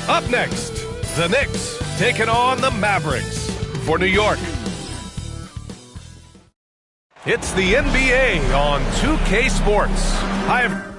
Up next, the Knicks taking on the Mavericks for New York. It's the NBA on 2K Sports. Hi, everyone.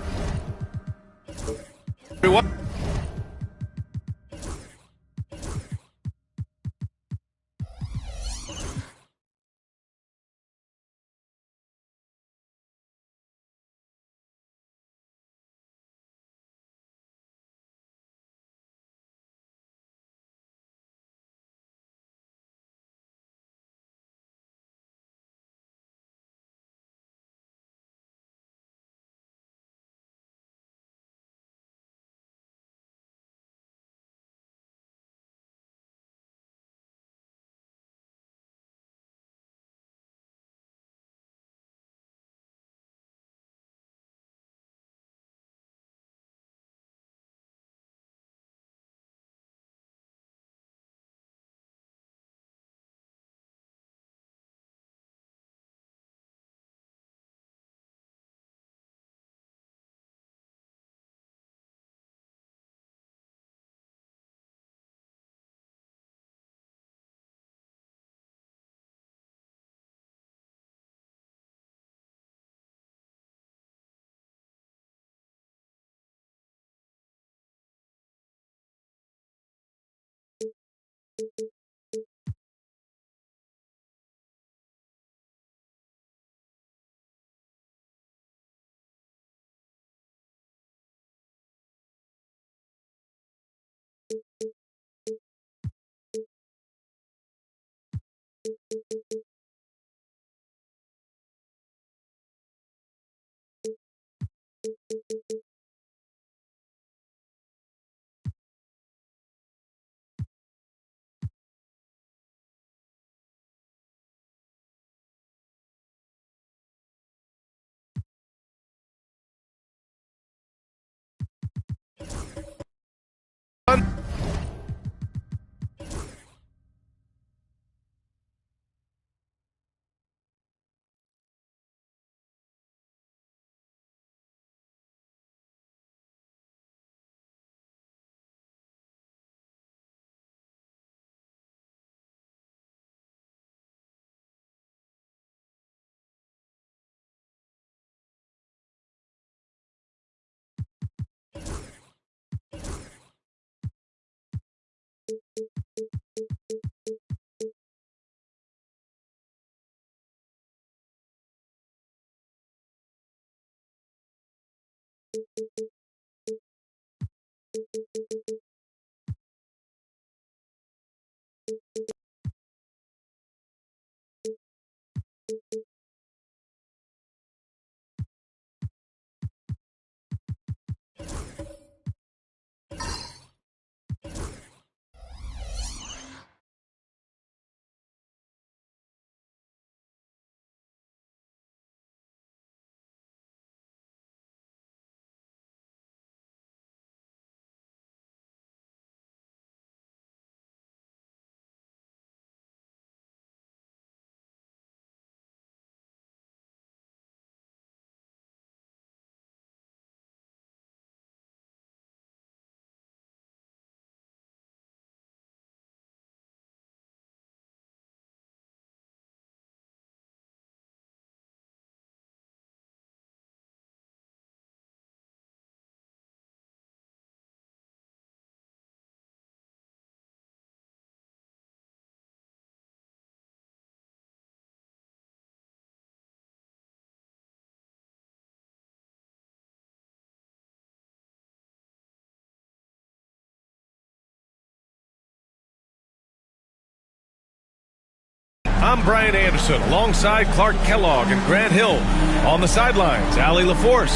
I'm Brian Anderson alongside Clark Kellogg and Grant Hill. On the sidelines, Allie LaForce.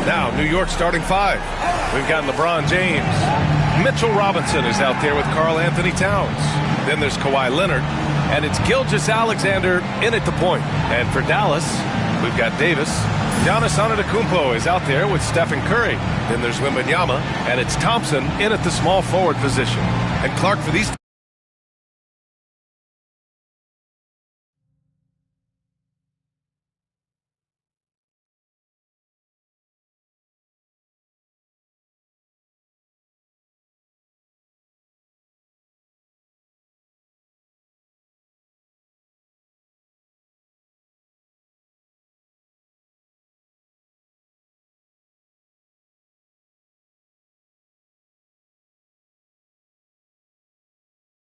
Now, New York starting five. We've got LeBron James. Mitchell Robinson is out there with Karl Anthony Towns. Then there's Kawhi Leonard. And it's Gilgeous-Alexander in at the point. And for Dallas, we've got Davis. Giannis Antetokounmpo is out there with Stephen Curry. Then there's Wembanyama. And it's Thompson in at the small forward position. And Clark, for these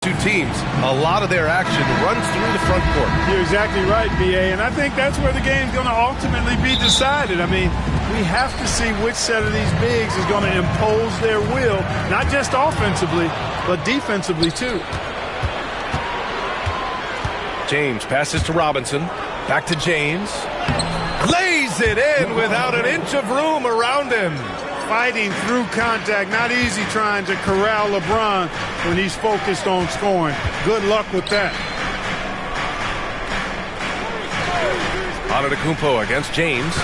two teams, a lot of their action runs through the front court. You're exactly right, B.A., and I think that's where the game's going to ultimately be decided. I mean, we have to see which set of these bigs is going to impose their will, not just offensively, but defensively, too. James passes to Robinson. Back to James. Lays it in without an inch of room around him. Fighting through contact, not easy trying to corral LeBron when he's focused on scoring. Good luck with that. Antetokounmpo against James.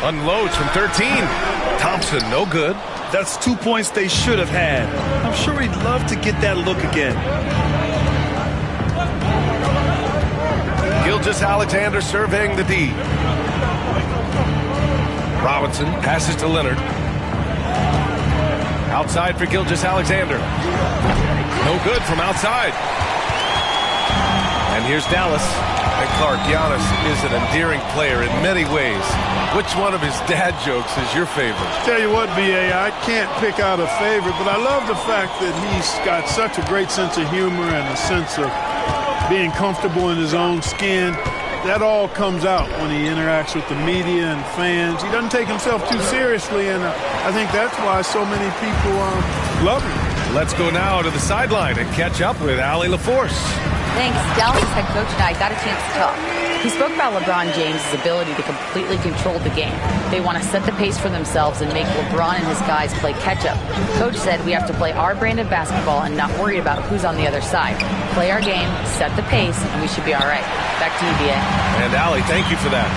Unloads from 13. Thompson, no good. That's 2 points they should have had. I'm sure he'd love to get that look again. Gilgeous-Alexander surveying the D. Robinson passes to Leonard. Outside for Gilgeous-Alexander. No good from outside. And here's Dallas. And Clark, Giannis is an endearing player in many ways. Which one of his dad jokes is your favorite? Tell you what, B.A., I can't pick out a favorite, but I love the fact that he's got such a great sense of humor and a sense of being comfortable in his own skin. That all comes out when he interacts with the media and fans. He doesn't take himself too seriously, and I think that's why so many people love him. Let's go now to the sideline and catch up with Allie LaForce. Thanks. Dallas head coach and I got a chance to talk. He spoke about LeBron James' ability to completely control the game. They want to set the pace for themselves and make LeBron and his guys play catch-up. Coach said we have to play our brand of basketball and not worry about who's on the other side. Play our game, set the pace, and we should be all right. Back to you, B.A. And Allie, thank you for that.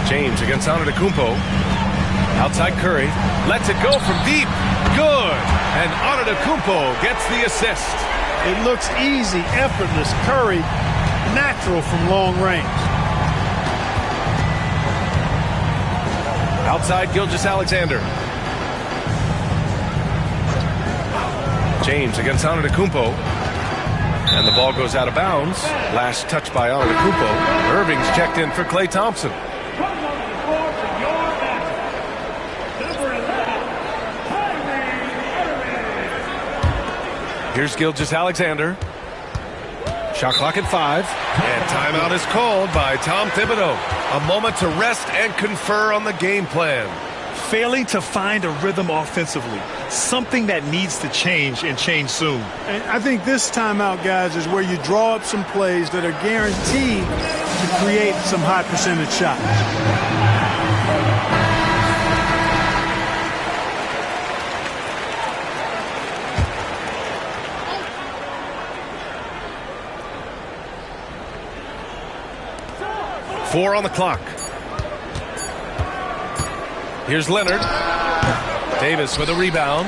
James against Antetokounmpo. Outside Curry. Lets it go from deep. Good. And Antetokounmpo gets the assist. It looks easy, effortless. Curry, natural from long range. Outside Gilgeous-Alexander. James against Antetokounmpo. And the ball goes out of bounds. Last touch by Antetokounmpo. Irving's checked in for Klay Thompson. Here's Gilgeous-Alexander. Shot clock at 5. And timeout is called by Tom Thibodeau. A moment to rest and confer on the game plan. Failing to find a rhythm offensively. Something that needs to change and change soon. And I think this timeout, guys, is where you draw up some plays that are guaranteed to create some high percentage shots. Four on the clock. Here's Leonard. Davis with a rebound.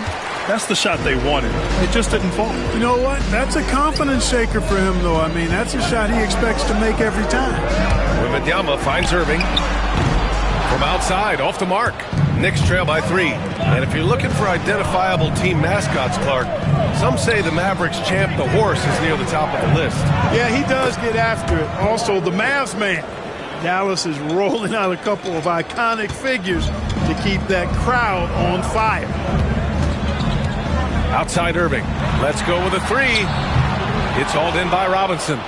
That's the shot they wanted. It just didn't fall. You know what? That's a confidence shaker for him, though. I mean, that's a shot he expects to make every time. Wembanyama finds Irving. From outside, off the mark. Knicks trail by 3. And if you're looking for identifiable team mascots, Clark, some say the Mavericks champ, the horse, is near the top of the list. Yeah, he does get after it. Also, the Mavs man. Dallas is rolling out a couple of iconic figures to keep that crowd on fire. Outside Irving. Let's go with a 3. It's hauled in by Robinson.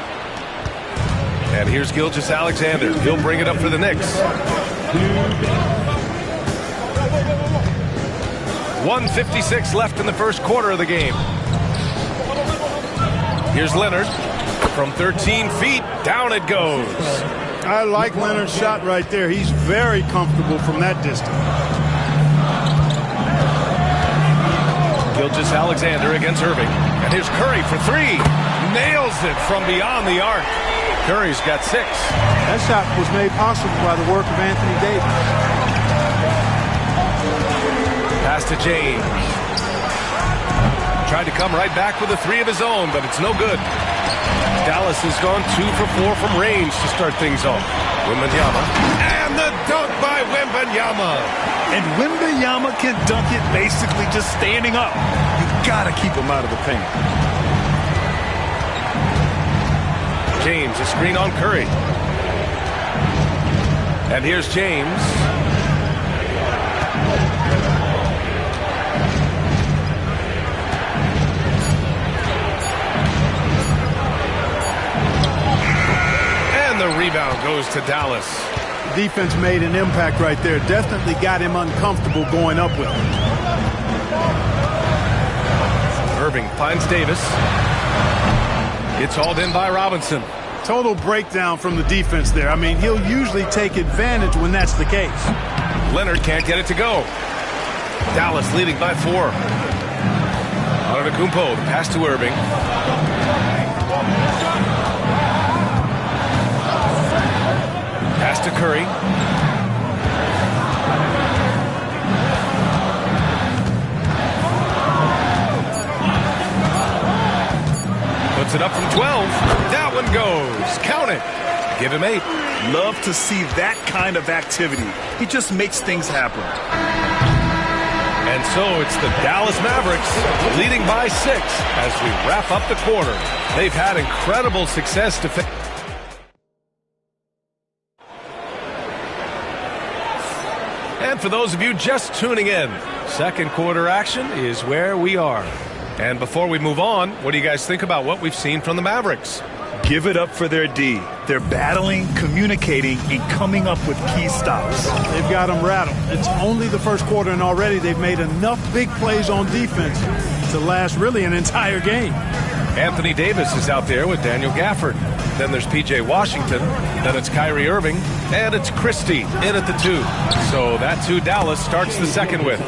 And here's Gilgeous-Alexander. He'll bring it up for the Knicks. 1:56 left in the first quarter of the game. Here's Leonard. From 13 feet, down it goes. I like Leonard's shot right there. He's very comfortable from that distance. Gilgeous-Alexander against Irving. And here's Curry for three. Nails it from beyond the arc. Curry's got 6. That shot was made possible by the work of Anthony Davis. Pass to James. Tried to come right back with a 3 of his own, but it's no good. Dallas has gone 2 for 4 from range to start things off. Wembanyama. And the dunk by Wembanyama. And Wembanyama can dunk it basically just standing up. You gotta keep him out of the paint. James, a screen on Curry. And here's James. And the rebound goes to Dallas. Defense made an impact right there. Definitely got him uncomfortable going up with him. Irving finds Davis. It's hauled in by Robinson. Total breakdown from the defense there. I mean, he'll usually take advantage when that's the case. Leonard can't get it to go. Dallas leading by 4. Antetokounmpo, the pass to Irving. Pass to Curry. Puts it up from 12. That one goes. Count it. Give him 8. Love to see that kind of activity. He just makes things happen. And so it's the Dallas Mavericks leading by 6 as we wrap up the quarter. They've had incredible success defending. And for those of you just tuning in, second quarter action is where we are. And before we move on, what do you guys think about what we've seen from the Mavericks? Give it up for their D. They're battling, communicating, and coming up with key stops. They've got them rattled. It's only the first quarter, and already they've made enough big plays on defense to last really an entire game. Anthony Davis is out there with Daniel Gafford. Then there's P.J. Washington. Then it's Kyrie Irving. And it's Christie in at the 2. So that's who Dallas starts the second with.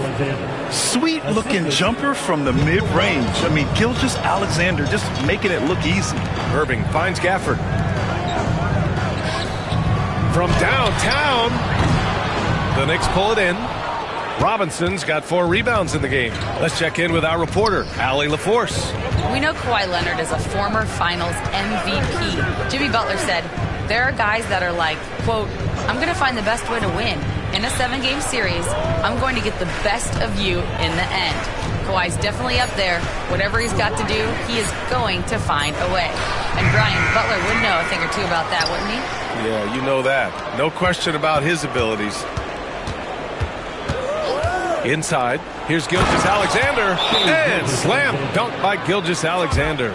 Sweet-looking jumper from the mid-range. I mean, Gilgeous-Alexander just making it look easy. Irving finds Gafford. From downtown, the Knicks pull it in. Robinson's got 4 rebounds in the game. Let's check in with our reporter, Allie LaForce. We know Kawhi Leonard is a former Finals MVP. Jimmy Butler said, there are guys that are like, quote, I'm going to find the best way to win. In a 7-game series, I'm going to get the best of you in the end. Kawhi's definitely up there. Whatever he's got to do, he is going to find a way. And Brian, Butler would know a thing or two about that, wouldn't he? Yeah, you know that. No question about his abilities. Inside, here's Gilgeous-Alexander, and slam dunk by Gilgeous-Alexander.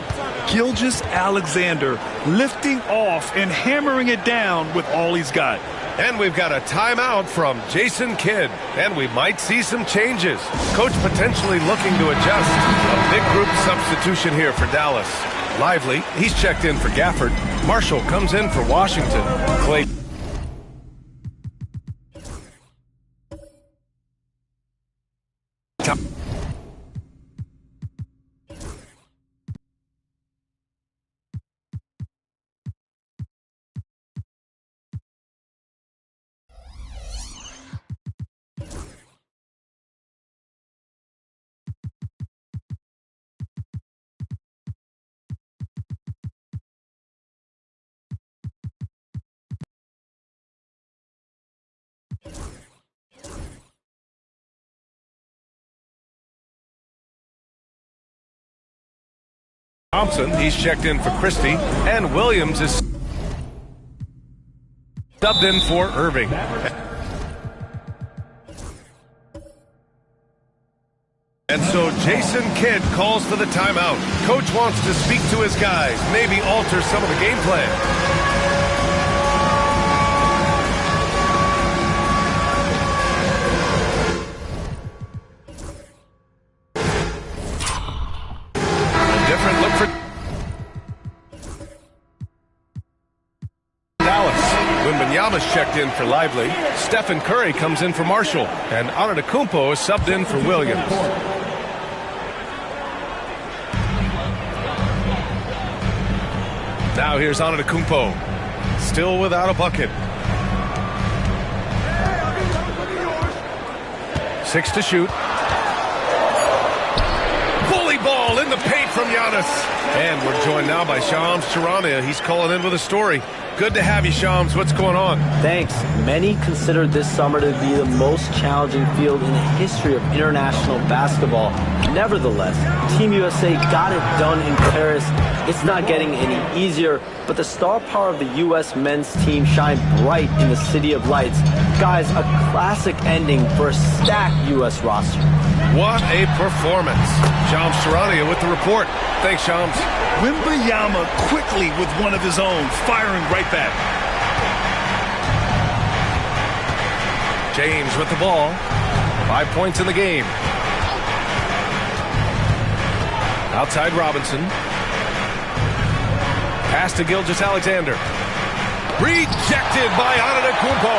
Gilgeous-Alexander lifting off and hammering it down with all he's got. And we've got a timeout from Jason Kidd, and we might see some changes. Coach potentially looking to adjust. A big group substitution here for Dallas. Lively, he's checked in for Gafford. Marshall comes in for Washington. Clay. Thompson, he's checked in for Christie, and Williams is subbed in for Irving. And so Jason Kidd calls for the timeout. Coach wants to speak to his guys, maybe alter some of the game plan. Wembanyama's checked in for Lively. Stephen Curry comes in for Marshall. And Antetokounmpo is subbed in for Williams. Now here's Antetokounmpo. Still without a bucket. 6 to shoot. Volley ball in the paint from Giannis. And we're joined now by Shams Charania. He's calling in with a story. Good to have you, Shams. What's going on? Thanks. Many consider this summer to be the most challenging field in the history of international basketball. Nevertheless, Team USA got it done in Paris. It's not getting any easier, but the star power of the U.S. men's team shined bright in the City of Lights. Guys, a classic ending for a stacked U.S. roster. What a performance. Shams Charania with the report. Thanks, Shams. Wembanyama quickly with one of his own, firing right back. James with the ball. 5 points in the game. Outside Robinson. Pass to Gilgeous-Alexander. Rejected by Antetokounmpo.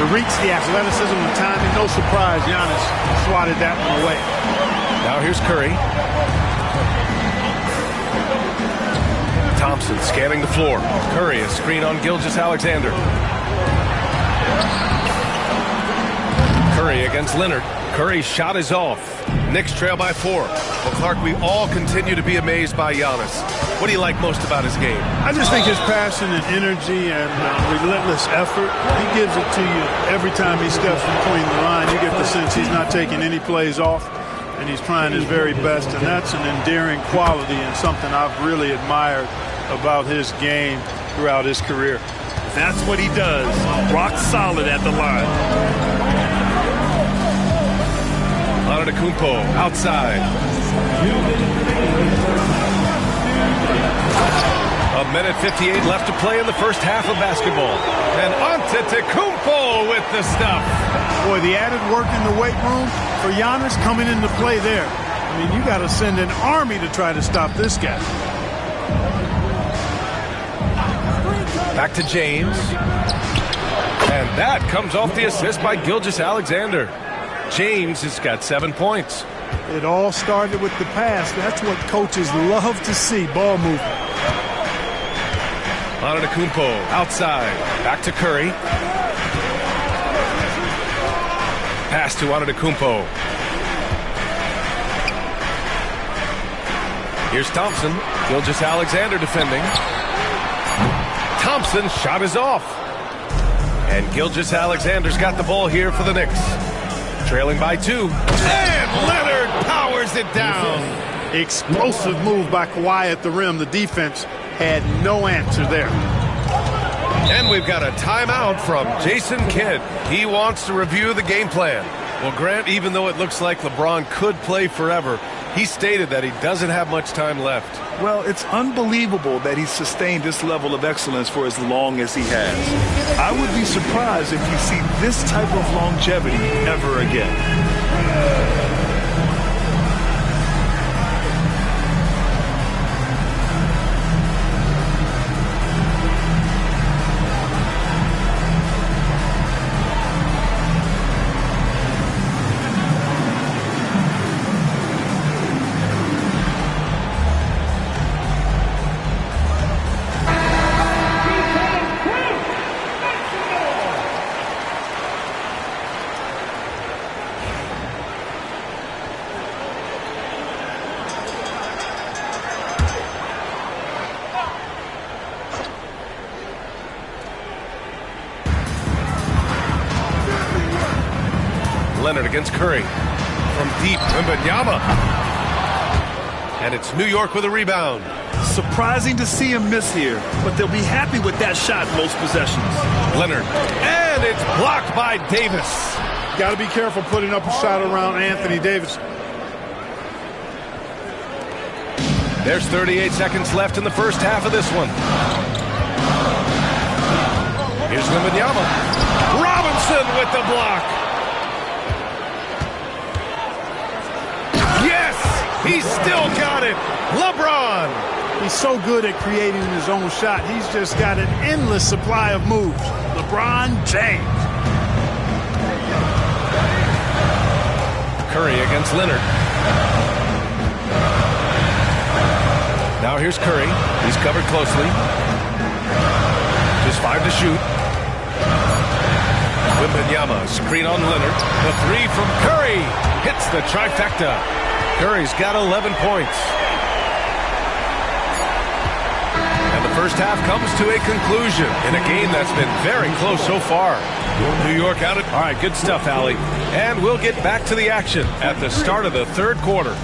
The reach, the athleticism, the timing, no surprise. Giannis swatted that one away. Now here's Curry. Thompson scanning the floor. Curry, a screen on Gilgeous-Alexander. Curry against Leonard. Curry's shot is off. Knicks trail by 4. Well, Clark, we all continue to be amazed by Giannis. What do you like most about his game? I just think his passion and energy and relentless effort, he gives it to you every time he steps between the line. You get the sense he's not taking any plays off, and he's trying his very best, and that's an endearing quality and something I've really admired about his game throughout his career. That's what he does. Rock solid at the line. Antetokounmpo outside. A minute 58 left to play in the first half of basketball. And Antetokounmpo with the stuff. Boy, the added work in the weight room for Giannis coming into play there. I mean, you got to send an army to try to stop this guy. Back to James. And that comes off the assist by Gilgeous-Alexander. James has got 7 points. It all started with the pass. That's what coaches love to see, ball movement. Antetokounmpo outside. Back to Curry. Pass to Antetokounmpo. Here's Thompson. Gilgeous-Alexander defending. Thompson's shot is off. And Gilgeous-Alexander's got the ball here for the Knicks. Trailing by 2. And Leonard powers it down. Explosive move by Kawhi at the rim. The defense had no answer there. And we've got a timeout from Jason Kidd. He wants to review the game plan. Well, Grant, even though it looks like LeBron could play forever, he stated that he doesn't have much time left. Well, it's unbelievable that he's sustained this level of excellence for as long as he has. I would be surprised if you see this type of longevity ever again. Leonard against Curry. From deep, Wembanyama. And it's New York with a rebound. Surprising to see him miss here, but they'll be happy with that shot most possessions. Leonard. And it's blocked by Davis. Got to be careful putting up a shot around Anthony Davis. There's 38 seconds left in the first half of this one. Here's Wembanyama. Robinson with the block. Yes! He's still got it. LeBron. He's so good at creating his own shot. He's just got an endless supply of moves. LeBron James. Curry against Leonard. Now here's Curry. He's covered closely. Just 5 to shoot. Wembanyama, screen on Leonard. The three from Curry hits the trifecta. Curry's got 11 points. And the first half comes to a conclusion in a game that's been very close so far. New York out of... All right, good stuff, Allie. And we'll get back to the action at the start of the third quarter.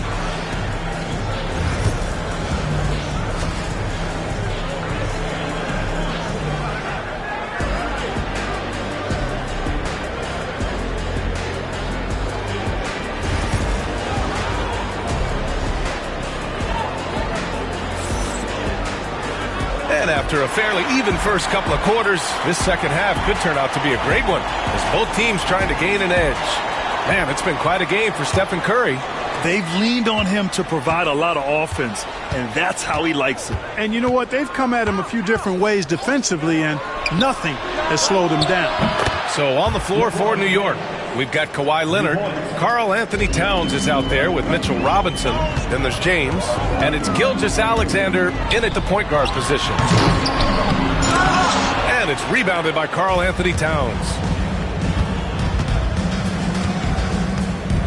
And after a fairly even first couple of quarters, this second half could turn out to be a great one as both teams trying to gain an edge. Man, it's been quite a game for Stephen Curry. They've leaned on him to provide a lot of offense, and that's how he likes it. And you know what? They've come at him a few different ways defensively, and nothing has slowed him down. So on the floor for New York, we've got Kawhi Leonard. Karl Anthony Towns is out there with Mitchell Robinson. Then there's James. And it's Gilgeous-Alexander in at the point guard position. And it's rebounded by Karl Anthony Towns.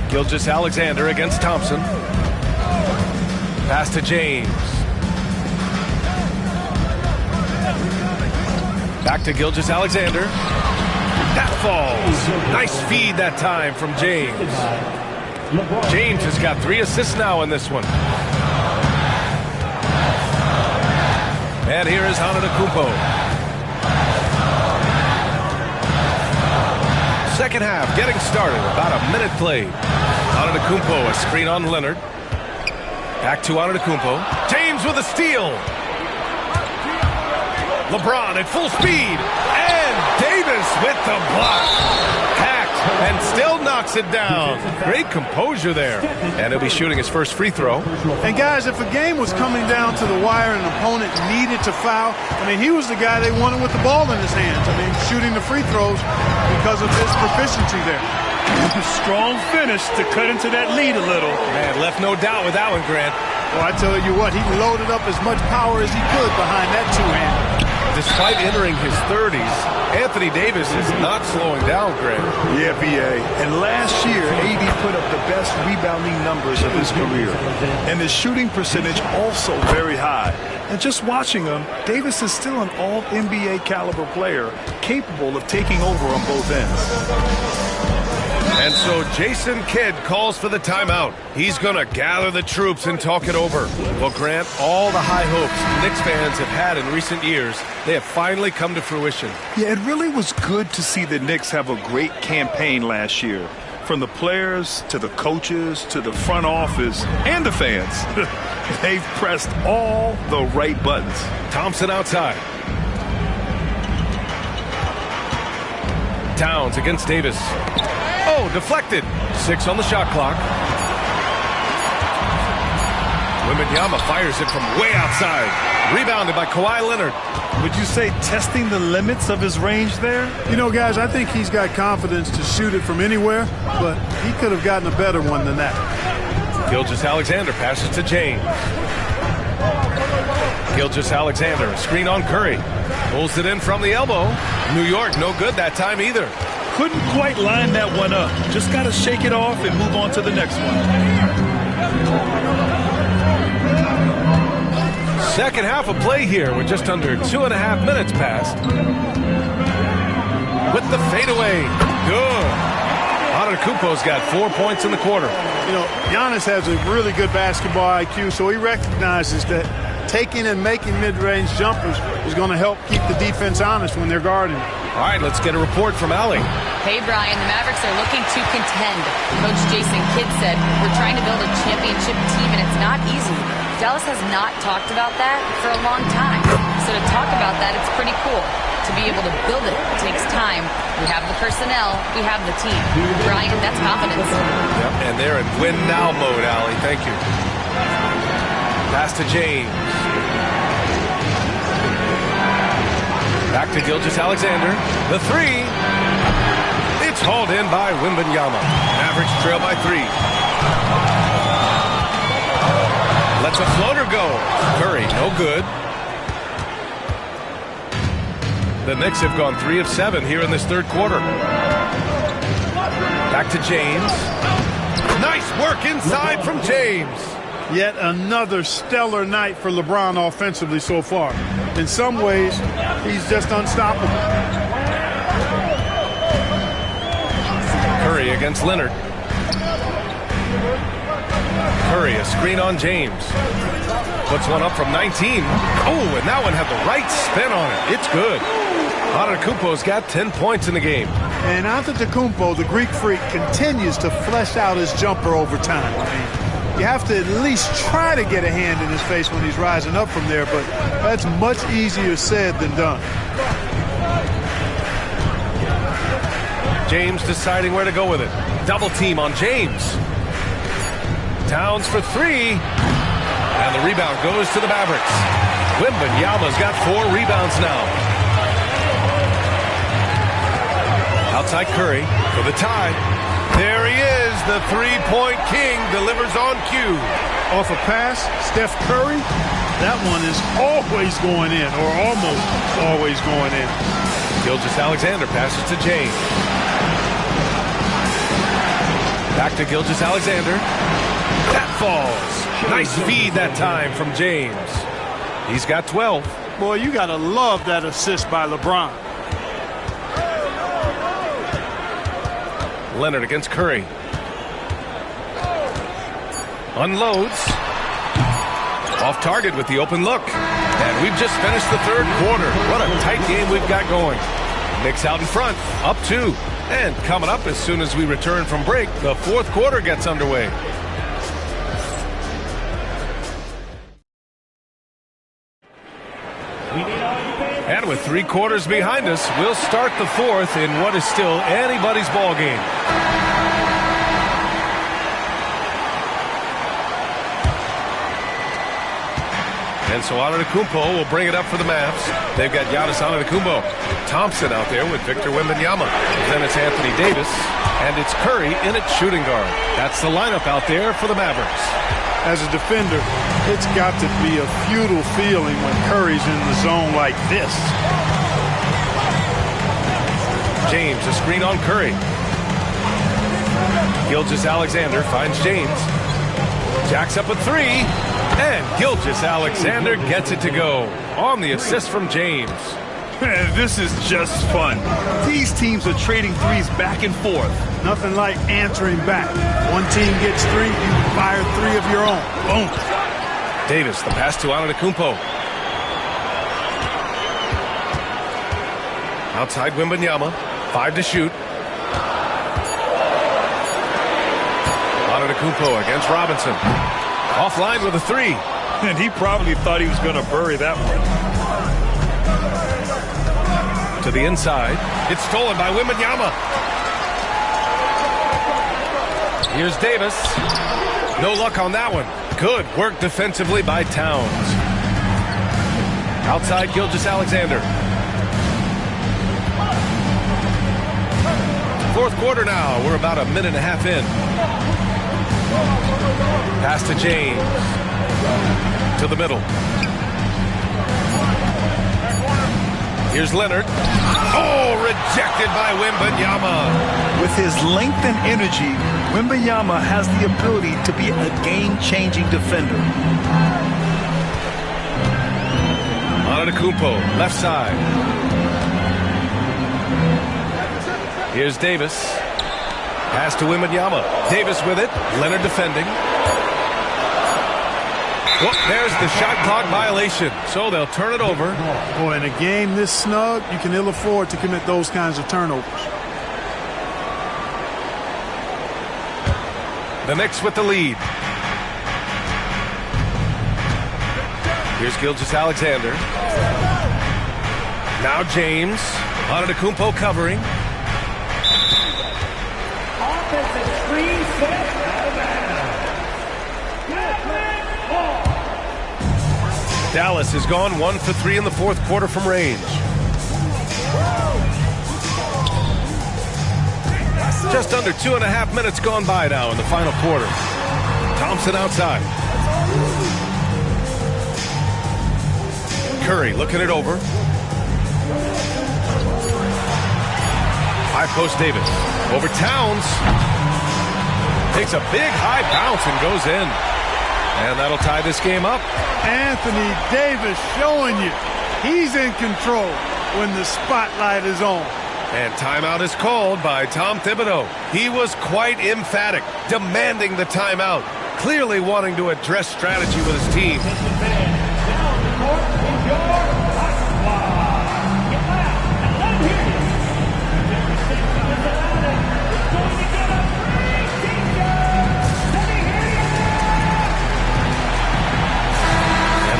Gilgeous-Alexander against Thompson. Pass to James. Back to Gilgeous-Alexander. That falls. Nice feed that time from James. James has got 3 assists now in this one. And here is Antetokounmpo. Second half getting started. About a minute played. Antetokounmpo, a screen on Leonard. Back to Antetokounmpo. James with a steal. LeBron at full speed. And Davis with the block. Hacked and still knocks it down. Great composure there. And he'll be shooting his first free throw. And guys, if a game was coming down to the wire and an opponent needed to foul, I mean, he was the guy they wanted with the ball in his hands. I mean, shooting the free throws because of his proficiency there. Strong finish to cut into that lead a little. Man, left no doubt with that one, Grant. Well, I tell you what, he loaded up as much power as he could behind that two-hander. Despite entering his 30s, Anthony Davis is not slowing down, Grant. Yeah, B.A. And last year, AD put up the best rebounding numbers of his career. And his shooting percentage also very high. And just watching him, Davis is still an all-NBA caliber player, capable of taking over on both ends. And so Jason Kidd calls for the timeout. He's going to gather the troops and talk it over. Well, Grant, all the high hopes Knicks fans have had in recent years, they have finally come to fruition. Yeah, it really was good to see the Knicks have a great campaign last year. From the players to the coaches to the front office and the fans. They've pressed all the right buttons. Thompson outside. Towns against Davis. Oh, deflected. 6 on the shot clock. Wembanyama fires it from way outside. Rebounded by Kawhi Leonard. Would you say testing the limits of his range there? You know, guys, I think he's got confidence to shoot it from anywhere, but he could have gotten a better one than that. Gilgeous-Alexander passes to James. Gilgeous-Alexander, a screen on Curry. Pulls it in from the elbow. New York, no good that time either. Couldn't quite line that one up. Just got to shake it off and move on to the next one. Second half of play here with just under 2.5 minutes passed. With the fadeaway. Good. Antetokounmpo's got 4 points in the quarter. You know, Giannis has a really good basketball IQ, so he recognizes that taking and making mid-range jumpers is going to help keep the defense honest when they're guarding. All right, let's get a report from Allie. Hey, Brian, the Mavericks are looking to contend. Coach Jason Kidd said, we're trying to build a championship team, and it's not easy. Dallas has not talked about that for a long time. So to talk about that, it's pretty cool. To be able to build it takes time. We have the personnel. We have the team. Brian, that's confidence. Yep, and they're in win-now mode, Allie. Thank you. Pass to James. Back to Gilgeous-Alexander. The three. It's hauled in by Wembanyama. Mavericks trail by 3. Lets a floater go. Curry, no good. The Knicks have gone 3 of 7 here in this third quarter. Back to James. Nice work inside from James. Yet another stellar night for LeBron offensively so far. In some ways, he's just unstoppable. Curry against Leonard. Curry, a screen on James. Puts one up from 19. Oh, and that one had the right spin on it. It's good. Antetokounmpo's got 10 points in the game. And Antetokounmpo, the Greek freak, continues to flesh out his jumper over time. I mean, you have to at least try to get a hand in his face when he's rising up from there, but that's much easier said than done. James deciding where to go with it. Double team on James. Towns for 3. And the rebound goes to the Mavericks. Wembanyama's got 4 rebounds now. Outside Curry for the tie. There he is. The three-point king delivers on cue. Off a pass, Steph Curry, that one is always going in, or almost always going in. Gilgeous-Alexander passes to James. Back to Gilgeous-Alexander. That falls. Nice feed that time from James. He's got 12. Boy, you got to love that assist by LeBron. Leonard against Curry. Unloads. Off target with the open look. And we've just finished the third quarter. What a tight game we've got going. Knicks out in front, up 2. And coming up as soon as we return from break, the fourth quarter gets underway. And with 3 quarters behind us, we'll start the fourth in what is still anybody's ball game. And so Antetokounmpo will bring it up for the Mavs. They've got Giannis Antetokounmpo. Thompson out there with Victor Wembanyama. Then it's Anthony Davis. And it's Curry in at shooting guard. That's the lineup out there for the Mavericks. As a defender, it's got to be a futile feeling when Curry's in the zone like this. James, a screen on Curry. Gilgeous-Alexander finds James. Jacks up a 3. And Gilgeous-Alexander gets it to go on the assist from James. Man, this is just fun. These teams are trading threes back and forth. Nothing like answering back. One team gets 3, you fire 3 of your own. Boom. Davis, the pass to Antetokounmpo. Outside Wembanyama, 5 to shoot. Antetokounmpo against Robinson. Offline with a 3. And he probably thought he was going to bury that one. To the inside. It's stolen by Wembanyama. Here's Davis. No luck on that one. Good work defensively by Towns. Outside Gilgeous-Alexander. Fourth quarter now. We're about a minute and a half in. Pass to James. To the middle. Here's Leonard. Oh, rejected by Wembanyama. With his length and energy, Wembanyama has the ability to be a game-changing defender. Antetokounmpo, left side. Here's Davis. Pass to Wembanyama. Davis with it. Leonard defending. Oh, there's the shot clock violation. So they'll turn it over. Boy, in a game this snug, you can ill afford to commit those kinds of turnovers. The Knicks with the lead. Here's Gilgeous-Alexander. Now James. Antetokounmpo covering. Offensive screen set. Dallas has gone 1 for 3 in the fourth quarter from range. Just under 2.5 minutes gone by now in the final quarter. Thompson outside. Curry looking it over. High post Davis. Over Towns. Takes a big high bounce and goes in. And that'll tie this game up. Anthony Davis showing you he's in control when the spotlight is on. And timeout is called by Tom Thibodeau. He was quite emphatic, demanding the timeout, clearly wanting to address strategy with his team.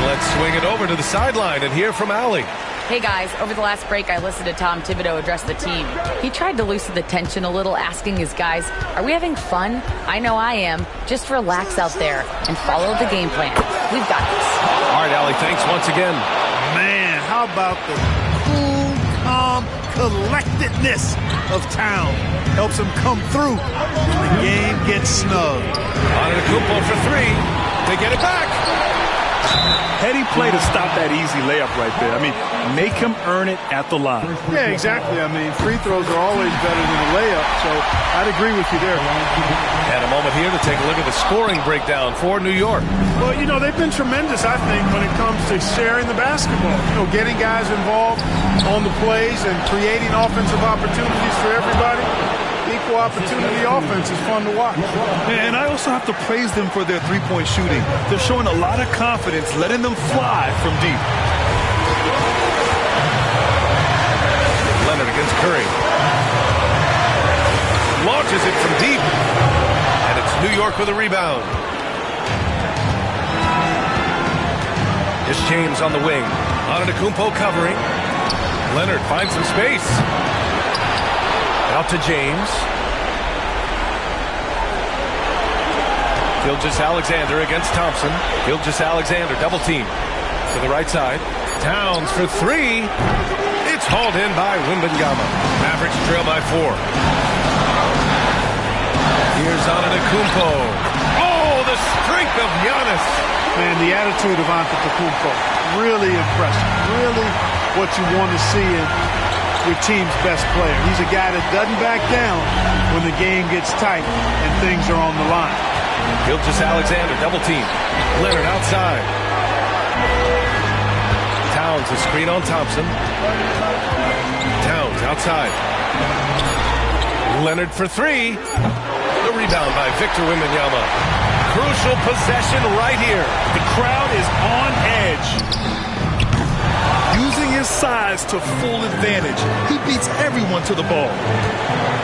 Let's swing it over to the sideline and hear from Allie. Hey guys, over the last break I listened to Tom Thibodeau address the team. He tried to loosen the tension a little, asking his guys, are we having fun? I know I am. Just relax out there and follow the game plan. We've got this. All right, Allie, thanks once again. Man, how about the cool, calm collectedness of Town? Helps him come through when the game gets snug. Antetokounmpo for three. They get it back. Heady play to stop that easy layup right there. I mean, make him earn it at the line. Yeah, exactly. I mean, free throws are always better than a layup, so I'd agree with you there. And a moment here to take a look at the scoring breakdown for New York. Well, you know, they've been tremendous, I think, when it comes to sharing the basketball. You know, getting guys involved on the plays and creating offensive opportunities for everybody. Equal opportunity offense is fun to watch. And I also have to praise them for their three-point shooting. They're showing a lot of confidence, letting them fly from deep. Leonard against Curry. Launches it from deep. And it's New York with a rebound. It's James on the wing. Antetokounmpo covering. Leonard finds some space. Out to James. Gilgeous-Alexander against Thompson. Gilgeous-Alexander double team to the right side. Towns for three. It's hauled in by Wembanyama. Mavericks trail by 4. Here's Antetokounmpo. Oh, the strength of Giannis. Man, the attitude of Antetokounmpo, really impressive. Really what you want to see in your team's best player. He's a guy that doesn't back down when the game gets tight and things are on the line. Gilgeous-Alexander double team. Leonard outside. Towns a screen on Thompson. Towns outside. Leonard for three. The rebound by Victor Wembanyama. Crucial possession right here. The crowd is on edge. Using his size to full advantage. He beats everyone to the ball.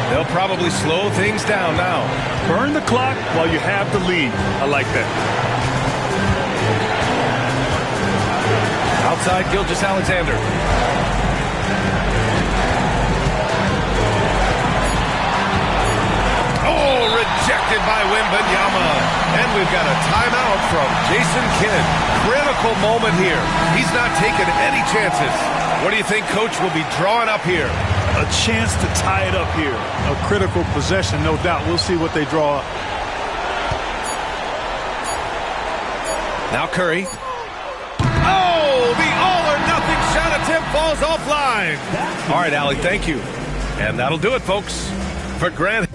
They'll probably slow things down now. Burn the clock while you have the lead. I like that. Outside Gilgeous-Alexander. Oh, rejected by Wembanyama. And we've got a timeout from Jason Kidd. Critical moment here. He's not taking any chances. What do you think Coach will be drawing up here? A chance to tie it up here. A critical possession, no doubt. We'll see what they draw up. Now Curry. Oh, the all-or-nothing shot attempt falls offline. All right, Allie, thank you. And that'll do it, folks. For Grant.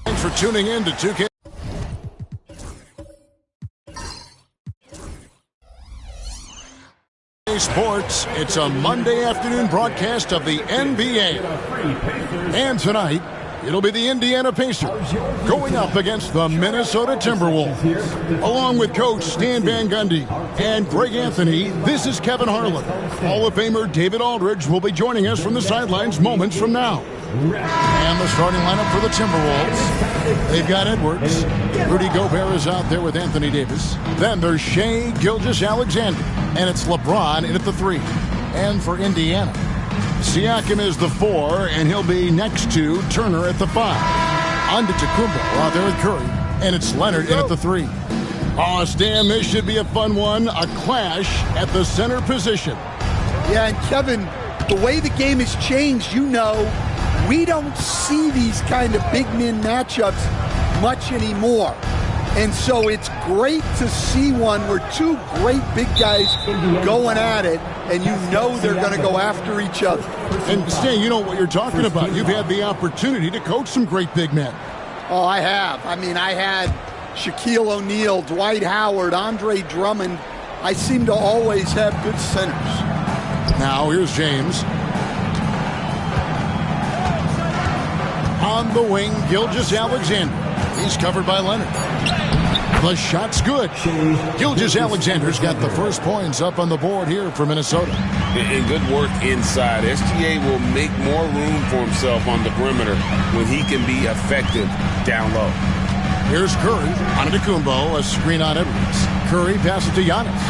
Thanks for tuning in to 2K Sports. It's a Monday afternoon broadcast of the NBA. And tonight, it'll be the Indiana Pacers going up against the Minnesota Timberwolves. Along with Coach Stan Van Gundy and Greg Anthony, this is Kevin Harlan. Hall of Famer David Aldridge will be joining us from the sidelines moments from now. And the starting lineup for the Timberwolves. They've got Edwards. Rudy Gobert is out there with Anthony Davis. Then there's Shai Gilgeous-Alexander. And it's LeBron in at the 3. And for Indiana, Siakam is the 4, and he'll be next to Turner at the 5. Antetokounmpo out there with Curry. And it's Leonard in at the 3. Oh, Stan, this should be a fun one. A clash at the center position. Yeah, and Kevin, the way the game has changed, we don't see these kind of big men matchups much anymore. And so it's great to see one where two great big guys going at it, and they're going to go after each other. And Stan, you know what you're talking about. You've had the opportunity to coach some great big men. Oh, I have. I mean, I had Shaquille O'Neal, Dwight Howard, Andre Drummond. I seem to always have good centers. Now here's James. On the wing, Gilgeous-Alexander. He's covered by Leonard. The shot's good. Gilgeous-Alexander's got the first points up on the board here for Minnesota. And good work inside. SGA will make more room for himself on the perimeter when he can be effective down low. Here's Curry. Antetokounmpo, a screen on Edwards. Curry passes to Giannis.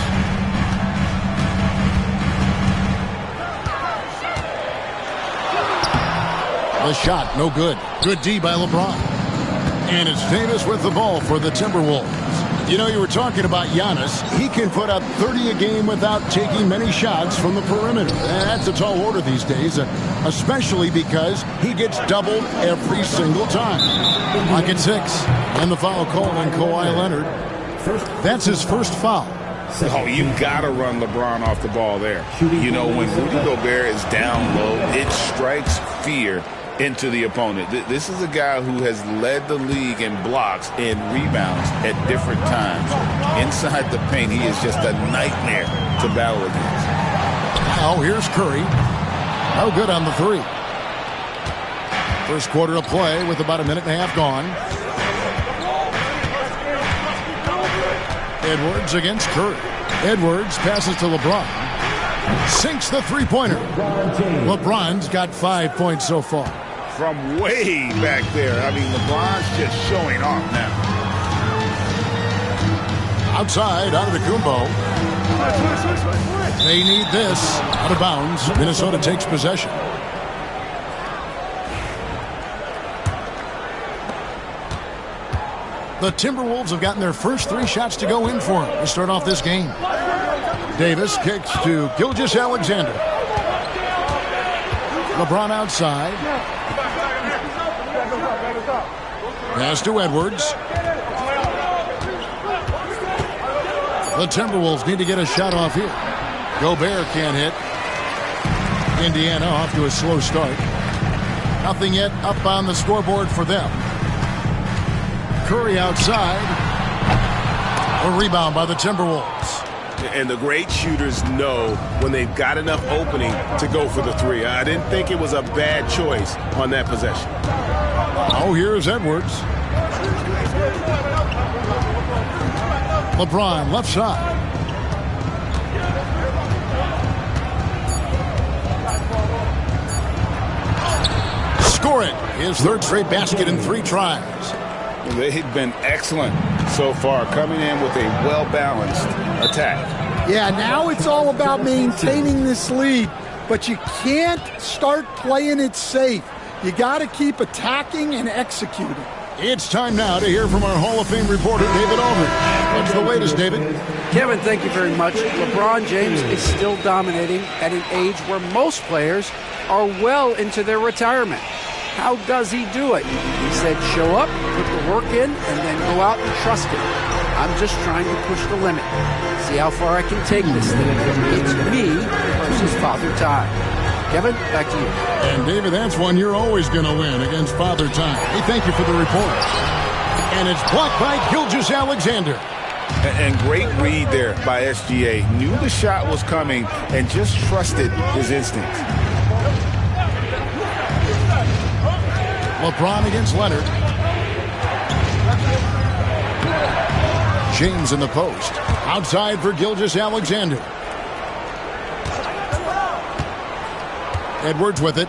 The shot, no good. Good D by LeBron. And it's Davis with the ball for the Timberwolves. You know, you were talking about Giannis. He can put up 30 a game without taking many shots from the perimeter. That's a tall order these days, especially because he gets doubled every single time. Clock at 6. And the foul call on Kawhi Leonard. That's his first foul. Oh, you got to run LeBron off the ball there. You know, when Rudy Gobert is down low, it strikes fear into the opponent. This is a guy who has led the league in blocks and rebounds at different times. Inside the paint, he is just a nightmare to battle against. Now here's Curry. No good on the 3. First quarter of play with about a minute and a half gone. Edwards against Curry. Edwards passes to LeBron. Sinks the three-pointer. LeBron's got 5 points so far. From way back there. I mean, LeBron's just showing off now. Outside, Antetokounmpo. They need this. Out of bounds. Minnesota takes possession. The Timberwolves have gotten their first 3 shots to go in for them to start off this game. Davis kicks to Gilgeous-Alexander. LeBron outside. Pass to Edwards. The Timberwolves need to get a shot off here. Gobert can't hit. Indiana off to a slow start. Nothing yet up on the scoreboard for them. Curry outside. A rebound by the Timberwolves. And the great shooters know when they've got enough opening to go for the 3. I didn't think it was a bad choice on that possession. Oh, here's Edwards. LeBron left side. Score it. His 3rd straight basket in 3 tries. They've been excellent so far, coming in with a well-balanced attack. Yeah, now it's all about maintaining this lead, but you can't start playing it safe. You got to keep attacking and executing. It's time now to hear from our Hall of Fame reporter, David Aldridge. What's the latest, David? Kevin, thank you very much. LeBron James is still dominating at an age where most players are well into their retirement. How does he do it? He said, show up, put the work in, and then go out and trust it. I'm just trying to push the limit. See how far I can take this thing. It's me versus Father Time. Kevin, back to you. And David, that's one you're always going to win against Father Time. Hey, thank you for the report. And it's blocked by Gilgeous-Alexander. And great read there by SGA. Knew the shot was coming and just trusted his instincts. LeBron against Leonard. James in the post. Outside for Gilgeous-Alexander. Edwards with it.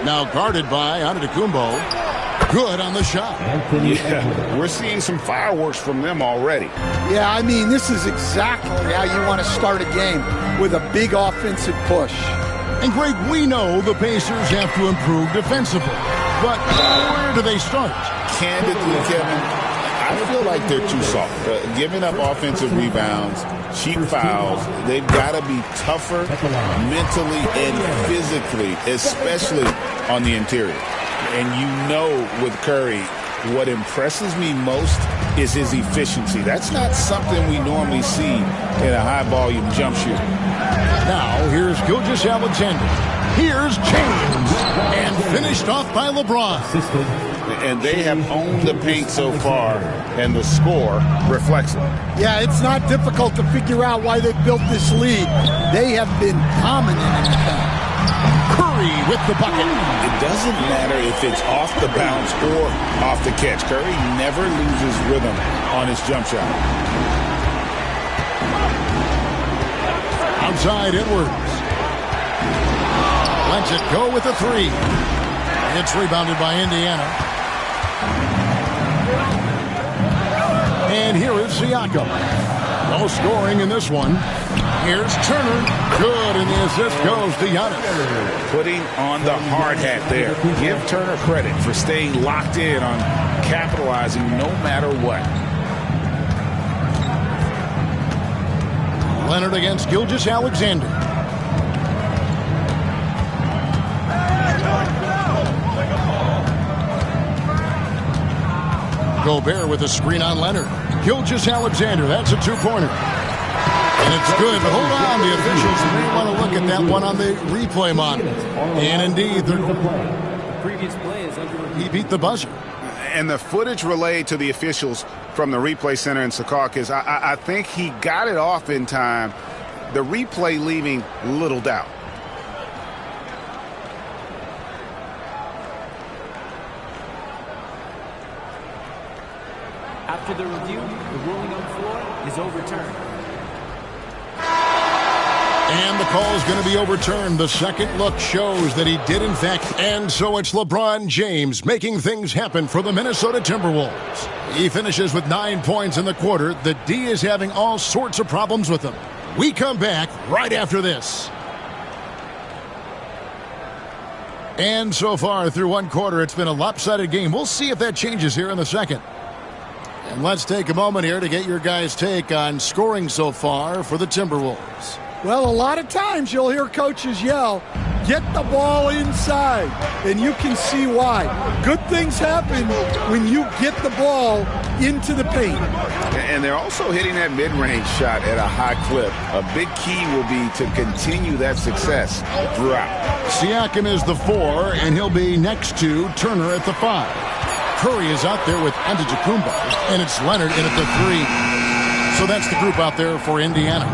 Now guarded by Antetokounmpo. Good on the shot. Yeah, we're seeing some fireworks from them already. Yeah, I mean, this is exactly how you want to start a game, with a big offensive push. And Greg, we know the Pacers have to improve defensively. But where do they start? Candidly, Kevin, I feel like they're too soft. Giving up offensive rebounds, cheap fouls, they've got to be tougher mentally and physically, especially on the interior. And you know with Curry, what impresses me most is his efficiency. That's not something we normally see in a high-volume jump shooter. Now, here's Gilgeous-Alexander. Here's James. And finished off by LeBron. And they have owned the paint so far, and the score reflects it. Yeah, it's not difficult to figure out why they built this lead. They have been dominant in the paint. Curry with the bucket. It doesn't matter if it's off the bounce or off the catch. Curry never loses rhythm on his jump shot. Outside Edwards. Lets it go with a 3. It's rebounded by Indiana. And here is Siakam. No scoring in this one. Here's Turner. Good, and the assist goes to Giannis. Putting on the hard hat there. Give Turner credit for staying locked in on capitalizing no matter what. Leonard against Gilgeous-Alexander. Gobert with a screen on Leonard. Gilgeous-Alexander, that's a 2-pointer. And it's good, but hold on, the officials may want to look at that one on the replay monitor. And indeed, the previous play is he beat the buzzer. And the footage relayed to the officials from the replay center in Secaucus, I think he got it off in time. The replay leaving little doubt. After the review, the ruling on the floor is overturned. And the call is going to be overturned. The second look shows that he did, in fact. And so it's LeBron James making things happen for the Minnesota Timberwolves. He finishes with 9 points in the quarter. The D is having all sorts of problems with him. We come back right after this. And so far through one quarter, it's been a lopsided game. We'll see if that changes here in the second. And let's take a moment here to get your guys' take on scoring so far for the Timberwolves. Well, a lot of times you'll hear coaches yell, get the ball inside, and you can see why. Good things happen when you get the ball into the paint. And they're also hitting that mid-range shot at a high clip. A big key will be to continue that success throughout. Siakam is the 4, and he'll be next to Turner at the 5. Curry is out there with Antetokounmpo, and it's Leonard in at the 3. So that's the group out there for Indiana.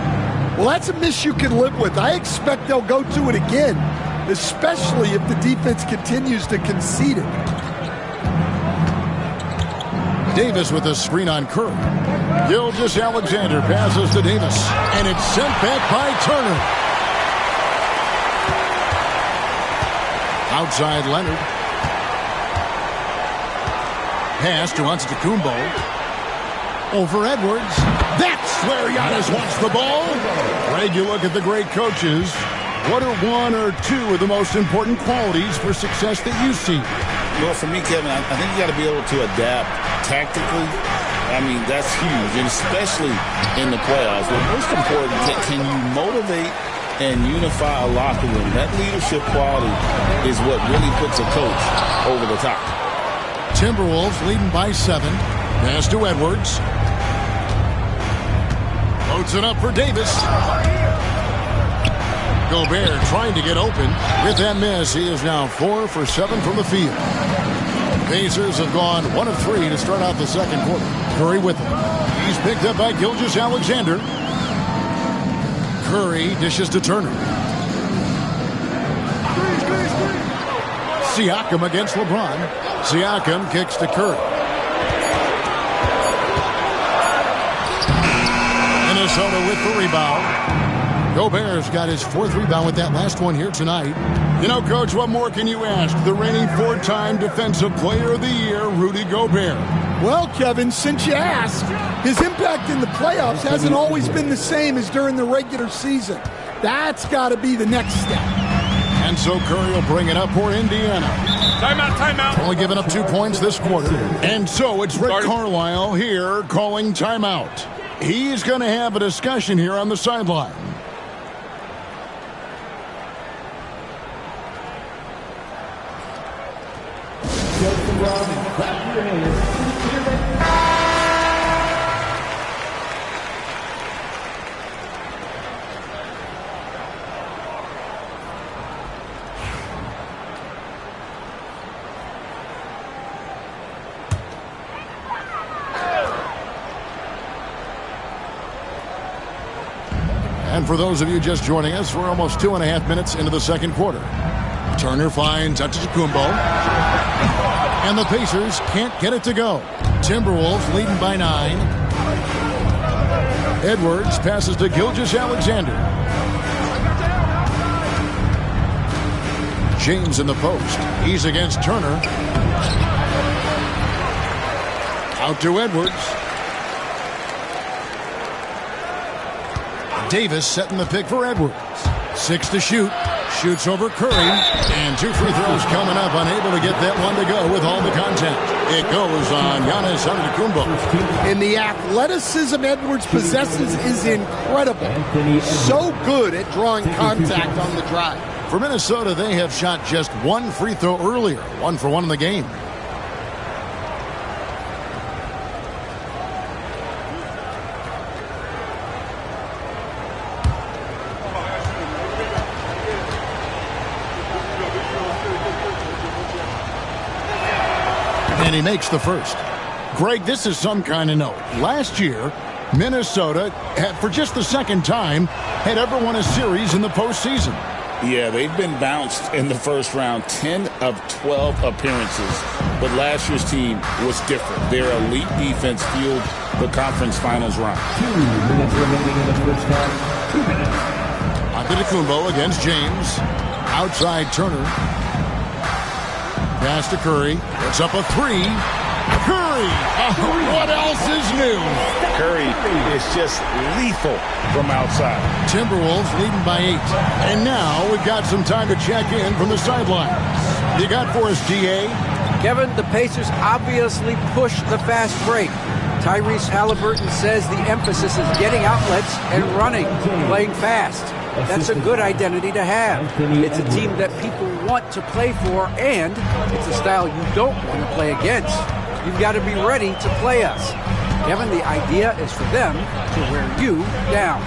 Well, that's a miss you can live with. I expect they'll go to it again, especially if the defense continues to concede it. Davis with a screen on Curry. Gilgeous-Alexander passes to Davis, and it's sent back by Turner. Outside Leonard. Pass to Antetokounmpo. Over Edwards. That's where Giannis wants the ball. Greg, you look at the great coaches. What are one or two of the most important qualities for success that you see? Well, for me, Kevin, I think you got to be able to adapt tactically. I mean, that's huge, and especially in the playoffs. But most important, can you motivate and unify a locker room? That leadership quality is what really puts a coach over the top. Timberwolves leading by 7. Pass to Edwards. Loads it up for Davis. Gobert trying to get open. With that miss, he is now 4 for 7 from the field. Pacers have gone 1 of 3 to start out the second quarter. Curry with him. He's picked up by Gilgeous-Alexander. Curry dishes to Turner. Siakam against LeBron. Siakam kicks to Curry. Minnesota with the rebound. Gobert's got his 4th rebound with that last one here tonight. You know, Coach, what more can you ask? The reigning 4-time Defensive Player of the Year, Rudy Gobert. Well, Kevin, since you asked, his impact in the playoffs hasn't always been the same as during the regular season. That's got to be the next step. And so Curry will bring it up for Indiana. Timeout. Only giving up 2 points this quarter. And so it's Rick Carlisle here calling timeout. He's going to have a discussion here on the sideline. And for those of you just joining us, we're almost 2.5 minutes into the second quarter. Turner finds Antetokounmpo. And the Pacers can't get it to go. Timberwolves leading by 9. Edwards passes to Gilgeous-Alexander. James in the post. He's against Turner. Out to Edwards. Davis setting the pick for Edwards. 6 to shoot. Shoots over Curry. And 2 free throws coming up. Unable to get that one to go with all the contact. It goes on Giannis Antetokounmpo. And the athleticism Edwards possesses is incredible. So good at drawing contact on the drive. For Minnesota, they have shot just 1 free throw earlier. 1 for 1 in the game. And he makes the first. Greg, this is some kind of note. Last year, Minnesota, for just the second time, had ever won a series in the postseason. Yeah, they've been bounced in the first round, 10 of 12 appearances. But last year's team was different. Their elite defense fueled the conference finals run. 2 minutes remaining in the first half. 2 minutes. Antetokounmpo against James. Outside Turner. Pass to Curry. Puts up a 3. Curry. What else is new? Curry is just lethal from outside. Timberwolves leading by 8. And now we've got some time to check in from the sidelines. You got for us, DA? Kevin, the Pacers obviously pushed the fast break. Tyrese Halliburton says the emphasis is getting outlets and running, playing fast. That's a good identity to have. It's a team that people want to play for, and it's a style you don't want to play against. You've got to be ready to play us. Kevin, the idea is for them to wear you down.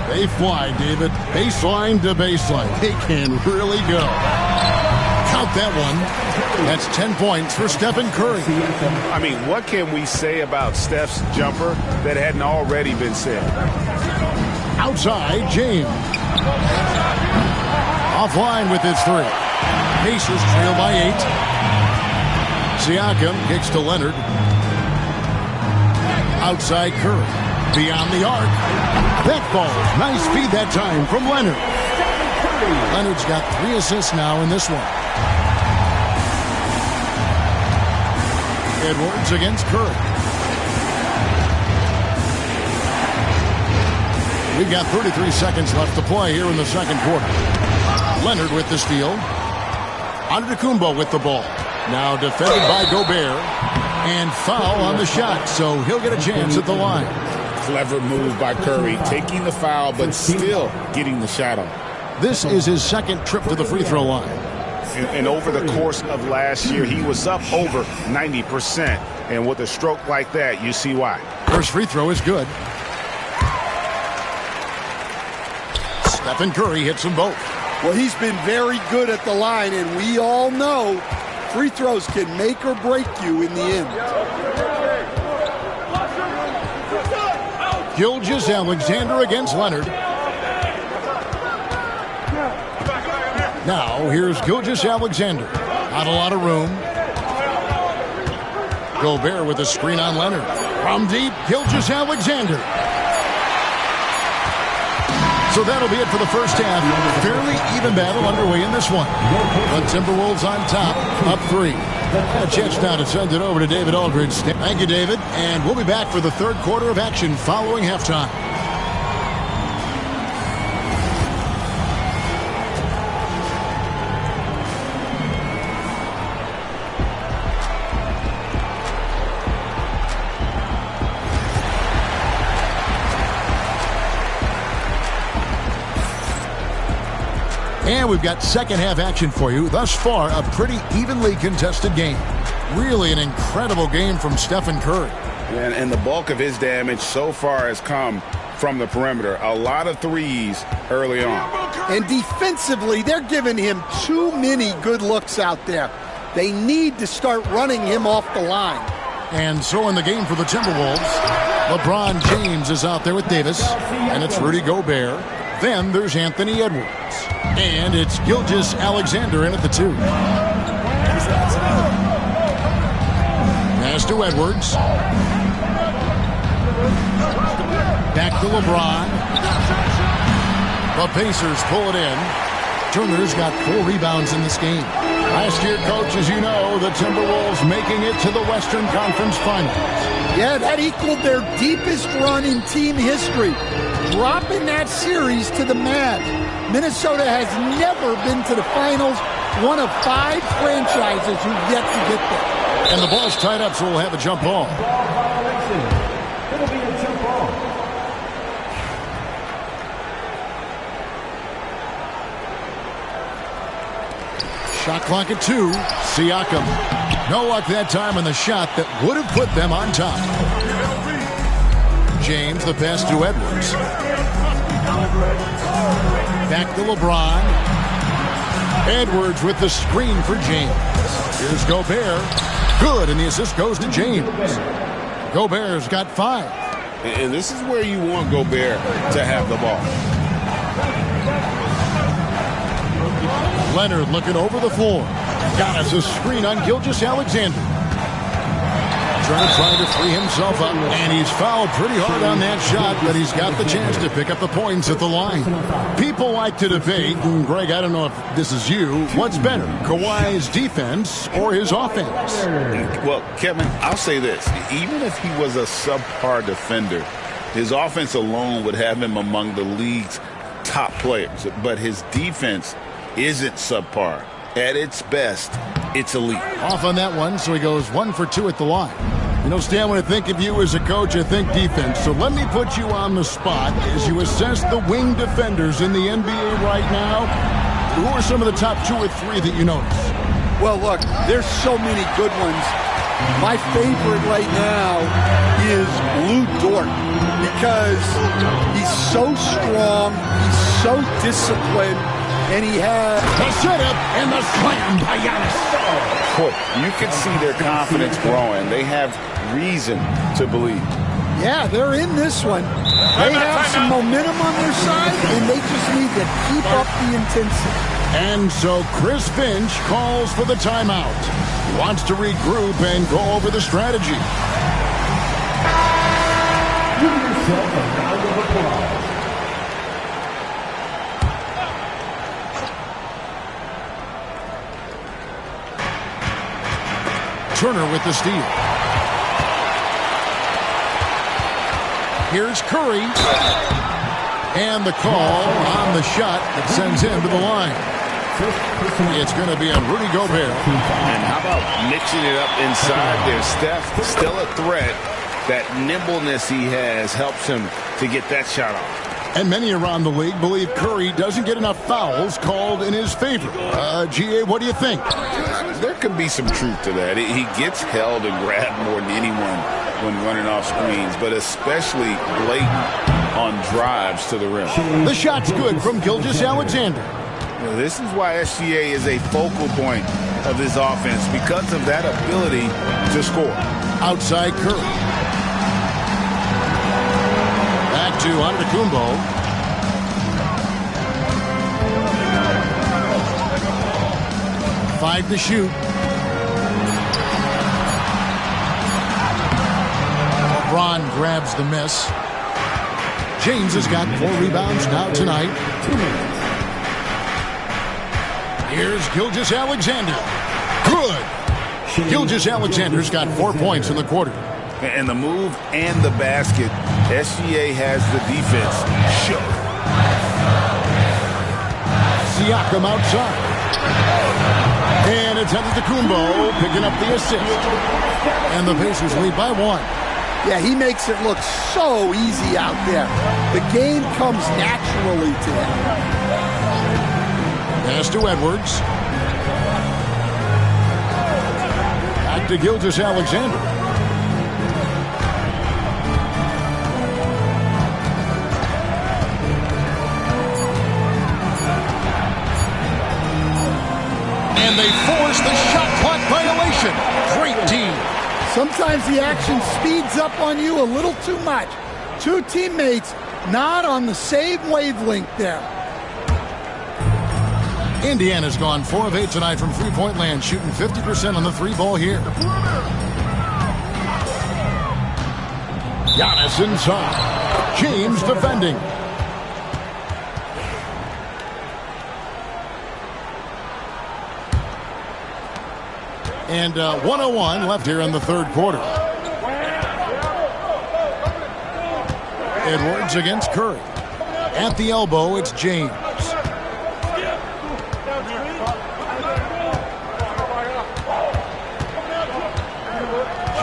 They fly, David. Baseline to baseline. They can really go. Count that one. That's 10 points for Stephen Curry. I mean, what can we say about Steph's jumper that hadn't already been said? Outside, James. Offline with his 3. Pacers trail by 8. Siakam kicks to Leonard. Outside Curry. Beyond the arc. That ball. Nice feed that time from Leonard. Leonard's got 3 assists now in this one. Edwards against Curry. We've got 33 seconds left to play here in the second quarter. Leonard with the steal. Antetokounmpo with the ball. Now defended by Gobert. And foul on the shot, so he'll get a chance at the line. Clever move by Curry, taking the foul, but still getting the shot off. This is his second trip to the free throw line. And over the course of last year, he was up over 90%. And with a stroke like that, you see why. First free throw is good. Stephen Curry hits them both. Well, he's been very good at the line, and we all know free throws can make or break you in the end. Gilgeous-Alexander against Leonard. Now, here's Gilgeous-Alexander. Not a lot of room. Gobert with a screen on Leonard. From deep, Gilgeous-Alexander. So that'll be it for the first half. Fairly even battle underway in this one. The Timberwolves on top, up 3. A chance now to send it over to David Aldridge. Thank you, David. And we'll be back for the third quarter of action following halftime. And we've got second half action for you. Thus far, a pretty evenly contested game. Really an incredible game from Stephen Curry. And the bulk of his damage so far has come from the perimeter. A lot of threes early on. And defensively, they're giving him too many good looks out there. They need to start running him off the line. And so in the game for the Timberwolves, LeBron James is out there with Davis. And it's Rudy Gobert. Then there's Anthony Edwards. And it's Gilgeous-Alexander in at the 2. Pass to Edwards. Back to LeBron. The Pacers pull it in. Turner's got 4 rebounds in this game. Last year, Coach, as you know, the Timberwolves making it to the Western Conference Finals. Yeah, that equaled their deepest run in team history. Dropping that series to the Mavs. Minnesota has never been to the finals. One of 5 franchises who've yet to get there. And the ball's tied up, so we'll have a jump ball. It'll be a jump ball. Shot clock at 2. Siakam. No luck that time on the shot that would have put them on top. James, the pass to Edwards. Back to LeBron. Edwards with the screen for James. Here's Gobert. Good, and the assist goes to James. Gobert's got 5. And this is where you want Gobert to have the ball. Leonard looking over the floor. Got us a screen on Gilgeous-Alexander. Trying to free himself up, and he's fouled pretty hard on that shot, but he's got the chance to pick up the points at the line. People like to debate, and Greg, I don't know if this is you, what's better, Kawhi's defense or his offense? Well, Kevin, I'll say this. Even if he was a subpar defender, his offense alone would have him among the league's top players. But his defense isn't subpar. At its best, it's elite. Off on that one, so he goes 1 for 2 at the line. You know, Stan, when I think of you as a coach, I think defense. So let me put you on the spot as you assess the wing defenders in the NBA right now. Who are some of the top 2 or 3 that you notice? Well, look, there's so many good ones. My favorite right now is Lou Dort because he's so strong, he's so disciplined, and he has the setup and the slam by Giannis. Boy, you can see their confidence growing. They have reason to believe. Yeah, they're in this one. They have some momentum on their side, and they just need to keep up the intensity. And so Chris Finch calls for the timeout. He wants to regroup and go over the strategy. Give yourself a round of applause. Turner with the steal. Here's Curry. And the call on the shot that sends him to the line. It's going to be on Rudy Gobert. And how about mixing it up inside there? Steph, still a threat. That nimbleness he has helps him to get that shot off. And many around the league believe Curry doesn't get enough fouls called in his favor. GA, what do you think? There could be some truth to that. He gets held and grabbed more than anyone when running off screens, but especially blatant on drives to the rim. The shot's good from Gilgeous-Alexander. This is why SGA is a focal point of this offense, because of that ability to score. Outside Curry. Back to Antetokounmpo. Five to shoot. LeBron grabs the miss. James has got 4 rebounds now tonight. 2 minutes. Here's Gilgeous-Alexander. Good. Gilgeous-Alexander's got 4 points in the quarter. And the move and the basket, SGA has the defense shook. Siakam outside. And it's Antetokounmpo picking up the assist. And the Pacers lead by 1. Yeah, he makes it look so easy out there. The game comes naturally to him. Pass to Edwards. Back to Gilgeous-Alexander. And they force the shot clock violation. Great team. Sometimes the action speeds up on you a little too much. 2 teammates not on the same wavelength there. Indiana's gone 4 of 8 tonight from three-point land, shooting 50% on the 3-ball here. Giannis inside. James defending. And 1:01 left here in the third quarter. Edwards against Curry. At the elbow, it's James.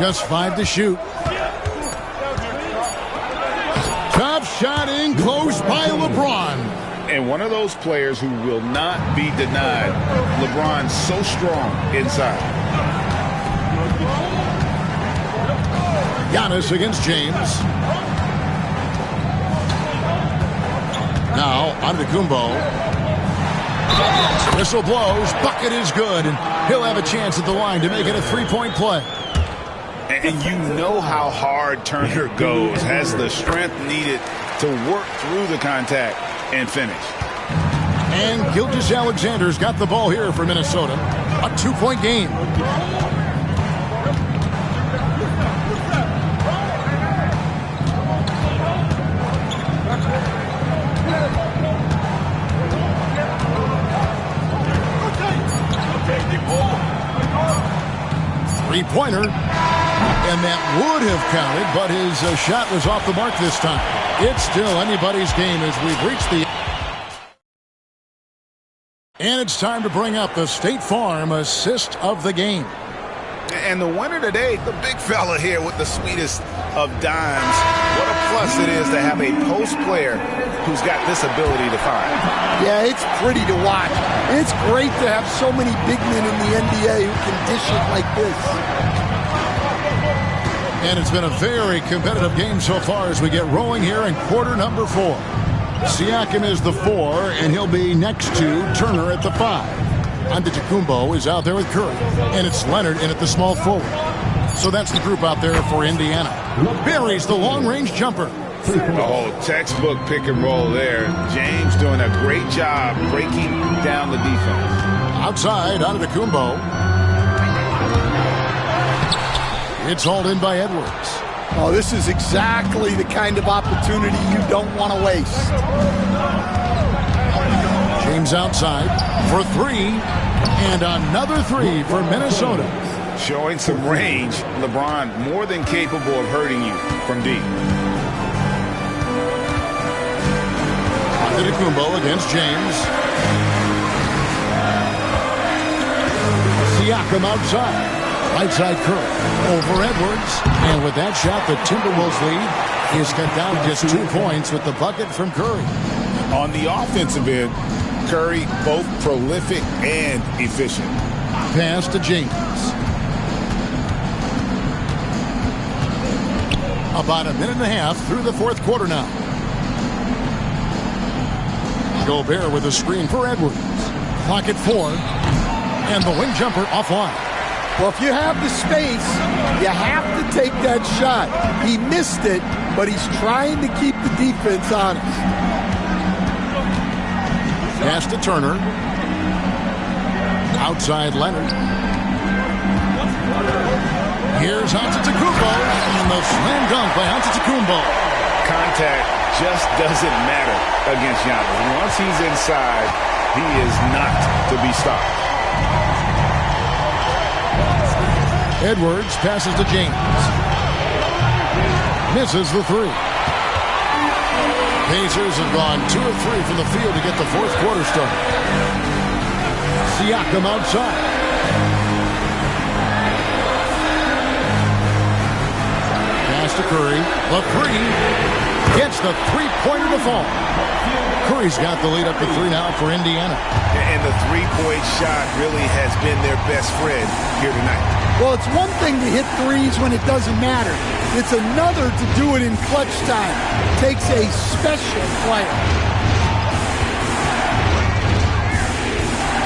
Just 5 to shoot. Top shot in close by LeBron. And one of those players who will not be denied. LeBron's so strong inside. Giannis against James. Now, Antetokounmpo. Whistle blows. Bucket is good. And he'll have a chance at the line to make it a 3-point play. And you know how hard Turner goes. Has the strength needed to work through the contact and finish. And Gilgeous-Alexander's got the ball here for Minnesota. A 2-point game. Three-pointer. And that would have counted, but his shot was off the mark this time. It's still anybody's game as we've reached the... And it's time to bring up the State Farm assist of the game. And the winner today, the big fella here with the sweetest of dimes. What a plus it is to have a post player who's got this ability to find. Yeah, it's pretty to watch. It's great to have so many big men in the NBA who can dish it like this. And it's been a very competitive game so far as we get rolling here in quarter number 4. Siakam is the 4, and he'll be next to Turner at the 5. Antetokounmpo is out there with Curry, and it's Leonard in at the small forward. So that's the group out there for Indiana. Buries the long-range jumper. Oh, textbook pick and roll there. James doing a great job breaking down the defense. Outside, Antetokounmpo. It's hauled in by Edwards. Oh, this is exactly the kind of opportunity you don't want to waste. James outside for 3, and another 3 for Minnesota. Showing some range, LeBron more than capable of hurting you from deep. Antetokounmpo against James. Siakam outside. Right side Curry over Edwards. And with that shot, the Timberwolves lead is cut down to just 2 points with the bucket from Curry. On the offensive end, Curry both prolific and efficient. Pass to James. About a minute and a half through the fourth quarter now. Gobert with a screen for Edwards. Clock at 4. And the wing jumper offline. Well, if you have the space, you have to take that shot. He missed it, but he's trying to keep the defense honest. Pass to Turner. Outside Leonard. Here's Antetokounmpo, and the slam dunk by Antetokounmpo. Contact just doesn't matter against Giannis. Once he's inside, he is not to be stopped. Edwards passes to James. Misses the 3. Pacers have gone 2 of 3 from the field to get the fourth quarter started. Siakam outside. Pass to Curry. The 3 gets the three-pointer to fall. Curry's got the lead up to 3 now for Indiana. And the three-point shot really has been their best friend here tonight. Well, it's one thing to hit threes when it doesn't matter. It's another to do it in clutch time. Takes a special player.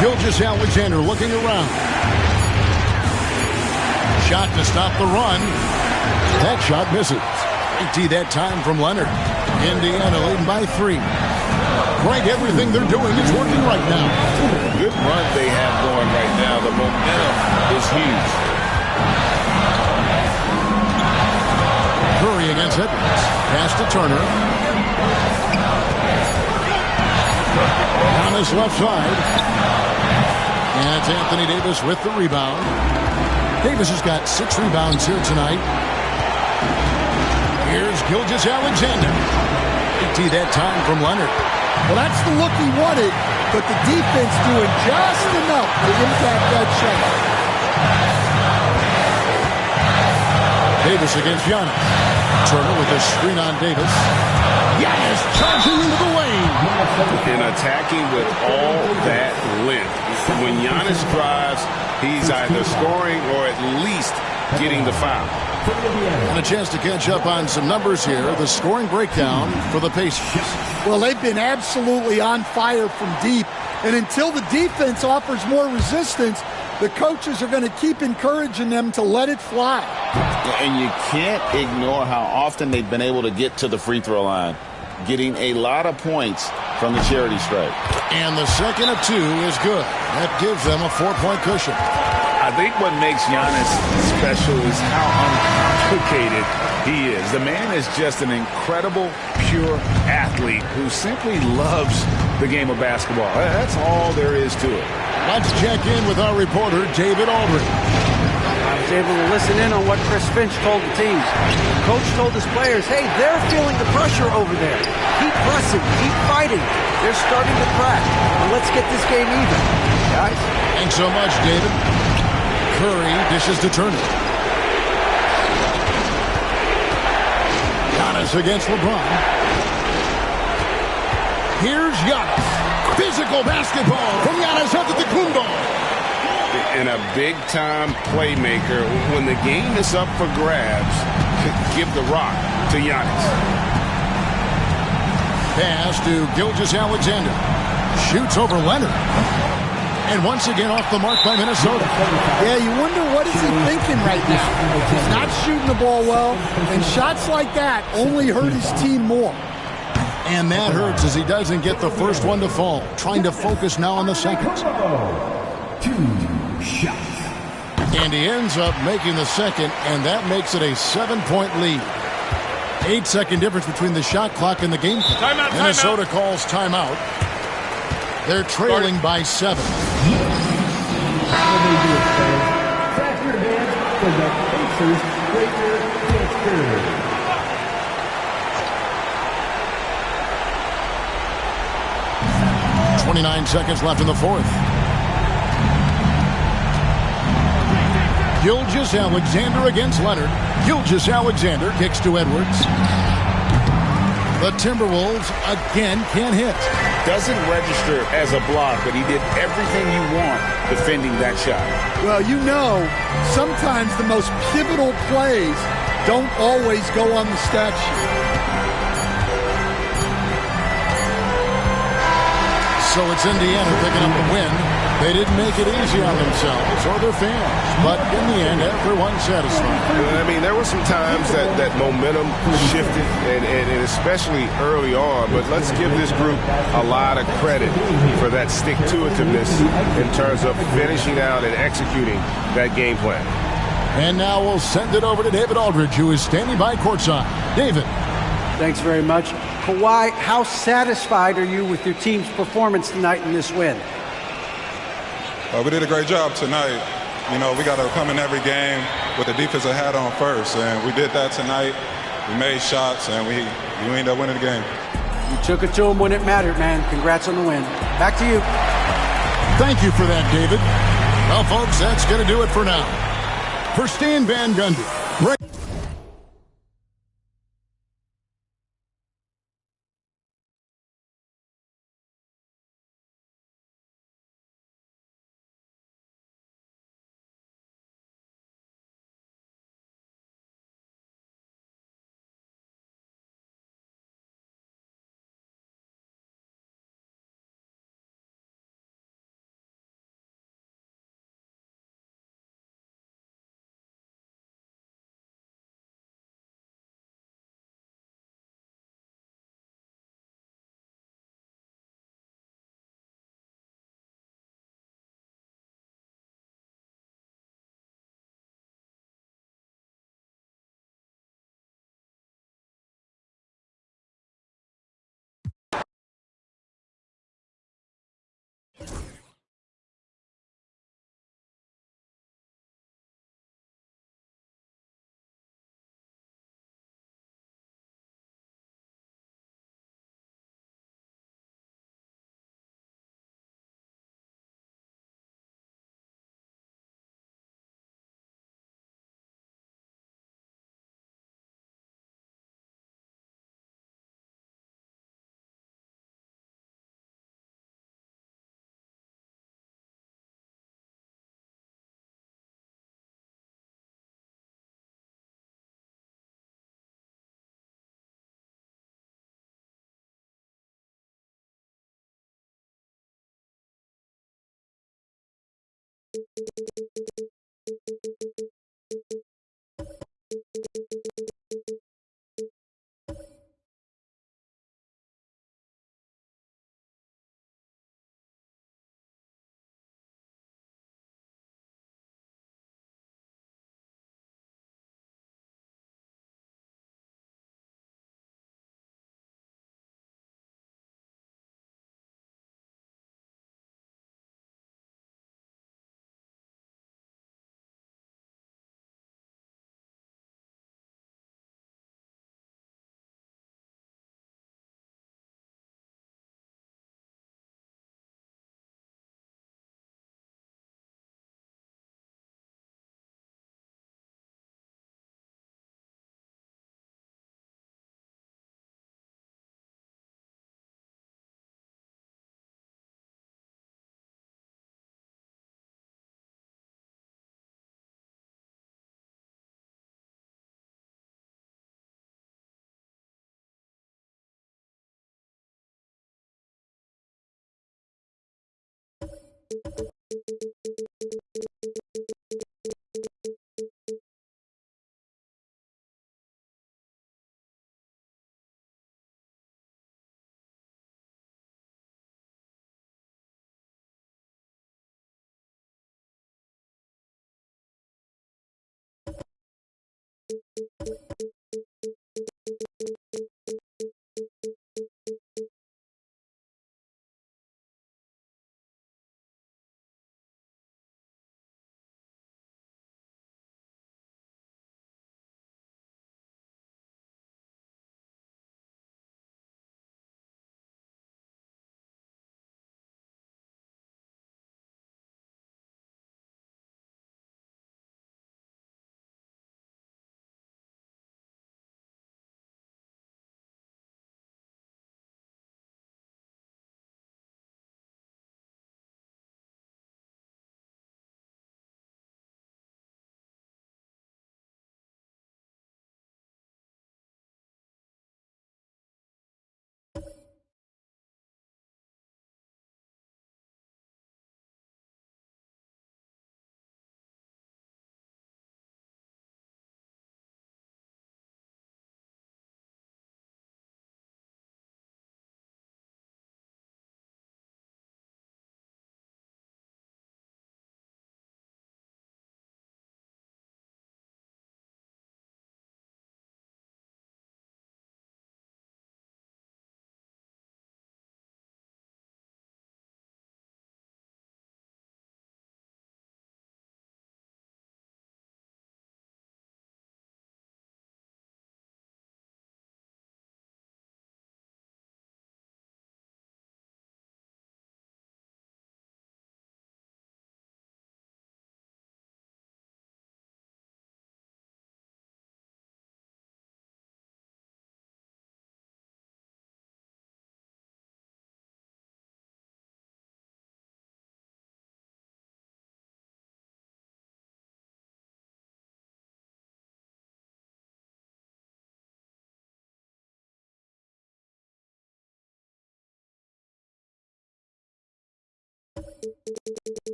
Gilgeous-Alexander looking around. Shot to stop the run. That shot misses. 80 that time from Leonard. Indiana leading by 3. Greg, everything they're doing is working right now. Good run they have going right now. The momentum is huge. Curry against Edwards. Pass to Turner. On his left side. And it's Anthony Davis with the rebound. Davis has got 6 rebounds here tonight. Here's Gilgeous-Alexander. 80 that time from Leonard. Well, that's the look he wanted, but the defense doing just enough to impact that shot. Davis against Giannis. Turner with a screen on Davis. Giannis charging into the lane. And attacking with all that length. When Giannis drives, he's either scoring or at least getting the foul. And a chance to catch up on some numbers here. The scoring breakdown for the Pacers. Well, they've been absolutely on fire from deep. And until the defense offers more resistance, the coaches are going to keep encouraging them to let it fly. And you can't ignore how often they've been able to get to the free throw line, getting a lot of points from the charity stripe. And the second of 2 is good. That gives them a 4-point cushion. I think what makes Giannis special is how uncomplicated he is. The man is just an incredible, pure athlete who simply loves the game of basketball. That's all there is to it. Let's check in with our reporter, David Aldridge. I was able to listen in on what Chris Finch told the team. Coach told his players, hey, they're feeling the pressure over there. Keep pressing, keep fighting. They're starting to crack. And let's get this game even, guys. Thanks so much, David. Curry dishes to Turner. Giannis against LeBron. Here's Giannis. Physical basketball from Giannis Antetokounmpo. And a big-time playmaker. When the game is up for grabs, give the rock to Giannis. Pass to Gilgeous-Alexander. Shoots over Leonard. And once again off the mark by Minnesota. Yeah, you wonder what is he thinking right now. He's not shooting the ball well, and shots like that only hurt his team more. And that hurts as he doesn't get the first one to fall. Trying to focus now on the second. 2 shots. And he ends up making the second, and that makes it a 7-point lead. 8-second difference between the shot clock and the game clock. Timeout, Minnesota calls timeout. They're trailing by 7. Clap your hands for the Pacers Greater Pittsburgh. 29 seconds left in the fourth. Gilgeous-Alexander against Leonard. Gilgeous-Alexander kicks to Edwards. The Timberwolves again can't hit. Doesn't register as a block, but he did everything you want defending that shot. Well, you know, sometimes the most pivotal plays don't always go on the stat sheet. So it's Indiana picking up the win. They didn't make it easy on themselves or their fans, but in the end, everyone's satisfied. I mean, there were some times that momentum shifted, and especially early on, but let's give this group a lot of credit for that stick-to-itiveness in terms of finishing out and executing that game plan. And now we'll send it over to David Aldridge, who is standing by courtside. David. Thanks very much. Kawhi, how satisfied are you with your team's performance tonight in this win? We did a great job tonight. You know, we got to come in every game with the defensive hat on first, and we did that tonight. We made shots, and we ended up winning the game. You took it to them when it mattered, man. Congrats on the win. Back to you. Thank you for that, David. Well, folks, that's going to do it for now. For Stan Van Gundy.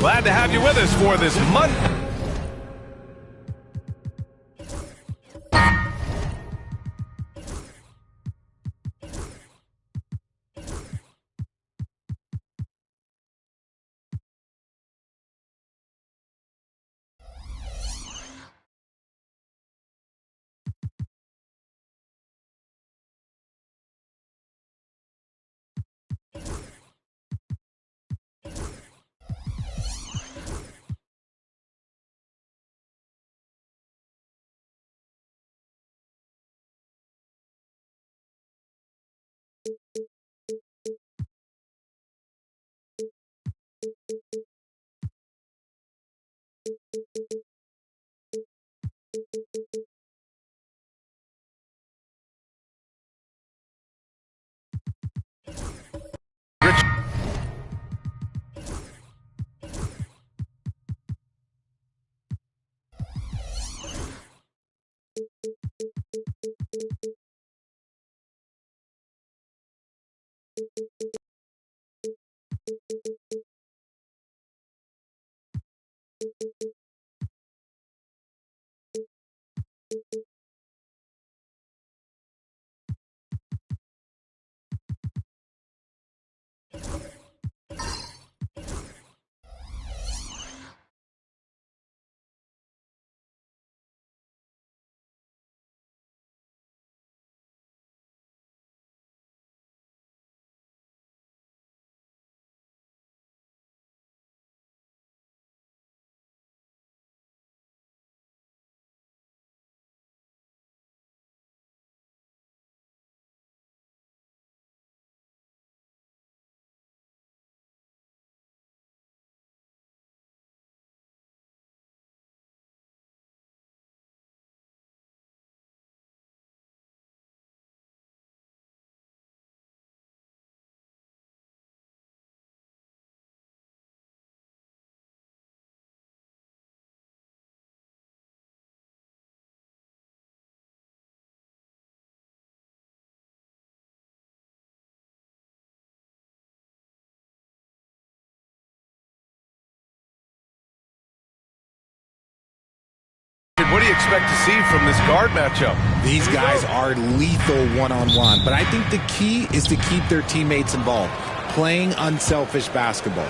Glad to have you with us for this Monday. What do you expect to see from this guard matchup? These guys are lethal one-on-one, but I think the key is to keep their teammates involved, playing unselfish basketball.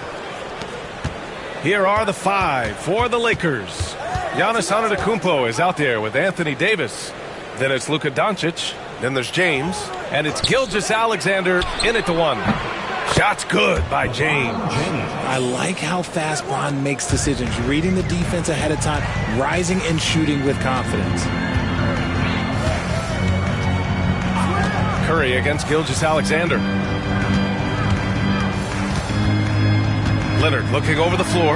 Here are the five for the Lakers. Giannis Antetokounmpo is out there with Anthony Davis. Then it's Luka Doncic. Then there's James. And it's Gilgeous-Alexander in at the one. Shot's good by James. I like how fast Bron makes decisions, reading the defense ahead of time, rising and shooting with confidence. Curry against Gilgeous-Alexander. Leonard looking over the floor.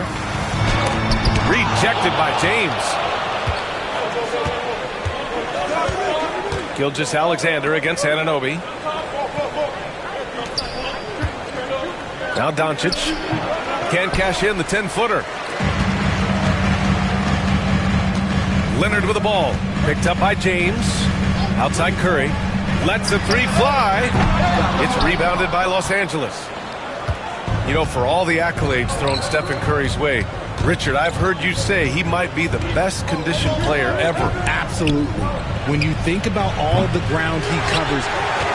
Rejected by James. Gilgeous-Alexander against Anunoby. Now Doncic can't cash in the 10-footer. Leonard with the ball. Picked up by James. Outside Curry. Lets the three fly. It's rebounded by Los Angeles. You know, for all the accolades thrown Stephen Curry's way, Richard, I've heard you say he might be the best conditioned player ever. Absolutely. When you think about all the ground he covers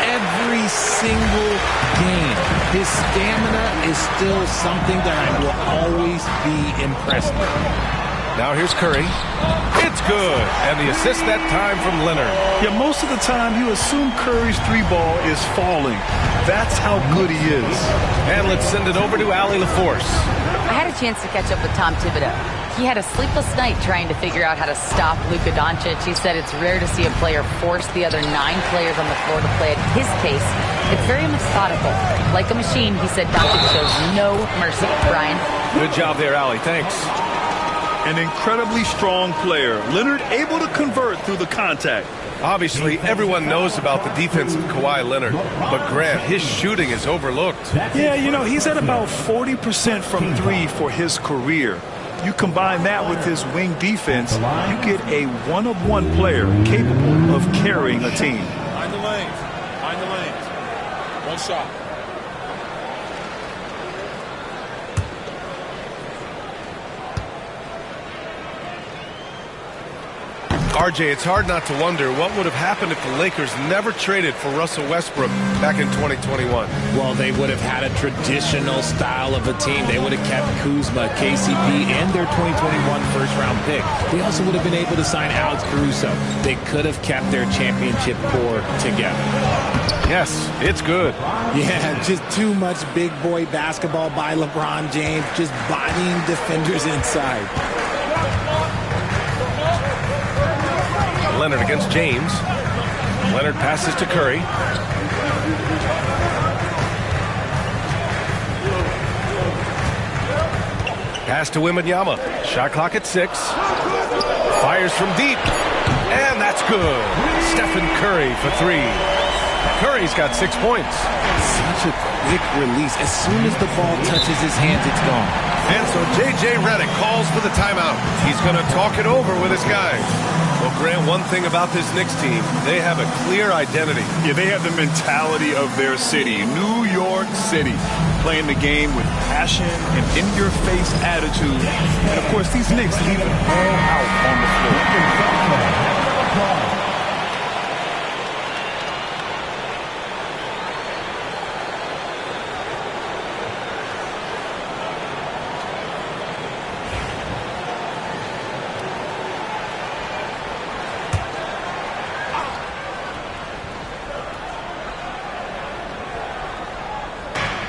every single game, his stamina is still something that I will always be impressed with. Now here's Curry. It's good. And the assist that time from Leonard. Yeah, most of the time you assume Curry's three ball is falling. That's how good he is. And let's send it over to Allie LaForce. I had a chance to catch up with Tom Thibodeau. He had a sleepless night trying to figure out how to stop Luka Doncic. He said it's rare to see a player force the other 9 players on the floor to play at his pace. It's very methodical. Like a machine, he said Doncic shows no mercy. Brian? Good job there, Allie. Thanks. An incredibly strong player. Leonard able to convert through the contact. Obviously, everyone knows about the defense of Kawhi Leonard, but Grant, his shooting is overlooked. Yeah, you know, he's at about 40% from 3 for his career. You combine that with his wing defense, you get a one-of-one player capable of carrying a team. Find the lanes. Find the lanes. One shot. RJ, it's hard not to wonder what would have happened if the Lakers never traded for Russell Westbrook back in 2021. Well, they would have had a traditional style of a team. They would have kept Kuzma, KCP, and their 2021 first-round pick. They also would have been able to sign Alex Caruso. They could have kept their championship core together. Yes, it's good. Yeah, just too much big boy basketball by LeBron James, just bodying defenders inside. Leonard against James. Leonard passes to Curry. Pass to Wembanyama. Shot clock at 6. Fires from deep. And that's good. Stephen Curry for 3. Curry's got 6 points. Such a quick release. As soon as the ball touches his hands, it's gone. And so J.J. Redick calls for the timeout. He's going to talk it over with his guys. Well, Grant, one thing about this Knicks team, they have a clear identity. Yeah, they have the mentality of their city, New York City, playing the game with passion and in-your-face attitude. And, of course, these Knicks leave it all out on the floor.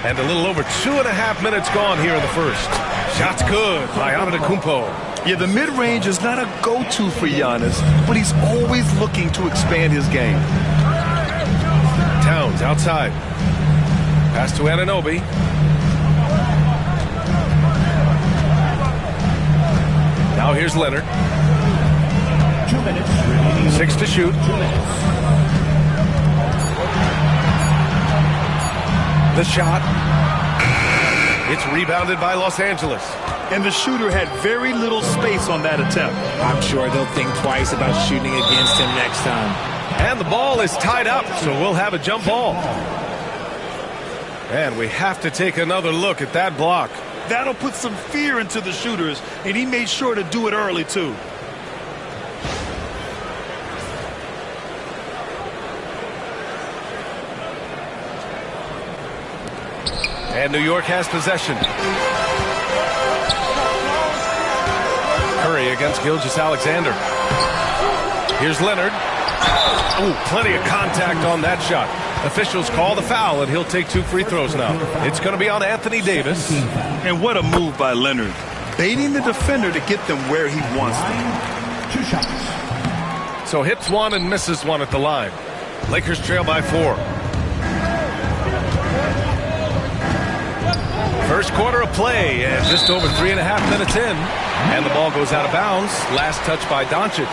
And a little over 2.5 minutes gone here in the first. Shot's good by Antetokounmpo. Yeah, the mid-range is not a go-to for Giannis, but he's always looking to expand his game. Towns outside. Pass to Anunoby. Now here's Leonard. 2 minutes remaining. 6 to shoot. 2 minutes. The shot. It's rebounded by Los Angeles. And the shooter had very little space on that attempt. I'm sure they'll think twice about shooting against him next time. And the ball is tied up, so we'll have a jump ball. And we have to take another look at that block. That'll put some fear into the shooters, and he made sure to do it early, too. And New York has possession. Curry against Gilgeous-Alexander. Here's Leonard. Oh, plenty of contact on that shot. Officials call the foul, and he'll take 2 free throws now. It's going to be on Anthony Davis. And what a move by Leonard. Baiting the defender to get them where he wants them. 2 shots. So hits 1 and misses 1 at the line. Lakers trail by 4. First quarter of play, and just over 3.5 minutes in. And the ball goes out of bounds. Last touch by Doncic.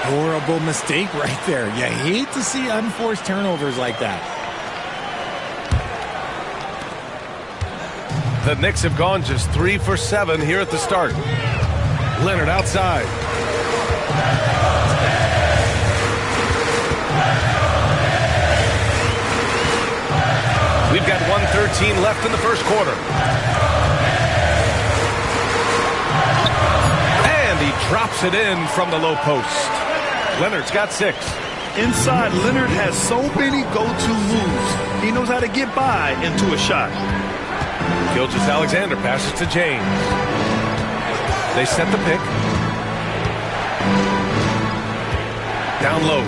Horrible mistake right there. You hate to see unforced turnovers like that. The Knicks have gone just 3 for 7 here at the start. Leonard outside. We've got 1:13 left in the first quarter. And he drops it in from the low post. Leonard's got 6. Inside, Leonard has so many go-to moves. He knows how to get by into a shot. Gilgeous-Alexander passes to James. They set the pick. Down low.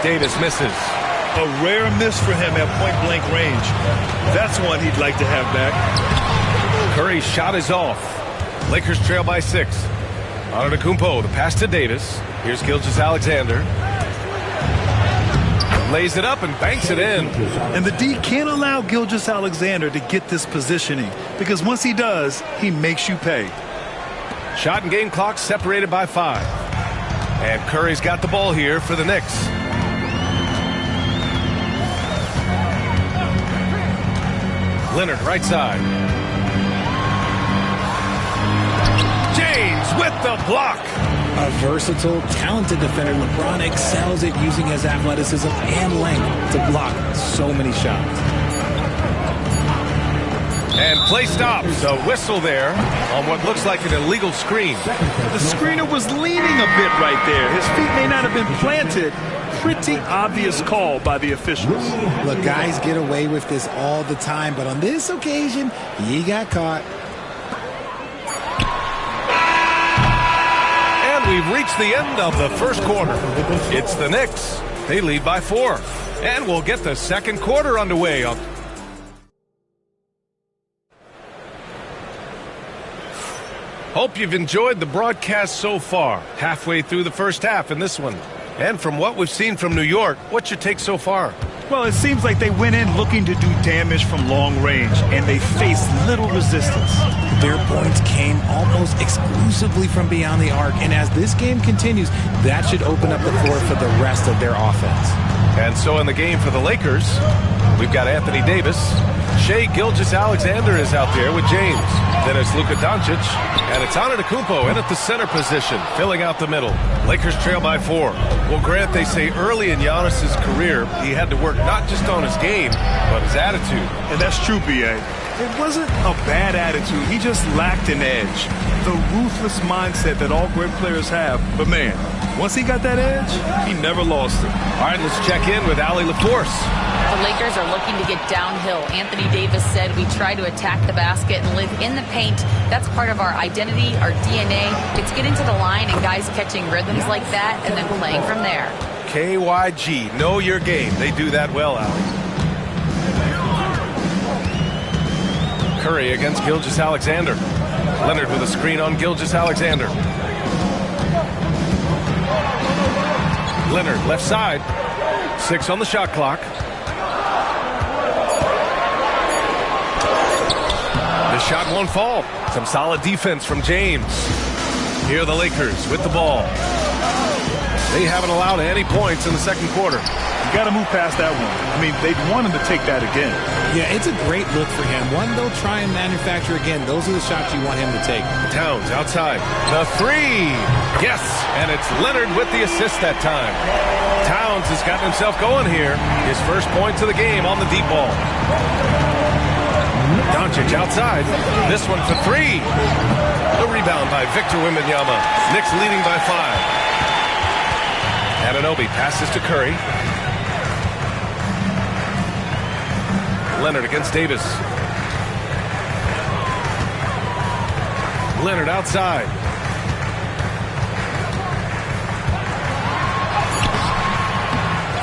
Davis misses. A rare miss for him at point-blank range. That's one he'd like to have back. Curry's shot is off. Lakers trail by 6. Antetokounmpo, the pass to Davis. Here's Gilgeous-Alexander. Lays it up and banks it in. And the D can't allow Gilgeous-Alexander to get this positioning, because once he does, he makes you pay. Shot and game clock separated by 5. And Curry's got the ball here for the Knicks. Leonard, right side. James with the block. A versatile, talented defender, LeBron excels at using his athleticism and length to block so many shots. And play stops. A whistle there on what looks like an illegal screen. The screener was leaning a bit right there. His feet may not have been planted. Pretty obvious call by the officials. Look, guys get away with this all the time, but on this occasion, he got caught. And we've reached the end of the first quarter. It's the Knicks. They lead by 4. And we'll get the second quarter underway. Hope you've enjoyed the broadcast so far. Halfway through the first half in this one. And from what we've seen from New York, what's your take so far? Well, it seems like they went in looking to do damage from long range, and they faced little resistance. Their points came almost exclusively from beyond the arc, and as this game continues, that should open up the floor for the rest of their offense. And so in the game for the Lakers, we've got Anthony Davis. Shai Gilgeous-Alexander is out there with James. Then it's Luka Doncic, and it's Antetokounmpo in at the center position, filling out the middle. Lakers trail by 4. Well, Grant, they say early in Giannis's career, he had to work not just on his game, but his attitude. And that's true, B.A. It wasn't a bad attitude. He just lacked an edge. The ruthless mindset that all great players have. But, man, once he got that edge, he never lost it. All right, let's check in with Allie LaForce. The Lakers are looking to get downhill. Anthony Davis said, we try to attack the basket and live in the paint. That's part of our identity, our DNA. It's getting to the line and guys catching rhythms like that and then playing from there. KYG, know your game. They do that well, Allie. Curry against Gilgeous-Alexander. Leonard with a screen on Gilgeous-Alexander. Leonard, left side. 6 on the shot clock. The shot won't fall. Some solid defense from James. Here are the Lakers with the ball. They haven't allowed any points in the second quarter. You got to move past that one. I mean, they'd want him to take that again. Yeah, it's a great look for him. One they'll try and manufacture again. Those are the shots you want him to take. Towns outside. The 3. Yes, and it's Leonard with the assist that time. Towns has gotten himself going here. His first points of the game on the deep ball. Doncic outside. This one for 3. The rebound by Victor Wembanyama. Knicks leading by 5. Anunoby passes to Curry. Leonard against Davis. Leonard outside.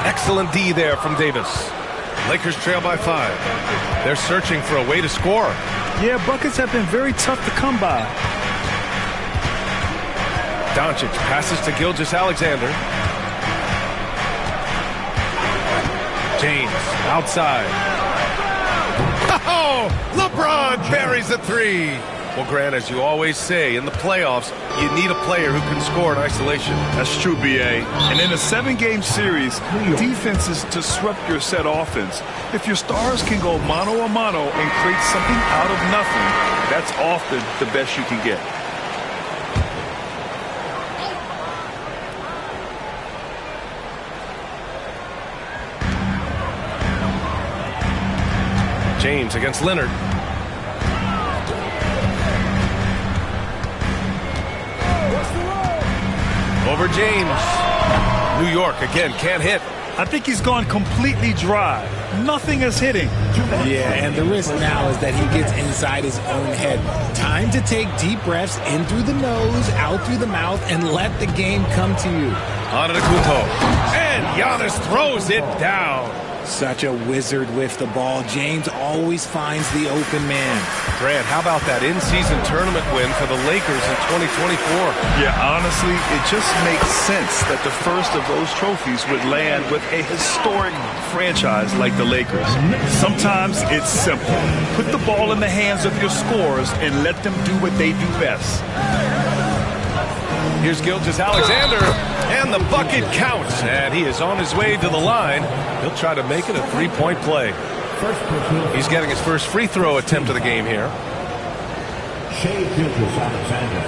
Excellent D there from Davis. Lakers trail by 5. They're searching for a way to score. Yeah, buckets have been very tough to come by. Doncic passes to Gilgeous-Alexander. James outside. Oh, LeBron buries a 3. Well, Grant, as you always say, in the playoffs, you need a player who can score in isolation. That's true, B.A. And in a 7-game series, defenses disrupt your set offense. If your stars can go mano-a-mano and create something out of nothing, that's often the best you can get. James against Leonard. Over James. New York again can't hit. I think he's gone completely dry. Nothing is hitting. Yeah, and the risk now is that he gets inside his own head. Time to take deep breaths in through the nose, out through the mouth, and let the game come to you. Antetokounmpo. And Giannis throws it down. Such a wizard with the ball. James always finds the open man. Grant, how about that in-season tournament win for the Lakers in 2024? Yeah, honestly, it just makes sense that the first of those trophies would land with a historic franchise like the Lakers. Sometimes it's simple. Put the ball in the hands of your scorers and let them do what they do best. Here's Gilgeous-Alexander, and the bucket counts, and he is on his way to the line. He'll try to make it a three-point play. He's getting his first free throw attempt of the game here. Shai Gilgeous-Alexander.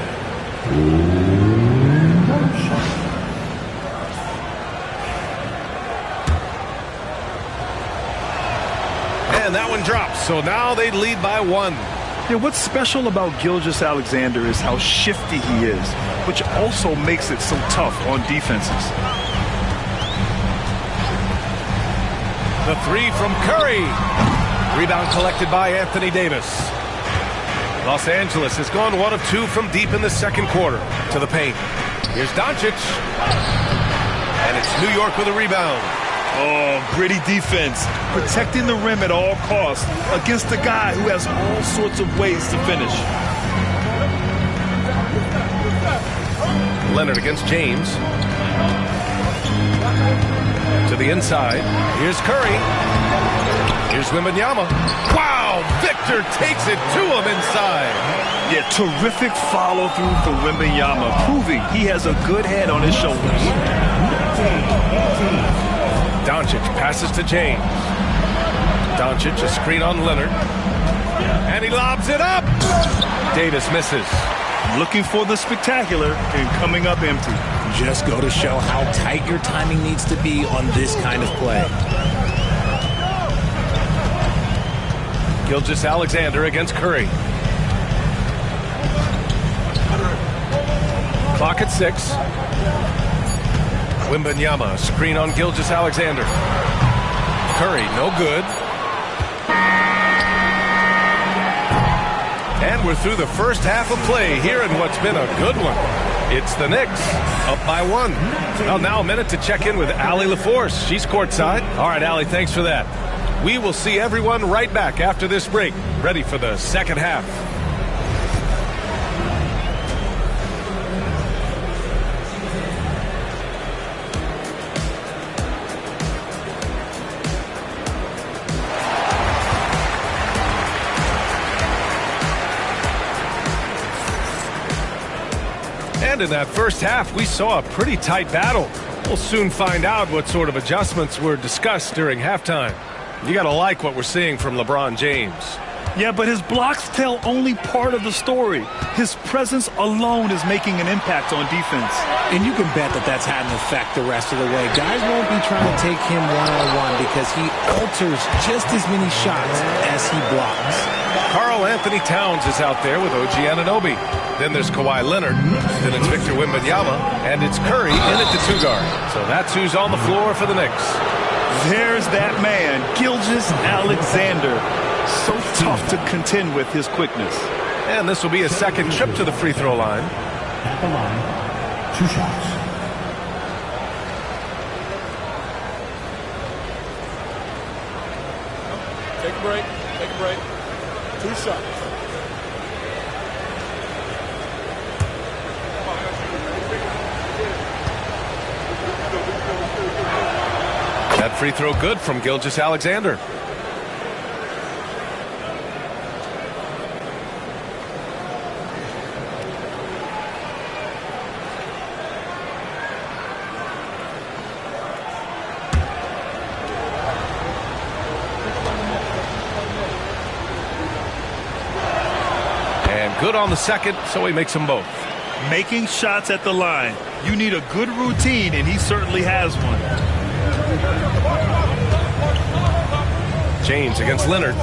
And that one drops, so now they lead by one. Yeah, what's special about Gilgeous-Alexander is how shifty he is, which also makes it so tough on defenses. The three from Curry. Rebound collected by Anthony Davis. Los Angeles has gone 1 of 2 from deep in the second quarter to the paint. Here's Doncic. And it's New York with a rebound. Oh, gritty defense. Protecting the rim at all costs against a guy who has all sorts of ways to finish. Leonard against James. To the inside. Here's Curry. Here's Wembanyama. Wow! Victor takes it to him inside. Yeah, terrific follow-through for Wembanyama, proving he has a good head on his shoulders. Doncic passes to James. Doncic, a screen on Leonard. And he lobs it up. Davis misses. Looking for the spectacular and coming up empty. Just go to show how tight your timing needs to be on this kind of play. Gilgeous-Alexander against Curry. Clock at 6. Wembanyama, screen on Gilgeous-Alexander. Curry, no good. And we're through the first half of play here in what's been a good one. It's the Knicks, up by 1. Well, now a minute to check in with Allie LaForce. She's courtside. All right, Allie, thanks for that. We will see everyone right back after this break, ready for the second half. And in that first half, we saw a pretty tight battle. We'll soon find out what sort of adjustments were discussed during halftime. You got to like what we're seeing from LeBron James. Yeah, but his blocks tell only part of the story. His presence alone is making an impact on defense. And you can bet that that's had an effect the rest of the way. Guys won't be trying to take him one-on-one because he alters just as many shots as he blocks. Karl Anthony Towns is out there with OG Anunoby. Then there's Kawhi Leonard. Then it's Victor Wembanyama. And it's Curry in at the 2-guard. So that's who's on the floor for the Knicks. There's that man, Gilgeous-Alexander. So tough to contend with his quickness. And this will be a second trip to the free throw line. At the line, 2 shots. Take a break. Take a break. 2 shots. That free throw good from Gilgeous-Alexander. And good on the second, so he makes them both. Making shots at the line. You need a good routine, and he certainly has one. James against Leonard.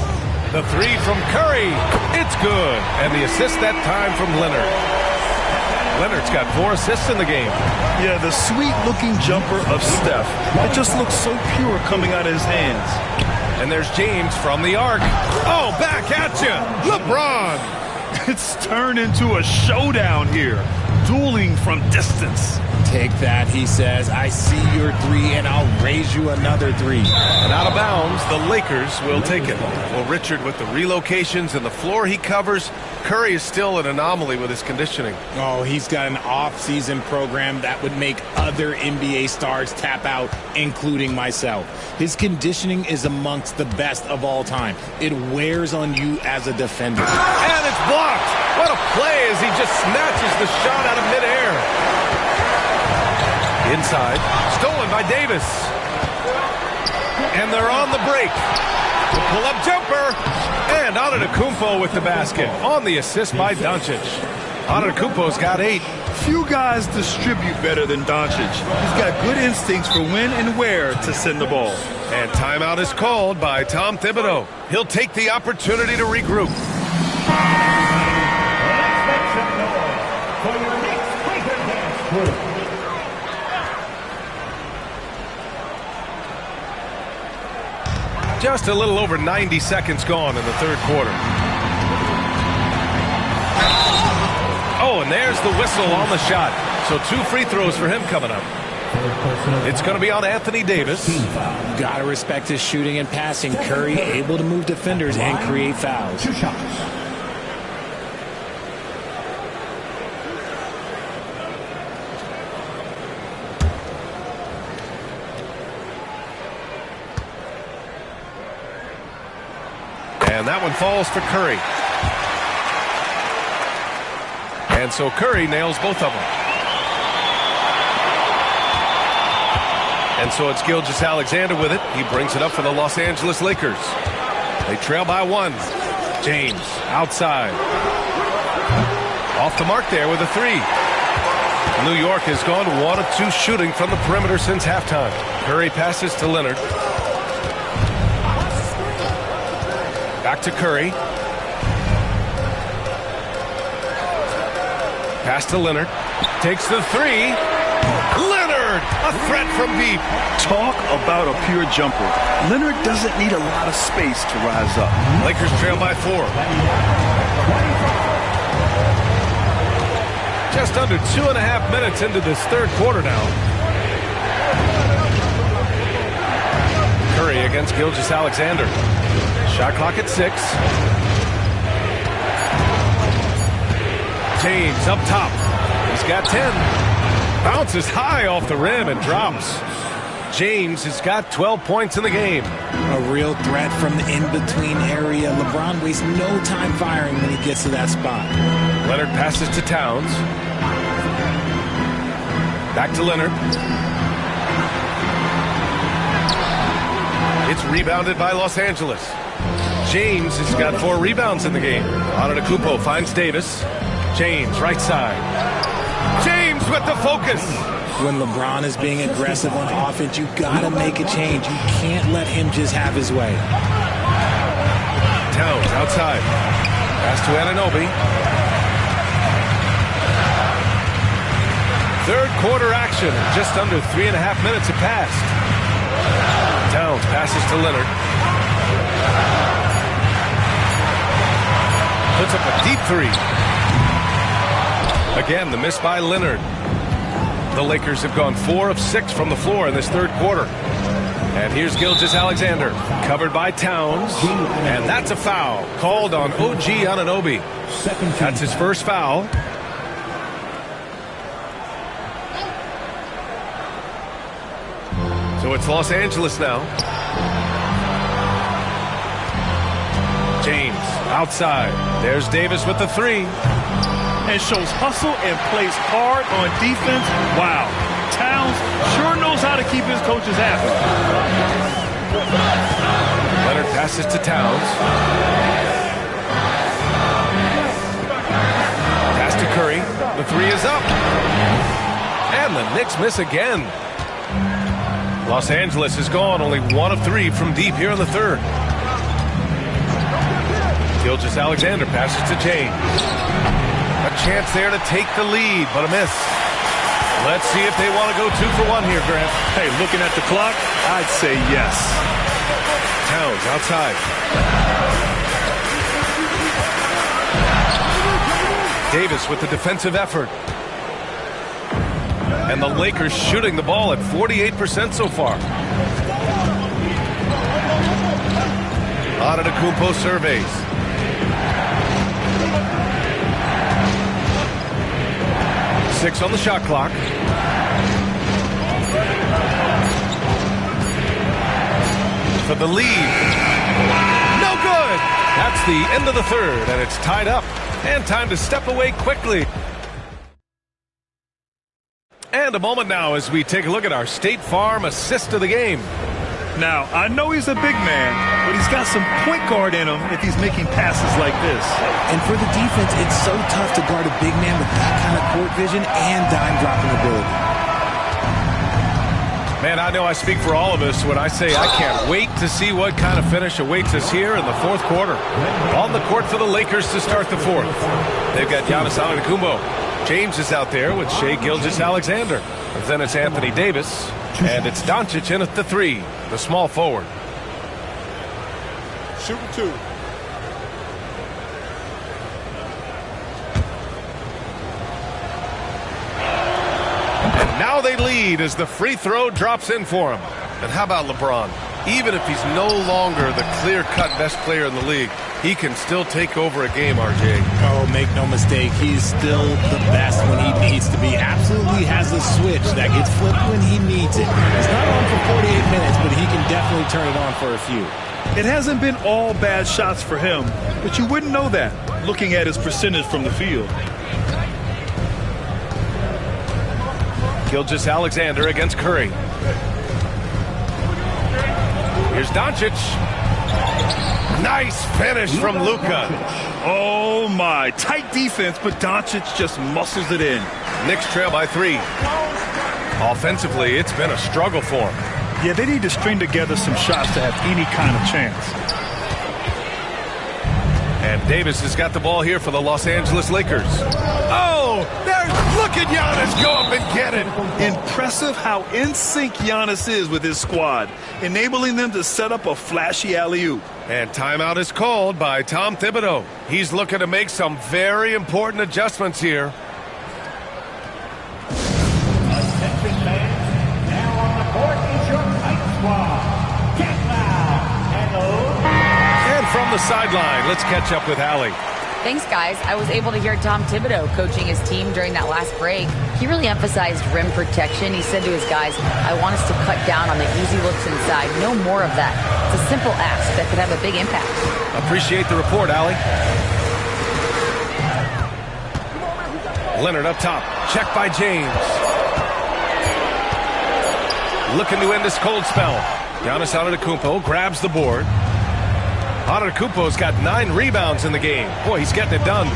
The 3 from Curry. It's good. And the assist that time from Leonard. Leonard's got 4 assists in the game. Yeah, the sweet-looking jumper of Steph. It just looks so pure coming out of his hands. And there's James from the arc. Oh, back at you, LeBron. It's turned into a showdown here. Dueling from distance. Take that, he says. I see your 3, and I'll raise you another 3. And out of bounds, the Lakers will take it. Well, Richard, with the relocations and the floor he covers, Curry is still an anomaly with his conditioning. Oh, he's got an off-season program that would make other NBA stars tap out, including myself. His conditioning is amongst the best of all time. It wears on you as a defender. And it's blocked. What a play as he just snatches the shot out of midair. Inside, stolen by Davis. And they're on the break. The pull-up jumper. And Antetokounmpo with the basket. On the assist by Doncic. Antetokounmpo's got 8. Few guys distribute better than Doncic. He's got good instincts for when and where to send the ball. And timeout is called by Tom Thibodeau. He'll take the opportunity to regroup. Just a little over 90 seconds gone in the third quarter. Oh, and there's the whistle on the shot. So 2 free throws for him coming up. It's going to be on Anthony Davis. Gotta respect his shooting and passing. Curry able to move defenders and create fouls. 2 shots. And that one falls for Curry. And so Curry nails both of them. And so it's Gilgeous-Alexander with it. He brings it up for the Los Angeles Lakers. They trail by 1. James outside. Off the mark there with a 3. New York has gone 1 of 2 shooting from the perimeter since halftime. Curry passes to Leonard. Back to Curry. Pass to Leonard. Takes the 3. Leonard! A threat from deep. Talk about a pure jumper. Leonard doesn't need a lot of space to rise up. Lakers trail by 4. Just under 2.5 minutes into this third quarter now. Curry against Gilgeous-Alexander. Shot clock at 6. James up top. He's got 10. Bounces high off the rim and drops. James has got 12 points in the game. A real threat from the in-between area. LeBron wastes no time firing when he gets to that spot. Leonard passes to Towns. Back to Leonard. It's rebounded by Los Angeles. James has got 4 rebounds in the game. Antetokounmpo finds Davis. James, right side. James with the focus. When LeBron is being aggressive on offense, you got to make a change. You can't let him just have his way. Towns outside. Pass to Anunoby. Third quarter action. Just under 3.5 minutes have passed. Towns passes to Leonard. Puts up a deep 3. Again, the miss by Leonard. The Lakers have gone 4 of 6 from the floor in this third quarter. And here's Gilgeous-Alexander, covered by Towns. And that's a foul called on OG Anunoby. That's his first foul. So it's Los Angeles now. James outside. There's Davis with the 3. And shows hustle and plays hard on defense. Wow. Towns sure knows how to keep his coaches happy. Leonard passes to Towns. Pass to Curry. The 3 is up. And the Knicks miss again. Los Angeles has gone only 1 of 3 from deep here in the third. Gilgeous-Alexander passes to James. A A chance there to take the lead, but a miss. Let's see if they want to go 2 for 1 here, Grant. Hey, looking at the clock, I'd say yes. Towns outside. Davis with the defensive effort. And the Lakers shooting the ball at 48% so far. Antetokounmpo surveys. Six on the shot clock. For the lead. No good. That's the end of the third, and it's tied up. And time to step away quickly. And a moment now as we take a look at our State Farm assist of the game. Now, I know he's a big man, but he's got some point guard in him if he's making passes like this. And for the defense, it's so tough to guard a big man with that kind of court vision and dime dropping ability. Man, I know I speak for all of us when I say I can't wait to see what kind of finish awaits us here in the fourth quarter. On the court for the Lakers to start the fourth. They've got Giannis Antetokounmpo. James is out there with Shai Gilgeous-Alexander. Then it's Anthony Davis. And it's Doncic in at the 3, the small forward. Shooting 2. And now they lead as the free throw drops in for him. And how about LeBron? Even if he's no longer the clear-cut best player in the league, he can still take over a game, RJ. Oh, make no mistake. He's still the best when he needs to be. Absolutely has a switch that gets flipped when he needs it. It's not on for 48 minutes, but he can definitely turn it on for a few. It hasn't been all bad shots for him, but you wouldn't know that looking at his percentage from the field. Gilgeous-Alexander against Curry. Here's Doncic. Nice finish from Luka. Oh, my. Tight defense, but Doncic just muscles it in. Knicks trail by 3. Offensively, it's been a struggle for him. Yeah, they need to string together some shots to have any kind of chance. And Davis has got the ball here for the Los Angeles Lakers. Oh, look at Giannis go up and get it. Impressive how in sync Giannis is with his squad, enabling them to set up a flashy alley-oop. And timeout is called by Tom Thibodeau. He's looking to make some very important adjustments here. Attention fans, now on the court is your Kite Squad. Get loud and from the sideline, let's catch up with Allie. Thanks, guys. I was able to hear Tom Thibodeau coaching his team during that last break. He really emphasized rim protection. He said to his guys, I want us to cut down on the easy looks inside. No more of that. It's a simple ask that could have a big impact. Appreciate the report, Allie. Leonard up top. Check by James. Looking to end this cold spell. Giannis Antetokounmpo grabs the board. Antetokounmpo's got 9 rebounds in the game. Boy, he's getting it done.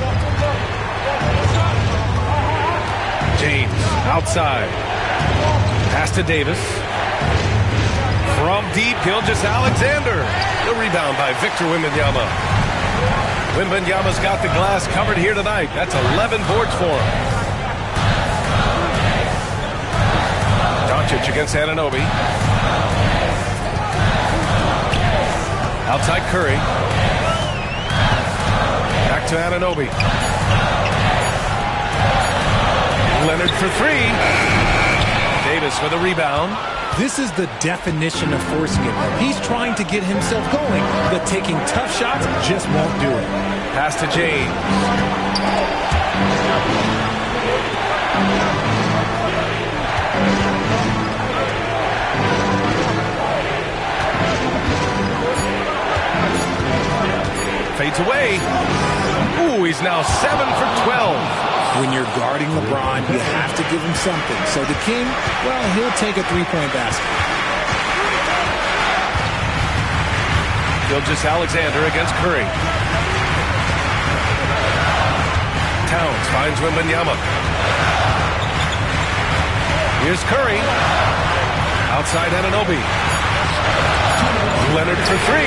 James outside. Pass to Davis. From deep, Gilgeous-Alexander. The rebound by Victor Wembanyama. Wembanyama's got the glass covered here tonight. That's 11 boards for him. Doncic against Anunoby. Outside Curry. Back to Anunoby. Leonard for 3. Davis for the rebound. This is the definition of forcing it. He's trying to get himself going, but taking tough shots just won't do it. Pass to James. Fades away. Ooh, he's now 7 for 12. When you're guarding LeBron, you have to give him something. So the King, well, he'll take a three-point basket. Gilgeous-Alexander against Curry. Towns finds Wembanyama. Here's Curry. Outside Anunoby. Leonard for 3.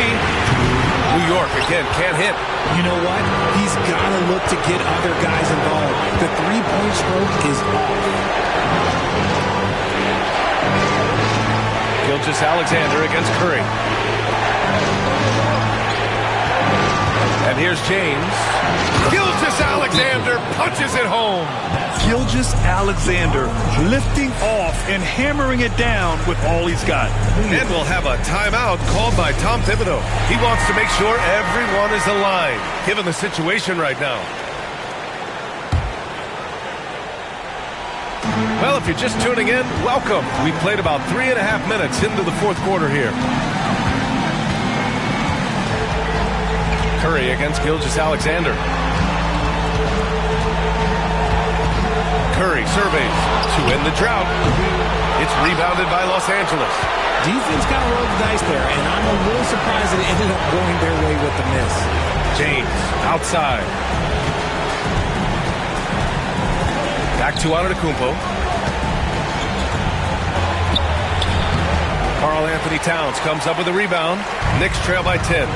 New York, again, can't hit. You know what? He's got to look to get other guys involved. The three-point stroke is off. Gilgeous-Alexander against Curry. And here's James. Gilgeous-Alexander punches it home. Gilgeous-Alexander lifting off and hammering it down with all he's got. And we'll have a timeout called by Tom Thibodeau. He wants to make sure everyone is aligned, given the situation right now. Well, if you're just tuning in, welcome. We played about 3.5 minutes into the fourth quarter here. Curry against Gilgeous-Alexander. Curry surveys to end the drought. It's rebounded by Los Angeles. Defense got to roll the dice there, and I'm a little surprised that it ended up going their way with the miss. James outside. Back to Antetokounmpo. Karl Anthony Towns comes up with a rebound. Knicks trail by 10.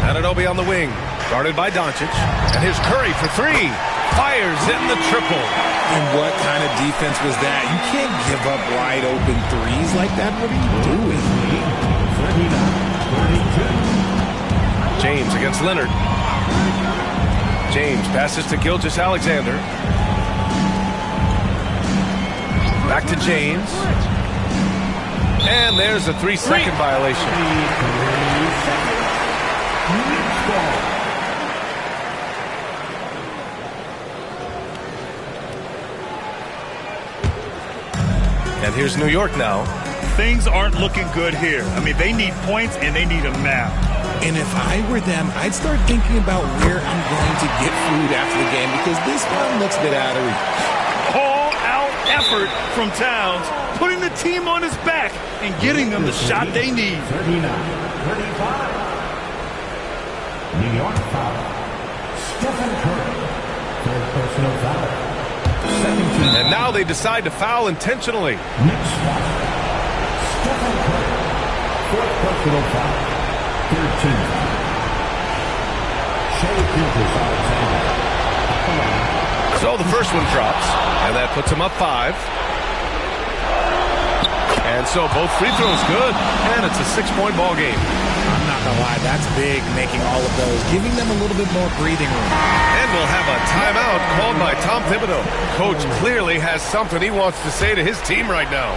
Anunoby on the wing, guarded by Doncic. And here's Curry for three. Fires in the triple. And what kind of defense was that? You can't give up wide open threes like that. What are you doing? James against Leonard. James passes to Gilgeous-Alexander. Back to James. And there's a 3-second violation. And here's New York now. Things aren't looking good here. I mean, they need points, and they need them now. And if I were them, I'd start thinking about where I'm going to get food after the game, because this one looks a bit out of reach. All-out effort from Towns, putting the team on his back and getting them the shot they need. 39-35. New York foul. Stephen Curry. Third personal foul. 17. And now they decide to foul intentionally. Next foul. Stephen Curry. Fourth personal foul. 13. Shai Gilgeous-Alexander. So the first one drops, and that puts him up 5. And so both free throws good, and it's a 6-point ball game. I'm not gonna lie, that's big, making all of those, giving them a little bit more breathing room. And we'll have a timeout called by Tom Thibodeau. Coach clearly has something he wants to say to his team right now.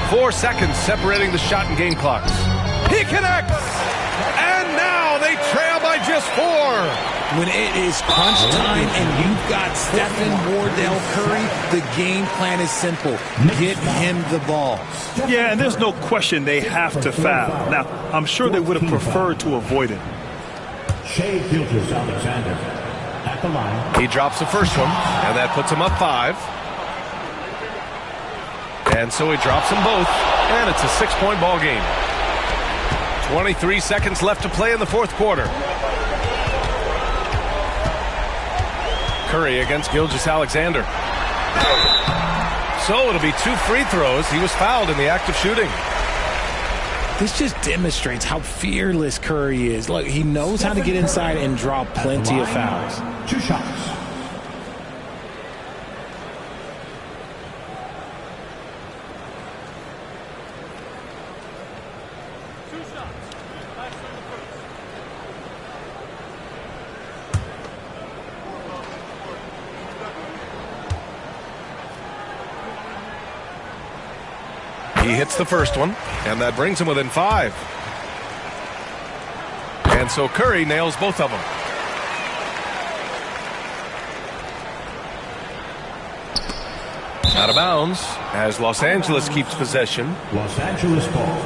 Four seconds separating the shot and game clocks. He connects! And now they trail by just 4. When it is crunch time and you've got Stephen Wardell Curry, the game plan is simple. Get him the ball. Yeah, and there's no question they have to foul. Now, I'm sure they would have preferred to avoid it. Shai Gilgeous-Alexander at the line. He drops the first one, and that puts him up 5. And so he drops them both, and it's a 6-point ball game. 23 seconds left to play in the fourth quarter. Curry against Gilgeous-Alexander. So it'll be 2 free throws. He was fouled in the act of shooting. This just demonstrates how fearless Curry is. Look, he knows how to get inside and draw plenty of fouls. 2 shots. He hits the first one, and that brings him within 5. And so Curry nails both of them. Out of bounds as Los Angeles keeps possession. Los Angeles ball.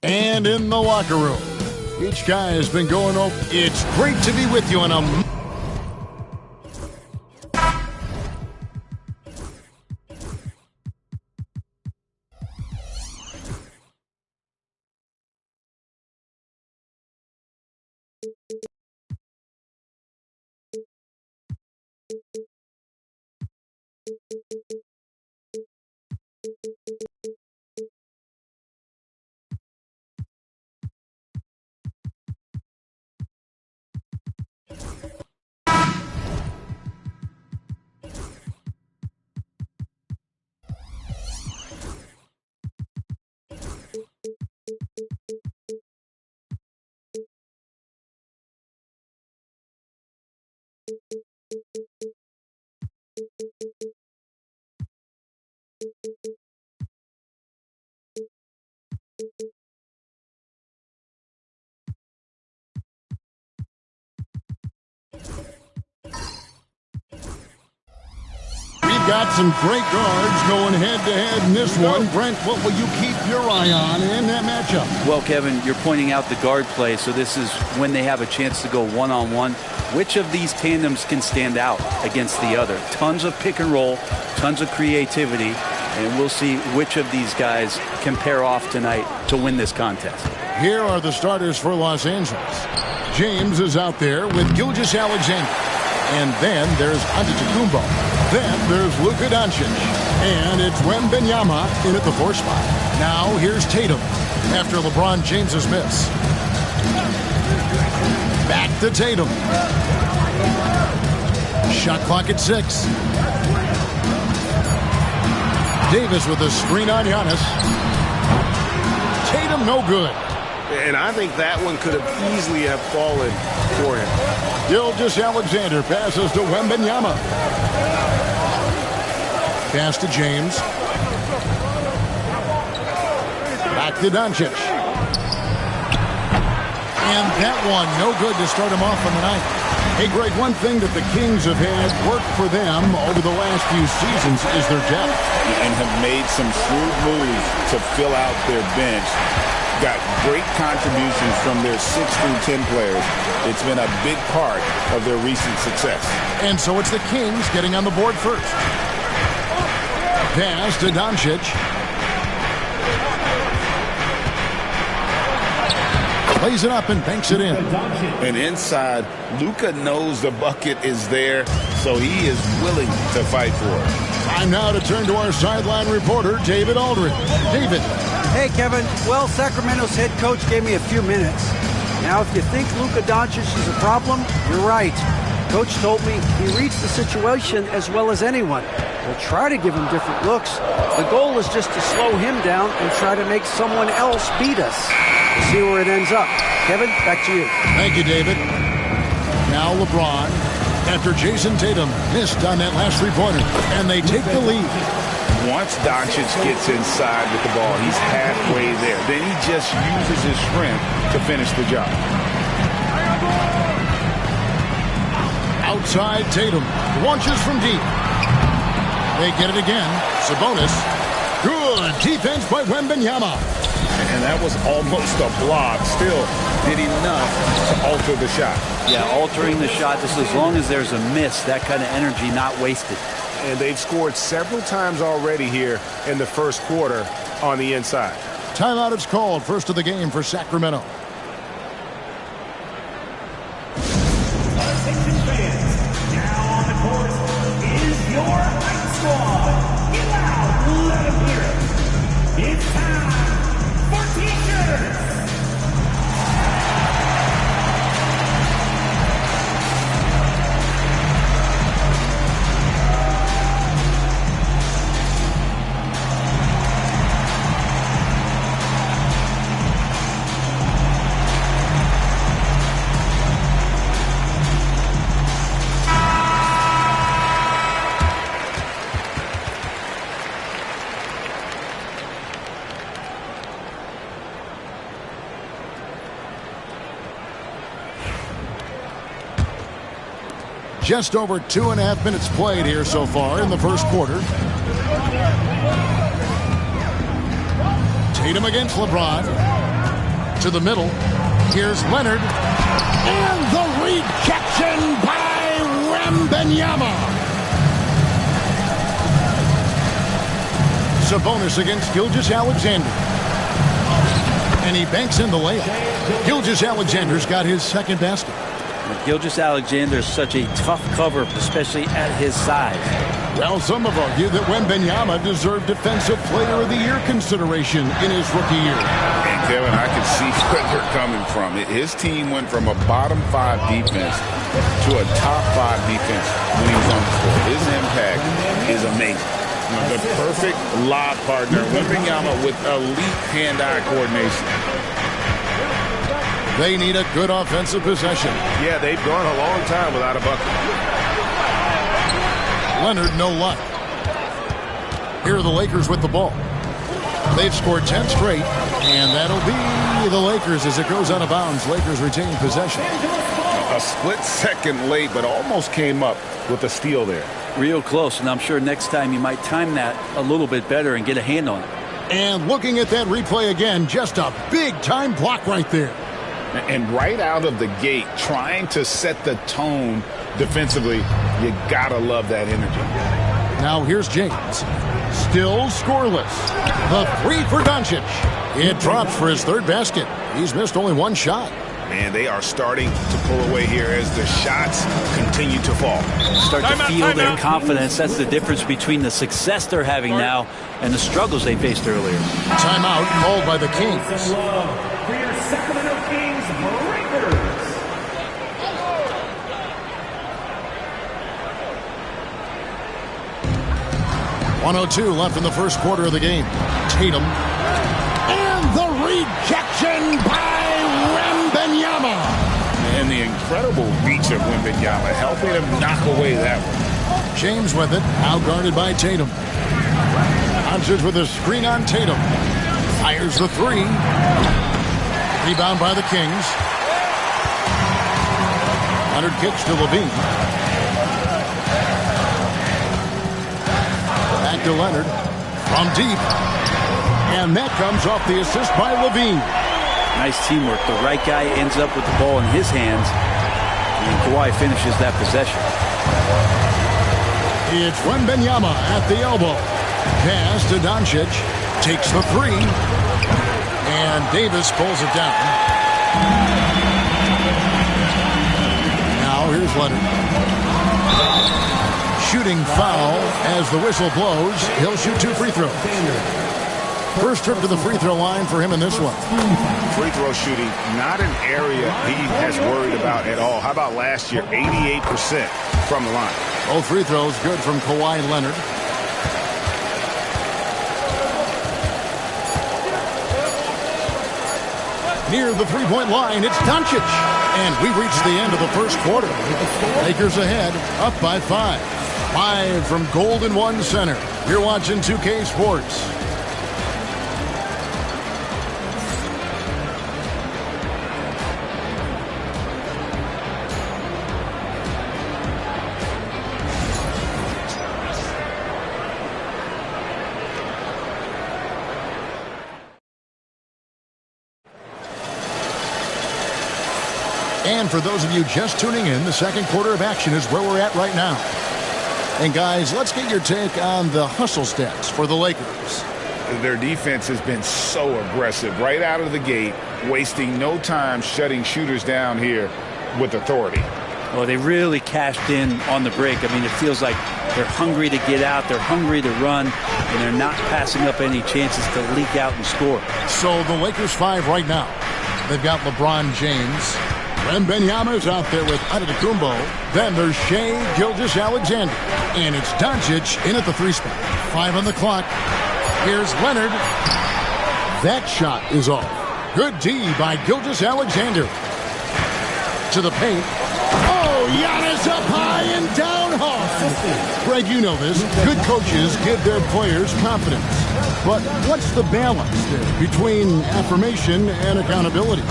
And in the locker room, each guy has been going over. It's great to be with you on a... We've got some great guards going head-to-head in this one. Brent, what will you keep your eye on in that matchup? Well, Kevin, you're pointing out the guard play, so this is when they have a chance to go one-on-one. Which of these tandems can stand out against the other? Tons of pick and roll, tons of creativity, and we'll see which of these guys can pair off tonight to win this contest. Here are the starters for Los Angeles. James is out there with Gilgeous-Alexander. And then there's Antetokounmpo. Then there's Luka Doncic. And it's Wembanyama in at the 4 spot. Now here's Tatum after LeBron James's miss. Back to Tatum. Shot clock at 6. Davis with a screen on Giannis. Tatum no good. And I think that one could have easily have fallen for him. Gilgeous-Alexander passes to Wembanyama. Pass to James. Back to Doncic. And that one no good to start him off on the night. Hey, Greg, one thing that the Kings have had work for them over the last few seasons is their depth. And have made some shrewd moves to fill out their bench. Got great contributions from their 6 through 10 players. It's been a big part of their recent success. And so it's the Kings getting on the board first. Pass to Doncic. Plays it up and banks it in. And inside, Luka knows the bucket is there, so he is willing to fight for it. Time now to turn to our sideline reporter, David Aldridge. David. Hey, Kevin. Well, Sacramento's head coach gave me a few minutes. Now, if you think Luka Doncic is a problem, you're right. Coach told me he reads the situation as well as anyone. We'll try to give him different looks. The goal is just to slow him down and try to make someone else beat us. We'll see where it ends up. Kevin, back to you. Thank you, David. Now LeBron, after Jason Tatum missed on that last three-pointer, and they take the lead. Once Doncic gets inside with the ball, he's halfway there. Then he just uses his strength to finish the job. Outside Tatum launches from deep. They get it again. Sabonis. Good defense by Wembanyama. And that was almost a block. Still did enough to alter the shot. Yeah, altering the shot, just as long as there's a miss, that kind of energy not wasted. And they've scored several times already here in the first quarter on the inside. Timeout is called. First of the game for Sacramento. Attention fans, now on the court is your Heights squad. Get loud, let them hear it. It's time for T-shirts. Just over 2.5 minutes played here so far in the first quarter. Tatum against LeBron. To the middle. Here's Leonard. And the rejection by Wembanyama. Sabonis against Gilgeous-Alexander. And he banks in the layup. Gilgeous-Alexander's got his second basket. Gilgeous-Alexander is such a tough cover, especially at his size. Well, some have argued that Wembanyama deserved Defensive Player of the Year consideration in his rookie year. And Kevin, I can see where they're coming from. His team went from a bottom 5 defense to a top 5 defense when he was on the floor. His impact is amazing. The perfect lob partner, Wembanyama with elite hand-eye coordination. They need a good offensive possession. Yeah, they've gone a long time without a bucket. Leonard, no luck. Here are the Lakers with the ball. They've scored 10 straight, and that'll be the Lakers as it goes out of bounds. Lakers retain possession. A split second late, but almost came up with a steal there. Real close, and I'm sure next time you might time that a little bit better and get a hand on it. And looking at that replay again, just a big-time block right there. And right out of the gate, trying to set the tone defensively, you gotta love that energy. Now here's James. Still scoreless. The three for Doncic. It drops for his third basket. He's missed only one shot. And they are starting to pull away here as the shots continue to fall. Start to feel their confidence. That's the difference between the success they're having now and the struggles they faced earlier. Timeout called by the Kings. For your Sacramento Kings Breakers. .102 left in the first quarter of the game. Tatum. And the rejection by Wembanyama. And the incredible reach of Wembanyama, helping him knock away that one. James with it, now guarded by Tatum. Doncic with a screen on Tatum. Fires the three. Rebound by the Kings. Leonard kicks to Levine. Back to Leonard. From deep. And that comes off the assist by Levine. Nice teamwork. The right guy ends up with the ball in his hands. And Kawhi finishes that possession. It's Wembanyama at the elbow. Pass to Doncic. Takes the three. And Davis pulls it down. Now here's Leonard. Shooting foul as the whistle blows. He'll shoot 2 free throws. First trip to the free throw line for him in this one. Free throw shooting, not an area he has worried about at all. How about last year? 88% from the line. Both free throws good from Kawhi Leonard. Near the three-point line, it's Doncic. And we reach the end of the first quarter. Lakers ahead, up by 5. Live from Golden One Center. You're watching 2K Sports. And for those of you just tuning in, the second quarter of action is where we're at right now. And guys, let's get your take on the hustle stats for the Lakers. Their defense has been so aggressive right out of the gate, wasting no time shutting shooters down here with authority. Well, they really cashed in on the break. I mean, it feels like they're hungry to get out, they're hungry to run, and they're not passing up any chances to leak out and score. So the Lakers 5 right now. They've got LeBron James. Wembanyama's out there with Antetokounmpo. Then there's Shai Gilgeous-Alexander. And it's Doncic in at the 3 spot. 5 on the clock. Here's Leonard. That shot is off. Good D by Gilgeous-Alexander. To the paint. Oh, Giannis up high and down hard. Greg, you know this. Good coaches give their players confidence. But what's the balance there between affirmation and accountability?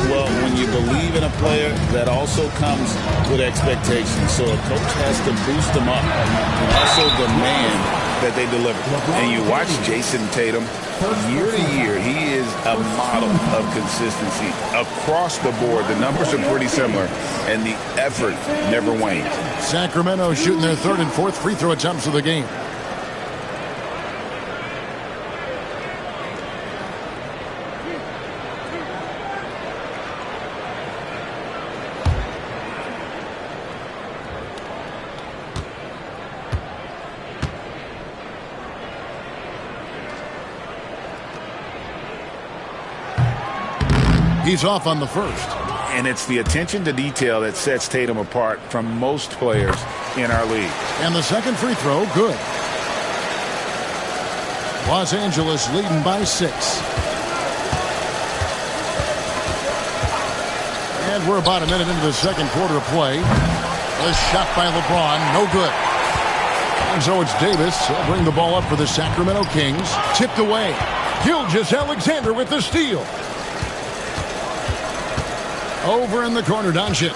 Well, when you believe in a player, that also comes with expectations. So a coach has to boost them up and also demand that they deliver. And you watch Jason Tatum, year to year, he is a model of consistency. Across the board, the numbers are pretty similar, and the effort never wanes. Sacramento shooting their 3rd and 4th free throw attempts of the game. He's off on the first. And it's the attention to detail that sets Tatum apart from most players in our league. And the second free throw, good. Los Angeles leading by 6. And we're about a minute into the second quarter of play. A shot by LeBron, no good. And so it's Davis. He'll bring the ball up for the Sacramento Kings. Tipped away. Gilgeous-Alexander with the steal. Over in the corner, Doncic.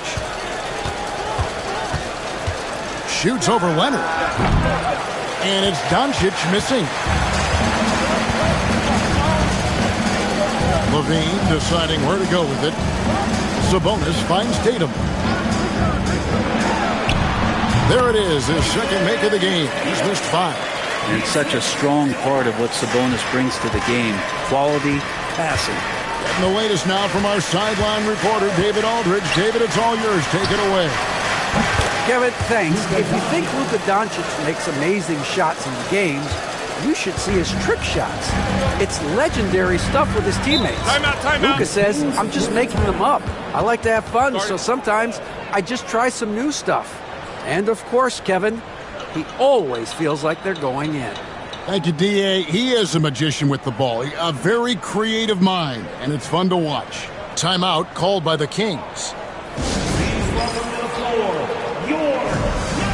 Shoots over Leonard. And it's Doncic missing. Levine deciding where to go with it. Sabonis finds Tatum. There it is, his second make of the game. He's missed 5. And such a strong part of what Sabonis brings to the game. Quality passing. And the latest now from our sideline reporter, David Aldridge. David, it's all yours. Take it away. Kevin, thanks. If you think Luka Doncic makes amazing shots in games, you should see his trick shots. It's legendary stuff with his teammates. Timeout. Luka says, I'm just making them up. I like to have fun, so sometimes I just try some new stuff. And of course, Kevin, he always feels like they're going in. Thank you, D.A. He is a magician with the ball. A very creative mind, and it's fun to watch. Timeout called by the Kings. Please welcome to the floor your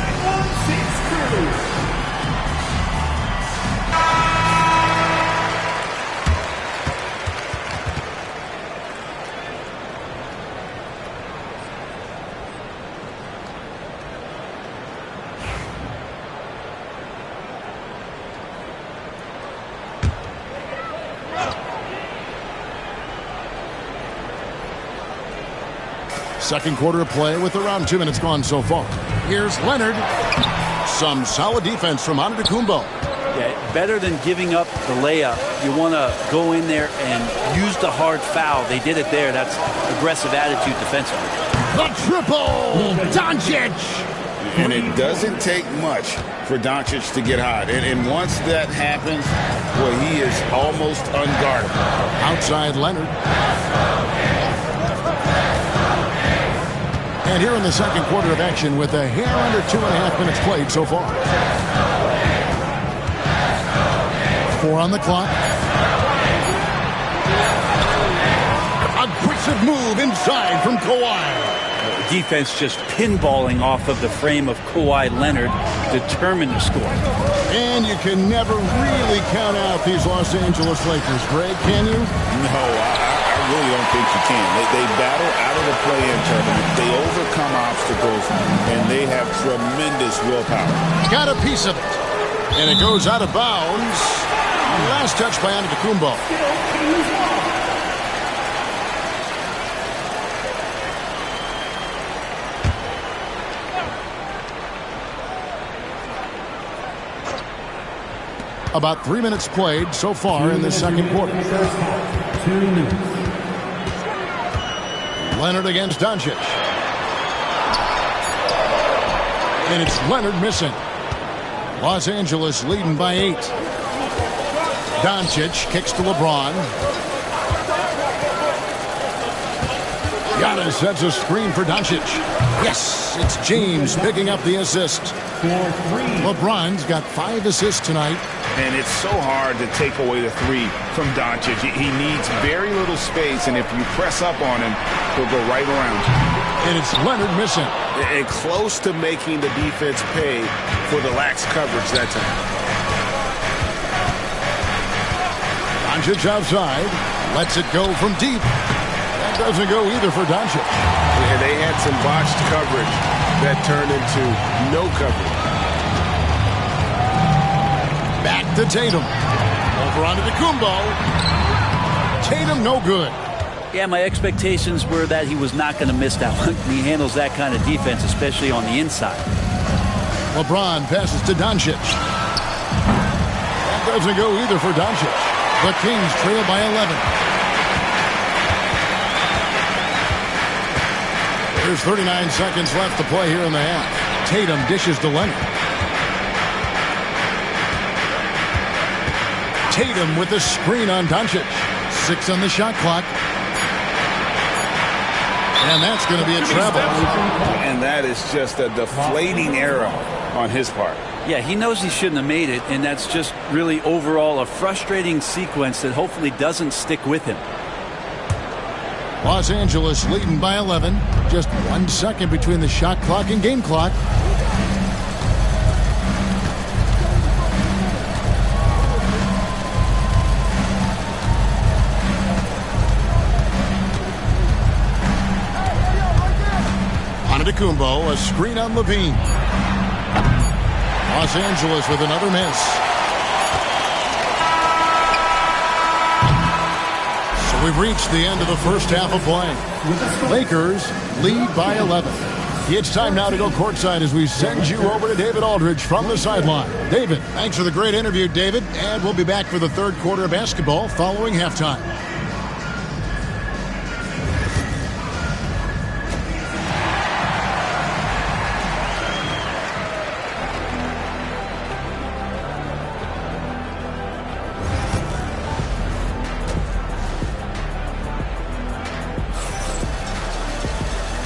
916 crew. Second quarter of play with around 2 minutes gone so far. Here's Leonard. Some solid defense from Antetokounmpo. Yeah, better than giving up the layup. You want to go in there and use the hard foul. They did it there. That's aggressive attitude defensively. The triple! Doncic! And it doesn't take much for Doncic to get hot. And once that happens, well, he is almost unguardable. Outside Leonard. And here in the second quarter of action with a hair under 2.5 minutes played so far. 4 on the clock. Aggressive move inside from Kawhi. Defense just pinballing off of the frame of Kawhi Leonard, determined to score. And you can never really count out these Los Angeles Lakers, Greg, can you? No, I really don't think you can. They battle out of the play-in tournament. They overcome obstacles, and they have tremendous willpower. Got a piece of it. And it goes out of bounds. Last touch by Antetokounmpo. About 3 minutes played so far in the second quarter. Leonard against Doncic. And it's Leonard missing. Los Angeles leading by 8. Doncic kicks to LeBron. Giannis sets a screen for Doncic. Yes, it's James picking up the assist. LeBron's got 5 assists tonight. And it's so hard to take away the 3 from Doncic. He needs very little space, and if you press up on him, he'll go right around you. And it's Leonard missing. And close to making the defense pay for the lax coverage that time. Doncic outside. Lets it go from deep. That doesn't go either for Doncic. And they had some botched coverage that turned into no coverage. Back to Tatum. Over onto Kumbo. Tatum no good. Yeah, my expectations were that he was not going to miss that one. He handles that kind of defense, especially on the inside. LeBron passes to Doncic. That doesn't go either for Doncic. The Kings trail by 11. There's 39 seconds left to play here in the half. Tatum dishes to Leonard. Tatum with the screen on Doncic. 6 on the shot clock. And that's going to be a travel. And that is just a deflating error on his part. Yeah, he knows he shouldn't have made it, and that's just really overall a frustrating sequence that hopefully doesn't stick with him. Los Angeles leading by 11. Just 1 second between the shot clock and game clock. Antetokounmpo, a screen on Levine. Los Angeles with another miss. So we've reached the end of the first half of play. Lakers lead by 11. It's time now to go courtside as we send you over to David Aldridge from the sideline. David, thanks for the great interview, David. And we'll be back for the third quarter of basketball following halftime.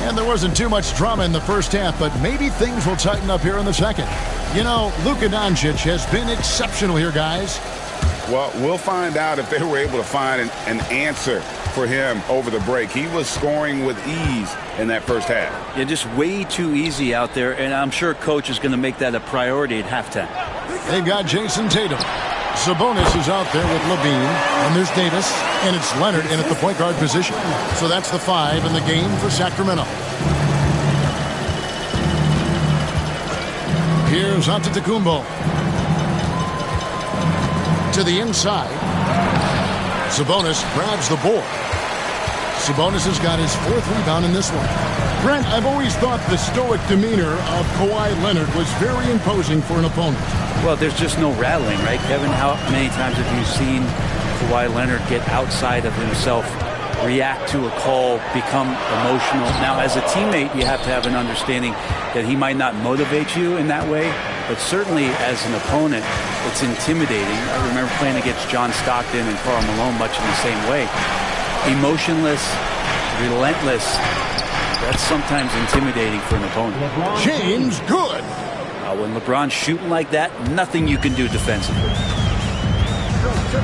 And there wasn't too much drama in the first half, but maybe things will tighten up here in the second. You know, Luka Doncic has been exceptional here, guys. Well, we'll find out if they were able to find an answer for him over the break. He was scoring with ease in that first half. Yeah, just way too easy out there, and I'm sure Coach is going to make that a priority at halftime. They've got Jason Tatum. Sabonis is out there with Levine, and there's Davis, and it's Leonard in at the point guard position. So that's the 5 in the game for Sacramento. Here's Antetokounmpo. To the inside. Sabonis grabs the board. Sabonis has got his 4th rebound in this one. Brent, I've always thought the stoic demeanor of Kawhi Leonard was very imposing for an opponent. Well, there's just no rattling, right, Kevin? How many times have you seen Kawhi Leonard get outside of himself, react to a call, become emotional? Now, as a teammate, you have to have an understanding that he might not motivate you in that way, but certainly as an opponent, it's intimidating. I remember playing against John Stockton and Karl Malone much in the same way. Emotionless, relentless. That's sometimes intimidating for an opponent. James, good. When LeBron's shooting like that, nothing you can do defensively.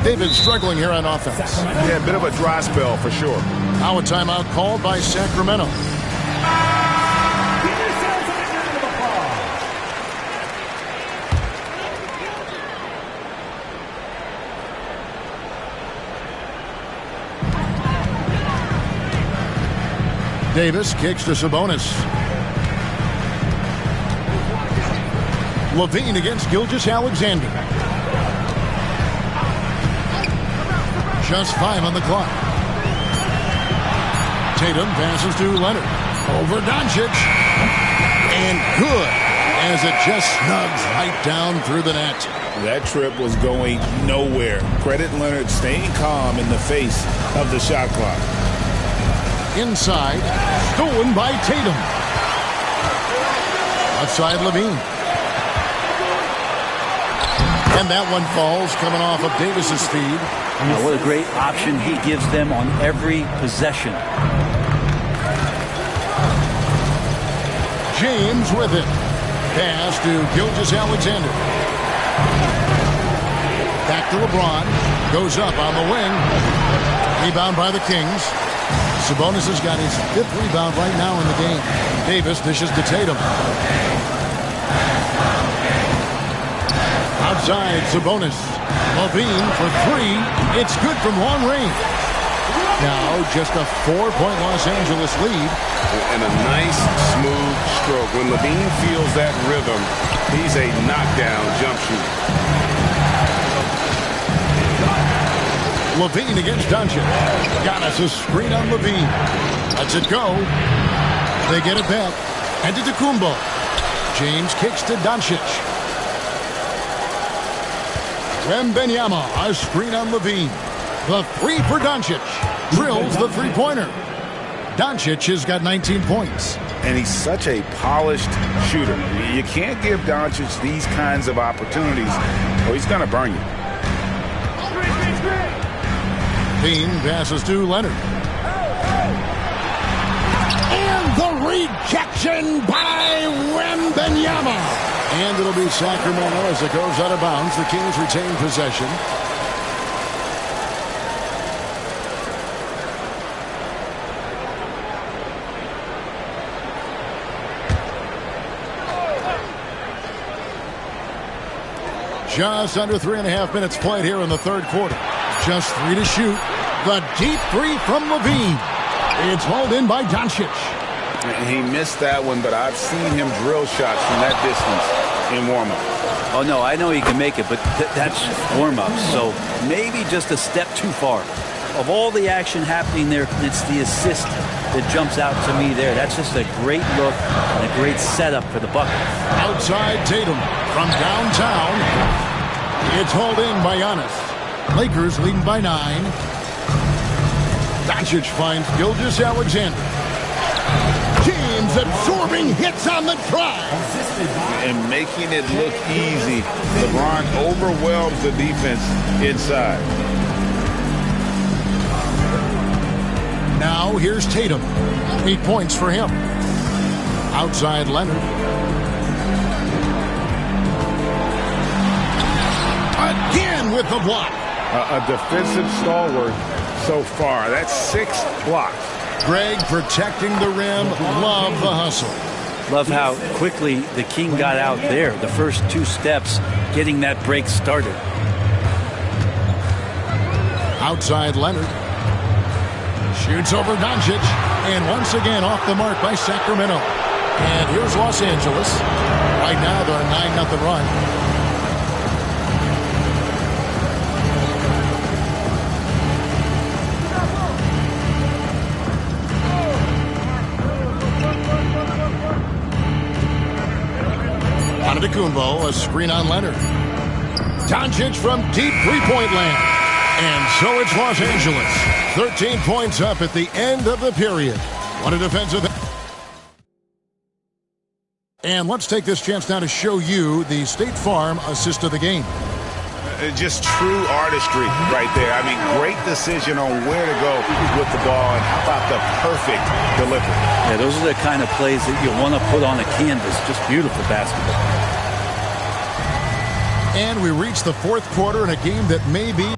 David struggling here on offense. Yeah, a bit of a dry spell for sure. Now a timeout called by Sacramento. Davis kicks to Sabonis. Levine against Gilgeous-Alexander. Just 5 on the clock. Tatum passes to Leonard. Over Doncic. And good, as it just snugs right down through the net. That trip was going nowhere. Credit Leonard staying calm in the face of the shot clock. Inside, stolen by Tatum. Outside Levine. And that one falls coming off of Davis's feed. Now, what a great option he gives them on every possession. James with it. Pass to Gilgeous-Alexander. Back to LeBron. Goes up on the wing. Rebound by the Kings. Sabonis has got his 5th rebound right now in the game. Davis dishes to Tatum. Outside, Sabonis. Levine for 3. It's good from long range. Now just a 4-point Los Angeles lead. And a nice, smooth stroke. When Levine feels that rhythm, he's a knockdown jump shooter. Levine against Doncic. Got us a screen on Levine. Lets it go. They get it back. And to Kumbo. James kicks to Doncic. Wembanyama, a screen on Levine. The 3 for Doncic. Drills the three-pointer. Doncic has got 19 points. And he's such a polished shooter. You can't give Doncic these kinds of opportunities or he's going to burn you. Dean passes to Leonard. And the rejection by Wembanyama. And it'll be Sacramento as it goes out of bounds. The Kings retain possession. Just under 3.5 minutes played here in the third quarter. Just 3 to shoot. The deep 3 from Levine. It's hauled in by Doncic. He missed that one, but I've seen him drill shots from that distance in warm-up. Oh, no, I know he can make it, but that's warm-up. So maybe just a step too far. Of all the action happening there, it's the assist that jumps out to me there. That's just a great look and a great setup for the bucket. Outside Tatum from downtown. It's hauled in by Giannis. Lakers leading by 9. Doncic finds Gilgeous-Alexander. James absorbing hits on the drive. And making it look easy. LeBron overwhelms the defense inside. Now here's Tatum. 8 points for him. Outside Leonard. Again with the block. A defensive stalwart so far. That's 6 blocks. Greg protecting the rim. Love the hustle. Love how quickly the King got out there. The first 2 steps getting that break started. Outside Leonard. Shoots over Doncic. And once again off the mark by Sacramento. And here's Los Angeles. Right now they're a 9-0 run. Kumbo, a screen on Leonard. Doncic from deep three-point land. And so it's Los Angeles. 13 points up at the end of the period. What a defensive. And let's take this chance now to show you the State Farm assist of the game. Just true artistry right there. I mean, great decision on where to go with the ball, and how about the perfect delivery? Yeah, those are the kind of plays that you want to put on a canvas. Just beautiful basketball. And we reach the fourth quarter in a game that may be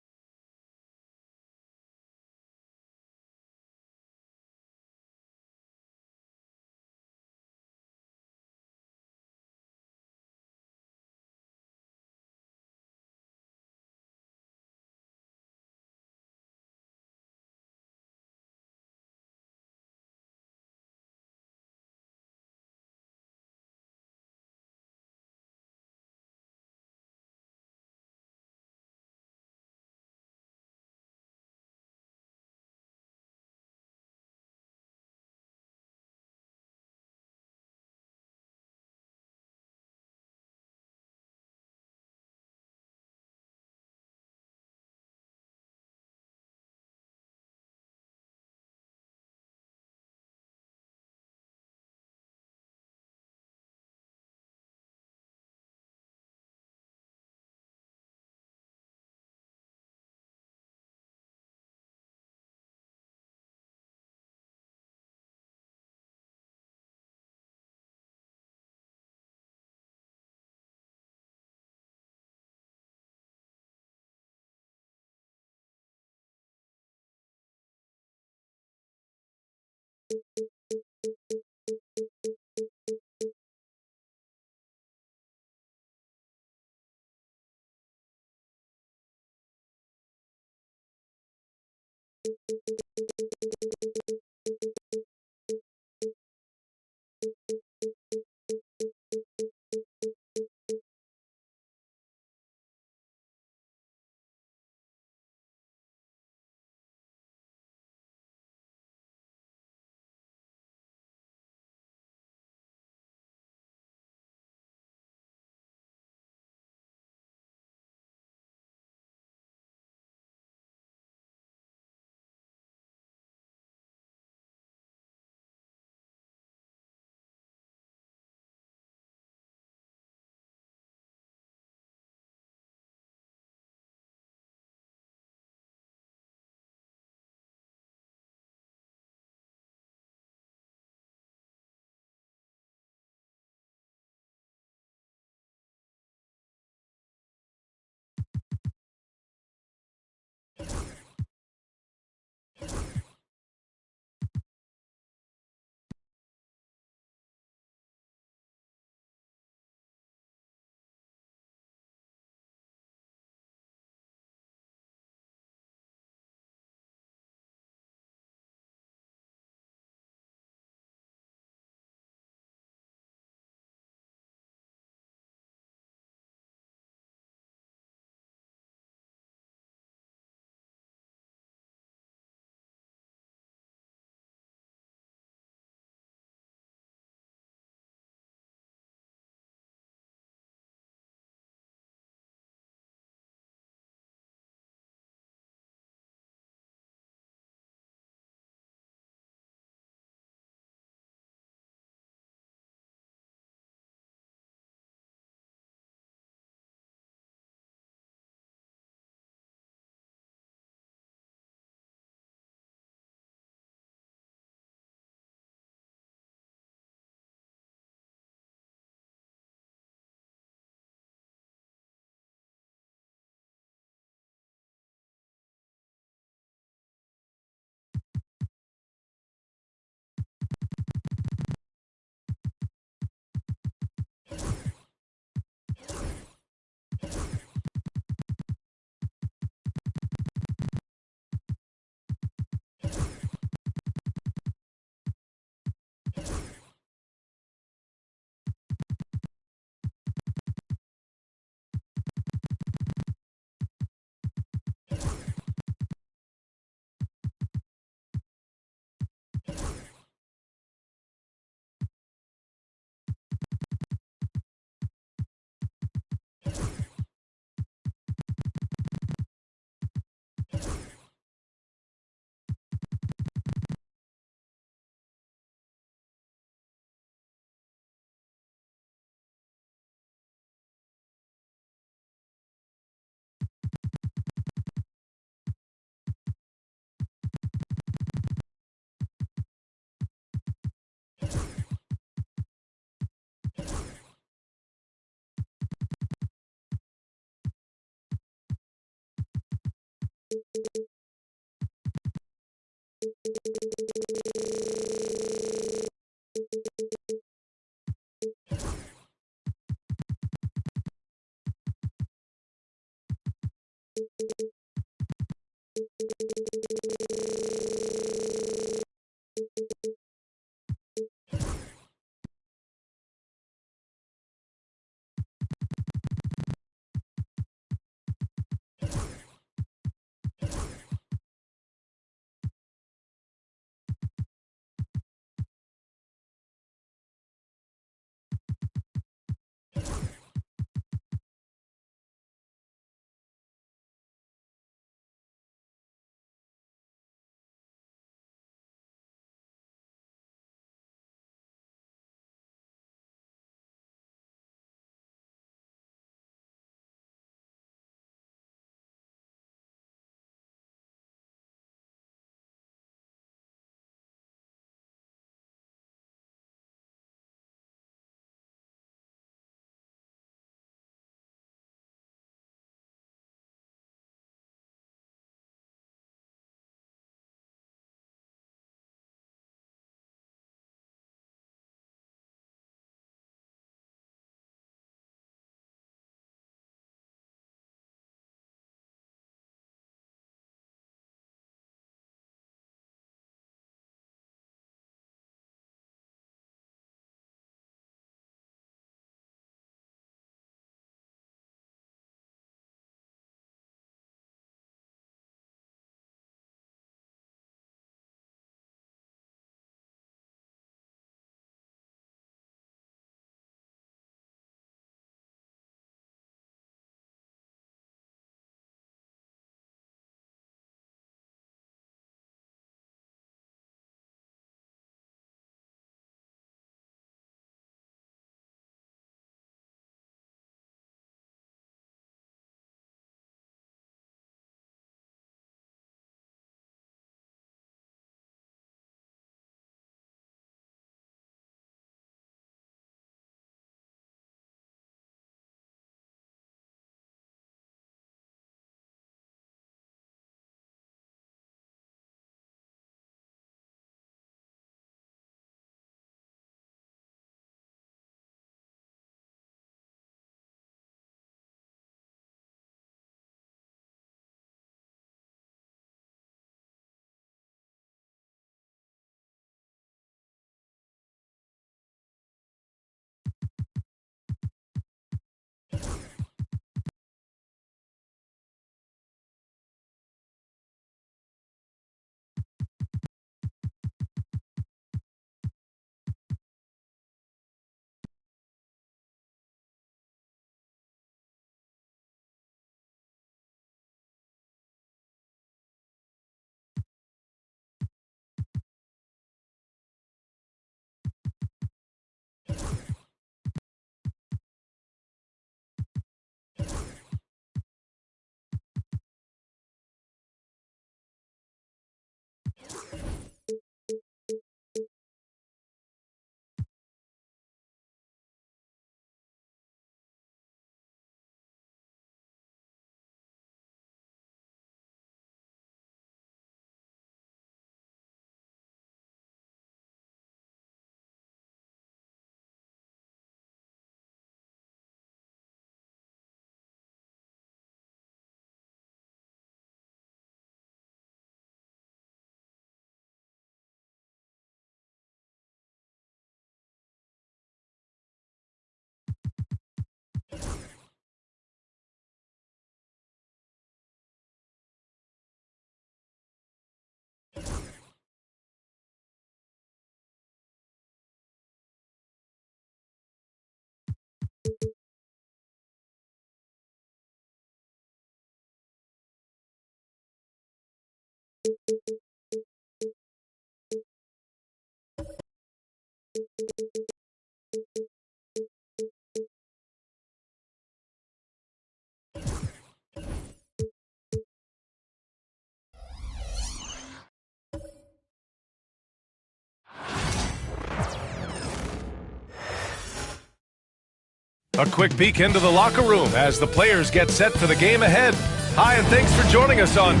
A quick peek into the locker room as the players get set for the game ahead. Hi, and thanks for joining us on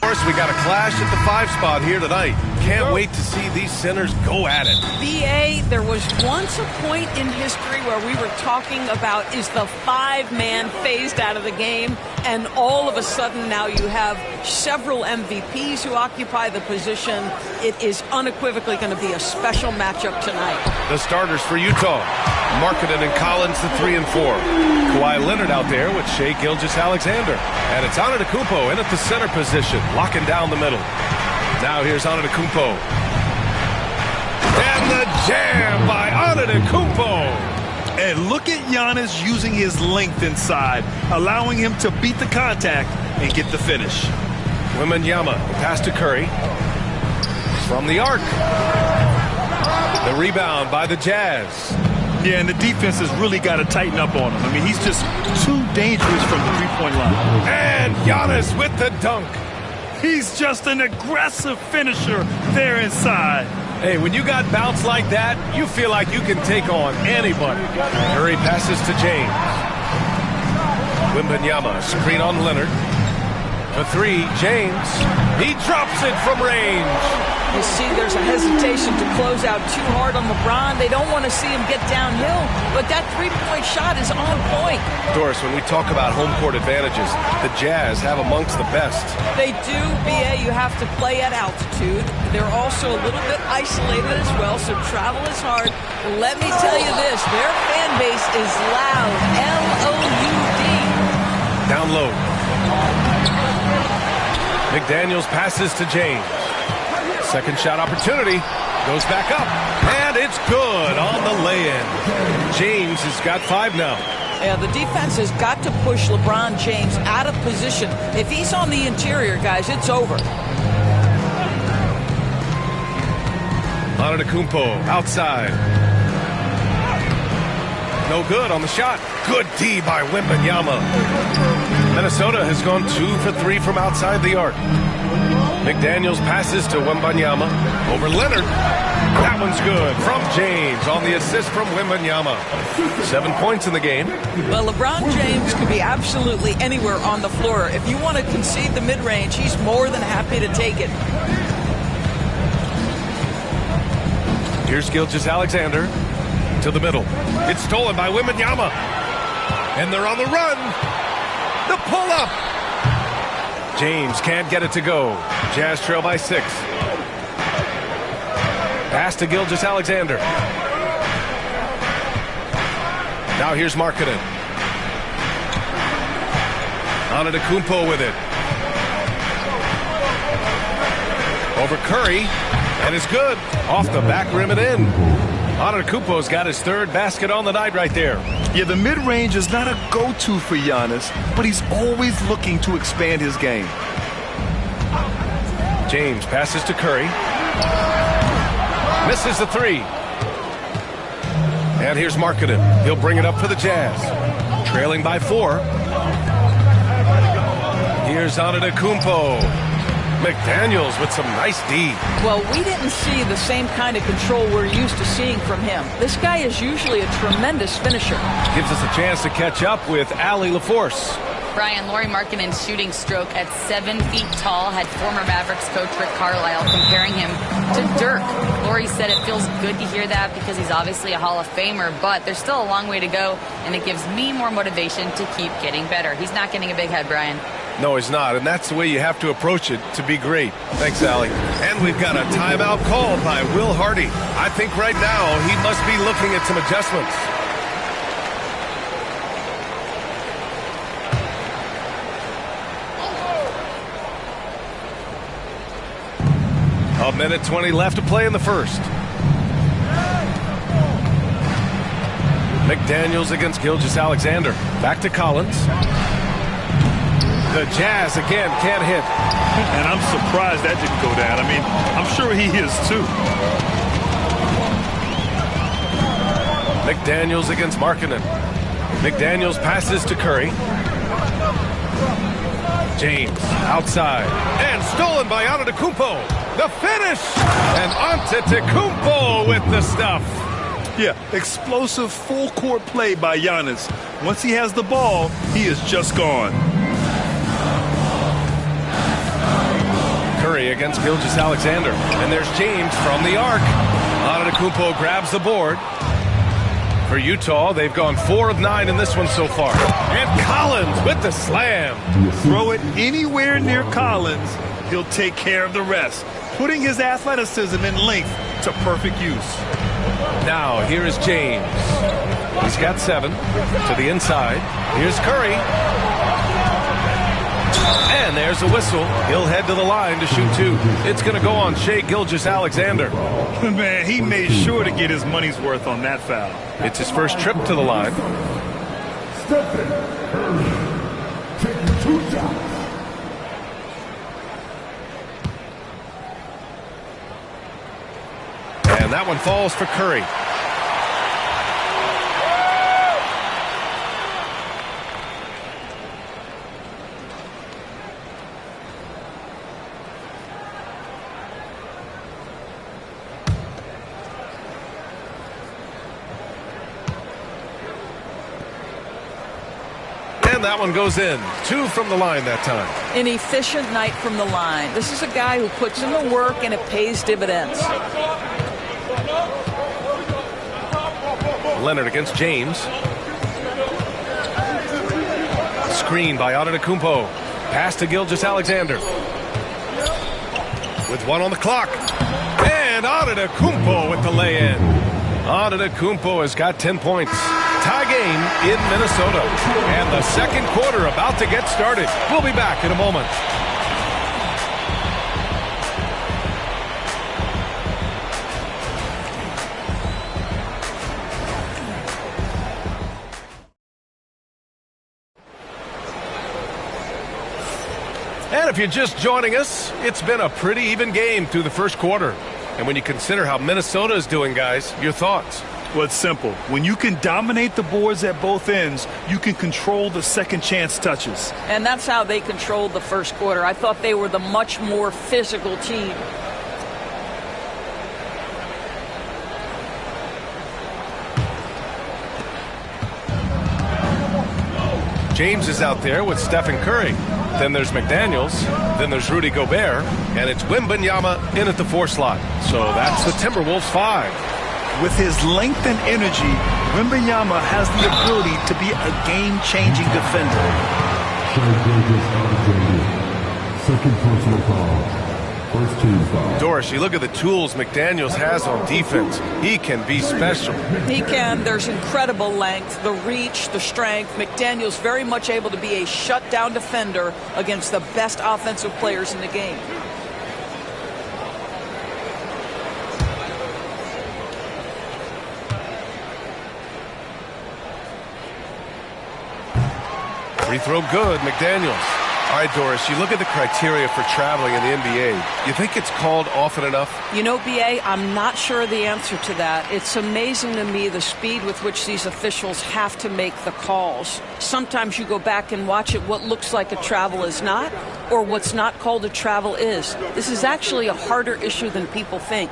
Of course, we got a clash at the 5 spot here tonight. Can't wait to see these centers go at it. BA, there was once a point in history where we were talking about is the 5-man phased out of the game, and all of a sudden now you have several MVPs who occupy the position. It is unequivocally going to be a special matchup tonight. The starters for Utah: Markkanen and Collins, the 3 and 4. Kawhi Leonard out there with Shai Gilgeous-Alexander. And it's Antetokounmpo in at the center position, locking down the middle. Now here's Antetokounmpo. And the jam by Antetokounmpo. And look at Giannis using his length inside, allowing him to beat the contact and get the finish. Wembanyama, pass to Curry. From the arc. The rebound by the Jazz. Yeah, and the defense has really got to tighten up on him. I mean, he's just too dangerous from the three-point line. And Giannis with the dunk. He's just an aggressive finisher there inside. Hey, when you got bounce like that, you feel like you can take on anybody. Curry passes to James. Wembanyama, screen on Leonard. The 3, James. He drops it from range. You see there's a hesitation to close out too hard on LeBron. They don't want to see him get downhill, but that three-point shot is on point. Doris, when we talk about home court advantages, the Jazz have amongst the best. They do, BA. You have to play at altitude. They're also a little bit isolated as well, so travel is hard. But let me tell you this, their fan base is loud. L-O-U-D. Down low. McDaniels passes to James. Second shot opportunity. Goes back up. And it's good on the lay-in. James has got 5 now. Yeah, the defense has got to push LeBron James out of position. If he's on the interior, guys, it's over. Antetokounmpo outside. No good on the shot. Good D by Wembanyama. Minnesota has gone 2 for 3 from outside the arc. McDaniels passes to Wembanyama over Leonard. That one's good from James on the assist from Wembanyama. 7 points in the game. Well, LeBron James could be absolutely anywhere on the floor. If you want to concede the mid-range, he's more than happy to take it. Here's Gilgeous-Alexander to the middle. It's stolen by Wembanyama. And they're on the run. The pull-up. James can't get it to go. Jazz trail by 6. Pass to Gilgeous-Alexander. Now here's Markkanen. Antetokounmpo with it. Over Curry. And it's good. Off the back rim and in. Antetokounmpo's got his 3rd basket on the night right there. Yeah, the mid-range is not a go-to for Giannis, but he's always looking to expand his game. James passes to Curry. Misses the 3. And here's Markkanen. He'll bring it up for the Jazz. Trailing by 4. Here's Antetokounmpo. McDaniels with some nice D. Well, we didn't see the same kind of control we're used to seeing from him. This guy is usually a tremendous finisher. Gives us a chance to catch up with Allie LaForce. Brian, Lauri Markkanen's shooting stroke at 7 feet tall had former Mavericks coach Rick Carlisle comparing him to Dirk. Lauri said it feels good to hear that because he's obviously a Hall of Famer, but there's still a long way to go, and it gives me more motivation to keep getting better. He's not getting a big head, Brian. No, he's not, and that's the way you have to approach it to be great. Thanks, Allie. And we've got a timeout called by Will Hardy. I think right now he must be looking at some adjustments. A minute 20 left to play in the first. McDaniels against Gilgeous-Alexander. Back to Collins. The Jazz again can't hit. And I'm surprised that didn't go down. I mean, I'm sure he is too. McDaniels against Markkanen. McDaniels passes to Curry. James outside. And stolen by Antetokounmpo. The finish! And Antetokounmpo with the stuff. Yeah, explosive full-court play by Giannis. Once he has the ball, he is just gone. Curry against Gilgeous-Alexander. And there's James from the arc. Antetokounmpo grabs the board. For Utah, they've gone 4 of 9 in this one so far. And Collins with the slam. Throw it anywhere near Collins, he'll take care of the rest, putting his athleticism and length to perfect use. Now, here is James. He's got 7 to the inside. Here's Curry. And there's a whistle. He'll head to the line to shoot 2. It's going to go on Shai Gilgeous-Alexander. Man, he made sure to get his money's worth on that foul. It's his first trip to the line. Stephen Curry taking 2 shots. And that one falls for Curry. And that one goes in. 2 from the line that time. An efficient night from the line. This is a guy who puts in the work and it pays dividends. Leonard against James. Screen by Antetokounmpo. Pass to Gilgeous-Alexander. With 1 on the clock. And Antetokounmpo with the lay-in. Antetokounmpo has got 10 points. Tie game in Minnesota. And the second quarter about to get started. We'll be back in a moment. And if you're just joining us, it's been a pretty even game through the first quarter. And when you consider how Minnesota is doing, guys, your thoughts? Well, it's simple. When you can dominate the boards at both ends, you can control the second chance touches. And that's how they controlled the first quarter. I thought they were the much more physical team. James is out there with Stephen Curry. Then there's McDaniels. Then there's Rudy Gobert. And it's Wembanyama in at the 4 slot. So that's the Timberwolves 5. With his length and energy, Wembanyama has the ability to be a game-changing defender. Second personal foul. First team foul. Doris, you look at the tools McDaniels has on defense. He can be special. He can. There's incredible length, the reach, the strength. McDaniels very much able to be a shutdown defender against the best offensive players in the game. Free throw good, McDaniels. All right, Doris, you look at the criteria for traveling in the NBA. You think it's called often enough? You know, B.A., I'm not sure the answer to that. It's amazing to me the speed with which these officials have to make the calls. Sometimes you go back and watch it, what looks like a travel is not, or what's not called a travel is. This is actually a harder issue than people think.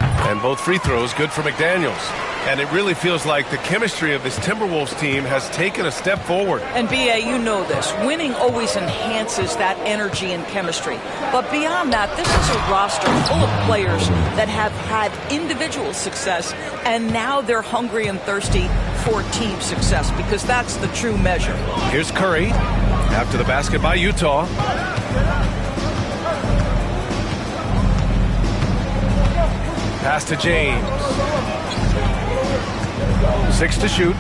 And both free throws good for McDaniels. And it really feels like the chemistry of this Timberwolves team has taken a step forward. And, B.A., you know this. Winning always enhances that energy and chemistry. But beyond that, this is a roster full of players that have had individual success, and now they're hungry and thirsty for team success, because that's the true measure. Here's Curry after the basket by Utah. Pass to James. 6 to shoot.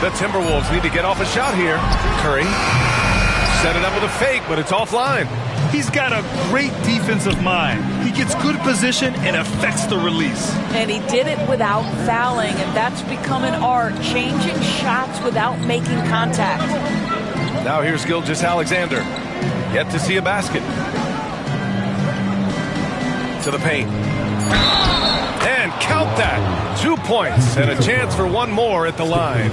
The Timberwolves need to get off a shot here. Curry set it up with a fake, but it's offline. He's got a great defensive mind. He gets good position and affects the release. And he did it without fouling, and that's become an art, changing shots without making contact. Now here's Gilgeous-Alexander. Yet to see a basket. To the paint. And count that. 2 points and a chance for one more at the line.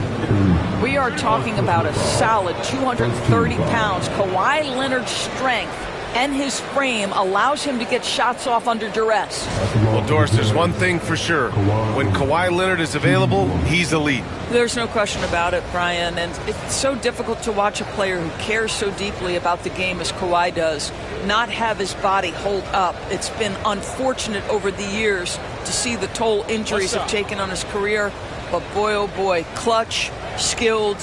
We are talking about a solid 230 pounds. Kawhi Leonard's strength and his frame allows him to get shots off under duress. Well, Doris, there's one thing for sure. When Kawhi Leonard is available, he's elite. There's no question about it, Brian. And it's so difficult to watch a player who cares so deeply about the game as Kawhi does not have his body hold up. It's been unfortunate over the years to see the toll injuries have taken on his career. But boy, oh boy, clutch, skilled,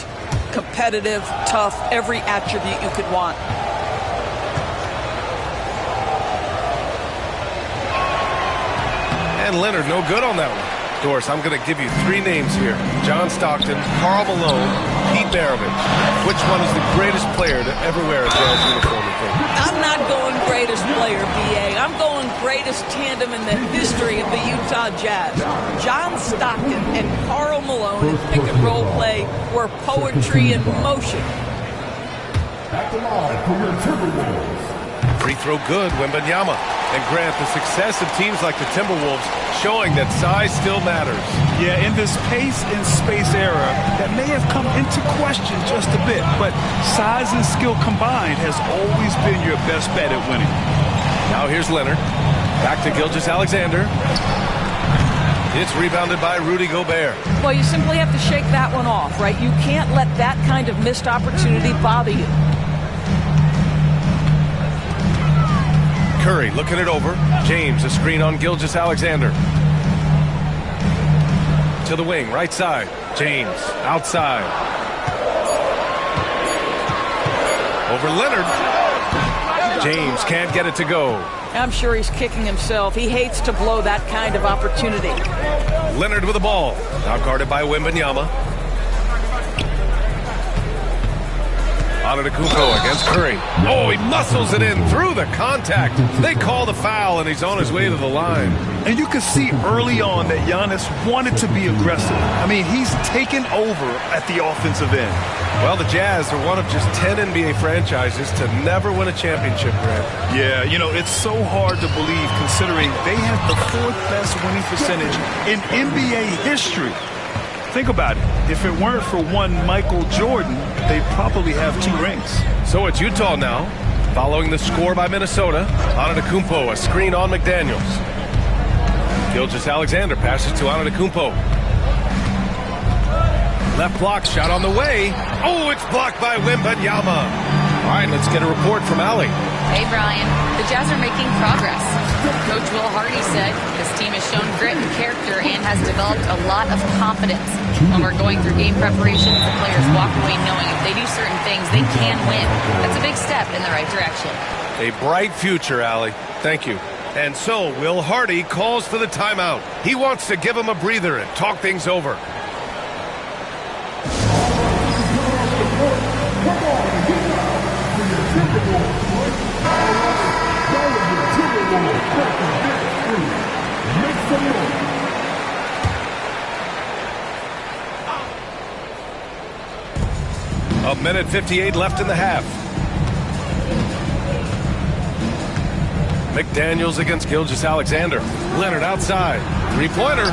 competitive, tough, every attribute you could want. And Leonard, no good on that one. Doris, I'm going to give you 3 names here. John Stockton, Karl Malone, Pete Maravich. Which one is the greatest player to ever wear a Jazz uniform, you think? I'm not going greatest player, B.A. I'm going greatest tandem in the history of the Utah Jazz. John Stockton and Karl Malone in pick-and-roll play were poetry in motion. Back to line for your Timberwolves. Free throw good, Wembanyama. And Grant, the success of teams like the Timberwolves showing that size still matters. Yeah, in this pace and space era, that may have come into question just a bit, but size and skill combined has always been your best bet at winning. Now here's Leonard. Back to Gilgeous-Alexander. It's rebounded by Rudy Gobert. Well, you simply have to shake that one off, right? You can't let that kind of missed opportunity bother you. Curry looking it over. James, a screen on Gilgeous-Alexander. To the wing, right side. James, outside. Over Leonard. James can't get it to go. I'm sure he's kicking himself. He hates to blow that kind of opportunity. Leonard with the ball. Now guarded by Wembanyama. Antetokounmpo against Curry. Oh, he muscles it in through the contact. They call the foul, and he's on his way to the line. And you can see early on that Giannis wanted to be aggressive. I mean, he's taken over at the offensive end. Well, the Jazz are one of just 10 NBA franchises to never win a championship, Grant. Yeah, you know, it's so hard to believe considering they have the 4th best winning percentage in NBA history. Think about it. If it weren't for one Michael Jordan, they'd probably have 2 rings. So it's Utah now, following the score by Minnesota. Antetokounmpo, a screen on McDaniels. Gilgeous-Alexander passes to Antetokounmpo. Left block shot on the way. Oh, it's blocked by Wembanyama. All right, let's get a report from Allie. Hey, Brian. The Jazz are making progress. Coach Will Hardy said this team has shown grit and character and has developed a lot of confidence. When we're going through game preparations, the players walk away knowing if they do certain things, they can win. That's a big step in the right direction. A bright future, Allie. Thank you. And so Will Hardy calls for the timeout. He wants to give him a breather and talk things over. A minute 58 left in the half. McDaniels against Gilgeous-Alexander. Leonard outside. 3-pointer.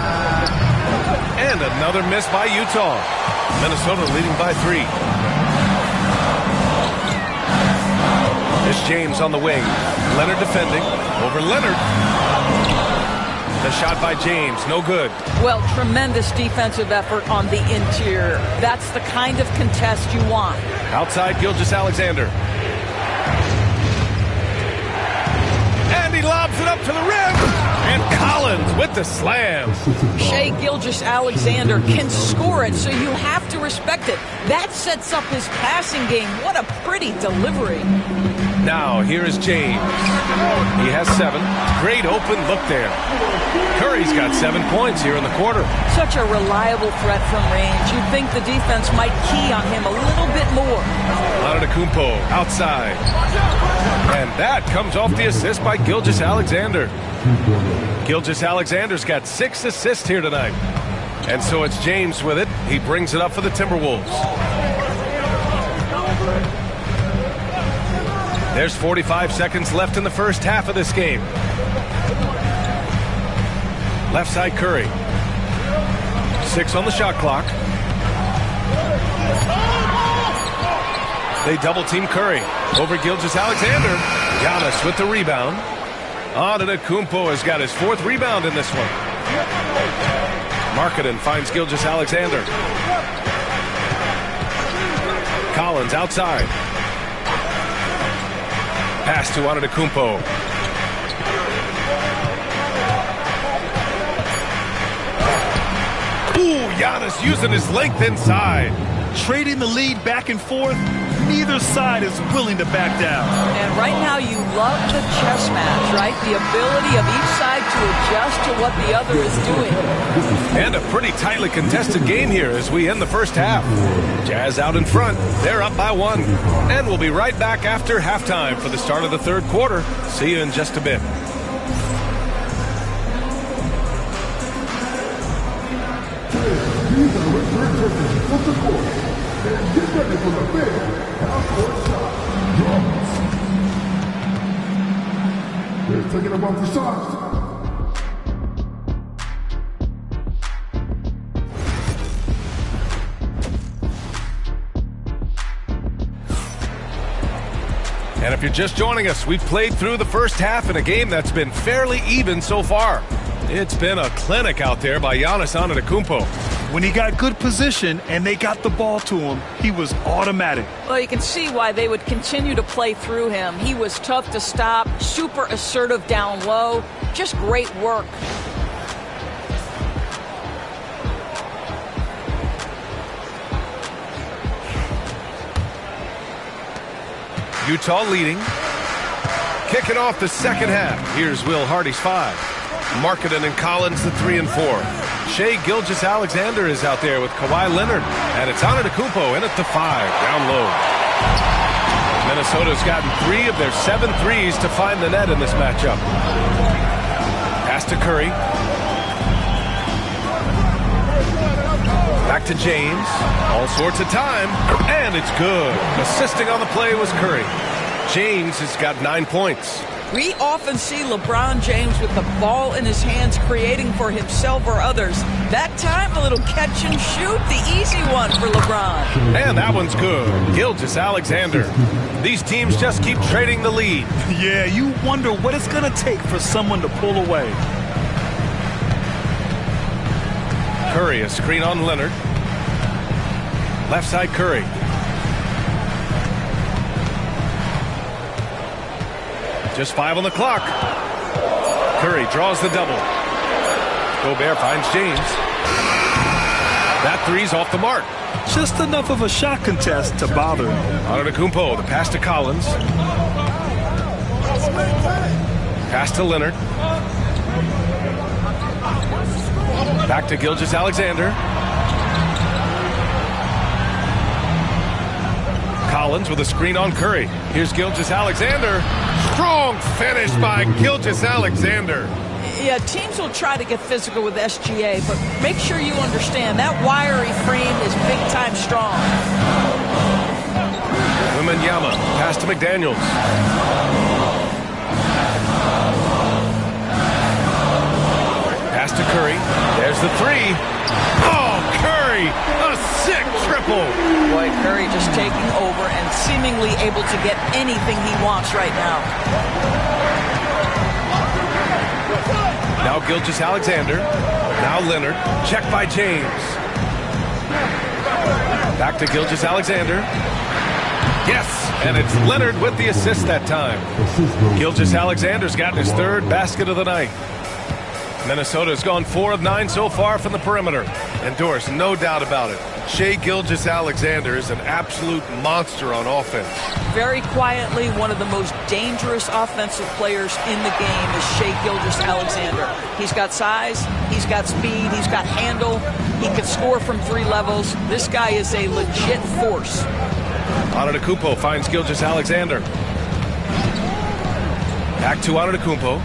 And another miss by Utah. Minnesota leading by 3. It's James on the wing. Leonard defending. Over Leonard. The shot by James, no good. Well, tremendous defensive effort on the interior. That's the kind of contest you want. Outside Gilgeous-Alexander. And he lobs it up to the rim. And Collins with the slam. Shai Gilgeous-Alexander can score it, so you have to respect it. That sets up his passing game. What a pretty delivery. Now, here is James. He has 7. Great open look there. Curry's got 7 points here in the quarter. Such a reliable threat from range. You'd think the defense might key on him a little bit more. Antetokounmpo outside. And that comes off the assist by Gilgeous-Alexander. Gilgeous-Alexander's got 6 assists here tonight. And so it's James with it. He brings it up for the Timberwolves. There's 45 seconds left in the first half of this game. Left side Curry. 6 on the shot clock. They double team Curry over Gilgeous-Alexander. Giannis with the rebound. Antetokounmpo has got his 4th rebound in this one. Markkanen finds Gilgeous-Alexander. Collins outside. Pass to Antetokounmpo. Ooh, Giannis using his length inside. Trading the lead back and forth. Neither side is willing to back down. And right now you love the chess match, right? The ability of each side to adjust to what the other is doing. And a pretty tightly contested game here as we end the first half. Jazz out in front. They're up by 1. And we'll be right back after halftime for the start of the third quarter. See you in just a bit. They're taking about the shots. And if you're just joining us, we've played through the first half in a game that's been fairly even so far. It's been a clinic out there by Giannis Antetokounmpo. When he got good position and they got the ball to him, he was automatic. Well, you can see why they would continue to play through him. He was tough to stop, super assertive down low. Just great work. Utah leading. Kicking off the second half. Here's Will Hardy's 5. Markkanen and Collins the 3 and 4. Shai Gilgeous-Alexander is out there with Kawhi Leonard. And it's Antetokounmpo in at the 5, down low. Minnesota's gotten 3 of their 7 threes to find the net in this matchup. Pass to Curry. Back to James. All sorts of time. And it's good. Assisting on the play was Curry. James has got 9 points. We often see LeBron James with the ball in his hands creating for himself or others. That time, a little catch and shoot, the easy one for LeBron. And that one's good. Gilgeous-Alexander. These teams just keep trading the lead. Yeah, you wonder what it's going to take for someone to pull away. Curry, a screen on Leonard. Left side Curry. Just 5 on the clock. Curry draws the double. Gobert finds James. That 3's off the mark. Just enough of a shot contest to bother him. Antetokounmpo, the pass to Collins. Pass to Leonard. Back to Gilgeous-Alexander. Collins with a screen on Curry. Here's Gilgeous-Alexander. Strong finish by Gilgeous-Alexander. Yeah, teams will try to get physical with SGA, but make sure you understand that wiry frame is big-time strong. Wembanyama, pass to McDaniels. Pass to Curry. There's the 3. Oh, Curry! A sick triple! Boy, Curry just taking over and seemingly able to get anything he wants right now. Now Gilgeous-Alexander. Now Leonard. Check by James. Back to Gilgeous-Alexander. Yes, and it's Leonard with the assist that time. Gilgeous-Alexander's gotten his 3rd basket of the night. Minnesota's gone 4 of 9 so far from the perimeter. And Doris, no doubt about it, Shai Gilgeous-Alexander is an absolute monster on offense. Very quietly, one of the most dangerous offensive players in the game is Shai Gilgeous-Alexander. He's got size, he's got speed, he's got handle, he can score from 3 levels. This guy is a legit force. Antetokounmpo finds Gilgeous-Alexander. Back to Antetokounmpo.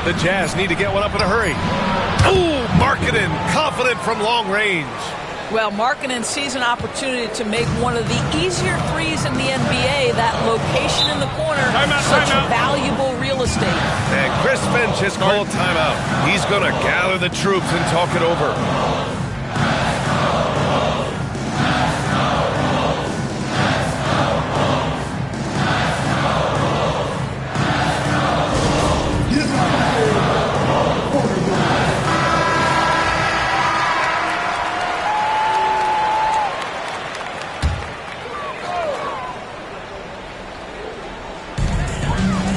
The Jazz need to get one up in a hurry. Ooh, Markkanen, confident from long range. Well, Markkanen sees an opportunity to make one of the easier threes in the NBA. That location in the corner, such valuable real estate. And Chris Finch has called timeout. He's going to gather the troops and talk it over.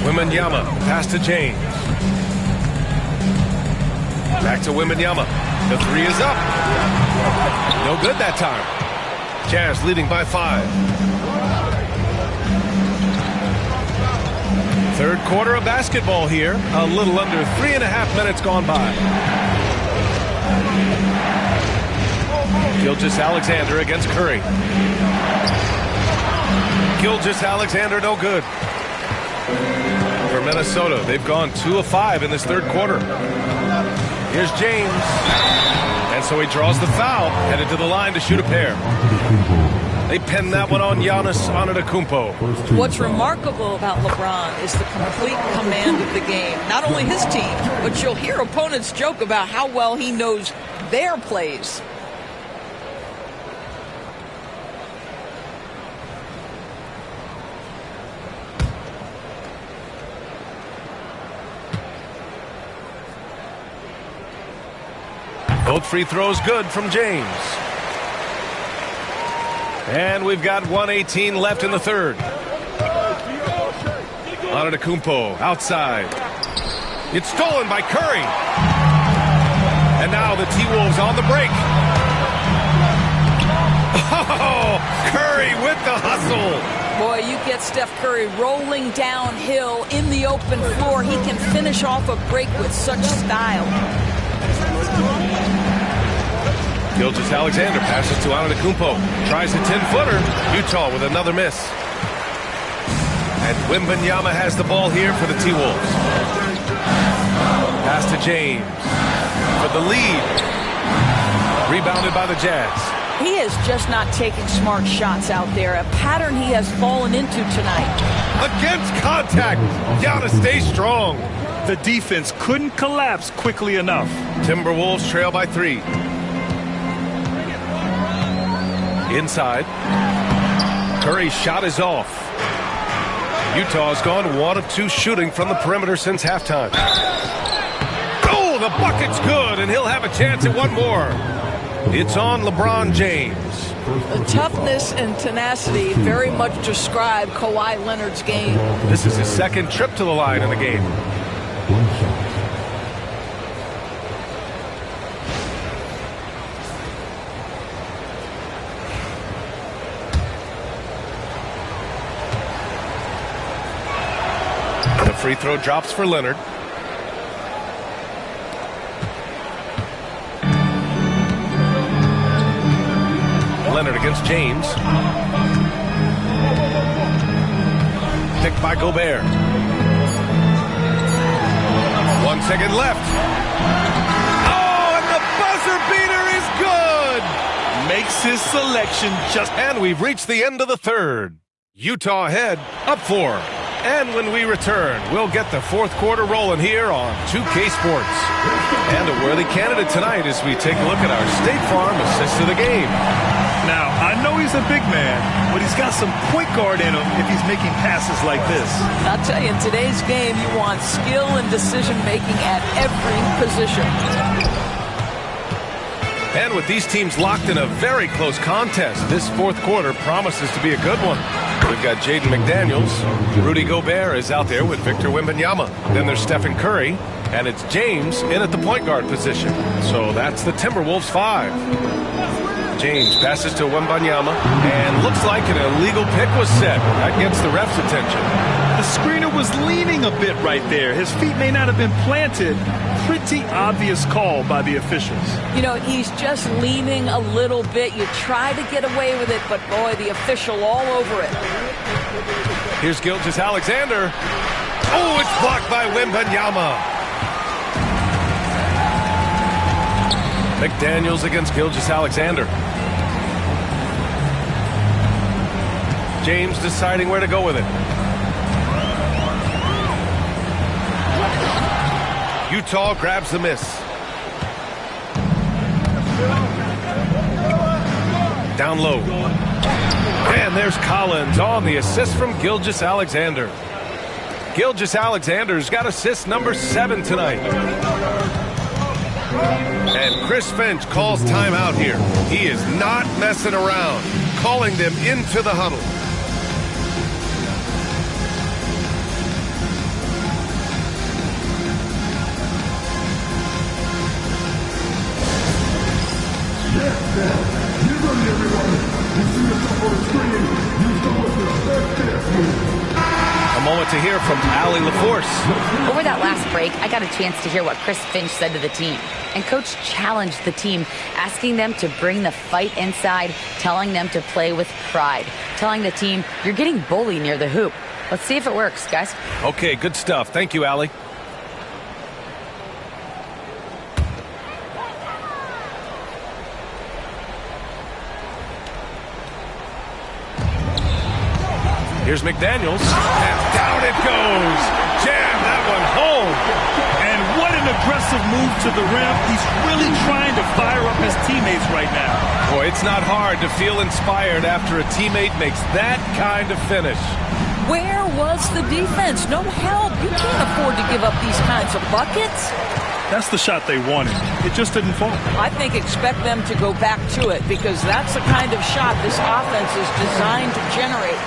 Wembanyama, pass to James. Back to Wembanyama. The 3 is up. No good that time. Jazz leading by 5. Third quarter of basketball here. A little under 3.5 minutes gone by. Gilgeous-Alexander against Curry. Gilgeous-Alexander no good. For Minnesota, they've gone 2 of 5 in this third quarter. Here's James. And so he draws the foul, headed to the line to shoot a pair. They pin that one on Giannis Antetokounmpo. What's remarkable about LeBron is the complete command of the game. Not only his team, but you'll hear opponents joke about how well he knows their plays. Both free throws good from James. And we've got 1:18 left in the third. Antetokounmpo outside. It's stolen by Curry. And now the T-Wolves on the break. Oh, Curry with the hustle. Boy, you get Steph Curry rolling downhill in the open floor. He can finish off a break with such style. Gilgeous-Alexander passes to Antetokounmpo. Tries a 10-footer. Utah with another miss. And Wembanyama has the ball here for the T-Wolves. Pass to James for the lead. Rebounded by the Jazz. He is just not taking smart shots out there. A pattern he has fallen into tonight. Against contact. Giannis stays strong. The defense couldn't collapse quickly enough. Timberwolves trail by 3. Inside. Curry's shot is off. Utah's gone 1 of 2 shooting from the perimeter since halftime. Oh, the bucket's good, and he'll have a chance at one more. It's on LeBron James. The toughness and tenacity very much describe Kawhi Leonard's game. This is his second trip to the line in the game. The free throw drops for Leonard. Leonard against James. Picked by Gobert. 1 second left. Oh, and the buzzer beater is good. Makes his selection just... And we've reached the end of the third. Utah ahead, up 4. And when we return, we'll get the fourth quarter rolling here on 2K Sports. And a worthy candidate tonight as we take a look at our State Farm assist of the game. Now, I know he's a big man, but he's got some point guard in him if he's making passes like this. I'll tell you, in today's game, you want skill and decision-making at every position. And with these teams locked in a very close contest, this fourth quarter promises to be a good one. We've got Jaden McDaniels. Rudy Gobert is out there with Victor Wembanyama. Then there's Stephen Curry, and it's James in at the point guard position. So that's the Timberwolves 5. James passes to Wembanyama, and looks like an illegal pick was set. That gets the ref's attention. The screener was leaning a bit right there. His feet may not have been planted. Pretty obvious call by the officials. You know, he's just leaning a little bit. You try to get away with it, but boy, the official all over it. Here's Gilgeous-Alexander. Oh, it's blocked by Wembanyama. McDaniels against Gilgeous-Alexander. James deciding where to go with it. Utah grabs the miss. Down low. And there's Collins on the assist from Gilgeous-Alexander. Gilgeous-Alexander's got assist number 7 tonight. And Chris Finch calls timeout here. He is not messing around, calling them into the huddle. A moment to hear from Allie LaForce. Over that last break, I got a chance to hear what Chris Finch said to the team. And Coach challenged the team, asking them to bring the fight inside, telling them to play with pride, telling the team, you're getting bullied near the hoop. Let's see if it works, guys. Okay, good stuff. Thank you, Allie. Here's McDaniels, and down it goes. Jam that one home. And what an aggressive move to the rim. He's really trying to fire up his teammates right now. Boy, it's not hard to feel inspired after a teammate makes that kind of finish. Where was the defense? No help. You can't afford to give up these kinds of buckets. That's the shot they wanted. It just didn't fall. I think expect them to go back to it because that's the kind of shot this offense is designed to generate.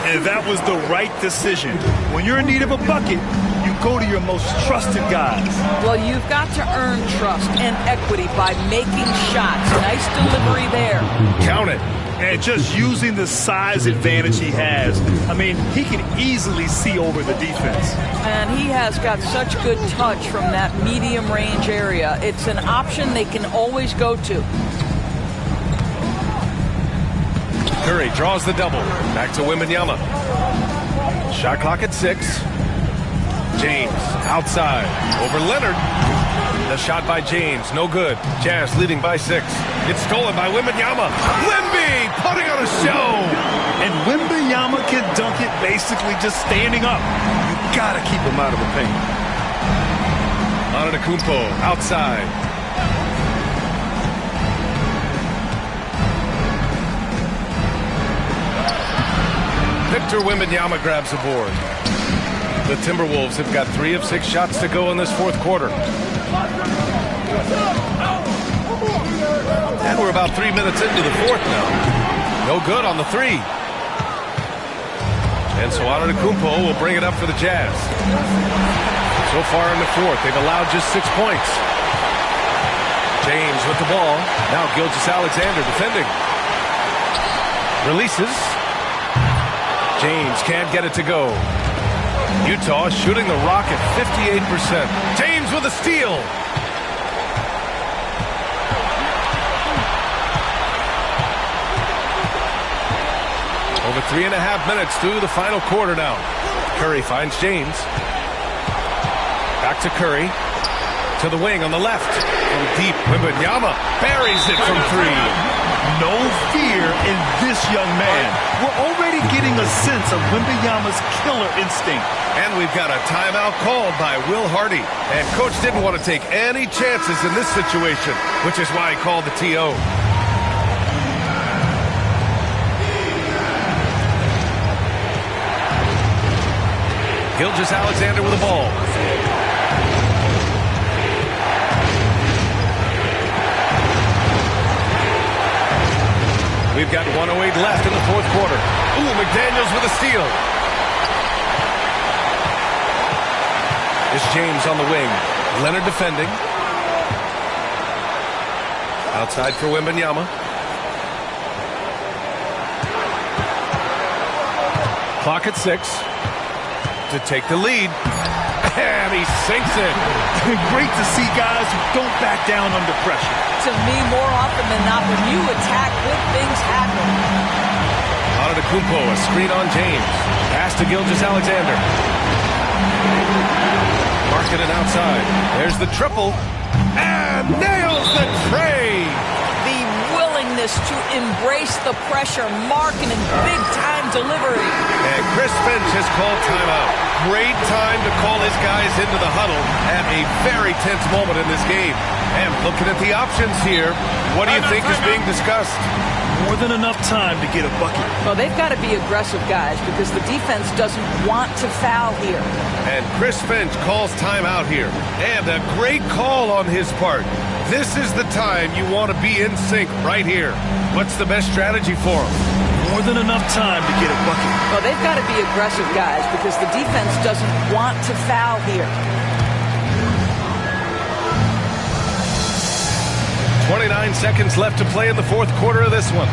And that was the right decision. When you're in need of a bucket, you go to your most trusted guys. Well, you've got to earn trust and equity by making shots. Nice delivery there. Count it. And just using the size advantage he has. I mean, he can easily see over the defense. And he has got such good touch from that medium range area. It's an option they can always go to. Curry draws the double. Back to Wembanyama. Shot clock at 6. James outside. Over Leonard. The shot by James. No good. Jazz leading by 6. It's stolen by Wembanyama. Wemby putting on a show. And Wembanyama can dunk it basically just standing up. You got to keep him out of the paint. Antetokounmpo outside. Victor Wembanyama grabs the board. The Timberwolves have got 3 of 6 shots to go in this fourth quarter. And we're about 3 minutes into the fourth now. No good on the 3. And so Antetokounmpo will bring it up for the Jazz. So far in the fourth, they've allowed just 6 points. James with the ball. Now Gilgeous-Alexander defending. Releases. James can't get it to go. Utah shooting the rock at 58%. James with a steal. Over 3.5 minutes through the final quarter now. Curry finds James. Back to Curry. To the wing on the left. From deep, Wembanyama buries it from 3. No fear in this young man. We're already getting a sense of Wembanyama's killer instinct. And we've got a timeout called by Will Hardy. And Coach didn't want to take any chances in this situation, which is why he called the TO. Gilgeous-Alexander with the ball. We've got 1:08 left in the fourth quarter. Ooh, McDaniels with a steal. It's James on the wing. Leonard defending. Outside for Wembanyama. Clock at 6 to take the lead. And he sinks it. Great to see guys who don't back down under pressure. To me, more often than not, when you attack, good things happen. Antetokounmpo, a screen on James. Pass to Gilgeous-Alexander. Marking it outside. There's the triple. And nails the tray. The willingness to embrace the pressure, marking in big-time delivery. And Chris Finch has called timeout. Great time to call his guys into the huddle at a very tense moment in this game. And looking at the options here, what do you think is being discussed? More than enough time to get a bucket. Well, they've got to be aggressive, guys, because the defense doesn't want to foul here. And Chris Finch calls timeout here. And a great call on his part. This is the time you want to be in sync right here. What's the best strategy for him? More than enough time to get a bucket. Well, they've got to be aggressive, guys, because the defense doesn't want to foul here. 29 seconds left to play in the fourth quarter of this one.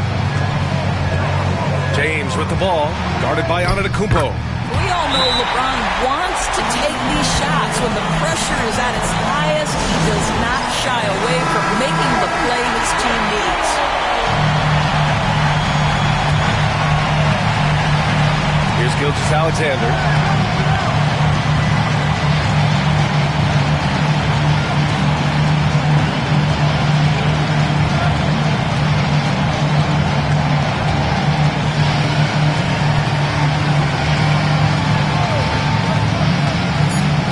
James with the ball, guarded by Antetokounmpo. We all know LeBron wants to take these shots. When the pressure is at its highest, he does not shy away from making the play his team needs. Here's Gilgeous-Alexander.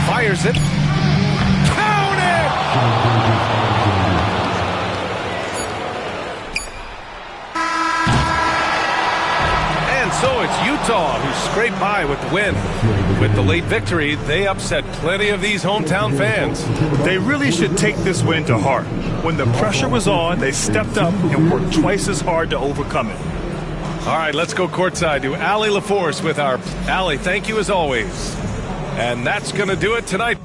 Fires it. Count it! And so it's Utah who scraped by with the win. With the late victory, they upset plenty of these hometown fans. They really should take this win to heart. When the pressure was on, they stepped up and worked twice as hard to overcome it. All right, let's go courtside to Allie LaForce with our Allie. Thank you as always. And that's going to do it tonight.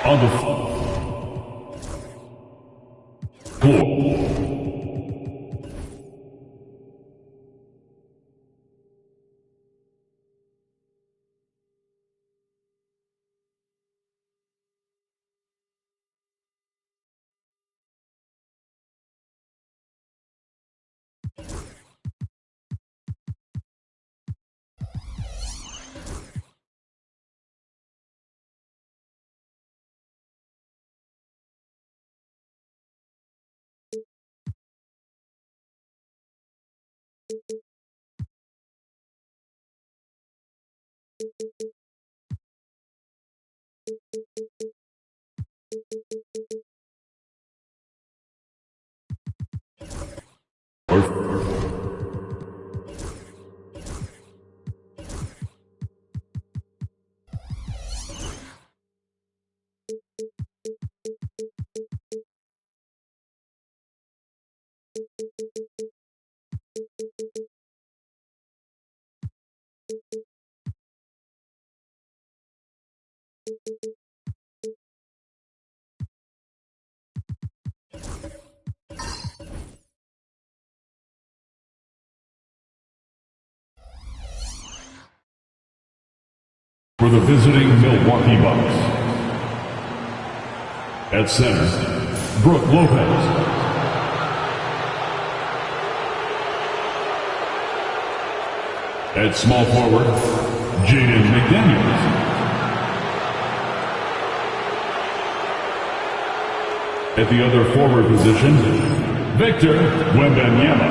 On the floor. 4. For the visiting Milwaukee Bucks. At center, Brook Lopez. At small forward, Jaden McDaniels. At the other forward position, Victor Wembanyama.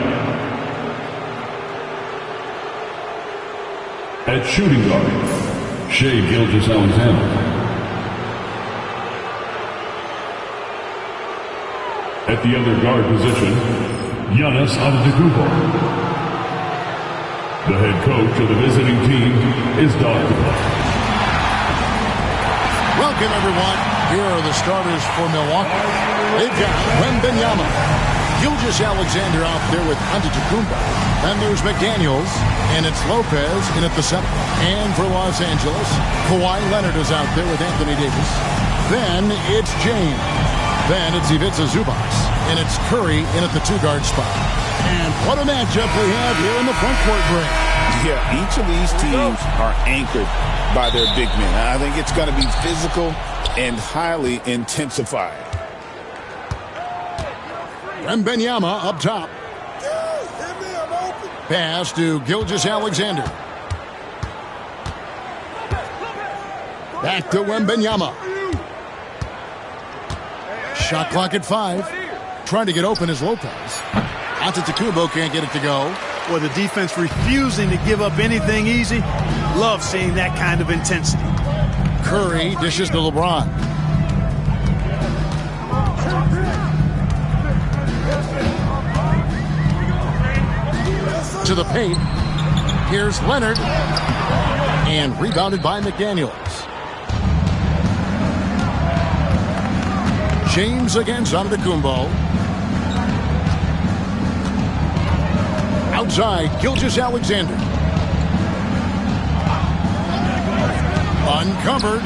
At shooting guard, Shai Gilgeous-Alexander. At the other guard position, Giannis Antetokounmpo. The head coach of the visiting team is Dr. Welcome, everyone. Here are the starters for Milwaukee. They've got Wembanyama, Gilgeous-Alexander out there with Antetokounmpo. Then there's McDaniels, and it's Lopez in at the center. And for Los Angeles, Kawhi Leonard is out there with Anthony Davis. Then it's James. Then it's Ivica Zubac, and it's Curry in at the two-guard spot. And what a matchup we have here in the front court break. Yeah, each of these teams are anchored by their big men. I think it's going to be physical and highly intensified. Wembanyama up top. Pass to Gilgeous-Alexander. Back to Wembanyama. Shot clock at 5. Trying to get open is Lopez. Antetokounmpo can't get it to go. Well, the defense refusing to give up anything easy. Love seeing that kind of intensity. Curry dishes to LeBron. To the paint. Here's Leonard. And rebounded by McDaniels. James against Antetokounmpo. Outside, Gilgeous-Alexander. Uncovered.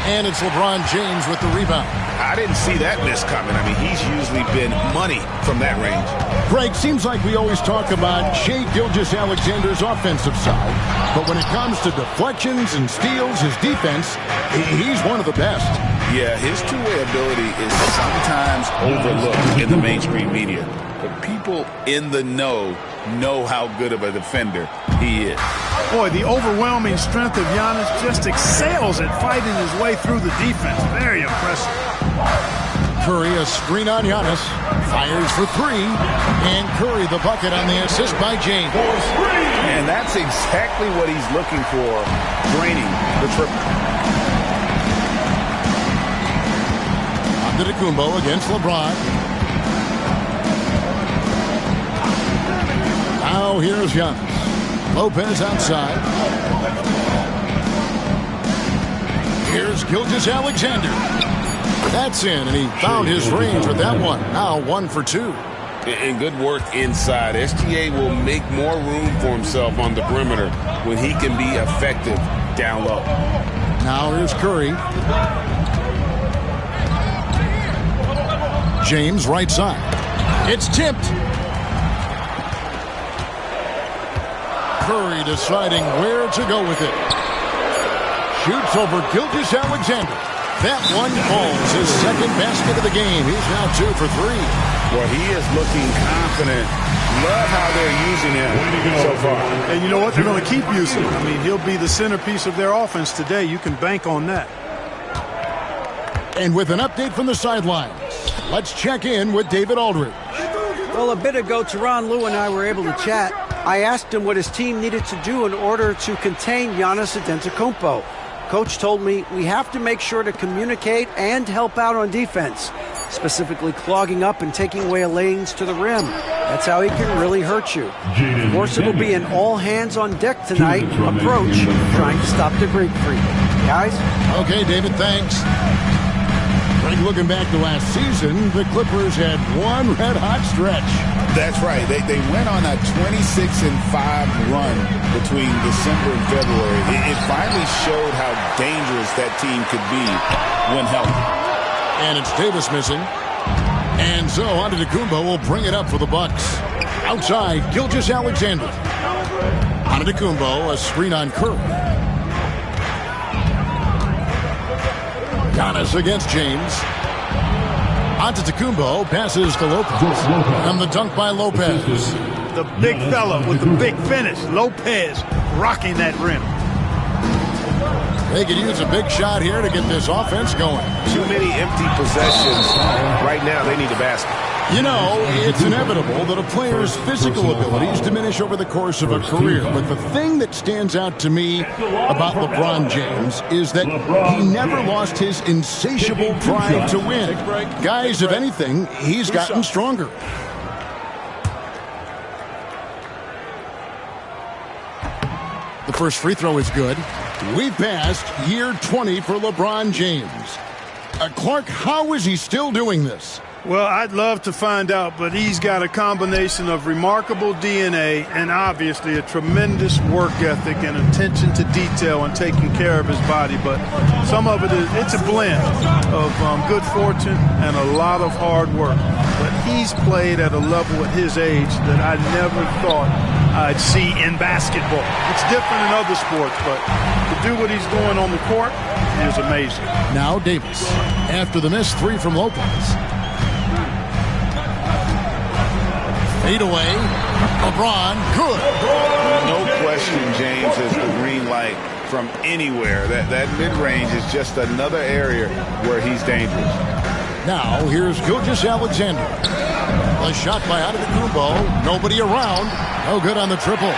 And it's LeBron James with the rebound. I didn't see that miss coming. I mean, he's usually been money from that range. Greg, seems like we always talk about Shai Gilgeous-Alexander's offensive side. But when it comes to deflections and steals, his defense, he's one of the best. Yeah, his two-way ability is sometimes overlooked in the mainstream media. But people in the know how good of a defender he is. Boy, the overwhelming strength of Giannis just excels at fighting his way through the defense. Very impressive. Curry, a screen on Giannis. Fires for 3. And Curry the bucket on the assist by James. And that's exactly what he's looking for, draining the triple. Antetokounmpo against LeBron. Now here's Giannis. Lopez outside. Here's Gilgeous-Alexander. That's in, and he found his range with that one. Now 1 for 2. And good work inside. SGA will make more room for himself on the perimeter when he can be effective down low. Now here's Curry. James right side. It's tipped. Curry deciding where to go with it. Shoots over Gilgeous-Alexander. That one falls, his second basket of the game. He's now 2 for 3. Well, he is looking confident. Love how they're using him so far. And you know what? They're going to keep using him. I mean, he'll be the centerpiece of their offense today. You can bank on that. And with an update from the sidelines, let's check in with David Aldridge. Well, a bit ago, Tyronn Lue and I were able to chat. I asked him what his team needed to do in order to contain Giannis Antetokounmpo. Coach told me we have to make sure to communicate and help out on defense, specifically clogging up and taking away lanes to the rim. That's how he can really hurt you. Of course, it'll be an all-hands-on-deck tonight approach, trying to stop the Greek freak. Guys? Okay, David, thanks. Greg, looking back to last season, the Clippers had one red-hot stretch. That's right. They went on a 26-5 run between December and February. It finally showed how dangerous that team could be when healthy. And it's Davis missing. And so Antetokounmpo will bring it up for the Bucks. Outside, Gilgeous-Alexander. Antetokounmpo, a screen on Curry. Giannis against James. Antetokounmpo passes to Lopez. And the dunk by Lopez. The big fella with the big finish. Lopez rocking that rim. They could use a big shot here to get this offense going. Too many empty possessions. Right now, they need a basket. You know, it's inevitable that a player's physical abilities diminish over the course of a career. But the thing that stands out to me about LeBron James is that he never lost his insatiable drive to win. Guys, if anything, he's gotten stronger. first free throw is good. We passed year 20 for LeBron James. Clark, how is he still doing this? Well, I'd love to find out, but he's got a combination of remarkable DNA and obviously a tremendous work ethic and attention to detail and taking care of his body. But some of it's a blend of good fortune and a lot of hard work. But he's played at a level at his age that I never thought I'd see in basketball. It's different in other sports, but to do what he's doing on the court is amazing. Now Davis, after the missed three from Lopez. Fade away. LeBron, good. No question, James has the green light from anywhere. That mid-range is just another area where he's dangerous. Now, here's Gilgeous-Alexander. A shot by Antetokounmpo. Nobody around. No good on the triple.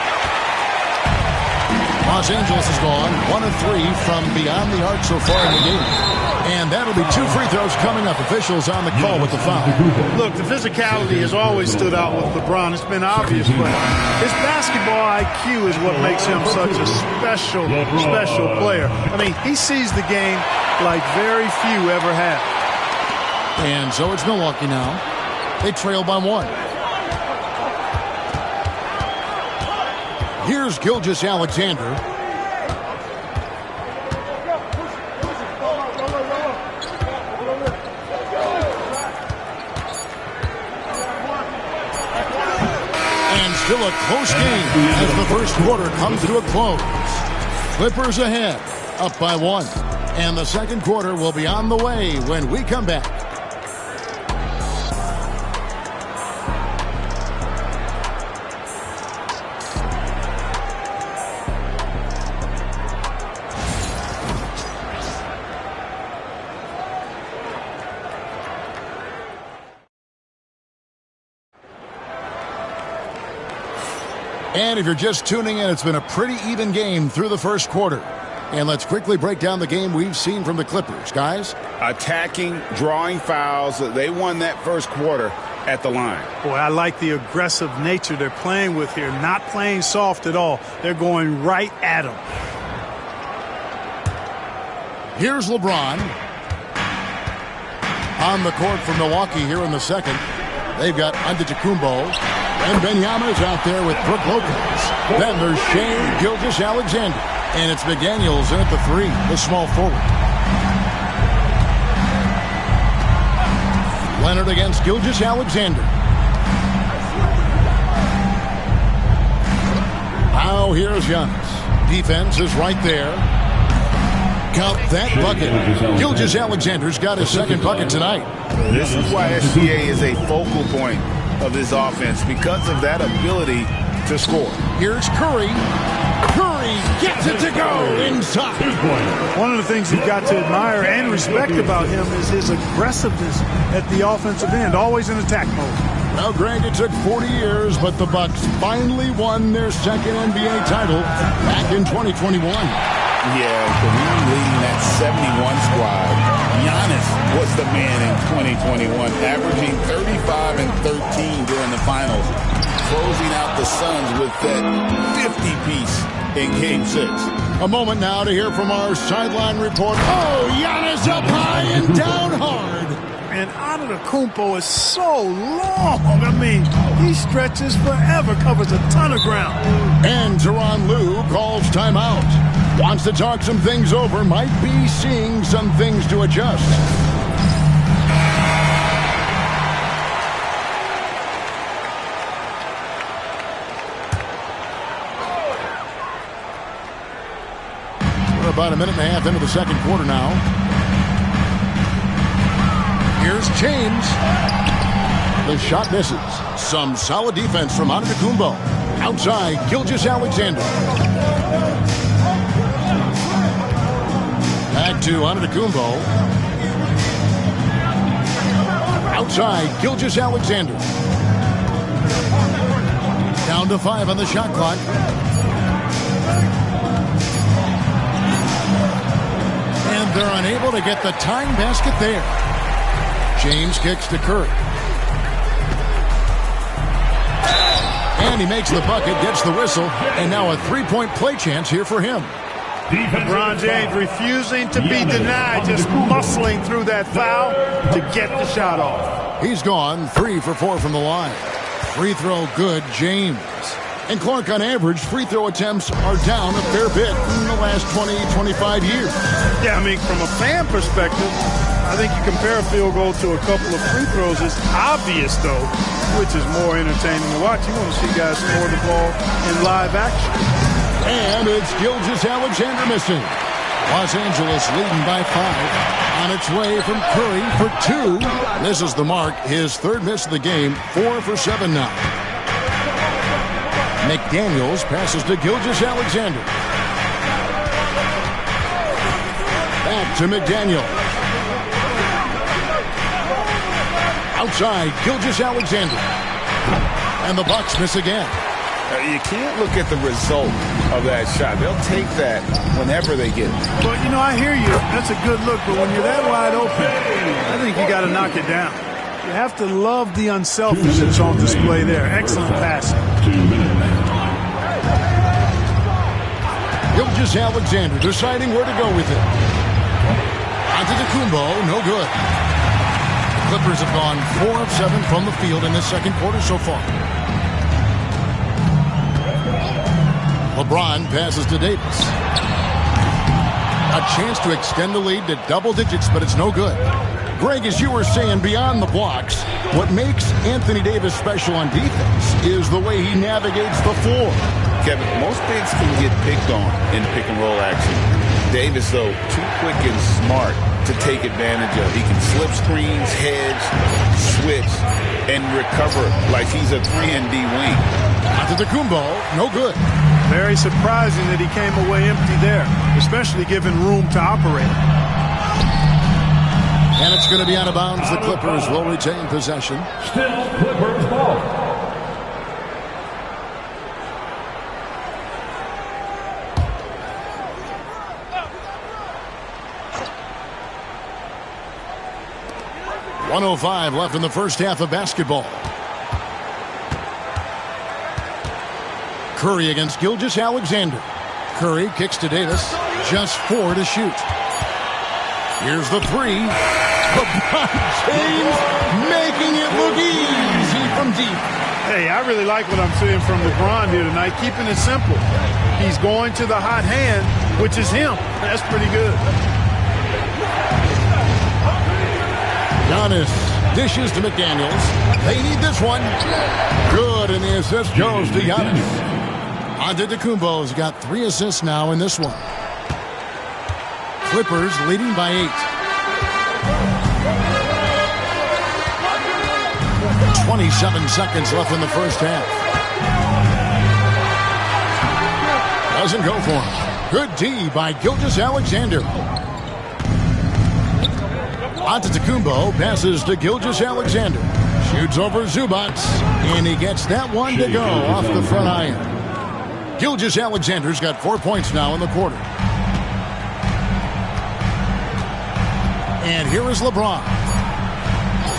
Los Angeles is gone 1 of 3 from beyond the arc so far in the game. And that'll be 2 free throws coming up. Officials on the call with the foul. Look, the physicality has always stood out with LeBron. It's been obvious, but his basketball IQ is what makes him such a special player. I mean, he sees the game like very few ever have. And so it's Milwaukee now. They trail by 1. Here's Gilgeous-Alexander. Still a close game as the first quarter comes to a close. Clippers ahead, up by 1. And the second quarter will be on the way when we come back. And if you're just tuning in, it's been a pretty even game through the first quarter. And let's quickly break down the game we've seen from the Clippers. Guys? Attacking, drawing fouls. They won that first quarter at the line. Boy, I like the aggressive nature they're playing with here. Not playing soft at all. They're going right at them. Here's LeBron. On the court for Milwaukee here in the second. They've got Antetokounmpo. And Benyama's out there with Brook Lopez. Then there's Shai Gilgeous-Alexander. And it's McDaniels in at the 3, the small forward. Leonard against Gilgeous-Alexander. Now here's Giannis. Defense is right there. Count that bucket. Gilgeous-Alexander's got his second bucket tonight. This is why SGA is a focal point of this offense, because of that ability to score. Here's Curry. Curry gets it to go inside. One of the things you've got to admire and respect about him is his aggressiveness at the offensive end, always in attack mode. Well, Greg, it took 40 years, but the Bucks finally won their second NBA title back in 2021. Yeah, Kareem leading that 71 squad. Giannis was the man in 2021, averaging 35 and 13 during the finals, closing out the Suns with that 50-piece in Game 6. A moment now to hear from our sideline report. Oh, Giannis up high and down hard. And Antetokounmpo is so long. I mean, he stretches forever, covers a ton of ground. And Tyronn Lue calls timeout. Wants to talk some things over. Might be seeing some things to adjust. We're about a minute and a half into the second quarter now. Here's James. The shot misses. Some solid defense from Antetokounmpo. Outside, Gilgeous-Alexander. Back to Antetokounmpo. Outside, Gilgeous-Alexander. Down to 5 on the shot clock. And they're unable to get the tying basket there. James kicks to Curry. And he makes the bucket, gets the whistle, and now a three-point play chance here for him. LeBron James refusing to be denied, just muscling through that foul to get the shot off. He's gone 3 for 4 from the line. Free throw good, James. And Clark, on average, free throw attempts are down a fair bit in the last 20, 25 years. Yeah, I mean, from a fan perspective, I think you compare a field goal to a couple of free throws. It's obvious, though, which is more entertaining to watch. You want to see guys score the ball in live action. And it's Gilgeous-Alexander missing. Los Angeles leading by 5. On its way from Curry for 2. Misses the mark. His third miss of the game. 4 for 7 now. McDaniels passes to Gilgeous-Alexander. Back to McDaniel. Outside, Gilgeous-Alexander. And the Bucks miss again. You can't look at the result of that shot. They'll take that whenever they get it. Well, you know, I hear you. That's a good look, but when you're that wide open, I think you got to knock it down. You have to love the unselfishness on display there. Excellent passing. Gilgeous-Alexander deciding where to go with it. Antetokounmpo, no good. The Clippers have gone 4 of 7 from the field in this second quarter so far. LeBron passes to Davis. A chance to extend the lead to double digits, but it's no good. Greg, as you were saying, beyond the blocks, what makes Anthony Davis special on defense is the way he navigates the floor. Kevin, most bigs can get picked on in pick-and-roll action. Davis, though, too quick and smart to take advantage of. He can slip screens, hedge, switch, and recover like he's a 3-and-D wing. Antetokounmpo, no good. Very surprising that he came away empty there, especially given room to operate. And it's going to be out of bounds. The Clippers will retain possession. Still Clippers ball. .105 left in the first half of basketball. Curry against Gilgeous-Alexander. Curry kicks to Davis. Just 4 to shoot. Here's the 3. LeBron James making it look easy from deep. Hey, I really like what I'm seeing from LeBron here tonight, keeping it simple. He's going to the hot hand, which is him. That's pretty good. Giannis dishes to McDaniels. They need this one. Good, and the assist goes to Giannis. Antetokounmpo's got 3 assists now in this one. Clippers leading by 8. 27 seconds left in the first half. Doesn't go for him. Good D by Gilgeous-Alexander. Antetokounmpo passes to Gilgeous-Alexander. Shoots over Zubac, and he gets that one to go off the front iron. Gilgeous-Alexander's got 4 points now in the quarter. And here is LeBron.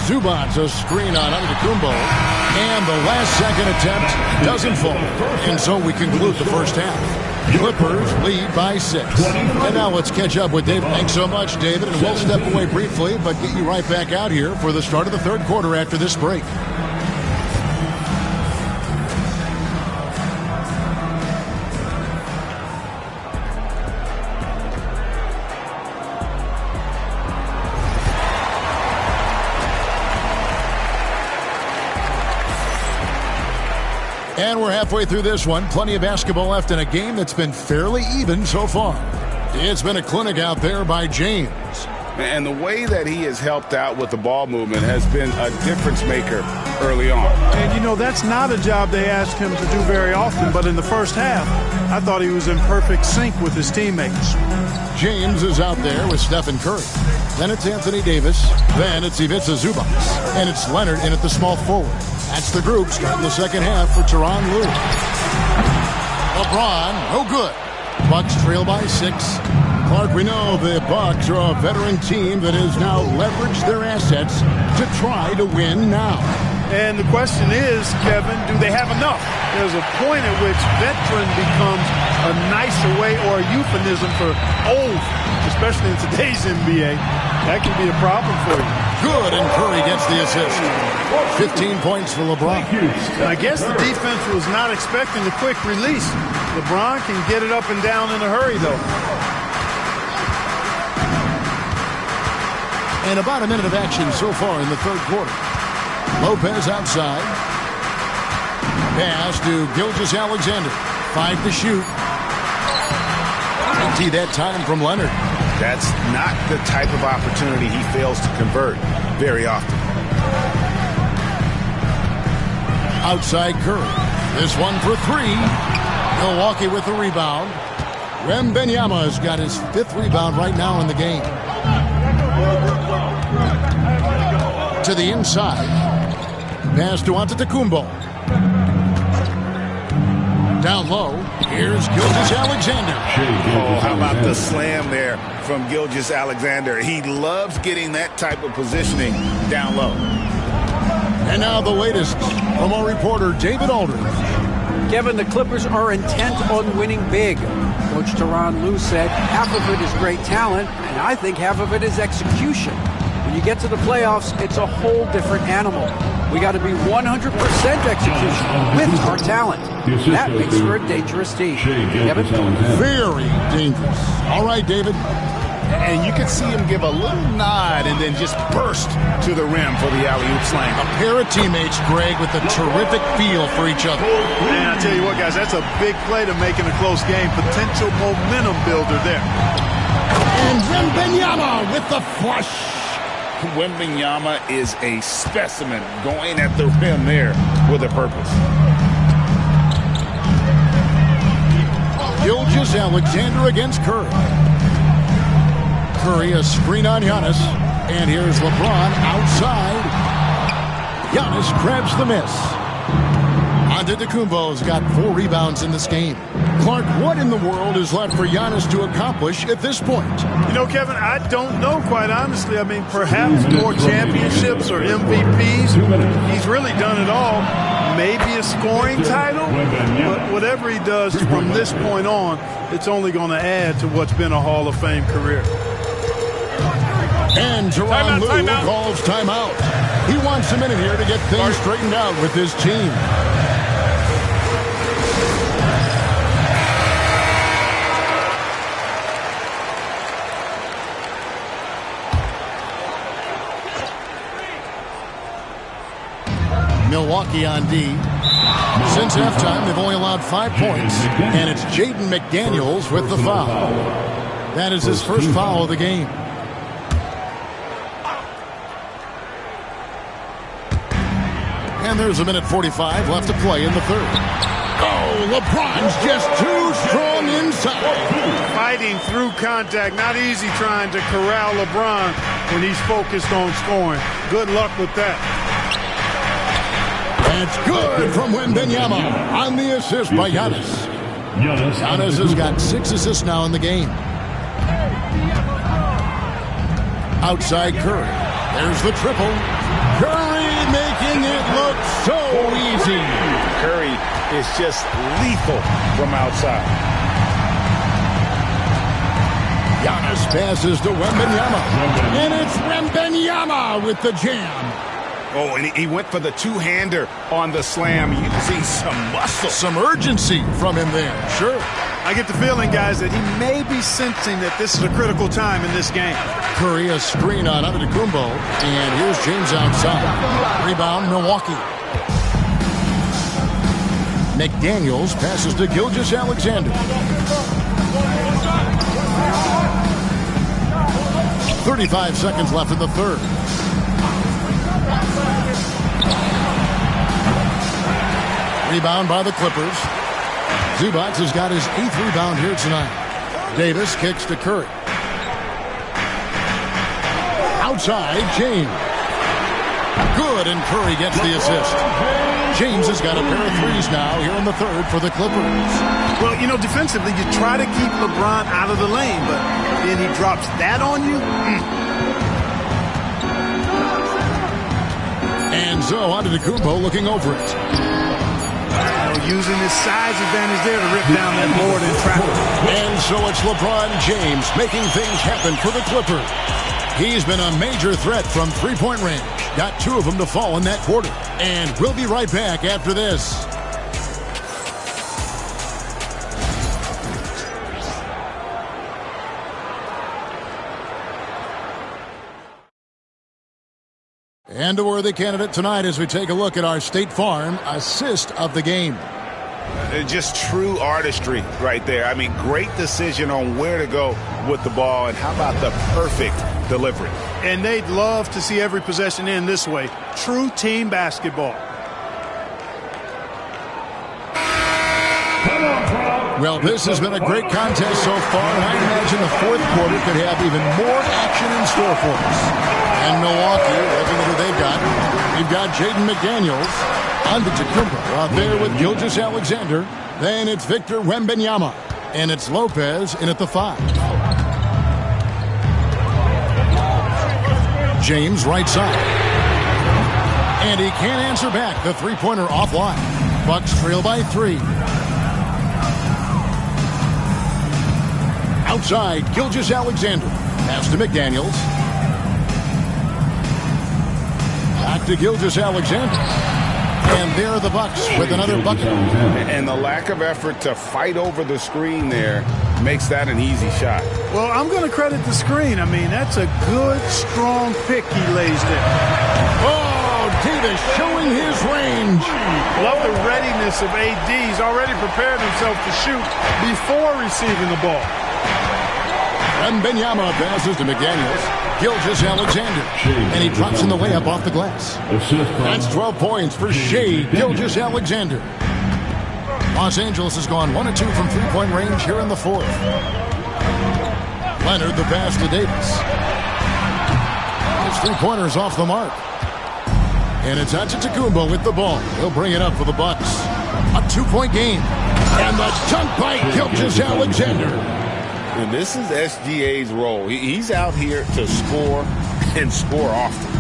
Zubac a screen on Antetokounmpo. And the last second attempt doesn't fall. And so we conclude the first half. Clippers lead by 6. And now let's catch up with David. Thanks so much, David. And we'll step away briefly, but get you right back out here for the start of the third quarter after this break. And we're halfway through this one. Plenty of basketball left in a game that's been fairly even so far. It's been a clinic out there by James. And the way that he has helped out with the ball movement has been a difference maker early on. And, you know, that's not a job they ask him to do very often. But in the first half, I thought he was in perfect sync with his teammates. James is out there with Stephen Curry. Then it's Anthony Davis. Then it's Ivica Zubac. And it's Leonard in at the small forward. That's the group starting the second half for Tyronn Lue. LeBron, no good. Bucks trail by 6. Clark, we know the Bucks are a veteran team that has now leveraged their assets to try to win now. And the question is, Kevin, do they have enough? There's a point at which veteran becomes a nicer way or a euphemism for old, especially in today's NBA. That can be a problem for you. Good, and Curry gets the assist. 15 points for LeBron. I guess the defense was not expecting the quick release. LeBron can get it up and down in a hurry, though. And about a minute of action so far in the third quarter. Lopez outside. Pass to Gilgeous-Alexander. 5 to shoot. Empty that time from Leonard. That's not the type of opportunity he fails to convert very often. Outside Curry. This one for 3. Milwaukee with the rebound. Wembanyama has got his 5th rebound right now in the game. To the inside. Pass to Antetokounmpo. Down low. Here's Gilgeous-Alexander. Oh, how about the slam there from Gilgeous-Alexander? He loves getting that type of positioning down low. And now the latest from our reporter, David Aldridge. Kevin, the Clippers are intent on winning big. Coach Tyronn Lue said half of it is great talent, and I think half of it is execution. When you get to the playoffs, it's a whole different animal. We got to be 100% execution with our talent. That makes for a dangerous team. Kevin? Very dangerous. All right, David. And you could see him give a little nod and then just burst to the rim for the alley-oop slam. A pair of teammates, Greg, with a terrific feel for each other. Man, I tell you what, guys, that's a big play to make in a close game. Potential momentum builder there. And Wembanyama with the flush. Wembanyama is a specimen going at the rim there with a purpose. Gilgeous-Alexander against Curry. Curry, a screen on Giannis. And here's LeBron outside. Giannis grabs the miss. Antetokounmpo's got 4 rebounds in this game. Clark, what in the world is left for Giannis to accomplish at this point? You know, Kevin, I don't know, quite honestly. I mean, perhaps more championships or MVPs. He's really done it all. Maybe a scoring title, but whatever he does from this point on, it's only going to add to what's been a Hall of Fame career. And Tyronn Lue calls timeout. He wants a minute here to get things straightened out with his team. Milwaukee on D. Since halftime, they've only allowed 5 points, and it's Jaden McDaniels with the foul. That is his first foul of the game. And there's a minute 45 left to play in the third. Oh, LeBron's just too strong inside. Fighting through contact. Not easy trying to corral LeBron when he's focused on scoring. Good luck with that. That's good from Wembanyama on the assist by Giannis. Giannis has got 6 assists now in the game. Outside Curry. There's the triple. Curry making it look so easy. Curry is just lethal from outside. Giannis passes to Wembanyama. And it's Wembanyama with the jam. Oh, and he went for the two-hander on the slam. You can see some muscle. Some urgency from him there. Sure. I get the feeling, guys, that he may be sensing that this is a critical time in this game. Curry, a screen on Antetokounmpo. And here's James outside. Rebound, Milwaukee. McDaniels passes to Gilgeous-Alexander. 35 seconds left in the third. Rebound by the Clippers. Zubac has got his 8th rebound here tonight. Davis kicks to Curry. Outside, James. Good, and Curry gets the assist. James has got a pair of threes now here in the third for the Clippers. Well, you know, defensively, you try to keep LeBron out of the lane, but then he drops that on you. And so Antetokounmpo looking over it. Using his size advantage there to rip down that board and trap it. And so it's LeBron James making things happen for the Clippers. He's been a major threat from three-point range. Got 2 of them to fall in that quarter. And we'll be right back after this. And a worthy candidate tonight as we take a look at our State Farm assist of the game. Just true artistry right there. I mean, great decision on where to go with the ball, and how about the perfect delivery? And they'd love to see every possession end this way. True team basketball. Well, this has been a great contest so far, and I imagine the fourth quarter could have even more action in store for us. And Milwaukee, looking at who they've got. We've got Jaden McDaniels, Antetokounmpo out there with Gilgeous-Alexander. Then it's Victor Wembanyama, and it's Lopez in at the 5. James right side. And he can't answer back. The three-pointer offline. Bucks trail by 3. Outside, Gilgeous-Alexander. Pass to McDaniels. Back to Gilgeous-Alexander. And there are the Bucks with another bucket. And the lack of effort to fight over the screen there makes that an easy shot. Well, I'm going to credit the screen. I mean, that's a good, strong pick he lays there. Oh, Davis showing his range. Love the readiness of AD. He's already prepared himself to shoot before receiving the ball. Wembanyama passes to McDaniels. Gilgeous-Alexander. And he drops in the layup off the glass. That's 12 points for Shai Gilgeous-Alexander. Los Angeles has gone 1 of 2 from three-point range here in the fourth. Leonard the pass to Davis. His three-pointer's off the mark. And it's Antetokounmpo with the ball. He'll bring it up for the Bucks. A 2-point game. And the dunk by Gilgeous-Alexander. And this is SGA's role. He's out here to score and score often.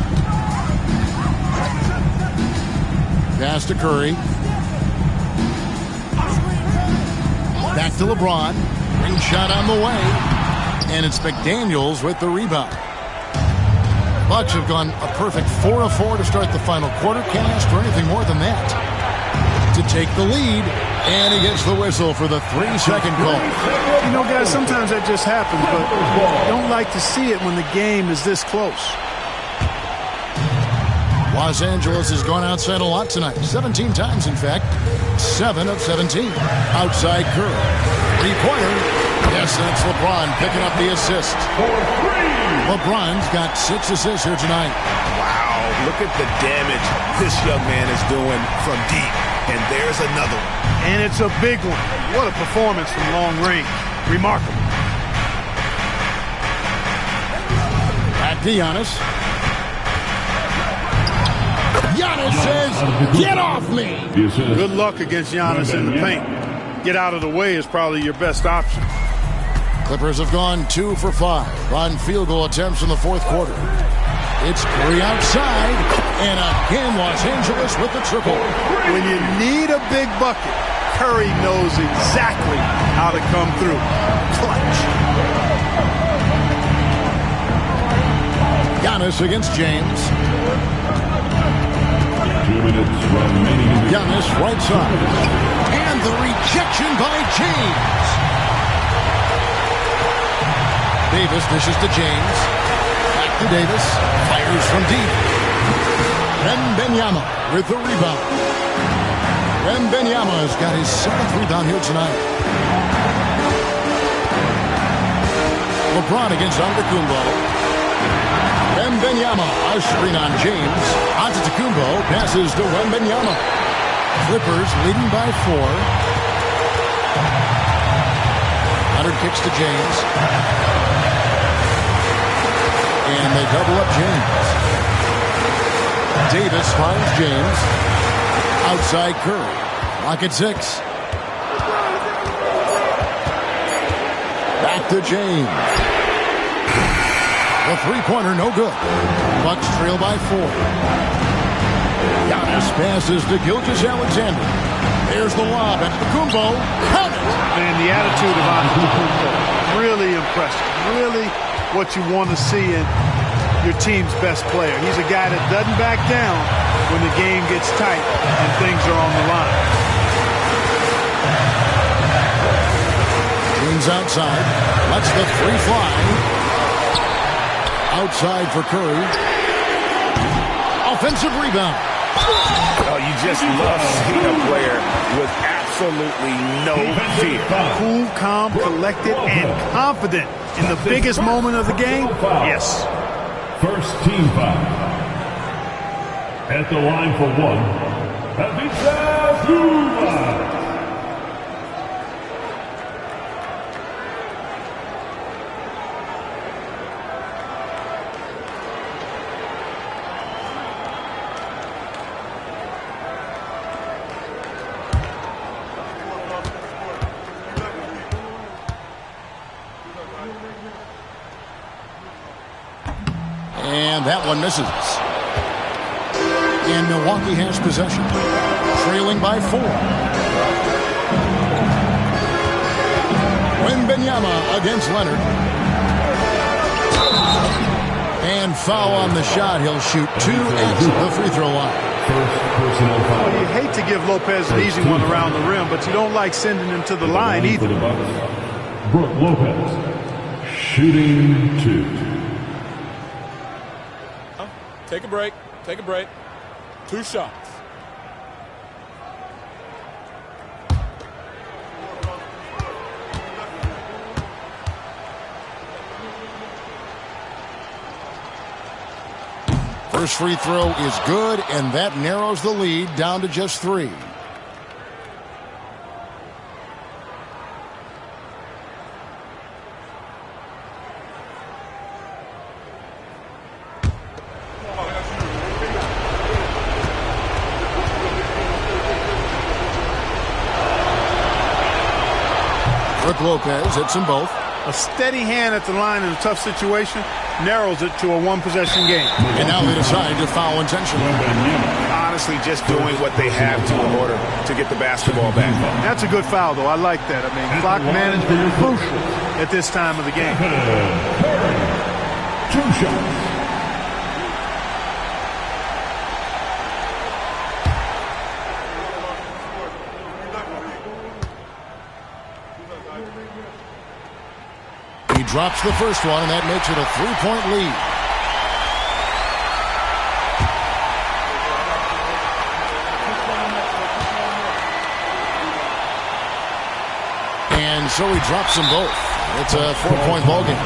Pass to Curry. Back to LeBron. Ring shot on the way. And it's McDaniels with the rebound. Bucks have gone a perfect 4 of 4 to start the final quarter. Can't ask for anything more than that. To take the lead. And he gets the whistle for the 3-second call. You know, guys, sometimes that just happens, but I don't like to see it when the game is this close. Los Angeles has gone outside a lot tonight. 17 times, in fact. 7 of 17. Outside Curry. Three-pointer. Yes, that's LeBron picking up the assist. LeBron's got 6 assists here tonight. Wow, look at the damage this young man is doing from deep. And there's another one. And it's a big one. What a performance from long range. Remarkable. Back to Giannis. Giannis says, get off me. Good luck against Giannis in the paint. Get out of the way is probably your best option. Clippers have gone 2 for 5 on field goal attempts in the fourth quarter. It's Curry outside, and again Los Angeles with the triple. When you need a big bucket, Curry knows exactly how to come through. Clutch. Giannis against James. 2 minutes remaining. Giannis right side. And the rejection by James. Davis dishes to James. Back to Davis. Fires from deep. Wembanyama with the rebound. Wembanyama has got his 7th rebound here tonight. LeBron against Antetokounmpo. Wembanyama, a screen on James. Antetokounmpo passes to Wembanyama. Clippers leading by 4. Leonard kicks to James. And they double up James. Davis finds James. Outside Curry. Lock at 6. Back to James. The three-pointer no good. Bucks trail by 4. Giannis passes to Gilgeous-Alexander. There's the lob at Kumbo. Count it! And the attitude of Antetokounmpo, really impressive. Really what you want to see in your team's best player. He's a guy that doesn't back down when the game gets tight and things are on the line. James outside. Lets the three fly. Outside for Curry. Offensive rebound. Oh, you just love seeing a player with absolutely no fear. Cool, calm, collected, and confident in the biggest moment of the game. Yes. First team foul. At the line for one, Ivica Zubac. And that one misses. And Milwaukee has possession. Trailing by 4. Wembanyama against Leonard. And foul on the shot. He'll shoot 2 at the free throw line. Well, you hate to give Lopez an easy one around the rim, but you don't like sending him to the line either. Brook Lopez, shooting 2. Take a break. Take a break. 2 shots. First free throw is good, and that narrows the lead down to just 3. Brook Lopez hits them both. A steady hand at the line in a tough situation narrows it to a one-possession game. And now they decide to foul intentionally. Honestly, just doing what they have to in order to get the basketball back. That's a good foul, though. I like that. I mean, clock management is crucial at this time of the game. 2 shots. He drops the first one, and that makes it a 3-point lead. And so he drops them both. It's a 4-point ball game.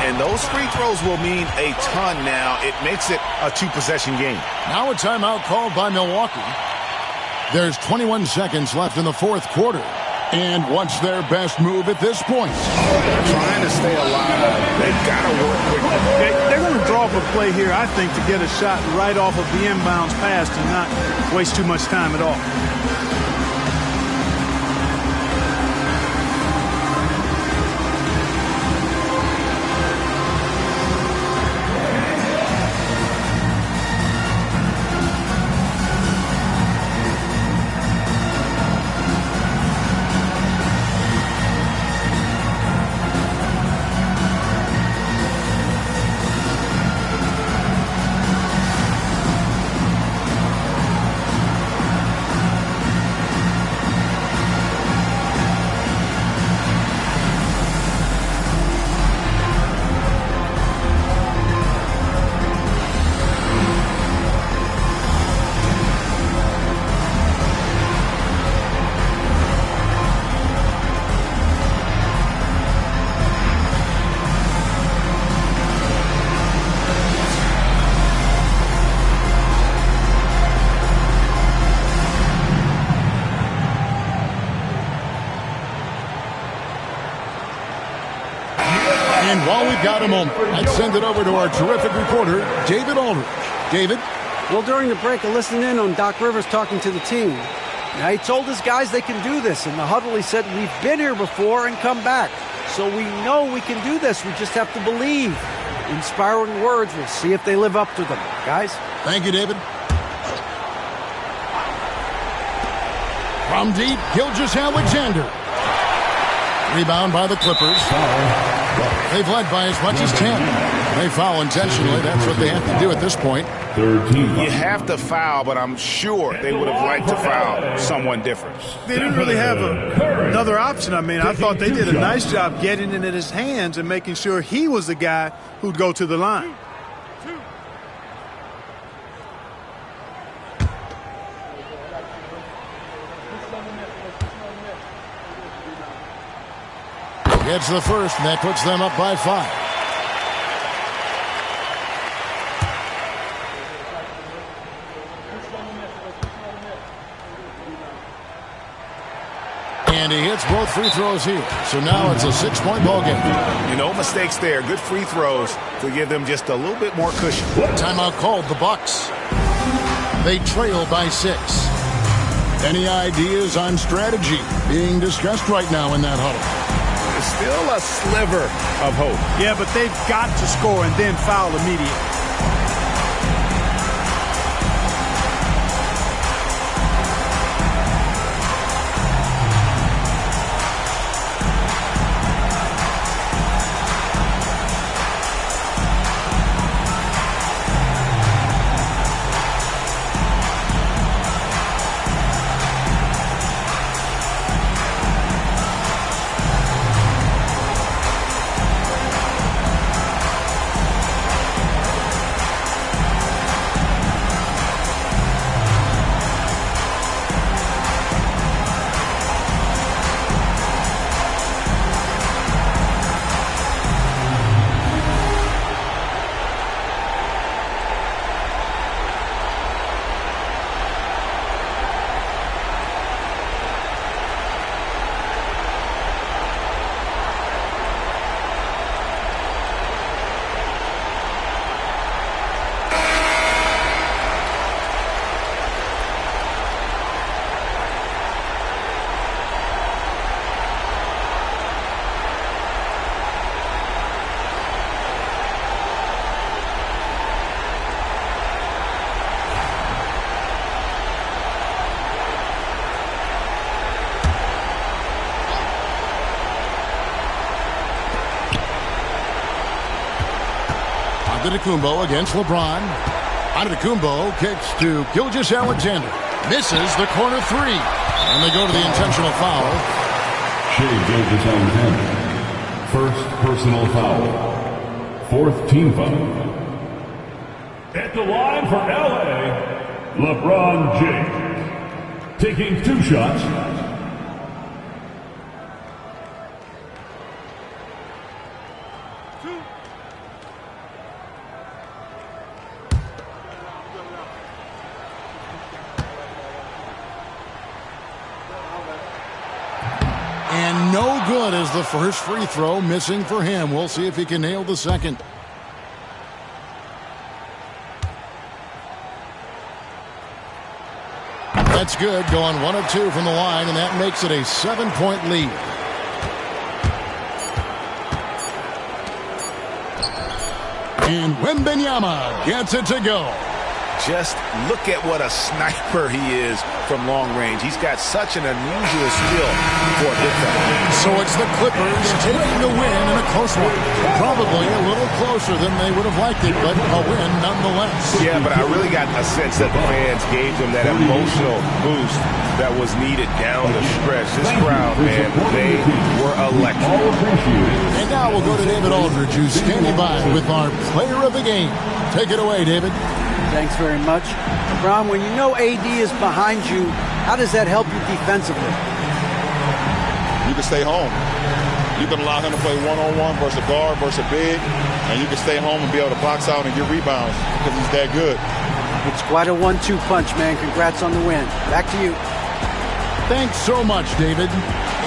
And those free throws will mean a ton now. It makes it a 2-possession game. Now a timeout called by Milwaukee. There's 21 seconds left in the fourth quarter. And what's their best move at this point? Trying to stay alive. They've got to work quickly. They're going to draw up a play here, I think, to get a shot right off of the inbounds pass and not waste too much time at all. And while we've got a moment, I'd send it over to our terrific reporter, David Aldridge. David? Well, during the break, I listened in on Doc Rivers talking to the team. Now, he told his guys they can do this. In the huddle, he said, we've been here before and come back. So we know we can do this. We just have to believe. Inspiring words. We'll see if they live up to them. Guys? Thank you, David. From deep, Gilgeous-Alexander. Rebound by the Clippers. They've led by as much as 10. They foul intentionally. That's what they have to do at this point. You have to foul, but I'm sure they would have liked to foul someone different. They didn't really have another option. I mean, I thought they did a nice job getting it in his hands and making sure he was the guy who'd go to the line. Gets the first, and that puts them up by 5. And he hits both free throws here. So now it's a 6-point ball game. No mistakes there. Good free throws to give them just a little bit more cushion. Timeout called, the Bucks. They trail by 6. Any ideas on strategy being discussed right now in that huddle? Still a sliver of hope. Yeah, but they've got to score and then foul immediately. Antetokounmpo against LeBron. Antetokounmpo kicks to Gilgeous-Alexander. Misses the corner 3. And they go to the intentional foul. Shai Gilgeous-Alexander. First personal foul. 4th team foul. At the line for LA, LeBron James. Taking 2 shots. And no good as the first free throw, missing for him. We'll see if he can nail the second. That's good, going 1 of 2 from the line, and that makes it a 7-point lead. And Wembanyama gets it to go. Just look at what a sniper he is from long range. He's got such an unusual skill for a big fella. So it's the Clippers taking the win in a close one. Probably a little closer than they would have liked it, but a win nonetheless. Yeah, but I really got a sense that the fans gave them that emotional boost that was needed down the stretch. This crowd, man, they were electric. And now we'll go to David Aldridge, who's standing by with our player of the game. Take it away, David. Thanks very much. LeBron, when you know AD is behind you, how does that help you defensively? You can stay home. You can allow him to play one-on-one versus a guard versus a big, and you can stay home and be able to box out and get rebounds because he's that good. It's quite a 1-2 punch, man. Congrats on the win. Back to you. Thanks so much, David.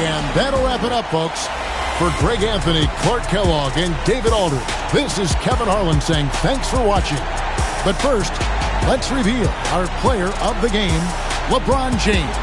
And that'll wrap it up, folks. For Greg Anthony, Clark Kellogg, and David Aldridge, this is Kevin Harlan saying thanks for watching. But first, let's reveal our player of the game, LeBron James.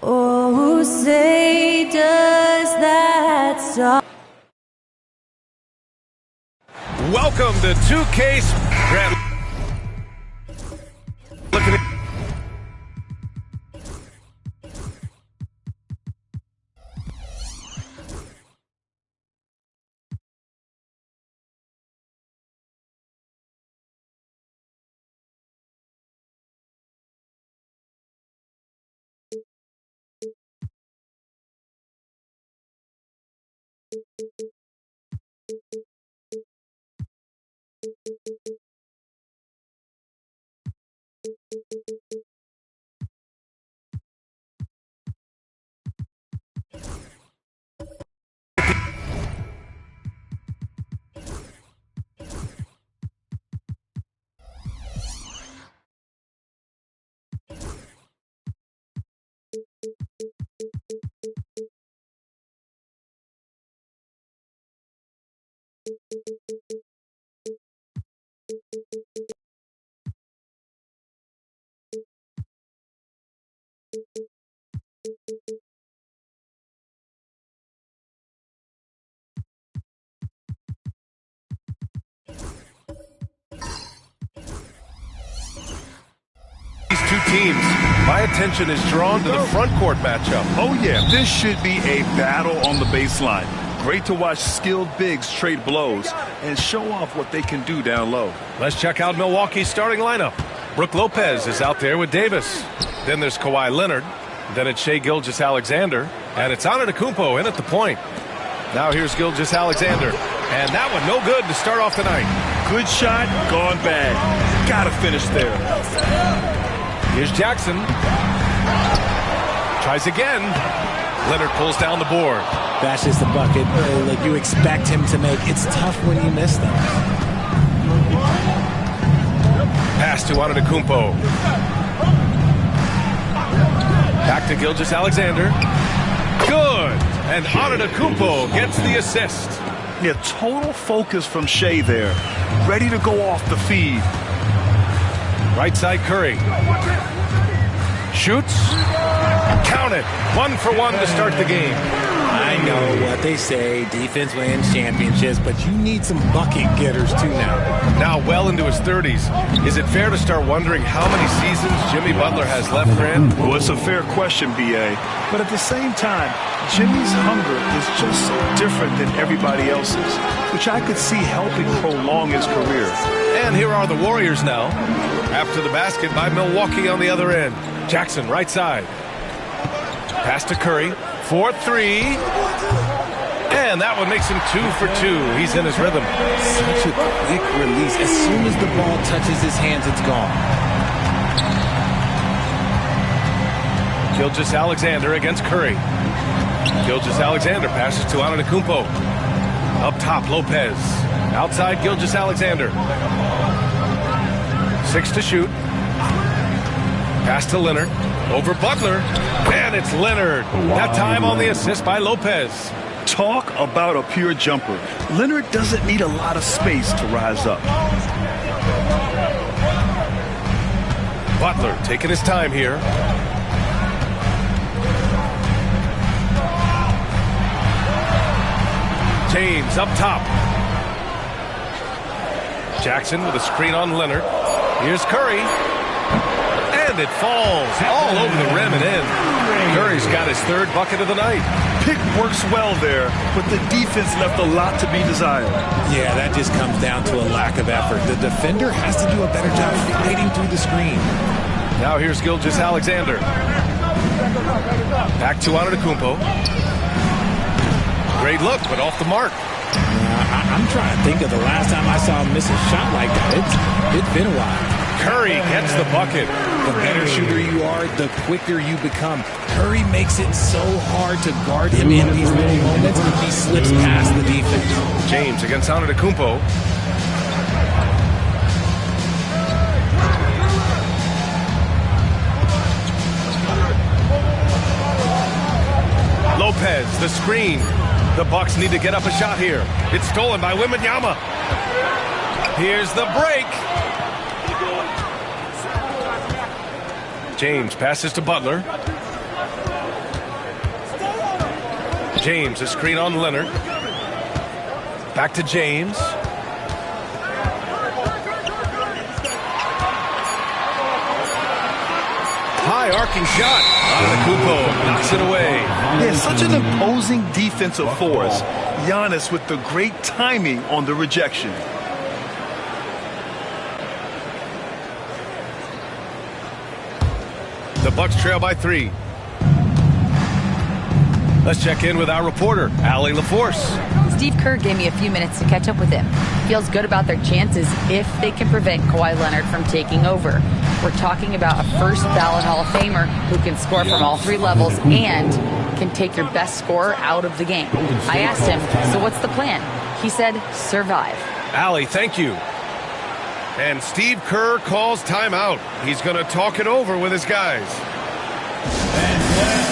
Oh, say does that song. Welcome to 2K Grant. Looking at these two teams, my attention is drawn to the front court matchup. Oh, yeah, this should be a battle on the baseline. Great to watch skilled bigs trade blows and show off what they can do down low. Let's check out Milwaukee's starting lineup. Brooke Lopez is out there with Davis. Then there's Kawhi Leonard. Then it's Shai Gilgeous-Alexander. And it's Antetokounmpo in at the point. Now here's Gilgeous-Alexander. And that one no good to start off the night. Good shot, gone bad. Gotta finish there. Here's Jackson. Tries again. Leonard pulls down the board. That's just the bucket like you expect him to make. It's tough when you miss them. Pass to Antetokounmpo. Back to Gilgeous-Alexander. Good. And Antetokounmpo gets the assist. Yeah, total focus from Shai there. Ready to go off the feed. Right side Curry. Shoots. Count it. 1 for 1 to start the game. I know what they say, defense wins championships, but you need some bucket getters too now. Now well into his 30s. Is it fair to start wondering how many seasons Jimmy Butler has left, Grant? Well, it's a fair question, B.A. But at the same time, Jimmy's hunger is just so different than everybody else's, which I could see helping prolong his career. And here are the Warriors now. After the basket by Milwaukee on the other end. Jackson, right side. Pass to Curry. 4-3. And that one makes him 2 for 2. He's in his rhythm. Such a quick release. As soon as the ball touches his hands, it's gone. Gilgeous-Alexander against Curry. Gilgeous-Alexander passes to Antetokounmpo. Up top, Lopez. Outside, Gilgeous-Alexander. 6 to shoot. Pass to Leonard. Over Butler. And it's Leonard. That time on the assist by Lopez. Talk about a pure jumper. Leonard doesn't need a lot of space to rise up. Butler taking his time here. James up top. Jackson with a screen on Leonard. Here's Curry. And it falls all over the rim and in. Curry's got his 3rd bucket of the night. Pick works well there, but the defense left a lot to be desired. Yeah, that just comes down to a lack of effort. The defender has to do a better job fighting through the screen. Now here's Gilgeous-Alexander. Back to Antetokounmpo. Great look, but off the mark. I'm trying to think of the last time I saw him miss a shot like that. It's been a while. Curry gets the bucket. The better shooter you are, the quicker you become. Curry makes it so hard to guard him in these little moments. He slips past the defense. James against Antetokounmpo. Lopez, the screen. The Bucks need to get up a shot here. It's stolen by Wembanyama. Here's the break. James passes to Butler. James, a screen on Leonard. Back to James. High arcing shot. Antetokounmpo knocks it away. Yeah, such an imposing defensive force. Giannis with the great timing on the rejection. The Bucks trail by 3. Let's check in with our reporter, Allie LaForce. Steve Kerr gave me a few minutes to catch up with him. Feels good about their chances if they can prevent Kawhi Leonard from taking over. We're talking about a first ballot Hall of Famer who can score from all 3 levels and can take your best scorer out of the game. I asked him, so what's the plan? He said, survive. Allie, thank you. And Steve Kerr calls timeout. He's going to talk it over with his guys. And let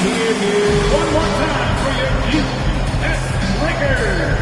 me hear you one more time for your U.S. Lakers.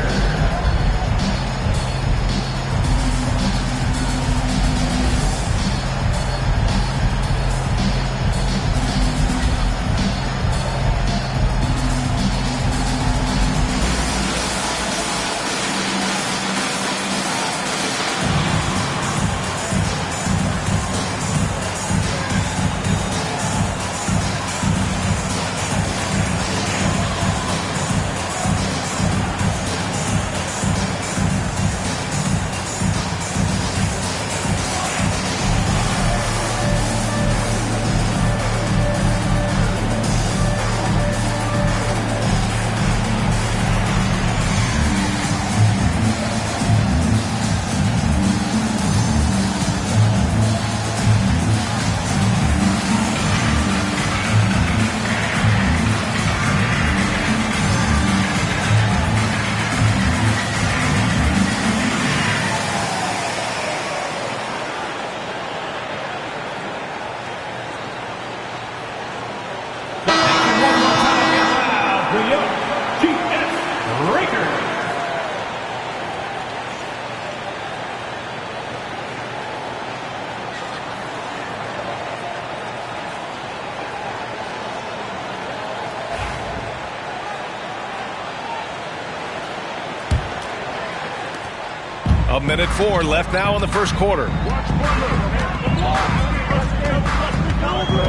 A minute 4 left now in the first quarter.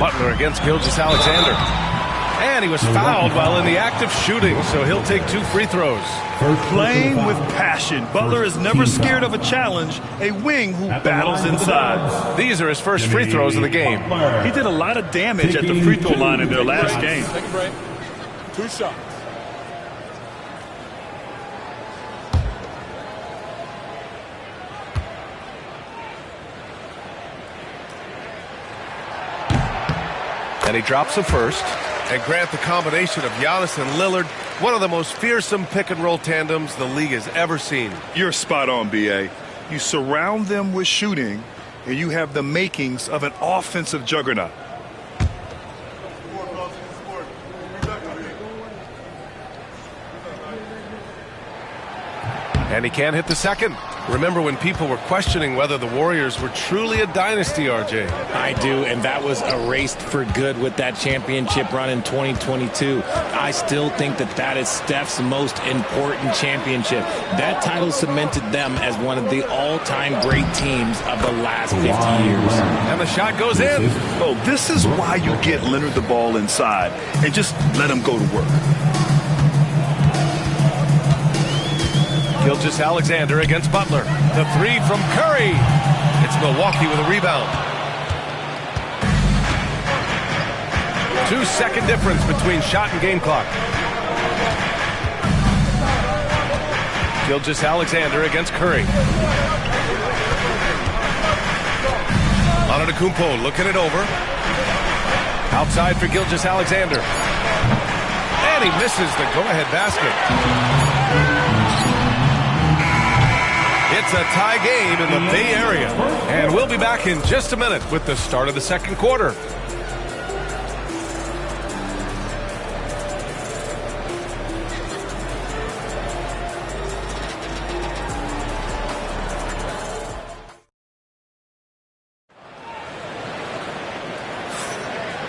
Butler against Gilgeous-Alexander. And he was fouled while in the act of shooting, so he'll take 2 free throws. Playing with passion. Butler is never scared of a challenge, a wing who battles inside. These are his first free throws of the game. He did a lot of damage at the free throw line in their last game. Take a break. 2 shots. And he drops the first. And Grant, the combination of Giannis and Lillard, one of the most fearsome pick-and-roll tandems the league has ever seen. You're spot on, B.A. You surround them with shooting, and you have the makings of an offensive juggernaut. And he can't hit the second. Remember when people were questioning whether the Warriors were truly a dynasty, RJ? I do, and that was erased for good with that championship run in 2022. I still think that that is Steph's most important championship. That title cemented them as one of the all-time great teams of the last 50 years. And the shot goes in. Oh, this is why you get Leonard the ball inside and just let him go to work. Gilgeous-Alexander against Butler. The 3 from Curry. It's Milwaukee with a rebound. 2-second difference between shot and game clock. Gilgeous-Alexander against Curry. Antetokounmpo looking it over. Outside for Gilgeous-Alexander. And he misses the go-ahead basket. It's a tie game in the Bay Area. And we'll be back in just a minute with the start of the second quarter.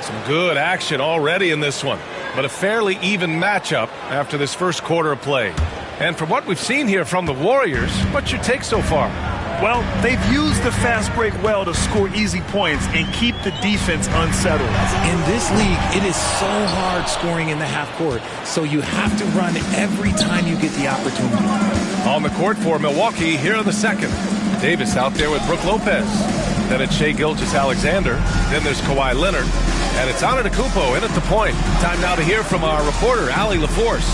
Some good action already in this one, but a fairly even matchup after this first quarter of play. And from what we've seen here from the Warriors, what's your take so far? Well, they've used the fast break well to score easy points and keep the defense unsettled. In this league, it is so hard scoring in the half court, so you have to run every time you get the opportunity. On the court for Milwaukee here in the second. Davis out there with Brook Lopez. Then it's Shai Gilgeous-Alexander. Then there's Kawhi Leonard. And it's Antetokounmpo in at the point. Time now to hear from our reporter, Allie LaForce.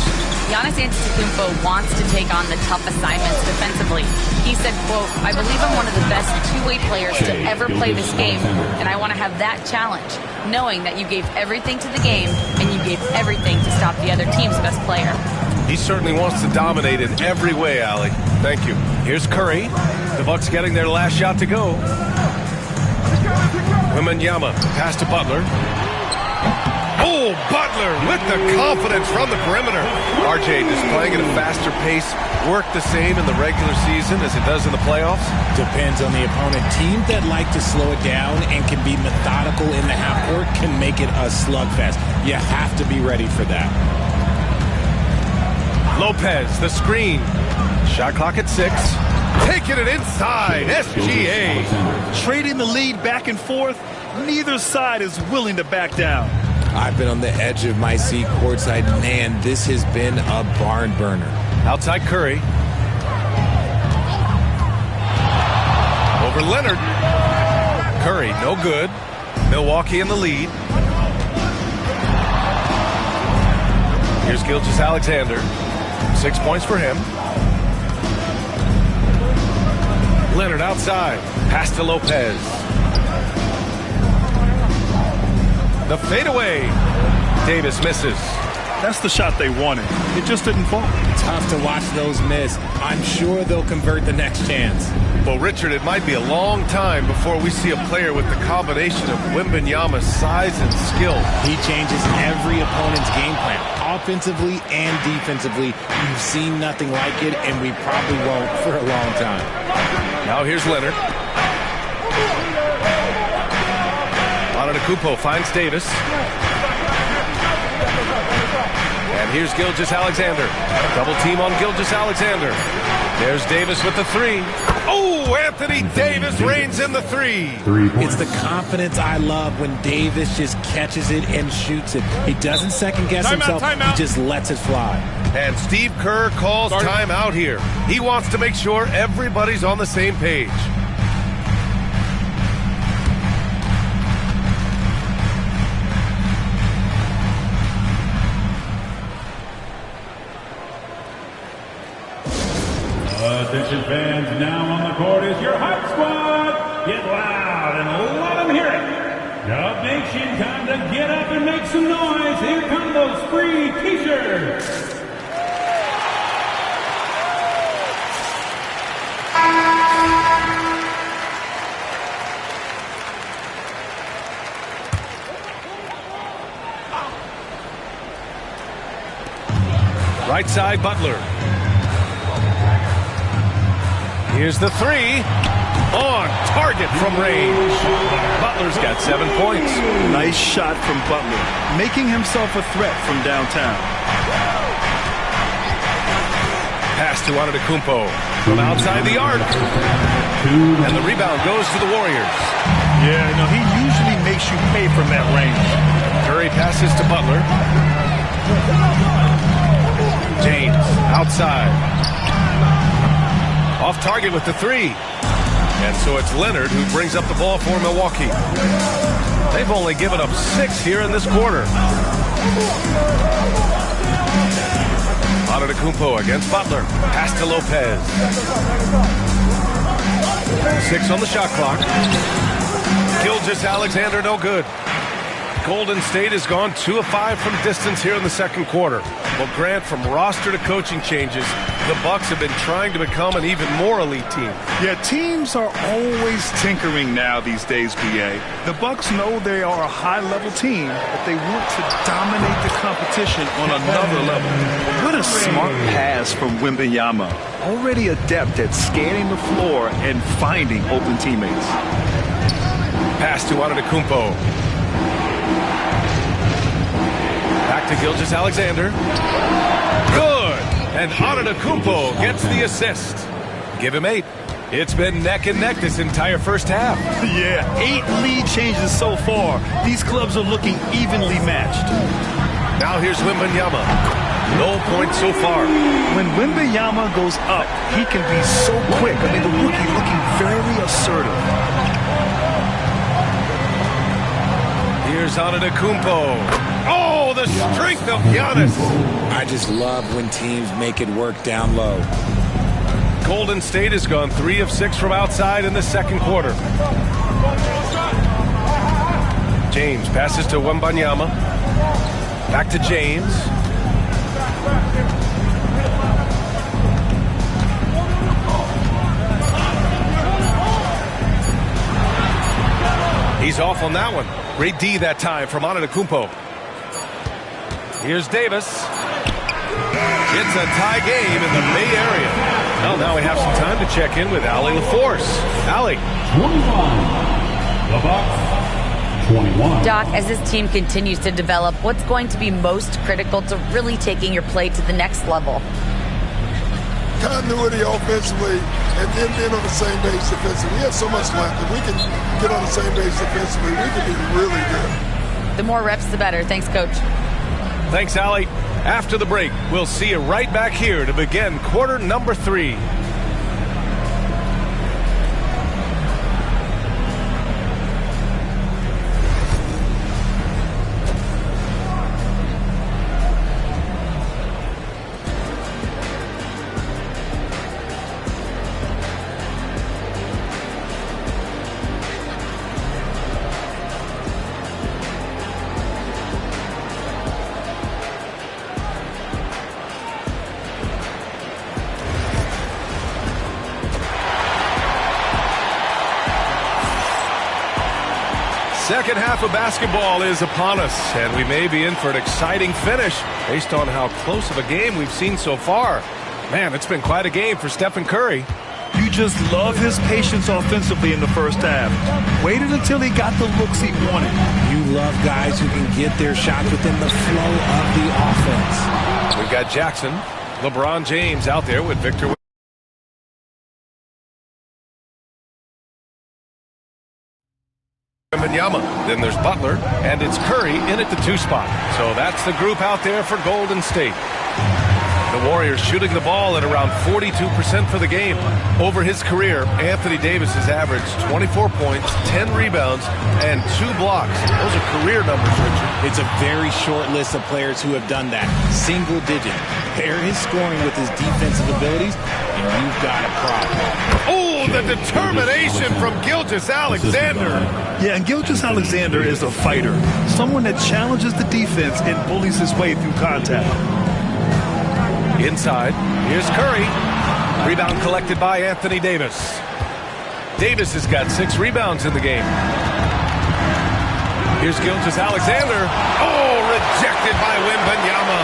Giannis Antetokounmpo wants to take on the tough assignments defensively. He said, quote, "I believe I'm one of the best two-way players to ever play this game, and I want to have that challenge, knowing that you gave everything to the game and you gave everything to stop the other team's best player." He certainly wants to dominate in every way, Allie. Thank you. Here's Curry. The Bucks getting their last shot to go. Wembanyama pass to Butler. Oh, Butler with the confidence from the perimeter. RJ displaying at a faster pace. Work the same in the regular season as it does in the playoffs? Depends on the opponent. Teams that like to slow it down and can be methodical in the half court can make it a slugfest. You have to be ready for that. Lopez, the screen. Shot clock at 6. Taking it inside. SGA. Trading the lead back and forth. Neither side is willing to back down. I've been on the edge of my seat courtside. Man, this has been a barn burner. Outside Curry. Over Leonard. Curry, no good. Milwaukee in the lead. Here's Gilgeous-Alexander. 6 points for him. Leonard outside. Pass to Lopez. The fadeaway. Davis misses. That's the shot they wanted. It just didn't fall. Tough to watch those miss. I'm sure they'll convert the next chance. Well, Richard, it might be a long time before we see a player with the combination of Wembanyama's size and skill. He changes every opponent's game plan, offensively and defensively. You've seen nothing like it, and we probably won't for a long time. Now here's Leonard. Antetokounmpo finds Davis. And here's Gilgeous-Alexander. Double team on Gilgeous-Alexander. There's Davis with the 3. Oh, Anthony Davis reigns in the 3. It's the confidence I love when Davis just catches it and shoots it. He doesn't second guess himself. He just lets it fly. And Steve Kerr calls timeout here. He wants to make sure everybody's on the same page. Attention fans, now on the court is your Hype Squad. Get loud and let them hear it. Dub Nation, time to get up and make some noise. Here come those free t-shirts. Right side, Butler. Here's the 3. On target from range. Butler's got 7 points. Nice shot from Butler, making himself a threat from downtown. Pass to Antetokounmpo from outside the arc. And the rebound goes to the Warriors. Yeah, no, he usually makes you pay from that range. Curry passes to Butler. James outside. Off target with the 3. And so it's Leonard who brings up the ball for Milwaukee. They've only given up 6 here in this quarter. Antetokounmpo against Butler. Pass to Lopez. 6 on the shot clock. Gilgeous-Alexander, no good. Golden State has gone 2 of 5 from distance here in the second quarter. Well, Grant, from roster to coaching changes, the Bucks have been trying to become an even more elite team. Yeah, teams are always tinkering now these days, BA. The Bucks know they are a high-level team, but they want to dominate the competition on another level. What a smart pass from Wembanyama. Already adept at scanning the floor and finding open teammates. Pass to Antetokounmpo. Back to Gilgeous-Alexander. Good! And Antetokounmpo gets the assist. Give him 8. It's been neck and neck this entire first half. Yeah, 8 lead changes so far. These clubs are looking evenly matched. Now here's Wembanyama. No points so far. When Wembanyama goes up, he can be so quick. I mean, the rookie looking very assertive. Here's Antetokounmpo. Oh, the strength of Giannis. I just love when teams make it work down low. Golden State has gone 3 of 6 from outside in the second quarter. James passes to Wembanyama. Back to James. He's off on that one. Great D that time from Antetokounmpo. Here's Davis. It's a tie game in the Bay Area. Well, now we have some time to check in with Allie LaForce. Allie. 21. The Bucks. 21. Doc, as this team continues to develop, what's going to be most critical to really taking your play to the next level? Continuity offensively and then being on the same page defensively. We have so much left. If we can get on the same page defensively, we can be really good. The more reps, the better. Thanks, Coach. Thanks, Allie. After the break, we'll see you right back here to begin quarter number 3. Second half of basketball is upon us, and we may be in for an exciting finish based on how close of a game we've seen so far. Man, it's been quite a game for Stephen Curry. You just love his patience offensively in the first half. Waited until he got the looks he wanted. You love guys who can get their shots within the flow of the offense. We've got Jackson, LeBron James out there with Victor. Wembanyama. Then there's Butler, and it's Curry in at the 2 spot. So that's the group out there for Golden State. The Warriors shooting the ball at around 42% for the game. Over his career, Anthony Davis has averaged 24 points, 10 rebounds, and 2 blocks. Those are career numbers, Richard. It's a very short list of players who have done that. Single digit. Pair his scoring with his defensive abilities, and you've got a problem. Oh, the determination from Gilgeous-Alexander. Yeah, and Gilgeous-Alexander is a fighter. Someone that challenges the defense and bullies his way through contact. Inside, here's Curry. Rebound collected by Anthony Davis. Davis has got 6 rebounds in the game. Here's Gilgeous-Alexander. Oh, rejected by Wembanyama.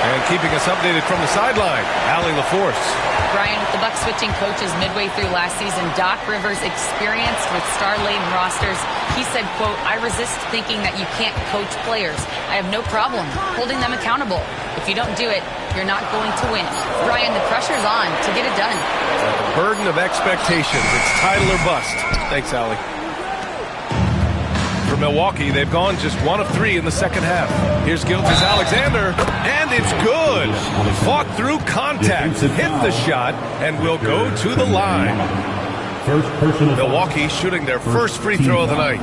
And keeping us updated from the sideline, Allie LaForce. Brian, with the Bucks switching coaches midway through last season, Doc Rivers, experienced with star-laden rosters, he said, quote, "I resist thinking that you can't coach players. I have no problem holding them accountable. If you don't do it, you're not going to win." Brian, the pressure's on to get it done. The burden of expectations. It's title or bust. Thanks, Allie. For Milwaukee, they've gone just 1 of 3 in the second half. Here's Gilgeous-Alexander, and it's good. Fought through contact, hit the shot, and will go to the line. Milwaukee shooting their first free throw of the night.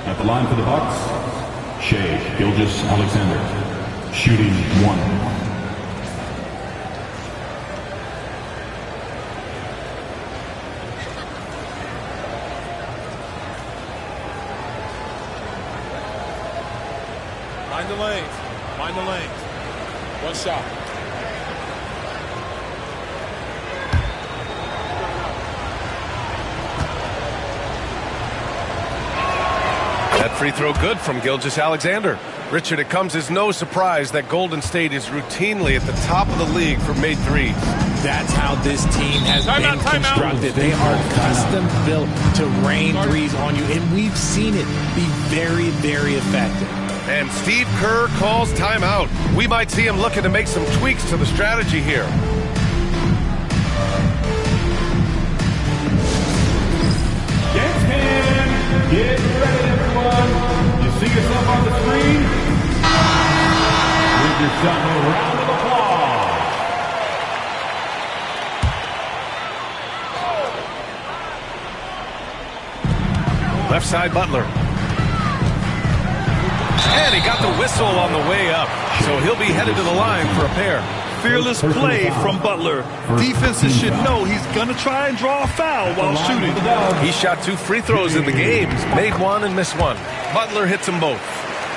At the line for the Bucks, Shai Gilgeous-Alexander, shooting 1. Find the lanes. Find the lanes. One shot. That free throw good from Gilgeous-Alexander. Richard, it comes as no surprise that Golden State is routinely at the top of the league for made threes. That's how this team has been constructed. They are custom built to rain threes on you, and we've seen it be very, very effective. And Steve Kerr calls timeout. We might see him looking to make some tweaks to the strategy here. Get ready, everyone. You see yourself on the screen? Give yourself a round of applause. Left side, Butler. And he got the whistle on the way up. So he'll be headed to the line for a pair. Fearless play from Butler. Defenses should know he's going to try and draw a foul while shooting. He shot 2 free throws in the game, made 1 and missed 1. Butler hits them both.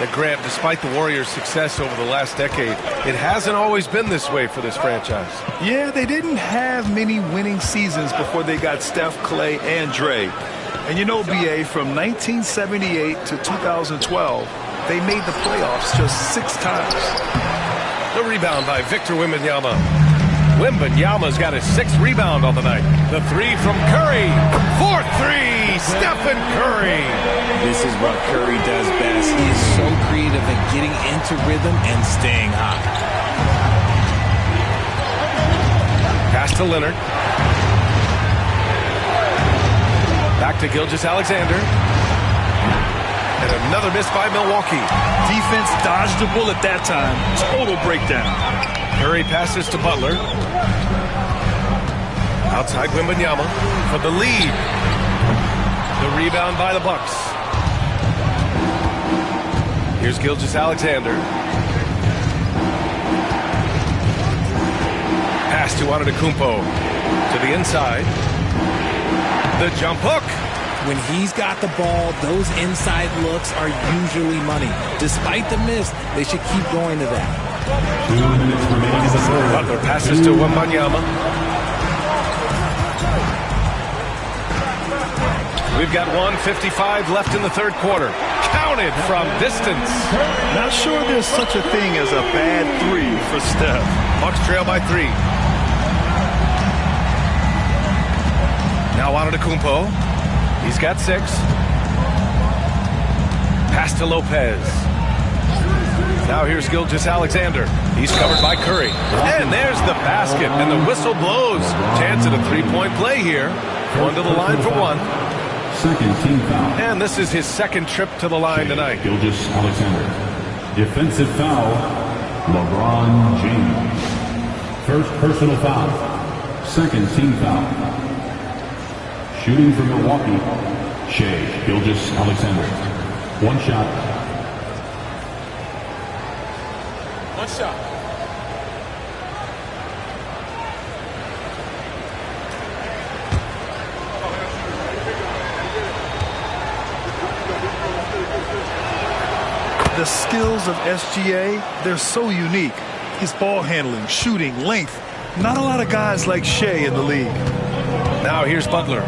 That Grant, despite the Warriors' success over the last decade, it hasn't always been this way for this franchise. Yeah, they didn't have many winning seasons before they got Steph, Clay, and Dre. And you know, BA, from 1978 to 2012, they made the playoffs just 6 times. The rebound by Victor Wembanyama. Wembanyama's got his 6th rebound on the night. The 3 from Curry. 4-3, Stephen Curry. This is what Curry does best. He is so creative at getting into rhythm and staying hot. Pass to Leonard. Back to Gilgeous-Alexander. And another miss by Milwaukee. Defense dodged the bullet that time. Total breakdown. Curry passes to Butler. Outside Wembanyama for the lead. The rebound by the Bucks. Here's Gilgeous-Alexander. Pass to Antetokounmpo. To the inside. The jump hook. When he's got the ball, those inside looks are usually money. Despite the miss, they should keep going to that. 2 minutes remaining in the third. Butler passes to Wembanyama. We've got 1:55 left in the third quarter. Counted from distance. Not sure there's such a thing as a bad 3 for Steph. Bucks trail by 3. Now Antetokounmpo. He's got 6. Pass to Lopez. Now here's Gilgeous-Alexander. He's covered by Curry. And there's the basket. And the whistle blows. Chance at a 3-point play here. Going to the line for 1. Second team foul. And this is his 2nd trip to the line tonight. Gilgeous-Alexander. Defensive foul, LeBron James. First personal foul. 2nd team foul. Shooting for Milwaukee, Shai Gilgeous-Alexander. 1 shot. 1 shot. The skills of SGA, they're so unique. His ball handling, shooting, length. Not a lot of guys like Shai in the league. Now here's Butler.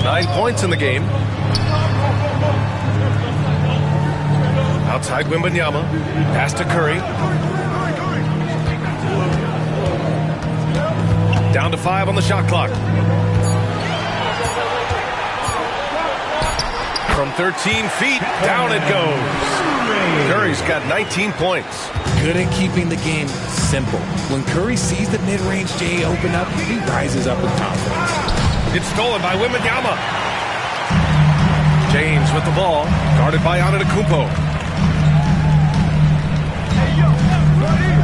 9 points in the game. Outside Wembanyama. Pass to Curry. Down to 5 on the shot clock. From 13 feet, down it goes. Curry's got 19 points. Good at keeping the game simple. When Curry sees the mid-range J open up, he rises up in confidence. It's stolen by Wembanyama. James with the ball, guarded by Antetokounmpo.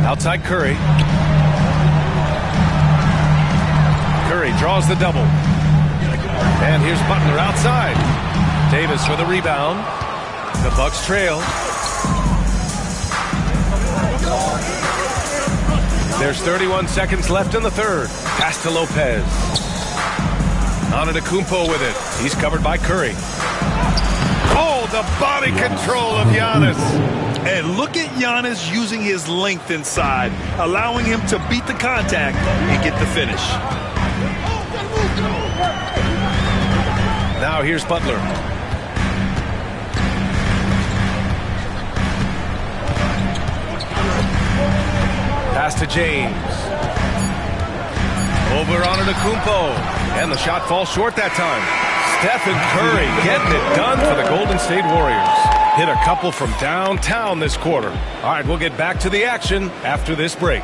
Outside Curry. Curry draws the double. And here's Butler outside. Davis with a rebound. The Bucks trail. There's 31 seconds left in the third. Pass to Lopez. Antetokounmpo with it. He's covered by Curry. Oh, the body control of Giannis. And look at Giannis using his length inside, allowing him to beat the contact and get the finish. Now here's Butler. Pass to James. Over on Antetokounmpo. And the shot falls short that time. Stephen Curry getting it done for the Golden State Warriors. Hit a couple from downtown this quarter. All right, we'll get back to the action after this break.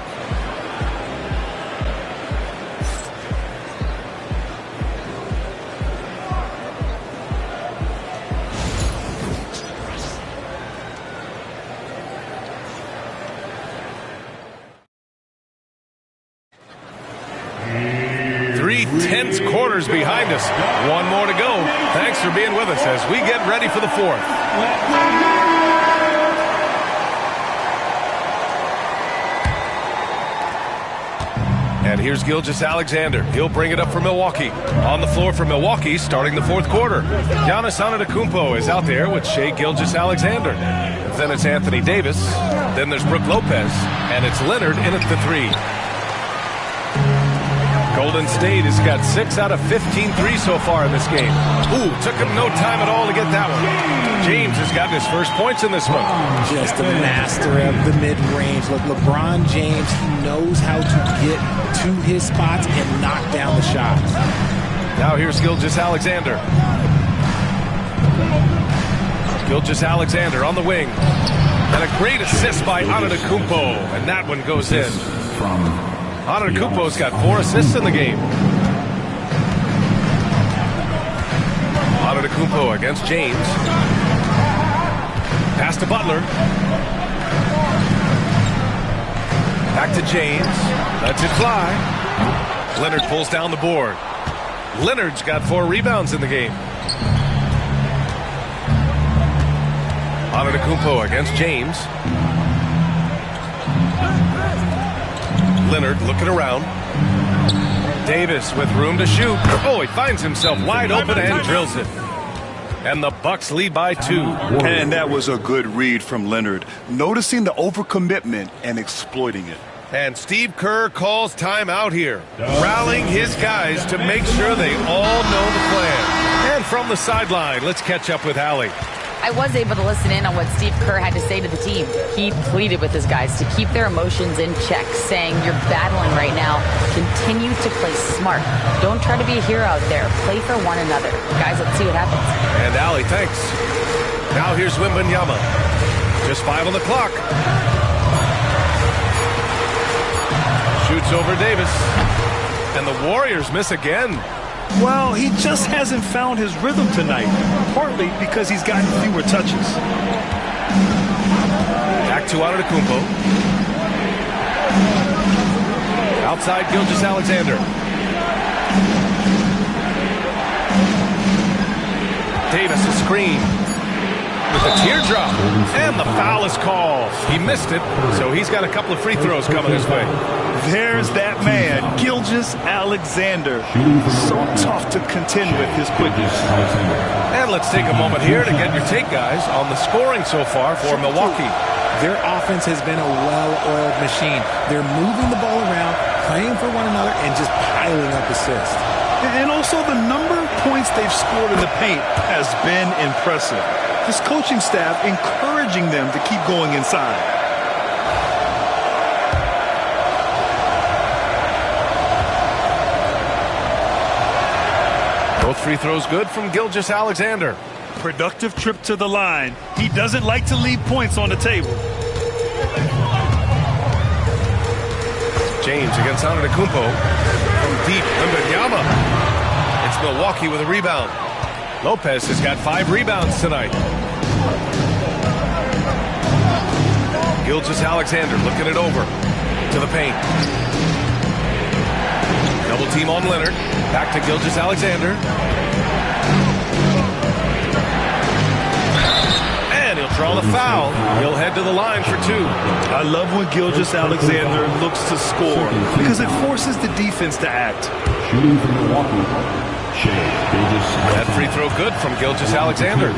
Tense quarters behind us. One more to go. Thanks for being with us as we get ready for the fourth. And here's Gilgeous-Alexander. He'll bring it up for Milwaukee. On the floor for Milwaukee starting the fourth quarter. Giannis Antetokounmpo is out there with Shai Gilgeous-Alexander. Then it's Anthony Davis. Then there's Brook Lopez. And it's Leonard in at the three. Golden State has got 6 out of 15 threes so far in this game. Ooh, took him no time at all to get that one. James has gotten his first points in this one. Just a master of the mid-range. Look, LeBron James, he knows how to get to his spots and knock down the shots. Now here's Gilgeous-Alexander. Gilgeous-Alexander on the wing. And a great assist by Antetokounmpo. And that one goes in. Antetokounmpo's got 4 assists in the game. Antetokounmpo against James. Pass to Butler. Back to James. Lets it fly. Leonard pulls down the board. Leonard's got 4 rebounds in the game. Antetokounmpo against James. Leonard looking around. Davis with room to shoot. Oh, he finds himself wide open and drills it. And the Bucks lead by 2. And that was a good read from Leonard, noticing the overcommitment and exploiting it. And Steve Kerr calls timeout here, rallying his guys to make sure they all know the plan. And from the sideline, let's catch up with Allie. I was able to listen in on what Steve Kerr had to say to the team. He pleaded with his guys to keep their emotions in check, saying, you're battling right now. Continue to play smart. Don't try to be a hero out there. Play for one another. Guys, let's see what happens. And Allie, thanks. Now here's Wembanyama. Just 5 on the clock. Shoots over Davis. And the Warriors miss again. Well, he just hasn't found his rhythm tonight, partly because he's gotten fewer touches. Back to Antetokounmpo. Outside Gilgeous-Alexander. Davis a screen with a teardrop, and the foul is called. He missed it, so he's got a couple of free throws coming his way. There's that man, Gilgeous-Alexander. So tough to contend with his quickness. And let's take a moment here to get your take, guys, on the scoring so far for Milwaukee. Their offense has been a well-oiled machine. They're moving the ball around, playing for one another, and just piling up assists. And also the number of points they've scored in the paint has been impressive. This coaching staff encouraging them to keep going inside. Both free throws good from Gilgeous-Alexander. Productive trip to the line. He doesn't like to leave points on the table. James against Antetokounmpo from deep. Wembanyama. It's Milwaukee with a rebound. Lopez has got 5 rebounds tonight. Gilgeous-Alexander looking it over to the paint. Double team on Leonard. Back to Gilgeous-Alexander. And he'll draw the foul. He'll head to the line for 2. I love when Gilgeous-Alexander looks to score because it forces the defense to act. Shooting from Milwaukee, Shai Gilgeous-Alexander. That free throw good from Gilgeous-Alexander.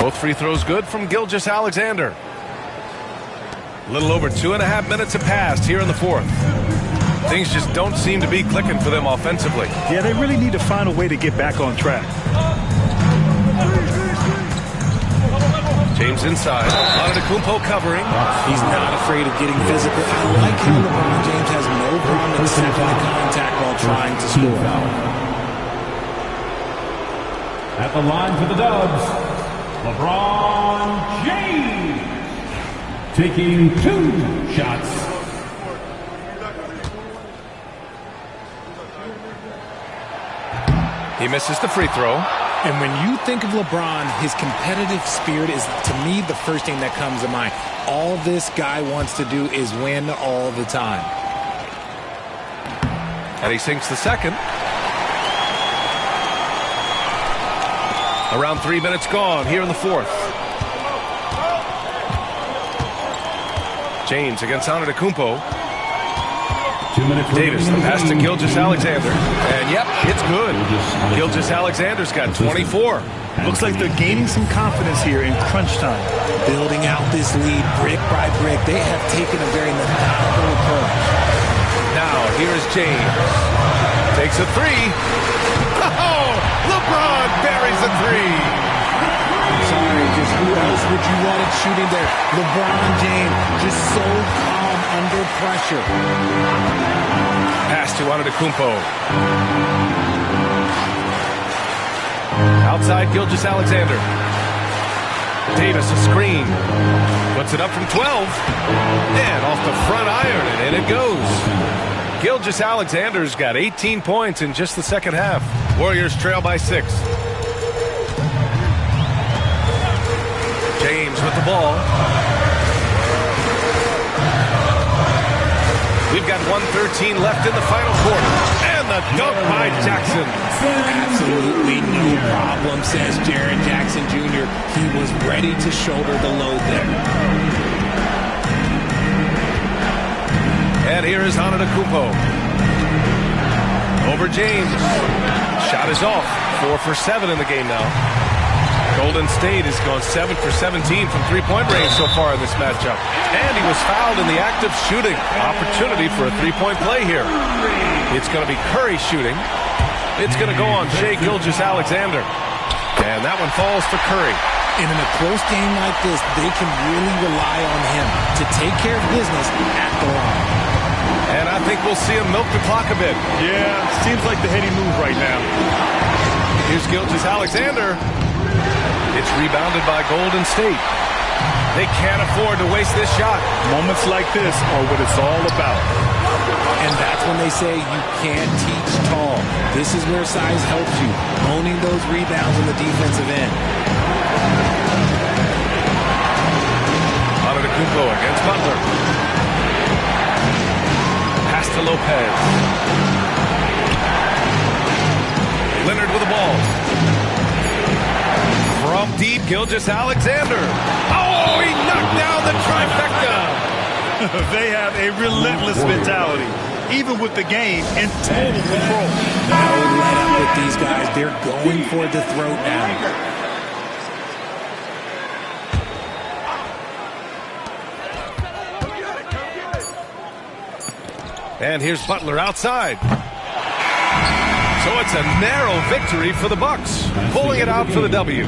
Both free throws good from Gilgeous-Alexander. A little over 2.5 minutes have passed here in the fourth. Things just don't seem to be clicking for them offensively. Yeah, they really need to find a way to get back on track. James inside. Antetokounmpo covering. He's not afraid of getting physical. I like how LeBron James has no problem accepting the contact while trying to score. At the line for the Dubs, LeBron James taking 2 shots. He misses the free throw. And when you think of LeBron, his competitive spirit is, to me, the first thing that comes to mind. All this guy wants to do is win all the time. And he sinks the second. Around 3 minutes gone here in the fourth. James against Antetokounmpo. 2 minutes. Davis, the pass to Gilgeous-Alexander. And yep, it's good. Gilgeous-Alexander's got 24. Looks like they're gaining some confidence here in crunch time. Building out this lead brick by brick. They have taken a very methodical approach. Now, here is James. Takes a three. Oh, LeBron buries a three. Sorry, just who else would you want it shooting there? LeBron James, just so calm under pressure. Pass to Antetokounmpo. Outside Gilgeous-Alexander. Davis a screen. Puts it up from 12. And off the front iron, and in it goes. Gilgeous-Alexander's got 18 points in just the second half. Warriors trail by 6. James with the ball. We've got 1:13 left in the final quarter. And the dunk by Jackson. Absolutely no problem, says Jaren Jackson Jr. He was ready to shoulder the load there. And here is Antetokounmpo. Over James. Shot is off. 4 for 7 in the game now. Golden State has gone 7 for 17 from three-point range so far in this matchup. And he was fouled in the act of shooting. Opportunity for a three-point play here. It's going to be Curry shooting. It's going to go on Shai Gilgeous-Alexander. And that one falls for Curry. And in a close game like this, they can really rely on him to take care of business at the line. And I think we'll see him milk the clock a bit. Yeah, seems like the heady move right now. Here's Gilgeous-Alexander. It's rebounded by Golden State. They can't afford to waste this shot. Moments like this are what it's all about. And that's when they say you can't teach tall. This is where size helps you, owning those rebounds on the defensive end. Antetokounmpo against Butler. Pass to Lopez. Leonard with the ball. From deep, Gilgeous-Alexander. Oh, he knocked down the trifecta. They have a relentless mentality, even with the game in total control. No let up with these guys. They're going for the throat now. And here's Butler outside. So it's a narrow victory for the Bucks, pulling it out for the W.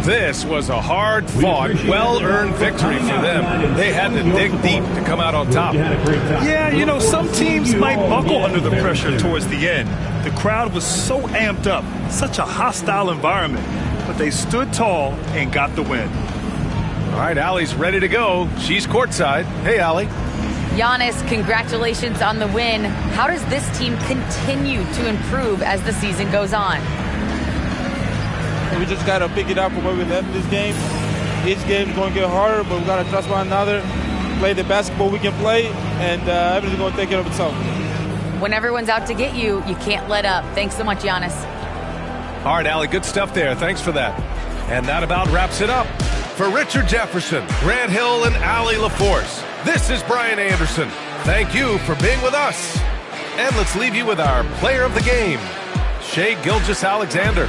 This was a hard-fought, well-earned victory for them. They had to dig deep to come out on top. Yeah, you know, some teams might buckle under the pressure towards the end. The crowd was so amped up, such a hostile environment, but they stood tall and got the win. All right, Allie's ready to go. She's courtside. Hey, Allie. Giannis, congratulations on the win. How does this team continue to improve as the season goes on? We just got to pick it up from where we left this game. Each game is going to get harder, but we got to trust one another, play the basketball we can play, and everything's going to take care of itself. When everyone's out to get you, you can't let up. Thanks so much, Giannis. All right, Allie, good stuff there. Thanks for that. And that about wraps it up. For Richard Jefferson, Grant Hill, and Allie LaForce, this is Brian Anderson. Thank you for being with us. And let's leave you with our player of the game, Shai Gilgeous-Alexander.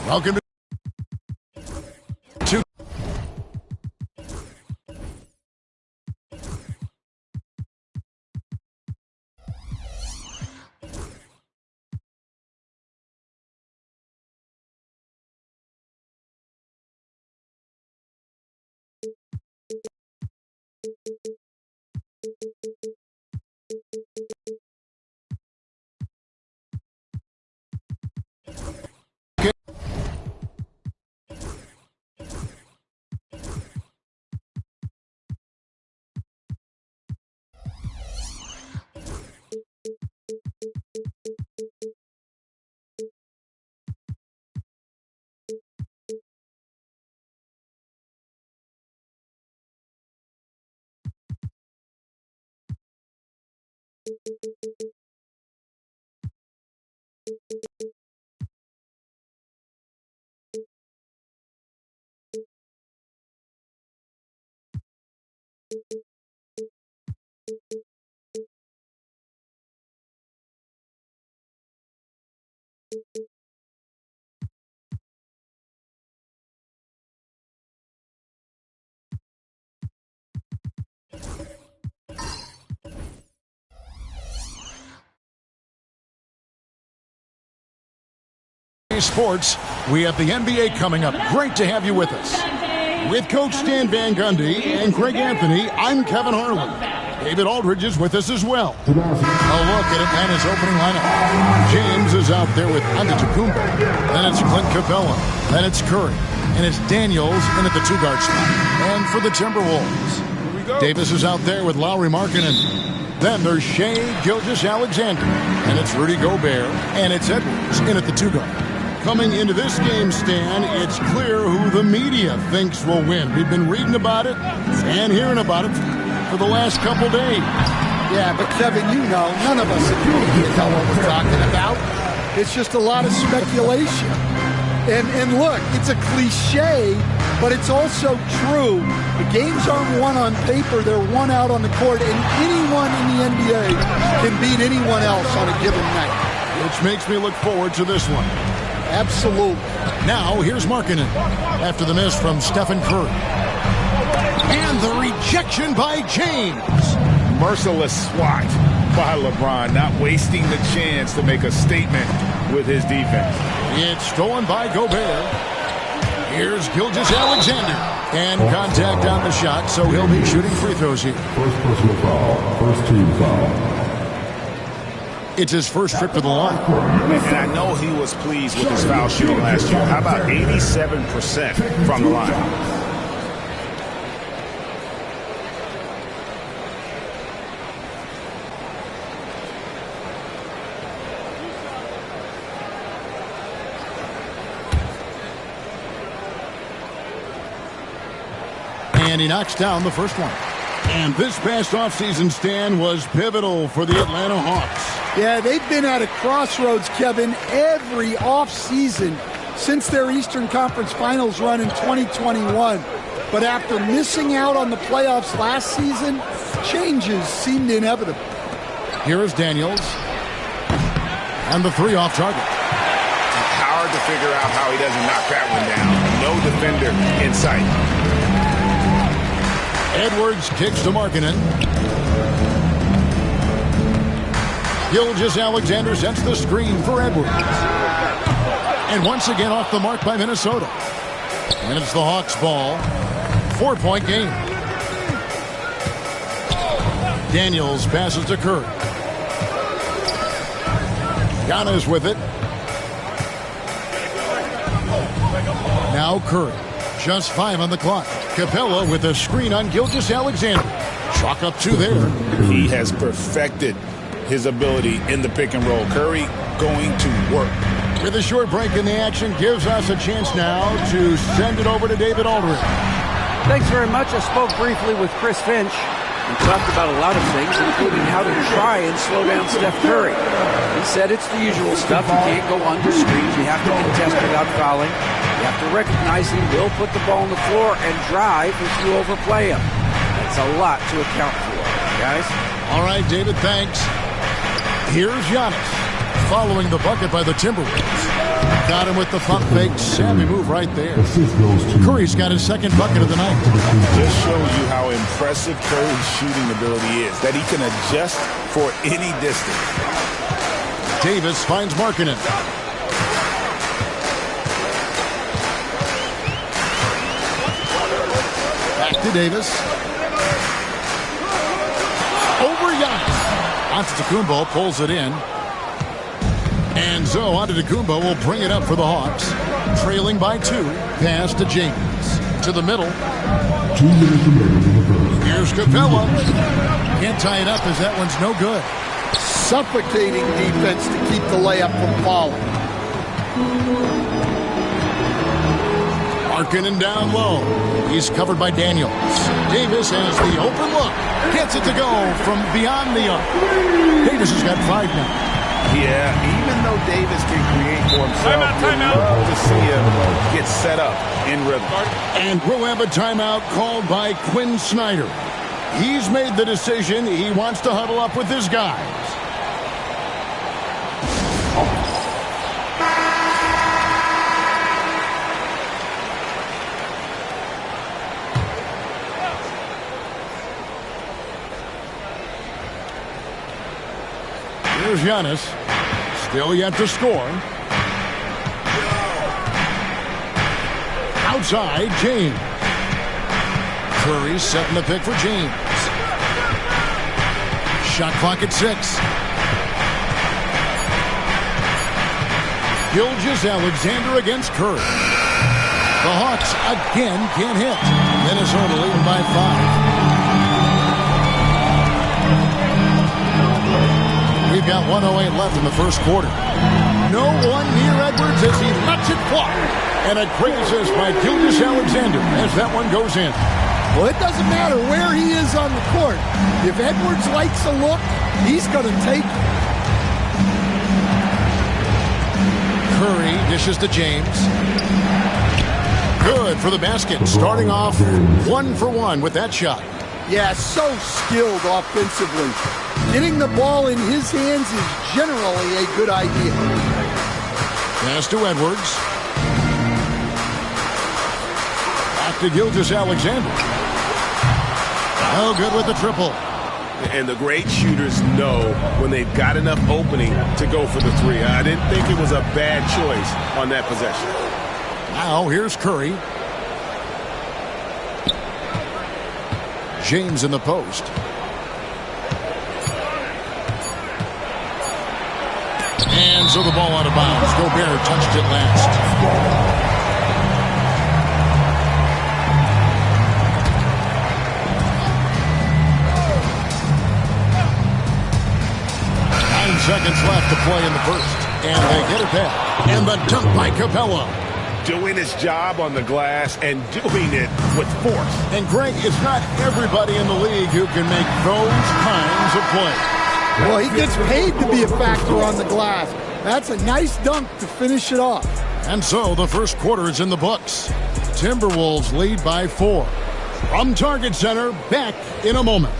Welcome to Sports, we have the NBA coming up. Great to have you with us. With Coach Stan Van Gundy and Greg Anthony, I'm Kevin Harlan. David Aldridge is with us as well. A look at Atlanta's opening lineup. James is out there with Antetokounmpo. Then it's Clint Capella. Then it's Curry. And it's Daniels in at the two-guard spot. And for the Timberwolves, Davis is out there with Lauri Markkanen. Then there's Shai Gilgeous-Alexander. And it's Rudy Gobert. And it's Edwards in at the two-guard. Coming into this game, Stan, it's clear who the media thinks will win. We've been reading about it and hearing about it for the last couple days. Yeah, but Kevin, you know, none of us in the media know what we're talking about. It's just a lot of speculation. And look, it's a cliche, but it's also true. The games aren't won on paper, they're won out on the court, and anyone in the NBA can beat anyone else on a given night. Which makes me look forward to this one. Absolutely. Now, here's Markkanen after the miss from Stephen Curry. And the rejection by James. Merciless swat by LeBron, not wasting the chance to make a statement with his defense. It's stolen by Gobert. Here's Gilgeous-Alexander. And contact on the shot, so he'll be shooting free throws here. First personal foul. First team foul. It's his first trip to the line. And I know he was pleased with his foul shooting last year. How about 87% from the line? And he knocks down the first one. And this past offseason, Stan, was pivotal for the Atlanta Hawks. Yeah, they've been at a crossroads, Kevin, every offseason since their Eastern Conference Finals run in 2021. But after missing out on the playoffs last season, changes seemed inevitable. Here is Daniels. And the three off target. Hard to figure out how he doesn't knock that one down. No defender in sight. Edwards kicks to Markkanen. Gilgeous-Alexander sets the screen for Edwards. And once again off the mark by Minnesota. And it's the Hawks' ball. 4-point game. Daniels passes to Curry. Giannis with it. Now Curry. Just 5 on the clock. Capella with a screen on Gilgeous-Alexander. Chalk up 2 there. He has perfected his ability in the pick and roll. Curry going to work. With a short break in the action, gives us a chance now to send it over to David Aldridge. Thanks very much. I spoke briefly with Chris Finch. We talked about a lot of things, including how to try and slow down Steph Curry. He said it's the usual stuff. You can't go under screens. You have to contest without fouling. You have to recognize he will put the ball on the floor and drive if you overplay him. That's a lot to account for, guys. All right, David, thanks. Here's Giannis, following the bucket by the Timberwolves. Got him with the pump fake. Savvy move right there. Curry's got his second bucket of the night. Just shows you how impressive Curry's shooting ability is, that he can adjust for any distance. Davis finds Markkanen. Back to Davis. Over Giannis. Antetokounmpo pulls it in. And so Antetokounmpo will bring it up for the Hawks. Trailing by 2. Pass to James. To the middle. 2 minutes remaining in the first. Here's Capella. Can't tie it up as that one's no good. Suffocating defense to keep the layup from falling. Markkanen down low. He's covered by Daniels. Davis has the open look. Gets it to go from beyond the arc. Davis has got 5 now. Yeah, even though Davis can create for himself, we'd love to see him get set up in rhythm. And we'll have a timeout called by Quinn Snyder. He's made the decision. He wants to huddle up with his guys. Here's Giannis. Still yet to score. Outside, James. Curry setting the pick for James. Shot clock at 6. Gilgeous-Alexander against Curry. The Hawks again can't hit. Minnesota leading by 5. We've got 1:08 left in the first quarter. No one near Edwards as he lets it fly. And a great assist by Gilgeous-Alexander as that one goes in. Well, it doesn't matter where he is on the court. If Edwards likes a look, he's going to take it. Curry dishes to James. Good for the basket. Starting off 1 for 1 with that shot. Yeah, so skilled offensively. Getting the ball in his hands is generally a good idea. Pass to Edwards. Back to Gilgeous-Alexander. Oh, good with the triple. And the great shooters know when they've got enough opening to go for the 3. I didn't think it was a bad choice on that possession. Now here's Curry. James in the post. And so the ball out of bounds. Gobert touched it last. Seconds left to play in the first. And they get it back. And the dunk by Capella. Doing his job on the glass and doing it with force. And Greg, it's not everybody in the league who can make those kinds of plays. Well, he gets paid to be a factor on the glass. That's a nice dunk to finish it off. And so the first quarter is in the books. Timberwolves lead by 4. From Target Center, back in a moment.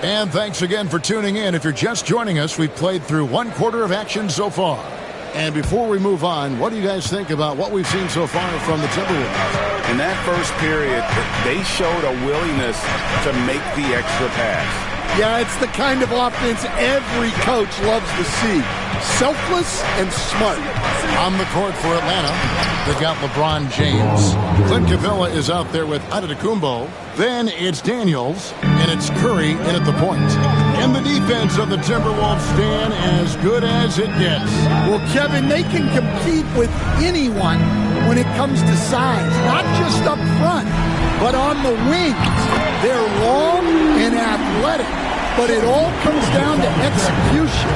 And thanks again for tuning in. If you're just joining us, we've played through 1 quarter of action so far. And before we move on, what do you guys think about what we've seen so far from the Timberwolves? In that first period, they showed a willingness to make the extra pass. Yeah, it's the kind of offense every coach loves to see. Selfless and smart. On the court for Atlanta, they've got LeBron James. Clint Capella is out there with Antetokounmpo. Then it's Daniels, and it's Curry in at the point. And the defense of the Timberwolves stand as good as it gets. Well, Kevin, they can compete with anyone when it comes to size. Not just up front, but on the wings. They're long and athletic, but it all comes down to execution,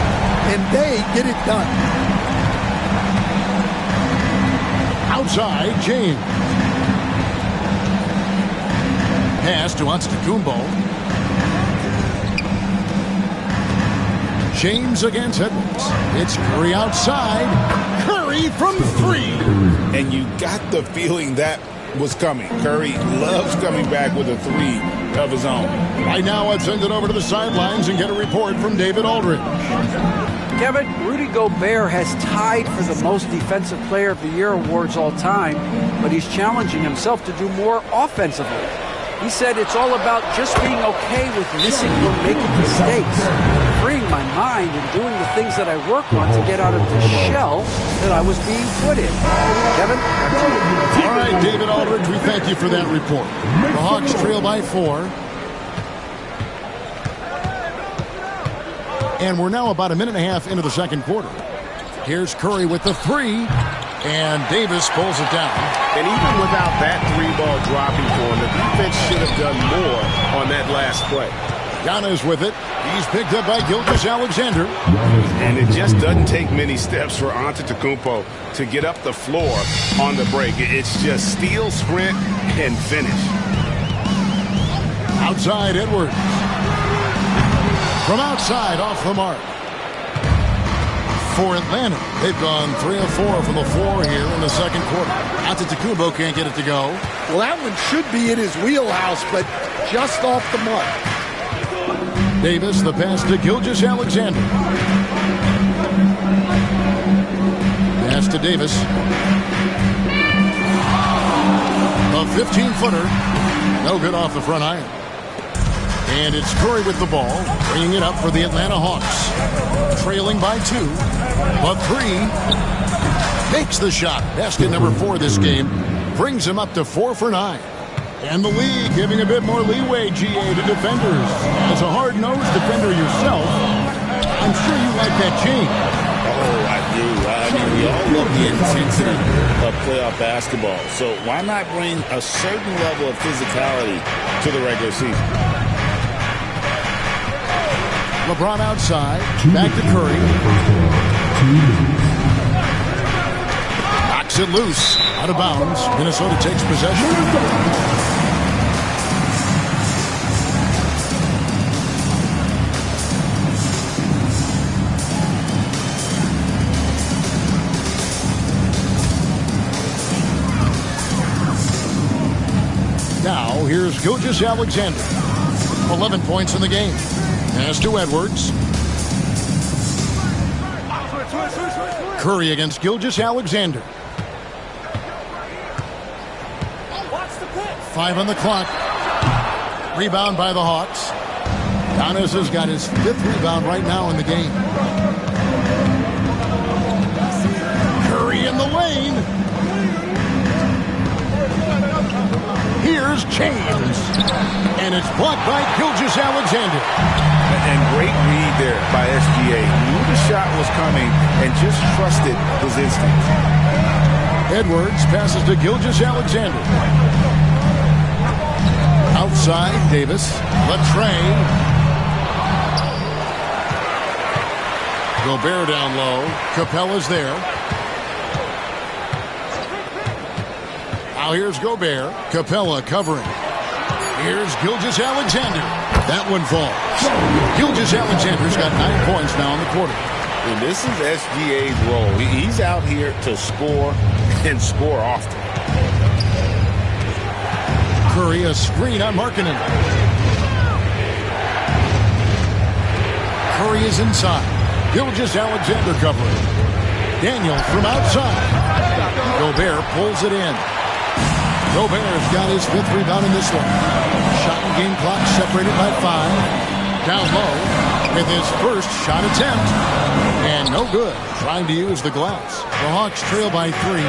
and they get it done. Outside, James. Pass to Antetokounmpo. James against Edwards. It's Curry outside. Curry from 3. And you got the feeling that was coming. Curry loves coming back with a 3 of his own. Right now, let's send it over to the sidelines and get a report from David Aldridge. Kevin, Rudy Gobert has tied for the most defensive player of the year awards all time, but he's challenging himself to do more offensively. He said it's all about just being okay with missing or making mistakes, freeing my mind and doing the things that I work on to get out of the shell that I was being put in. Kevin, back to you. All right, David Aldridge, we thank you for that report. The Hawks trail by 4. And we're now about a minute and a half into the second quarter. Here's Curry with the 3. And Davis pulls it down. And even without that 3-ball dropping for him, the defense should have done more on that last play. Giannis with it. He's picked up by Gilgeous-Alexander. And it just doesn't take many steps for Antetokounmpo to get up the floor on the break. It's just steal, sprint, and finish. Outside, Edwards. From outside, off the mark. For Atlanta, they've gone 3 of 4 from the floor here in the second quarter. Antetokounmpo can't get it to go. Well, that one should be in his wheelhouse, but just off the mark. Davis, the pass to Gilgeous-Alexander. Pass to Davis. A 15-footer. No good off the front iron. And it's Curry with the ball, bringing it up for the Atlanta Hawks. Trailing by 2, but 3. Makes the shot. Basket number 4 this game. Brings him up to 4 for 9. And the league giving a bit more leeway, GA, to defenders. As a hard-nosed defender yourself, I'm sure you like that change. Oh, I do. I mean, we all love the intensity of playoff basketball. So why not bring a certain level of physicality to the regular season? LeBron outside. Back to Curry. Knocks it loose. Out of bounds. Minnesota takes possession. Now, here's Gilgeous-Alexander. 11 points in the game. Pass to Edwards. Curry against Gilgeous-Alexander. 5 on the clock. Rebound by the Hawks. Giannis has got his 5th rebound right now in the game. Curry in the lane. Here's James. And it's blocked by Gilgeous-Alexander. And great read there by SGA. He knew the shot was coming and just trusted his instincts. Edwards passes to Gilgeous-Alexander. Outside, Davis. Latrey. Gobert down low. Capella's there. Now here's Gobert. Capella covering. Here's Gilgeous-Alexander. That one falls. Gilgeous-Alexander's got 9 points now in the quarter. And this is SGA's role. He's out here to score and score often. Curry, a screen on Markkanen. Curry is inside. Gilgeous-Alexander covering. Daniel from outside. Gobert pulls it in. Gobert's got his 5th rebound in this one. Shot and game clock separated by 5. Down low with his first shot attempt. And no good. Trying to use the glass. The Hawks trail by 3.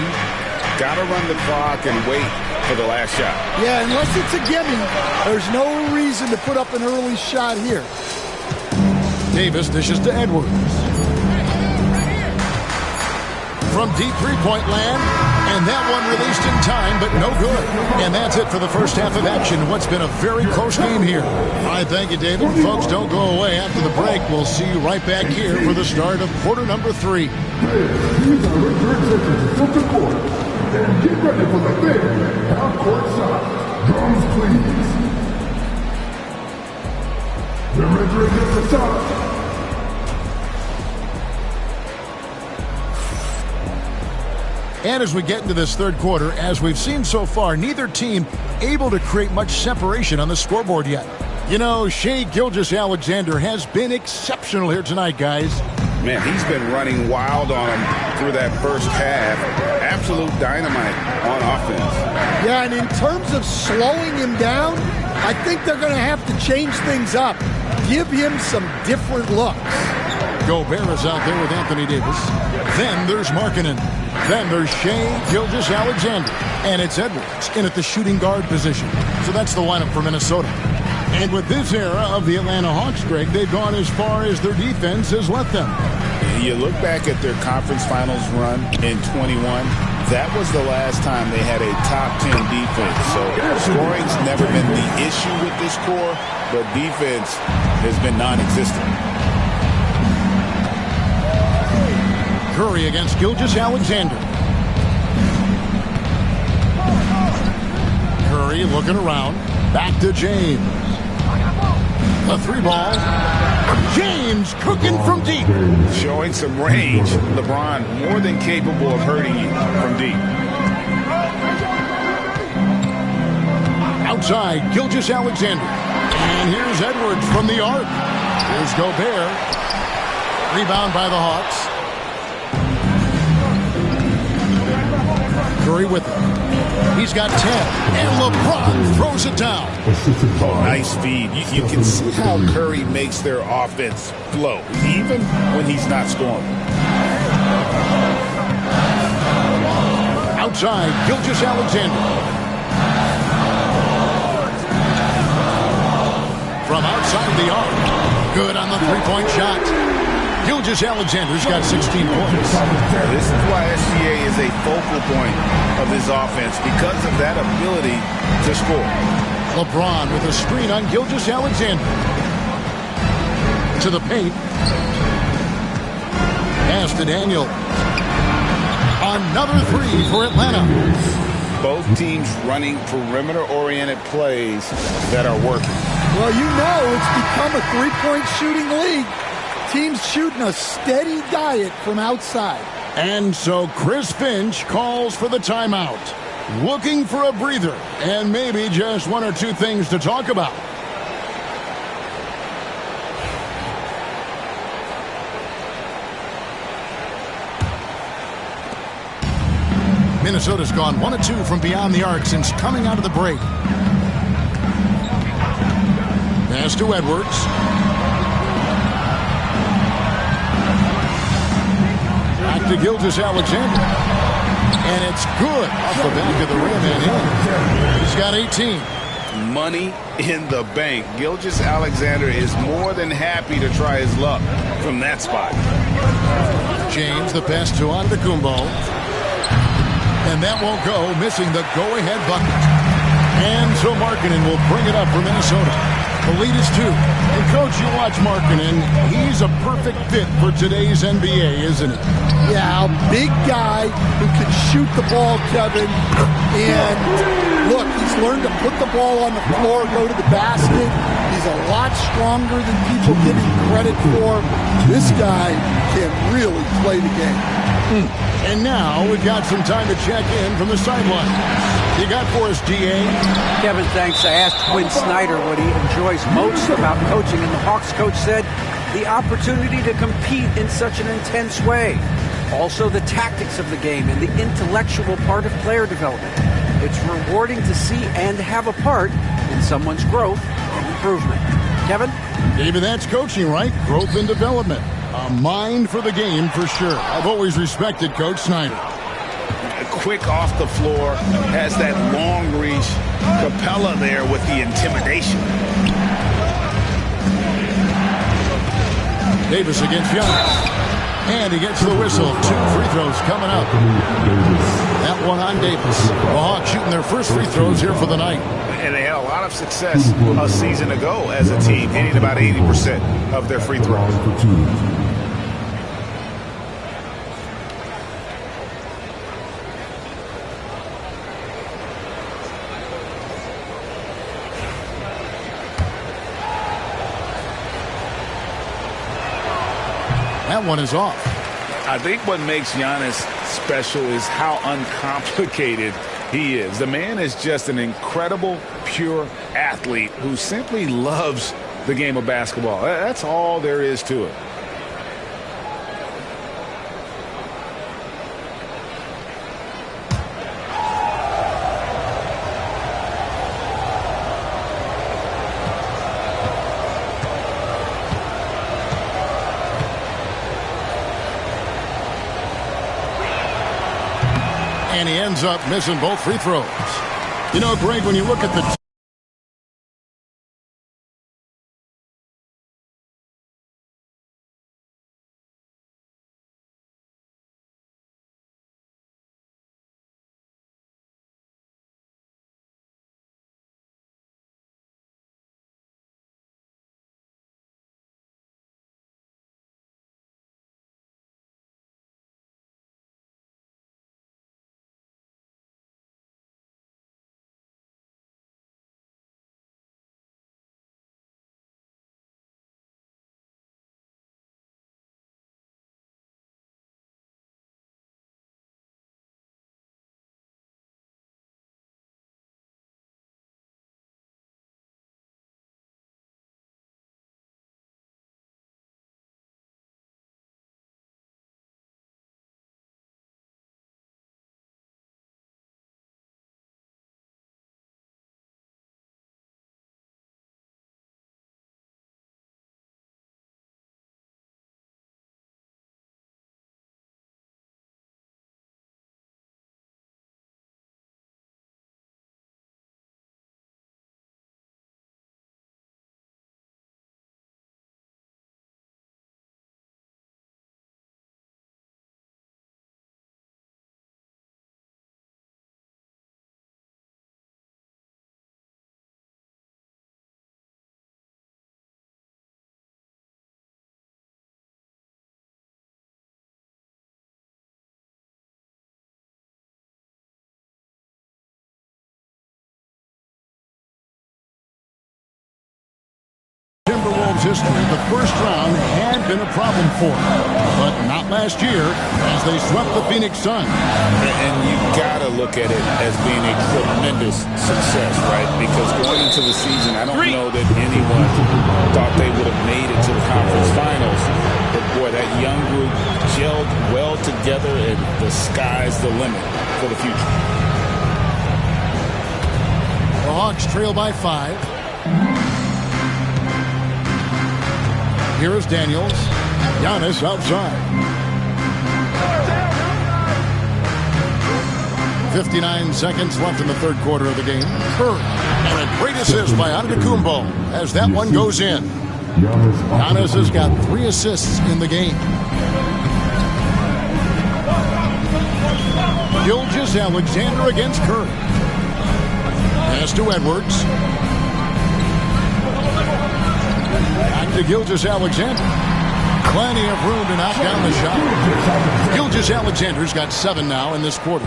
Got to run the clock and wait for the last shot. Yeah, unless it's a gimme, there's no reason to put up an early shot here. Davis dishes to Edwards. From deep three-point land, and that one released in time, but no good. And that's it for the first half of action. What's been a very close game here. All right, thank you, David. Folks, don't go away. After the break, we'll see you right back here for the start of quarter number 3. These are return from the court. And get ready for the big half-court shot. Drums, please. They're entering the shot. And as we get into this third quarter, as we've seen so far, neither team able to create much separation on the scoreboard yet. You know, Shai Gilgeous-Alexander has been exceptional here tonight, guys. Man, he's been running wild on him through that first half. Absolute dynamite on offense. Yeah, and in terms of slowing him down, I think they're going to have to change things up. Give him some different looks. Gobert is out there with Anthony Davis. Then there's Markkanen. Then there's Shai Gilgeous-Alexander. And it's Edwards in at the shooting guard position. So that's the lineup for Minnesota. And with this era of the Atlanta Hawks, Greg, they've gone as far as their defense has let them. You look back at their conference finals run in 21. That was the last time they had a top 10 defense. So scoring's never been the issue with this core, but defense has been non-existent. Curry against Gilgeous-Alexander. Curry looking around. Back to James. A 3-ball. James cooking from deep. Showing some range. LeBron more than capable of hurting you from deep. Outside, Gilgeous-Alexander. And here's Edwards from the arc. Here's Gobert. Rebound by the Hawks. Curry with it. He's got 10, and LeBron throws it down. Nice feed. You can see how Curry makes their offense flow, even when he's not scoring. Outside, Gilgeous-Alexander. From outside the arc. Good on the three-point shot. Gilgeous-Alexander's got 16 points. This is why SGA is a focal point of his offense, because of that ability to score. LeBron with a screen on Gilgeous-Alexander. To the paint. Pass to Daniel. Another three for Atlanta. Both teams running perimeter-oriented plays that are working. Well, you know it's become a three-point shooting league. Teams shooting a steady diet from outside. And so Chris Finch calls for the timeout. Looking for a breather and maybe just one or two things to talk about. Minnesota's gone 1 of 2 from beyond the arc since coming out of the break. Pass to Edwards. Back to Gilgeous-Alexander. And it's good off the back of the rim and in. He's got 18. Money in the bank. Gilgeous-Alexander is more than happy to try his luck from that spot. James, the pass to Antetokounmpo. And that won't go, missing the go-ahead bucket. And so Markkanen will bring it up for Minnesota. The lead is 2. And, Coach, you watch Markkanen. He's a perfect fit for today's NBA, isn't he? Yeah, a big guy who can shoot the ball, Kevin. And, look, he's learned to put the ball on the floor, go to the basket. He's a lot stronger than people give him credit for. This guy can really play the game. And now we've got some time to check in from the sideline. You got for us, DA? Kevin, thanks. I asked Quinn Snyder what he enjoys most about coaching, and the Hawks coach said the opportunity to compete in such an intense way. Also, the tactics of the game and the intellectual part of player development. It's rewarding to see and have a part in someone's growth and improvement. Kevin? David, that's coaching, right? Growth and development. A mind for the game, for sure. I've always respected Coach Snyder. Quick off the floor, has that long reach. Capella there with the intimidation. Davis against Giannis. And he gets the whistle. 2 free throws coming up. That one on Davis. The Hawks shooting their first free throws here for the night. And they had a lot of success a season ago as a team, hitting about 80% of their free throws. That one is off. I think what makes Giannis special is how uncomplicated he is. The man is just an incredible, pure athlete who simply loves the game of basketball. That's all there is to it. And he ends up missing both free throws. You know, Greg, when you look at the history, the first round had been a problem for them, but not last year as they swept the Phoenix Suns. And you got to look at it as being a tremendous success, right? Because going into the season, I don't know that anyone thought they would have made it to the conference finals. But, boy, that young group gelled well together, and the sky's the limit for the future. The Hawks trail by 5. Here is Daniels. Giannis outside. 59 seconds left in the third quarter of the game. Curry. And a great assist by Antetokounmpo as that one goes in. Giannis has got 3 assists in the game. Gilgeous-Alexander against Curry. Pass to Edwards. Back to Gilgeous-Alexander. Plenty of room to knock down the shot. Gilgeous-Alexander's got 7 now in this quarter.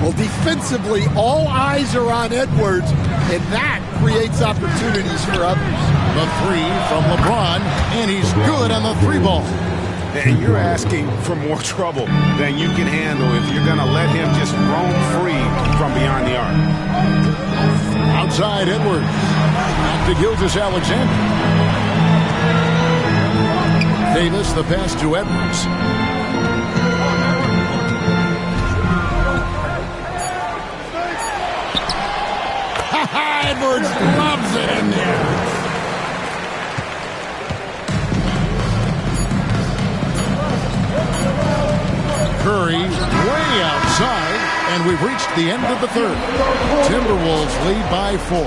Well, defensively, all eyes are on Edwards, and that creates opportunities for others. The 3 from LeBron, and he's good on the 3 ball. And you're asking for more trouble than you can handle if you're going to let him just roam free from beyond the arc. Outside Edwards. Back to Gilgeous-Alexander. Davis, the pass to Edwards. Edwards loves it in there. Curry way outside, and we've reached the end of the third. Timberwolves lead by 4.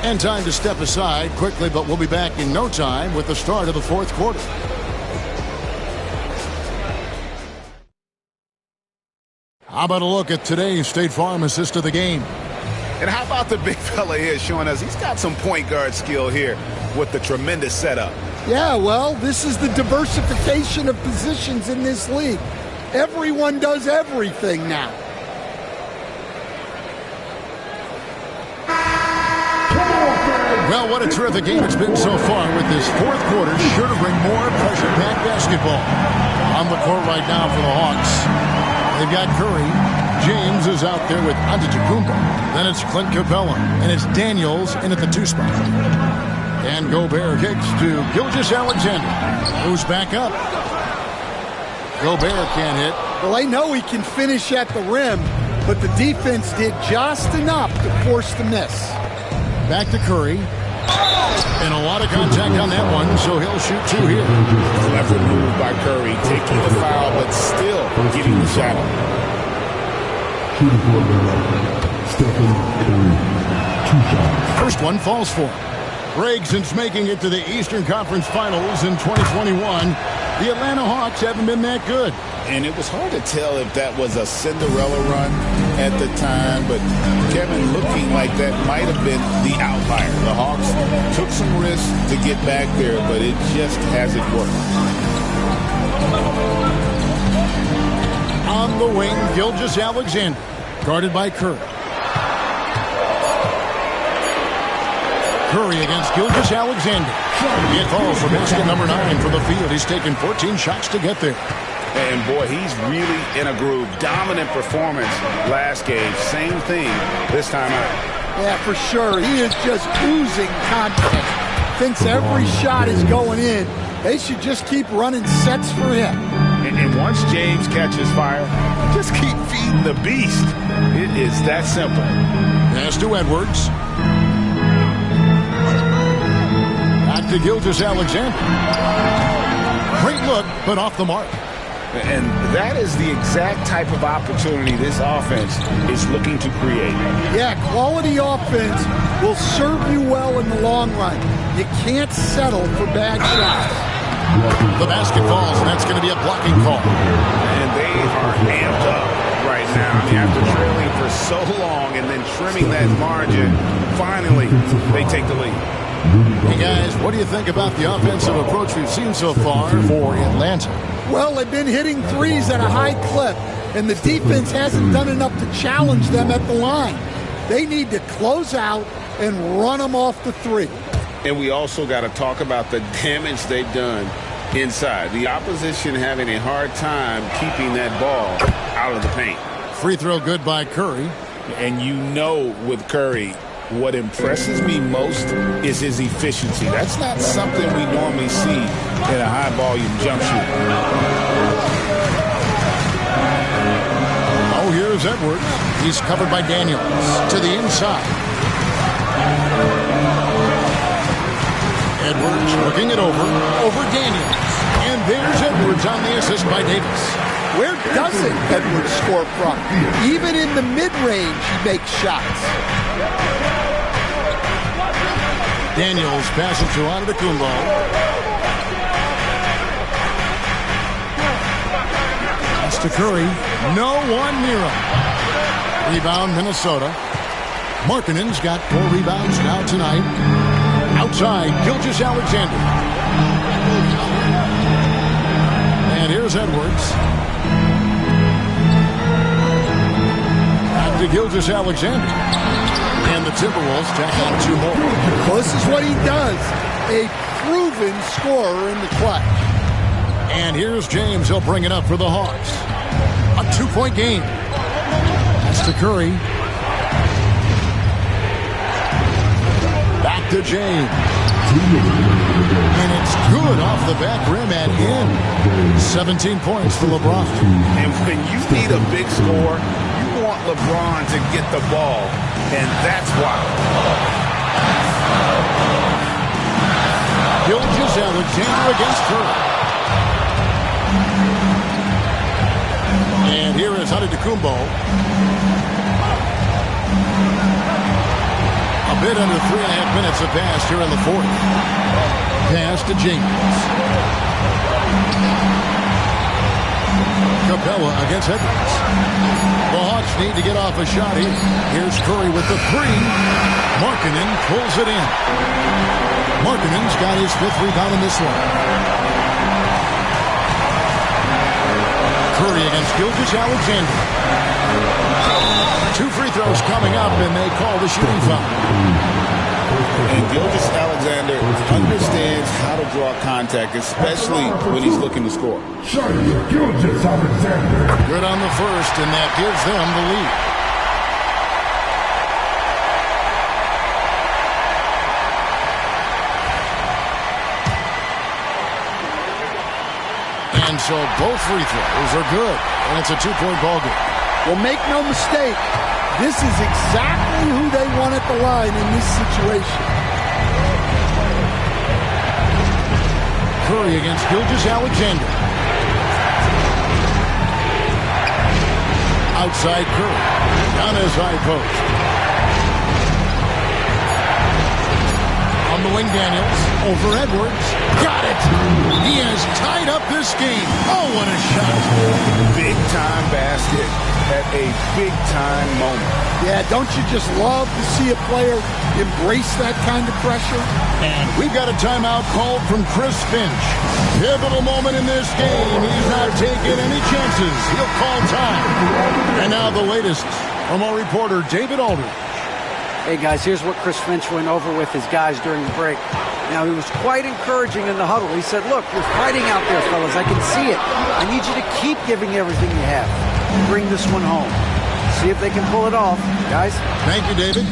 And time to step aside quickly, but we'll be back in no time with the start of the fourth quarter. How about a look at today's State Farm assist of the game? And how about the big fella here showing us he's got some point guard skill here with the tremendous setup. Yeah, well, this is the diversification of positions in this league. Everyone does everything now. Well, what a terrific game it's been so far with this fourth quarter. Sure to bring more pressure-packed basketball. On the court right now for the Hawks. They've got Curry. James is out there with Antetokounmpo. Then it's Clint Capella. And it's Daniels in at the 2 spot. And Gobert kicks to Gilgeous-Alexander, who's back up. Gobert can't hit. Well, I know he can finish at the rim, but the defense did just enough to force the miss. Back to Curry. And a lot of contact on that one, so he'll shoot 2 here. Clever move by Curry, taking the foul, but still getting the shot up. Stephen Curry, 2 shots. First one falls for him. Greg, since making it to the Eastern Conference Finals in 2021, the Atlanta Hawks haven't been that good. And it was hard to tell if that was a Cinderella run at the time, but Kevin, looking like that might have been the outlier. The Hawks took some risks to get back there, but it just hasn't worked. On the wing, Gilgeous-Alexander, guarded by Curry. Curry against Gilgeous-Alexander. It falls for basket number 9 from the field. He's taken 14 shots to get there. And, boy, he's really in a groove. Dominant performance last game. Same thing this time out. Yeah, for sure. He is just oozing confidence. Thinks every shot is going in. They should just keep running sets for him. And once James catches fire, just keep feeding the beast. It is that simple. Pass to Edwards. Back to Gilgeous-Alexander. Great look, but off the mark. And that is the exact type of opportunity this offense is looking to create. Yeah, quality offense will serve you well in the long run. You can't settle for bad shots. The basket falls, and that's going to be a blocking call. And they are amped up right now. I mean, after trailing for so long and then trimming that margin, finally they take the lead. Hey, guys, what do you think about the offensive approach we've seen so far for Atlanta? Well, they've been hitting threes at a high clip, and the defense hasn't done enough to challenge them at the line. They need to close out and run them off the 3. And we also got to talk about the damage they've done inside. The opposition having a hard time keeping that ball out of the paint. Free throw good by Curry. And you know with Curry, what impresses me most is his efficiency. That's not something we normally see in a high-volume jump shooter. Oh, here's Edwards. He's covered by Daniels to the inside. Edwards looking it over Daniels. And there's Edwards on the assist by Davis. Where doesn't Edwards score from? Even in the mid-range, he makes shots. Daniels passes to Antetokounmpo. Pass to Curry. No one near him. Rebound, Minnesota. Markkanen's got 4 rebounds now tonight. Outside, Gilgeous-Alexander. And here's Edwards. Back to Gilgeous-Alexander. And the Timberwolves tack on 2 more. Well, this is what he does. A proven scorer in the clutch. And here's James. He'll bring it up for the Hawks. A 2-point game. That's to Curry. Back to James. And it's good off the back rim and in. 17 points for LeBron. And when you need a big score, you want LeBron to get the ball. And that's why. Gilgeous-Alexander against Curry. And here is Antetokounmpo. A bit under 3.5 minutes have passed here in the 4th. Pass to James. Capella against Edwards. The Hawks need to get off a shot here. Here's Curry with the 3. Markkanen pulls it in. Markkanen's got his 5th rebound in this one. Curry against Gilgeous-Alexander. 2 free throws coming up, and they call the shooting foul. And Gilgeous-Alexander understands how to draw contact, especially when he's looking to score. Good on the first, and that gives them the lead. And so both free throws are good, and it's a 2-point ball game. Well, make no mistake, this is exactly who they want at the line in this situation. Curry against Gilgeous-Alexander. Outside Curry. On his high post. On the wing, Daniels. Over Edwards. Got it! He has tied up this game. Oh, what a shot. Big-time basket at a big-time moment. Yeah, don't you just love to see a player embrace that kind of pressure? And we've got a timeout called from Chris Finch. Pivotal moment in this game. He's not taking any chances. He'll call time. And now the latest from our reporter, David Aldridge. Hey, guys, here's what Chris Finch went over with his guys during the break. Now, he was quite encouraging in the huddle. He said, look, you're fighting out there, fellas. I can see it. I need you to keep giving everything you have. Bring this one home. See if they can pull it off. Guys? Thank you, David.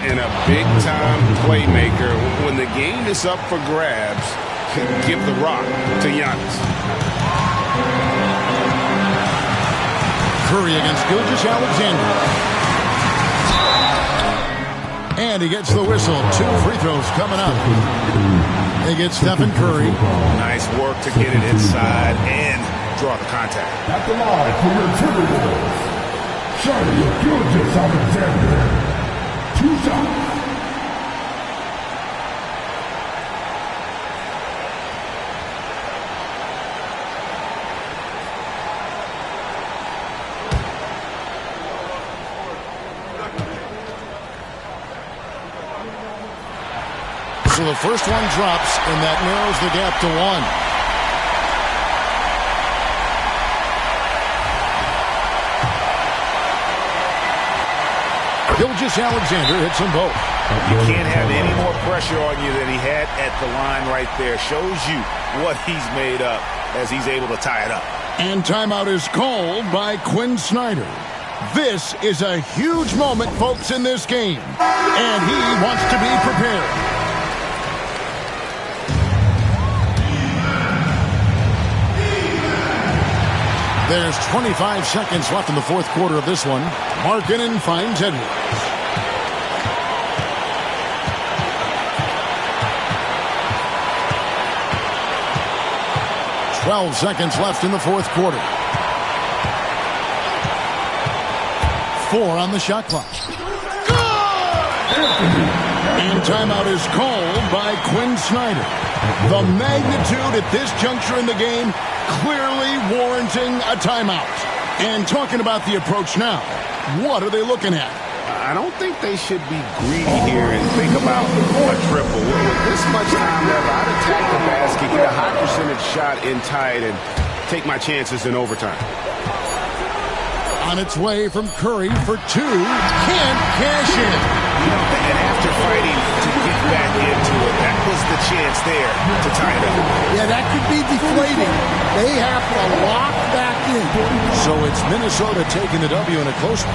And a big-time playmaker. When the game is up for grabs, give the rock to Giannis. Curry against Gilgeous-Alexander. And he gets the whistle. 2 free throws coming up. They get Stephen Curry. Nice work to get it inside and draw the contact. At the line for your Timberwolves, Shai Gilgeous-Alexander. 2 shots. So the first one drops, and that narrows the gap to 1. Gilgeous-Alexander hits them both. You can't have any more pressure on you than he had at the line right there. Shows you what he's made up as he's able to tie it up. And timeout is called by Quinn Snyder. This is a huge moment, folks, in this game. And he wants to be prepared. There's 25 seconds left in the fourth quarter of this one. Markkanen finds Edwards. 12 seconds left in the fourth quarter. 4 on the shot clock. And timeout is called by Quinn Snyder. The magnitude at this juncture in the game clearly warranting a timeout. And talking about the approach now, what are they looking at? I don't think they should be greedy here and think about a triple. With this much time left, I'd attack the basket, get a high percentage shot in tight, and take my chances in overtime. On its way from Curry for 2. Can't cash in. And after fighting to get back into it, that was the chance there to tie it up. Yeah, that could be deflating. They have to lock back in. So it's Minnesota taking the W in a close one.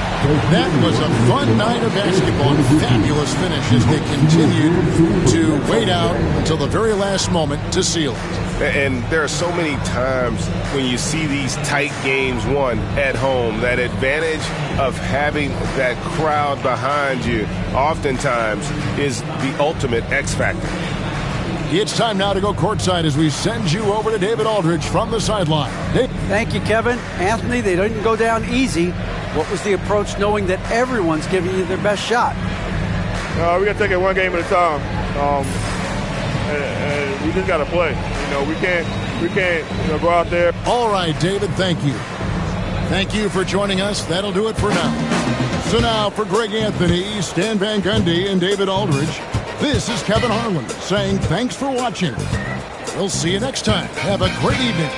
That was a fun night of basketball and fabulous finish as they continued to wait out until the very last moment to seal it. And there are so many times when you see these tight games won at home, that advantage of having that crowd behind you oftentimes is the ultimate X factor. It's time now to go courtside as we send you over to David Aldridge from the sideline. Thank you, Kevin. Anthony, they didn't go down easy. What was the approach knowing that everyone's giving you their best shot? We got to take it one game at a time. And we just got to play. We can't go out there. All right, David, thank you. Thank you for joining us. That'll do it for now. So now for Greg Anthony, Stan Van Gundy, and David Aldridge, this is Kevin Harlan saying thanks for watching. We'll see you next time. Have a great evening.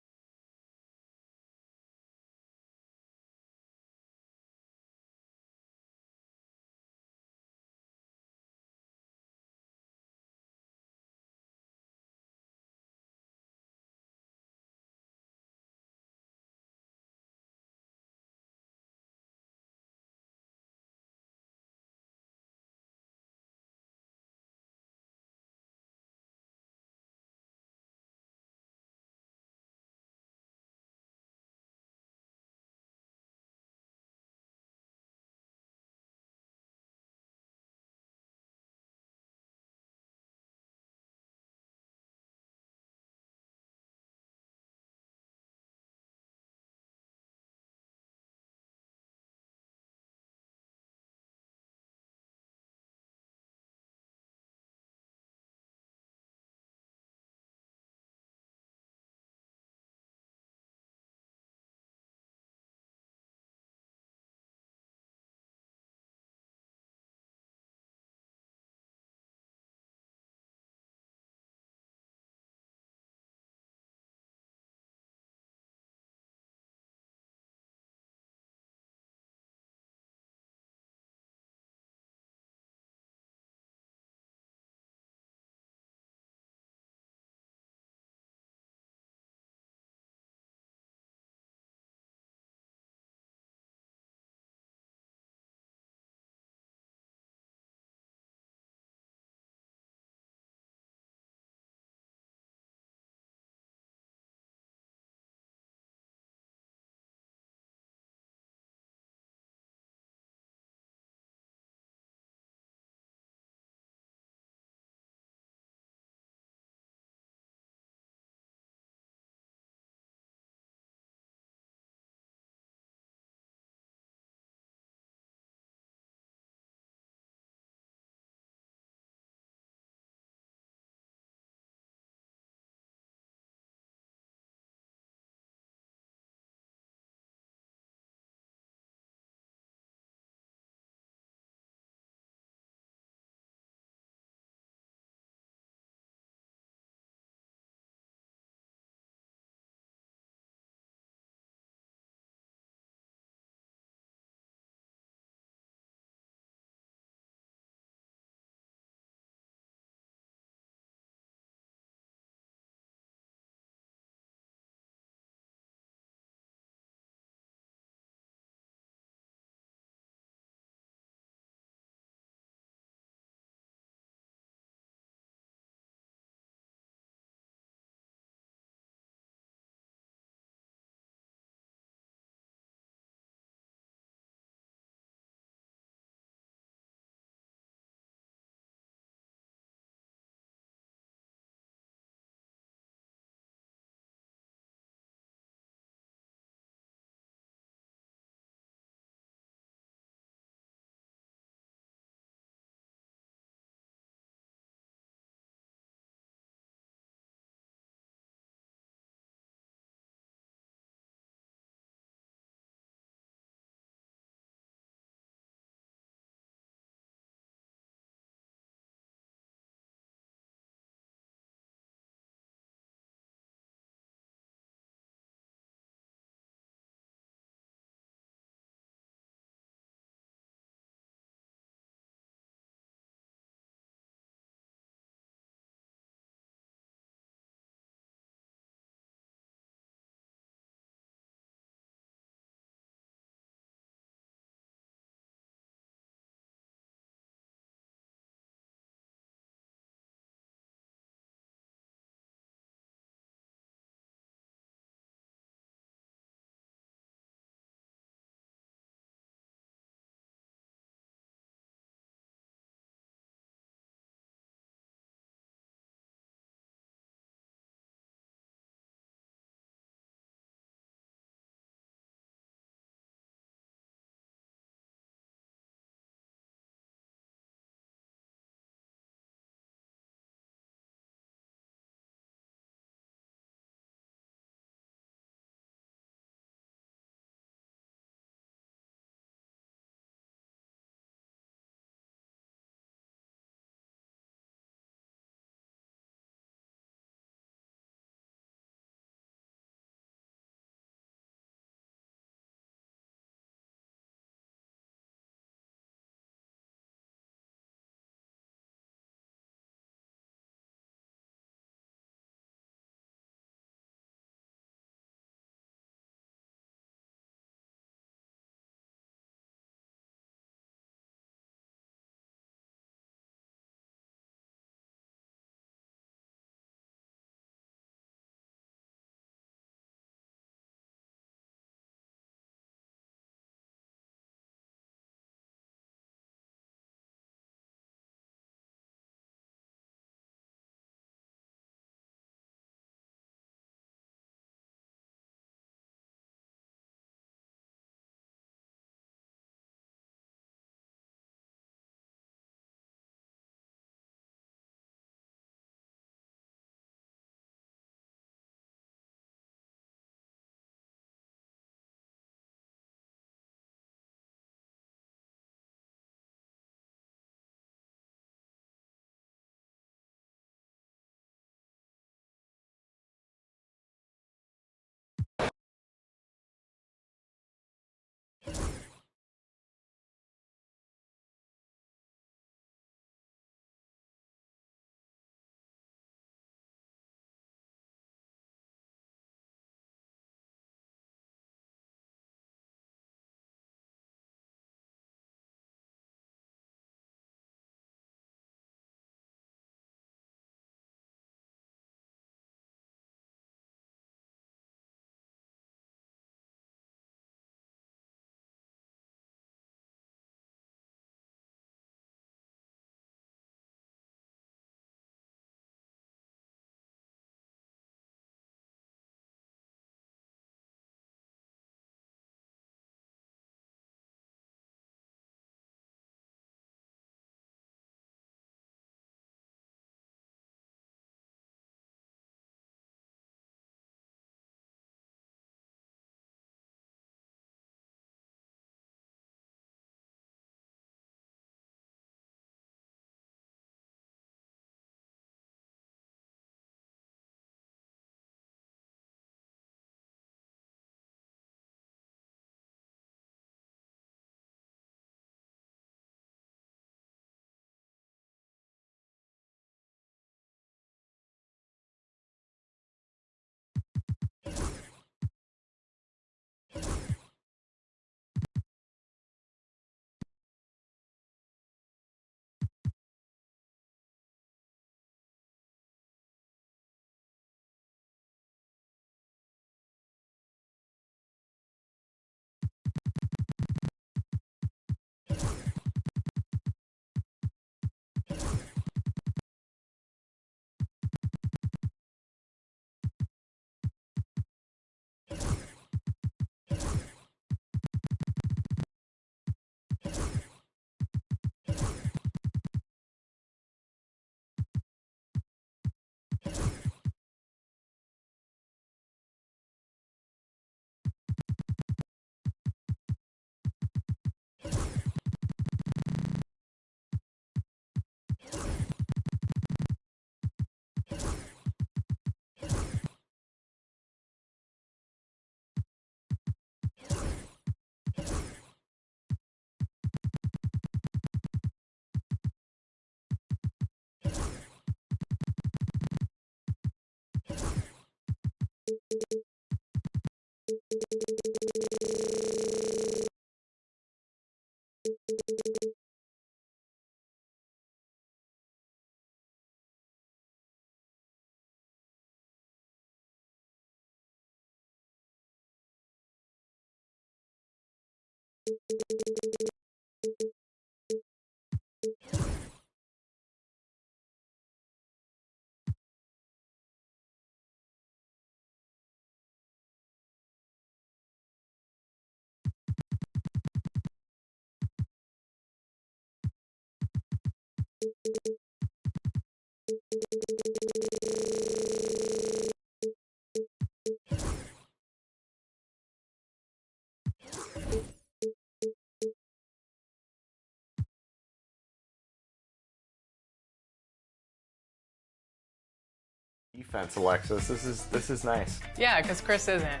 Defense, Alexis. This is nice. Yeah, because Chris isn't.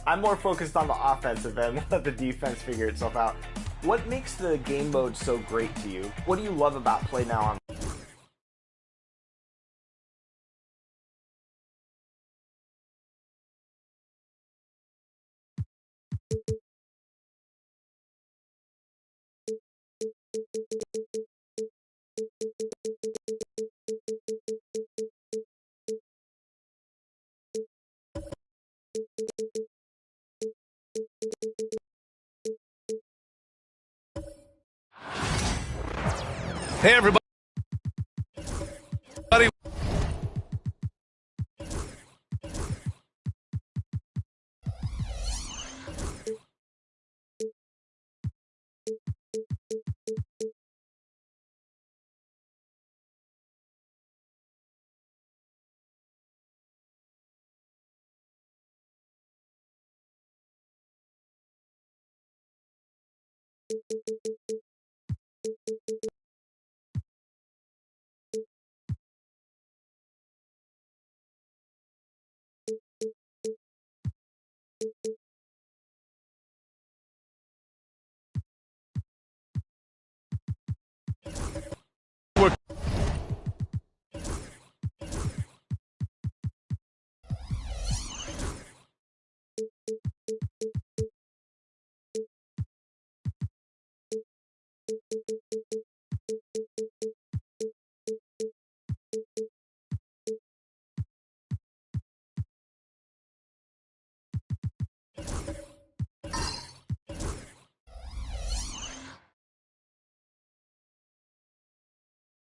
I'm more focused on the offensive end. Let the defense figure itself out. What makes the game mode so great to you? What do you love about Play Now on? Hey, everybody.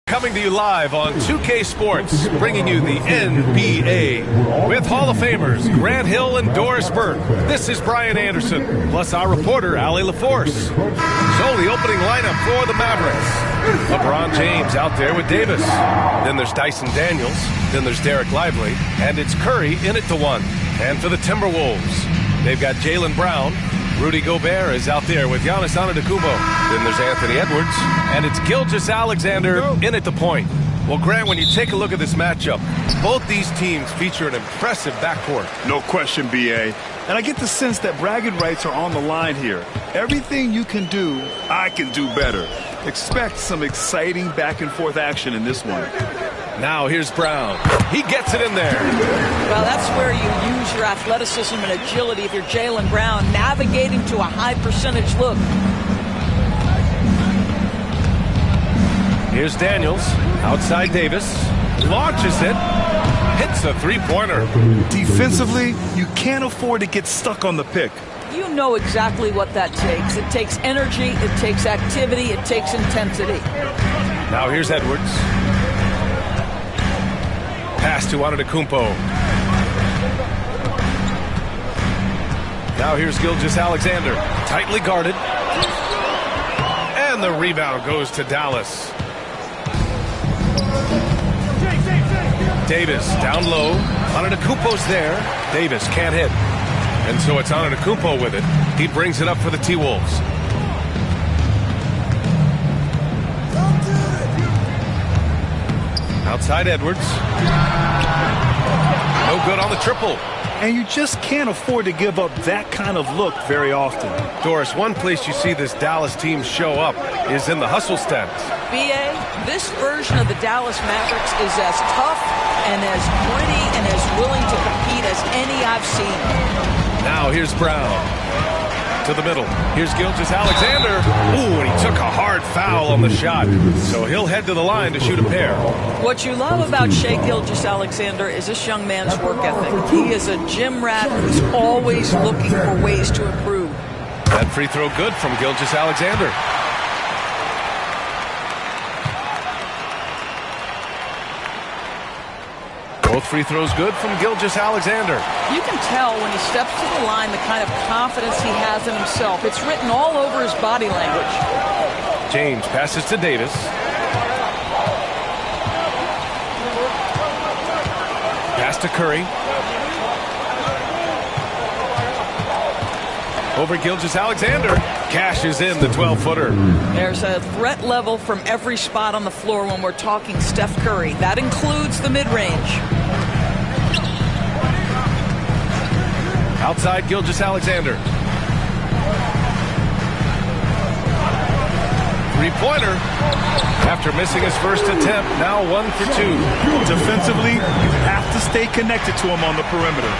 Coming to you live on 2K Sports, bringing you the NBA with Hall of Famers Grant Hill and Doris Burke. This is Brian Anderson, plus our reporter, Allie LaForce. So the opening lineup for the Mavericks. LeBron James out there with Davis. Then there's Dyson Daniels. Then there's Derek Lively. And it's Curry in it to one. And for the Timberwolves, they've got Jaylen Brown. Rudy Gobert is out there with Giannis Antetokounmpo. Then there's Anthony Edwards. And it's Gilgeous-Alexander in at the point. Well, Grant, when you take a look at this matchup, both these teams feature an impressive backcourt. No question, B.A. And I get the sense that bragging rights are on the line here. Everything you can do, I can do better. Expect some exciting back-and-forth action in this one. Now here's Brown. He gets it in there. Well, that's where you use your athleticism and agility if you're Jaylen Brown, navigating to a high-percentage look. Here's Daniels, outside Davis, launches it, hits a three-pointer. Defensively, you can't afford to get stuck on the pick. You know exactly what that takes. It takes energy, it takes activity, it takes intensity. Now here's Edwards. Pass to Antetokounmpo. Now here's Gilgeous-Alexander, tightly guarded. And the rebound goes to Dallas. Davis down low. Antetokounmpo's there. Davis can't hit. And so it's Antetokounmpo with it. He brings it up for the T-Wolves. Outside Edwards. No good on the triple. And you just can't afford to give up that kind of look very often. Doris, one place you see this Dallas team show up is in the hustle stats. B.A., this version of the Dallas Mavericks is as tough and as gritty and as willing to compete as any I've seen. Now here's Brown to the middle. Here's Gilgeous-Alexander. Ooh, and he took a hard foul on the shot. So he'll head to the line to shoot a pair. What you love about Shai Gilgeous-Alexander is this young man's work ethic. He is a gym rat who's always looking for ways to improve. That free throw good from Gilgeous-Alexander. Both free throws good from Gilgeous-Alexander. You can tell when he steps to the line the kind of confidence he has in himself. It's written all over his body language. James passes to Davis. Pass to Curry. Over Gilgeous-Alexander. Cashes in the 12-footer. There's a threat level from every spot on the floor when we're talking Steph Curry. That includes the mid-range. Outside Gilgeous-Alexander. Three-pointer. After missing his first attempt, now 1 for 2. Defensively, you have to stay connected to him on the perimeter.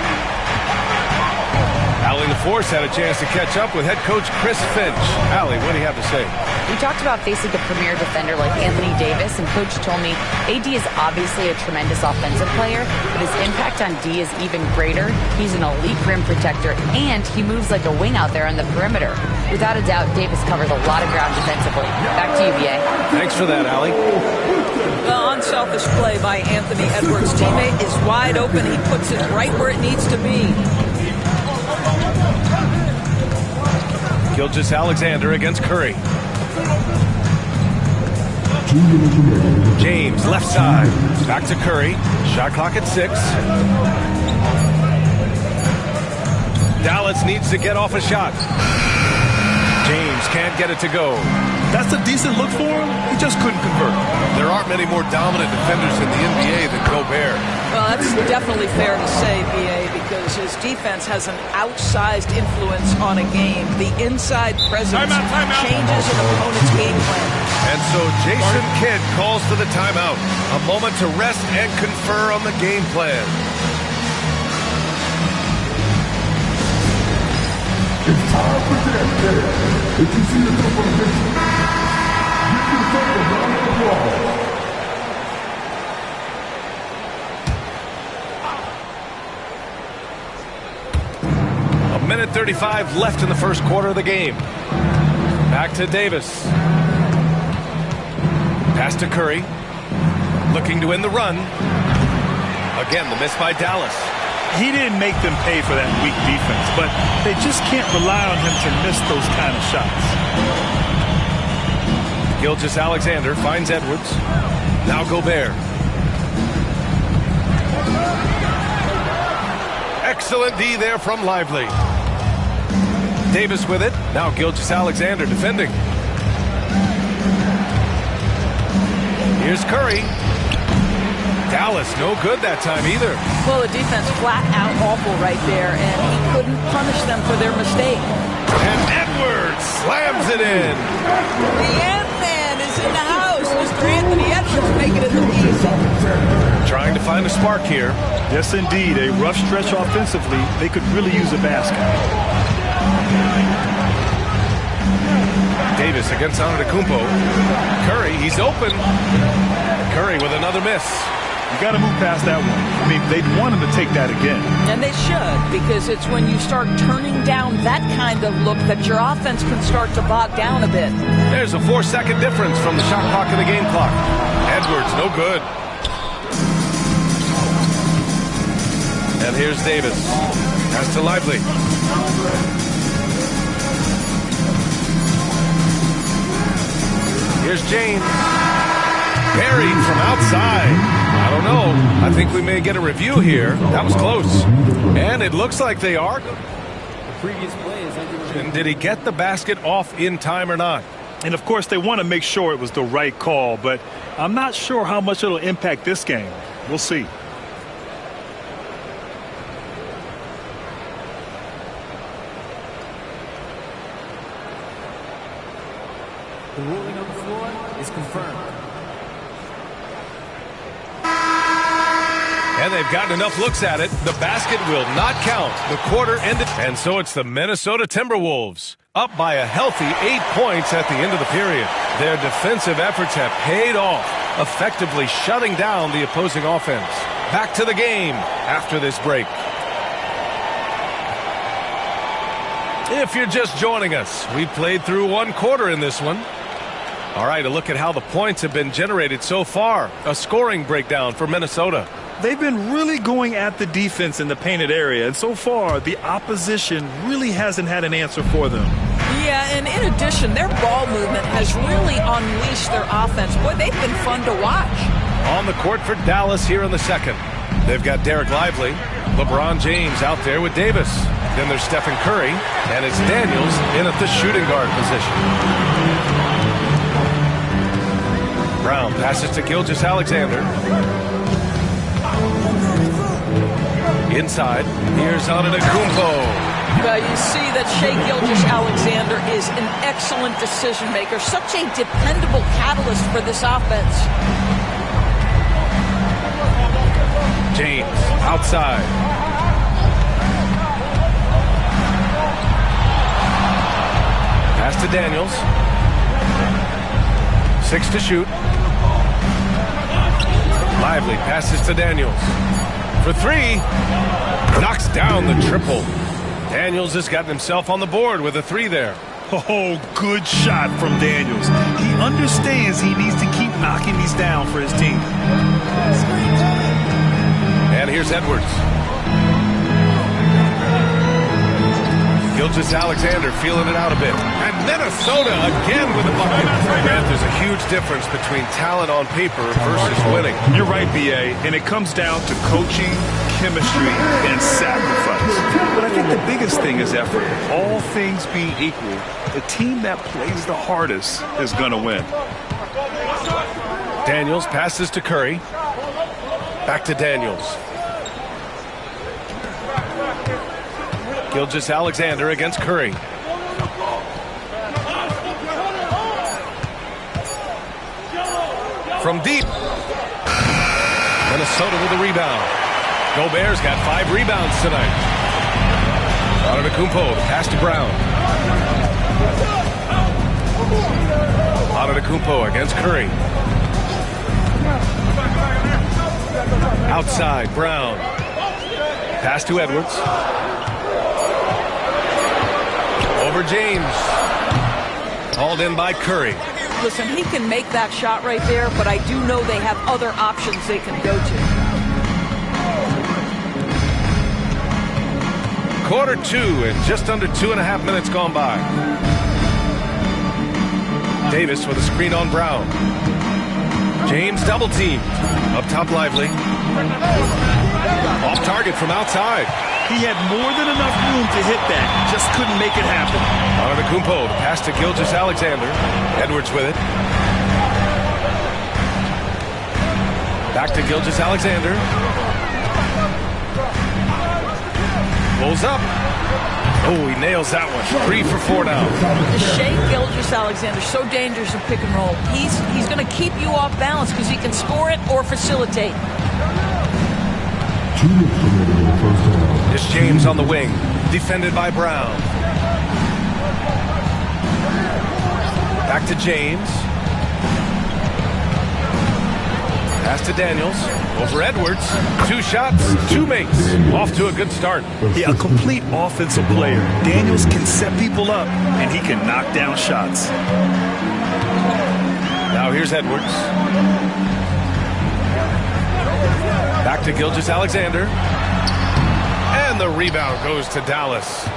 Allie LaForce had a chance to catch up with head coach Chris Finch. Allie, what do you have to say? We talked about facing a premier defender like Anthony Davis, and Coach told me AD is obviously a tremendous offensive player, but his impact on D is even greater. He's an elite rim protector, and he moves like a wing out there on the perimeter. Without a doubt, Davis covers a lot of ground defensively. Back to you, B.A. Thanks for that, Allie. The unselfish play by Anthony Edwards' teammate is wide open. He puts it right where it needs to be. Gilgeous-Alexander against Curry. James, left side. Back to Curry. Shot clock at 6. Dallas needs to get off a shot. James can't get it to go. That's a decent look for him. He just couldn't convert. There aren't many more dominant defenders in the NBA than Gobert. Well, that's definitely fair to say, B.A., because his defense has an outsized influence on a game. The inside presence changes an opponent's game plan. And so Jason Kidd calls for the timeout. A moment to rest and confer on the game plan. It's time for that. If you see yourself on the bench, give yourself a round of applause. A minute 35 left in the first quarter of the game. Back to Davis. Pass to Curry. Looking to win the run. Again, the miss by Dallas. He didn't make them pay for that weak defense, but they just can't rely on him to miss those kind of shots. Gilgeous-Alexander finds Edwards. Now Gobert. Excellent D there from Lively. Davis with it. Now Gilgeous-Alexander defending. Here's Curry. Dallas, no good that time either. Well, the defense flat out awful right there, and he couldn't punish them for their mistake. And Edwards slams it in. The Ant-Man is in the house. Mr. Anthony Edwards making it look easy. Trying to find a spark here. Yes, indeed. A rough stretch offensively. They could really use a basket. Davis against Antetokounmpo. Curry, he's open. Curry with another miss. You got to move past that one. I mean, they'd want him to take that again. And they should, because it's when you start turning down that kind of look that your offense can start to bog down a bit. There's a 4-second difference from the shot clock and the game clock. Edwards, no good. And here's Davis. Pass to Lively. Here's James. Buried from outside. I don't know. I think we may get a review here. That was close. And it looks like they are. The previous play is under. And did he get the basket off in time or not? And, of course, they want to make sure it was the right call, but I'm not sure how much it'll impact this game. We'll see. The ruling on the floor is confirmed. And they've gotten enough looks at it. The basket will not count. The quarter ended. And so it's the Minnesota Timberwolves, up by a healthy 8 points at the end of the period. Their defensive efforts have paid off, effectively shutting down the opposing offense. Back to the game after this break. If you're just joining us, we played through one quarter in this one. All right, a look at how the points have been generated so far. A scoring breakdown for Minnesota. They've been really going at the defense in the painted area, and so far the opposition really hasn't had an answer for them. Yeah, and in addition, their ball movement has really unleashed their offense. Boy, they've been fun to watch. On the court for Dallas here in the second. They've got Derek Lively, LeBron James out there with Davis. Then there's Stephen Curry, and it's Daniels in at the shooting guard position. Brown passes to Gilgeous-Alexander. Inside, here's Antetokounmpo. You see that Shai Gilgeous-Alexander is an excellent decision maker, such a dependable catalyst for this offense. James outside. Pass to Daniels. 6 to shoot. Lively passes to Daniels. For 3, knocks down the triple. Daniels has gotten himself on the board with a 3 there. Oh, good shot from Daniels. He understands he needs to keep knocking these down for his team. And here's Edwards. Gilgeous-Alexander feeling it out a bit. And Minnesota again with a bucket. Grant, there's a huge difference between talent on paper versus winning. You're right, B.A., and it comes down to coaching, chemistry, and sacrifice. But I think the biggest thing is effort. All things being equal, the team that plays the hardest is going to win. Daniels passes to Curry. Back to Daniels. Gilgeous-Alexander against Curry. From deep. Minnesota with a rebound. Gobert's got 5 rebounds tonight. Antetokounmpo, pass to Brown. Antetokounmpo against Curry. Outside, Brown. Pass to Edwards. Over James. Hauled in by Curry. Listen, he can make that shot right there, but I do know they have other options they can go to. Quarter 2 and just under 2.5 minutes gone by. Davis with a screen on Brown. James double teamed. Up top, Lively. Off target from outside. He had more than enough room to hit that. Just couldn't make it happen. Antetokounmpo, pass to Gilgeous-Alexander. Edwards with it. Back to Gilgeous-Alexander. Pulls up. Oh, he nails that one. 3 for 4 now. Shai Gilgeous-Alexander, so dangerous in pick and roll. He's going to keep you off balance because he can score it or facilitate. It's James on the wing, defended by Brown. Back to James. Pass to Daniels. Over Edwards. 2 shots, 2 makes. Off to a good start. Yeah, a complete offensive player. Daniels can set people up, and he can knock down shots. Now here's Edwards. Back to Gilgeous-Alexander. And the rebound goes to Dallas.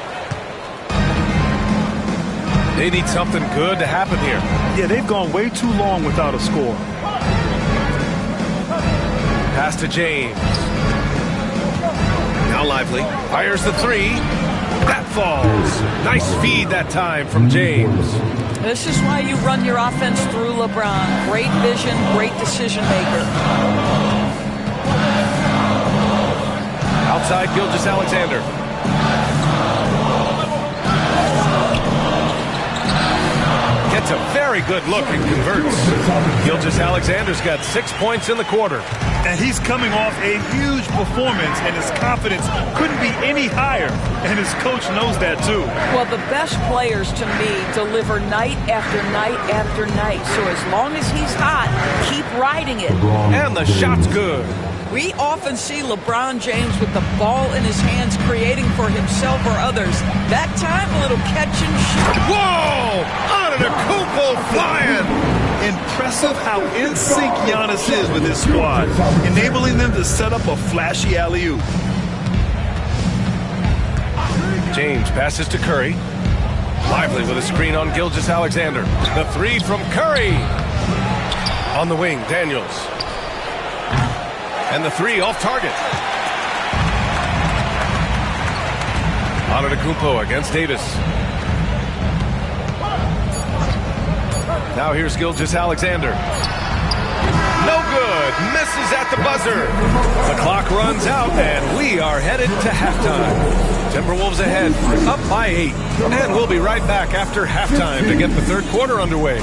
They need something good to happen here. Yeah, they've gone way too long without a score. Pass to James. Now Lively. Fires the three. That falls. Nice feed that time from James. This is why you run your offense through LeBron. Great vision, great decision maker. Outside Gilgeous-Alexander. Gets a very good look and converts. Gilgeous-Alexander's got 6 points in the quarter. And he's coming off a huge performance, and his confidence couldn't be any higher. And his coach knows that, too. Well, the best players, to me, deliver night after night after night. So as long as he's hot, keep riding it. And the shot's good. We often see LeBron James with the ball in his hands, creating for himself or others. That time, a little catch and shoot. Whoa! Antetokounmpo flying! Impressive how in sync Giannis is with his squad, enabling them to set up a flashy alley-oop. James passes to Curry. Lively with a screen on Gilgeous-Alexander. The three from Curry. On the wing, Daniels. And the three off target. Antetokounmpo against Davis. Now here's Gilgeous-Alexander. No good. Misses at the buzzer. The clock runs out, and we are headed to halftime. Timberwolves ahead, up by 8. And we'll be right back after halftime to get the third quarter underway.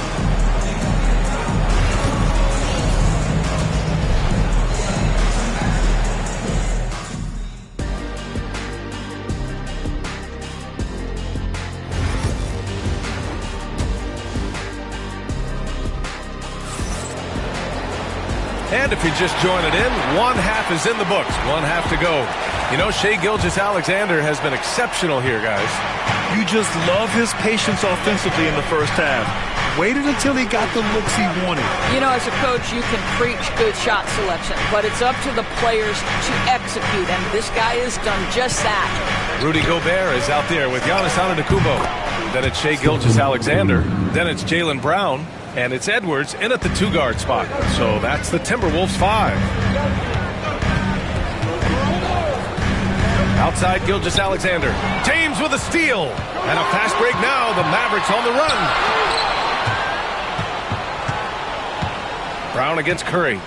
And if you're just joining in, one half is in the books. One half to go. You know, Shai Gilgeous-Alexander has been exceptional here, guys. You just love his patience offensively in the first half. Waited until he got the looks he wanted. You know, as a coach, you can preach good shot selection, but it's up to the players to execute, and this guy has done just that. Rudy Gobert is out there with Giannis Antetokounmpo. Then it's Shai Gilgeous-Alexander. Then it's Jaylen Brown. And it's Edwards in at the 2-guard spot. So that's the Timberwolves 5. Outside Gilgeous-Alexander. James with a steal. And a fast break now. The Mavericks on the run. Brown against Curry.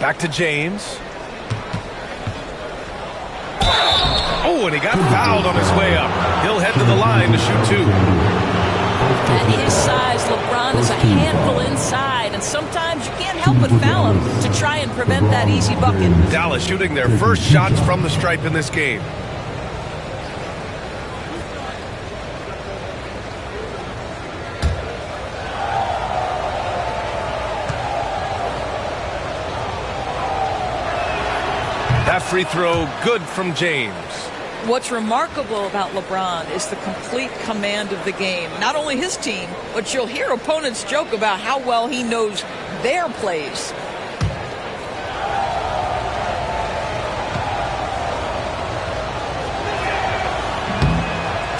Back to James. Oh, and he got fouled on his way up. He'll head to the line to shoot 2. At his size, LeBron is a handful inside, and sometimes you can't help but foul him to try and prevent that easy bucket. Dallas shooting their first shots from the stripe in this game. That free throw good from James. What's remarkable about LeBron is the complete command of the game. Not only his team, but you'll hear opponents joke about how well he knows their plays.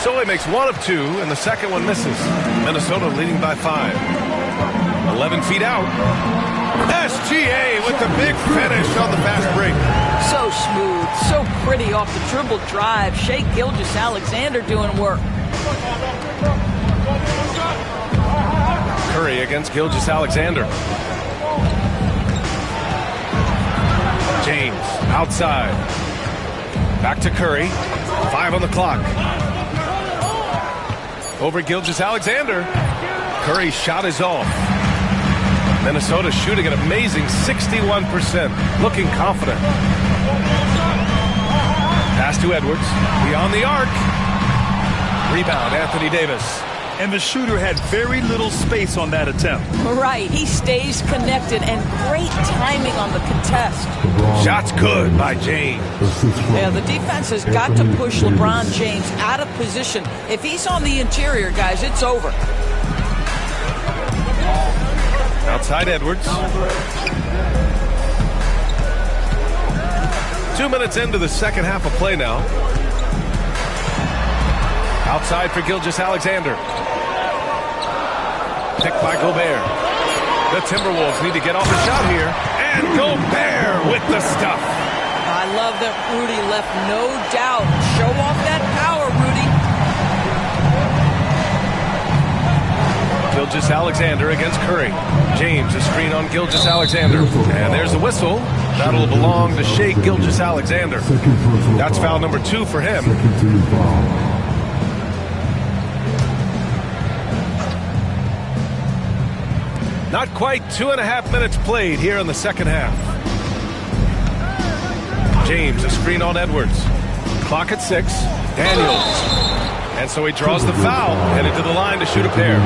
So he makes 1 of 2, and the second one misses. Minnesota leading by 5. 11 feet out. SGA with the big finish on the fast break. So smooth, so pretty off the dribble drive. Shai Gilgeous-Alexander doing work. Curry against Gilgeous-Alexander. James outside. Back to Curry. 5 on the clock. Over Gilgeous-Alexander. Curry's shot is off. Minnesota shooting an amazing 61%. Looking confident. Pass to Edwards. Beyond the arc. Rebound, Anthony Davis. And the shooter had very little space on that attempt. Right. He stays connected, and great timing on the contest. Shots good by James. Yeah, the defense has got to push LeBron James out of position. If he's on the interior, guys, it's over. Outside Edwards. 2 minutes into the second half of play now. Outside for Gilgeous-Alexander. Picked by Gobert. The Timberwolves need to get off a shot here. And Gobert with the stuff. I love that Rudy left no doubt. Show off that power, Rudy. Gilgeous-Alexander against Curry. James, a screen on Gilgeous-Alexander. And there's the whistle. That'll belong to Shai Gilgeous-Alexander. That's foul number 2 for him. Not quite 2.5 minutes played here in the second half. James, a screen on Edwards. Clock at 6. Daniels. And so he draws the foul, headed to the line to shoot a pair.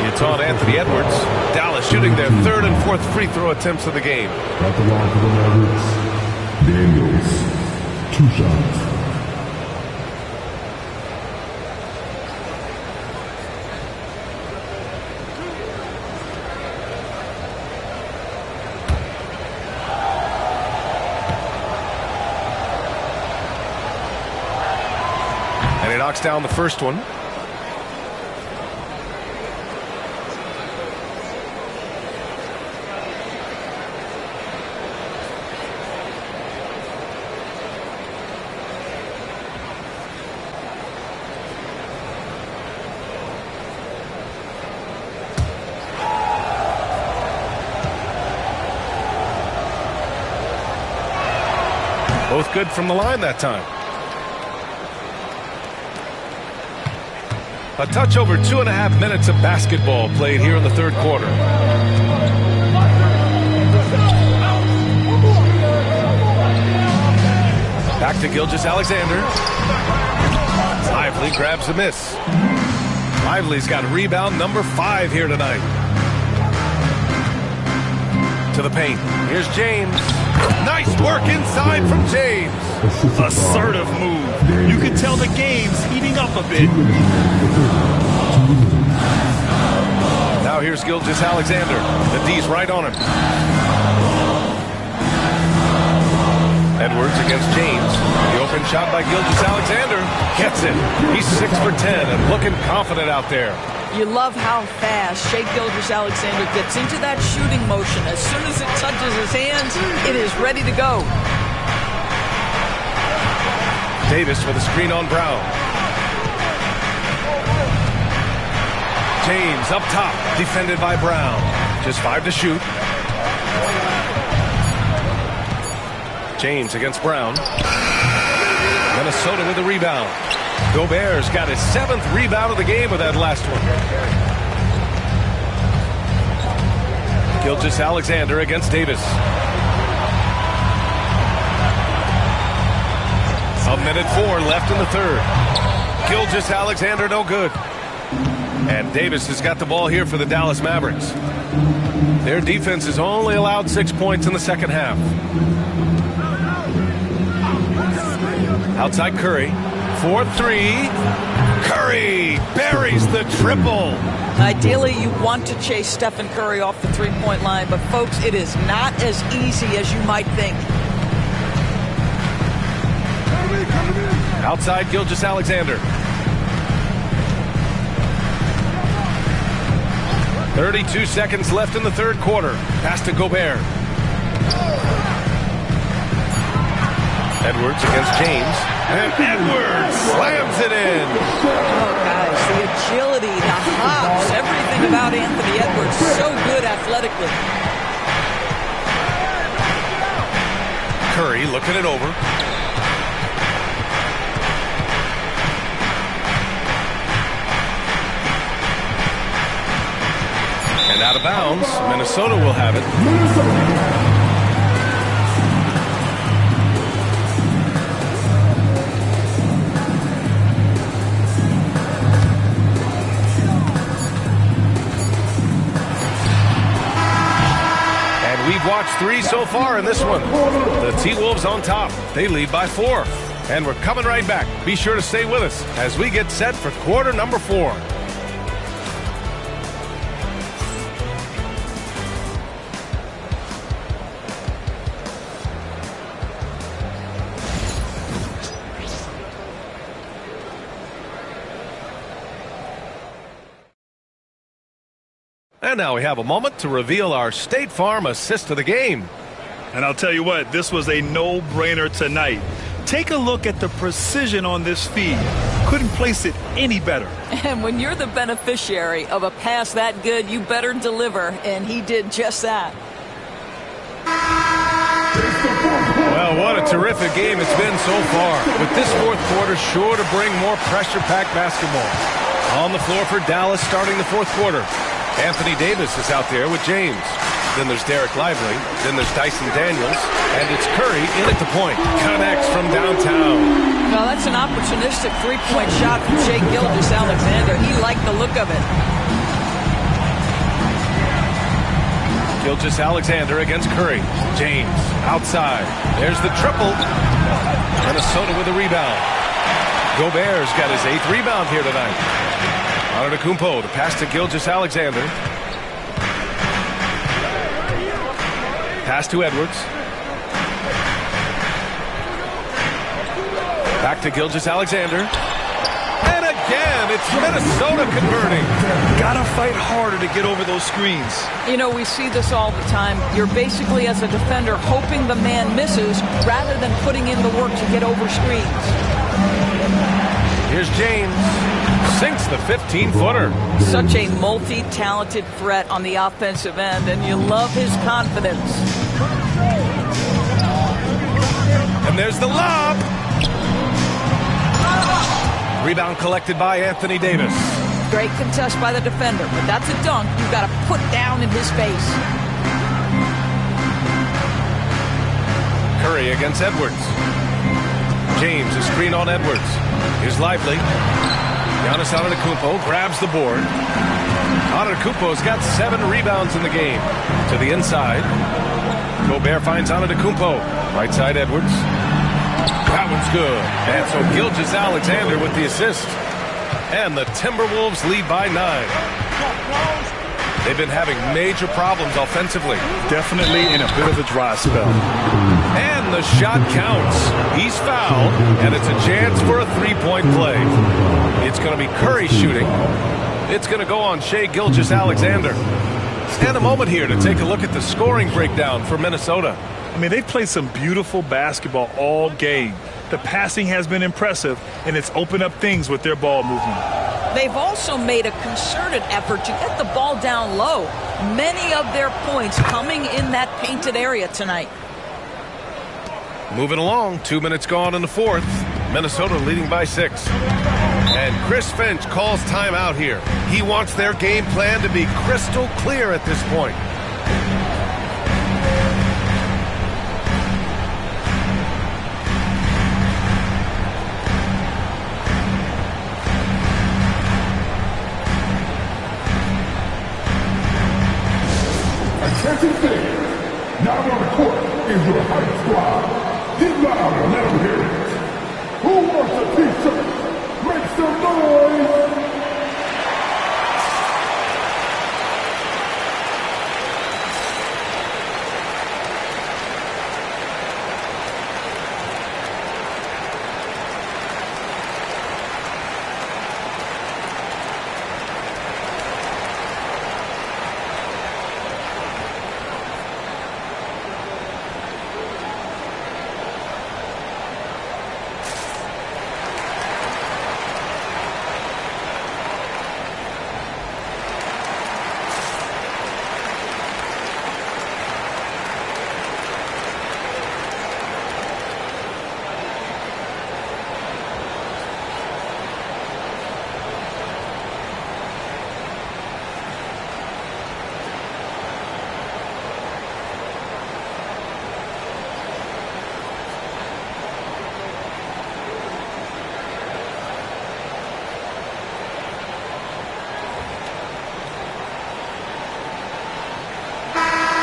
It's on Anthony Edwards. Dallas shooting their 3rd and 4th free throw attempts of the game. At the line for the Mavericks, Daniels, 2 shots. And he knocks down the first one. Both good from the line that time. A touch over 2.5 minutes of basketball played here in the third quarter. Back to Gilgeous-Alexander. Lively grabs a miss. Lively's got rebound number 5 here tonight. To the paint. Here's James. Nice work inside from James. Assertive move. You can tell the game's heating up a bit. Now here's Gilgeous-Alexander. The D's right on him. Edwards against James. The open shot by Gilgeous-Alexander. Gets it. He's 6 for 10 and looking confident out there. You love how fast Shai Gilgeous-Alexander gets into that shooting motion. As soon as it touches his hands, it is ready to go. Davis with a screen on Brown. James up top, defended by Brown. Just 5 to shoot. James against Brown. Minnesota with the rebound. Gobert's got his 7th rebound of the game with that last one. Gilgeous-Alexander against Davis. A minute 4 left in the third. Gilgeous-Alexander no good. And Davis has got the ball here for the Dallas Mavericks. Their defense has only allowed 6 points in the second half. Outside Curry. 4-3. Curry buries the triple. Ideally, you want to chase Stephen Curry off the three-point line, but folks, it is not as easy as you might think. Outside Gilgeous-Alexander. 32 seconds left in the third quarter. Pass to Gobert. Edwards against James. And Edwards slams it in. Oh, guys, the agility, the hops, everything about Anthony Edwards. So good athletically. Curry looking it over. And out of bounds. Minnesota will have it. We've watched 3 so far in this one. The T-Wolves on top. They lead by 4. And we're coming right back. Be sure to stay with us as we get set for quarter number 4. And now we have a moment to reveal our State Farm assist of the game. And I'll tell you what, this was a no-brainer tonight. Take a look at the precision on this feed. Couldn't place it any better. And when you're the beneficiary of a pass that good, you better deliver, and he did just that. Well, what a terrific game it's been so far. With this fourth quarter sure to bring more pressure-packed basketball. On the floor for Dallas starting the fourth quarter. Anthony Davis is out there with James. Then there's Derek Lively. Then there's Dyson Daniels. And it's Curry in at the point. Connects from downtown. Well, that's an opportunistic three-point shot from Shai Gilgeous-Alexander. He liked the look of it. Gilgeous-Alexander against Curry. James outside. There's the triple. Minnesota with a rebound. Gobert's got his 8th rebound here tonight. Antetokounmpo, the pass to Gilgeous-Alexander. Pass to Edwards. Back to Gilgeous-Alexander. And again, it's Minnesota converting. Gotta fight harder to get over those screens. You know, we see this all the time. You're basically, as a defender, hoping the man misses rather than putting in the work to get over screens. Here's James. Sinks the 15-footer. Such a multi-talented threat on the offensive end, and you love his confidence. And there's the lob. Rebound collected by Anthony Davis. Great contest by the defender, but that's a dunk you've got to put down in his face. Curry against Edwards. James, a screen on Edwards. Here's Lively. Giannis Antetokounmpo grabs the board. Antetokounmpo's got 7 rebounds in the game. To the inside. Gobert finds Antetokounmpo. Right side Edwards. That one's good. And so Gilgeous-Alexander with the assist. And the Timberwolves lead by 9. They've been having major problems offensively. Definitely in a bit of a dry spell. And the shot counts. He's fouled, and it's a chance for a three-point play. It's going to be Curry shooting. It's going to go on Shai Gilgeous-Alexander. And a moment here to take a look at the scoring breakdown for Minnesota. I mean, they've played some beautiful basketball all game. The passing has been impressive, and it's opened up things with their ball movement. They've also made a concerted effort to get the ball down low. Many of their points coming in that painted area tonight. Moving along, 2 minutes gone in the fourth. Minnesota leading by 6. And Chris Finch calls timeout here. He wants their game plan to be crystal clear at this point. Attention fans, now on the court is your hype squad. Get loud and let them hear it. Who wants a t-shirt? Make some noise!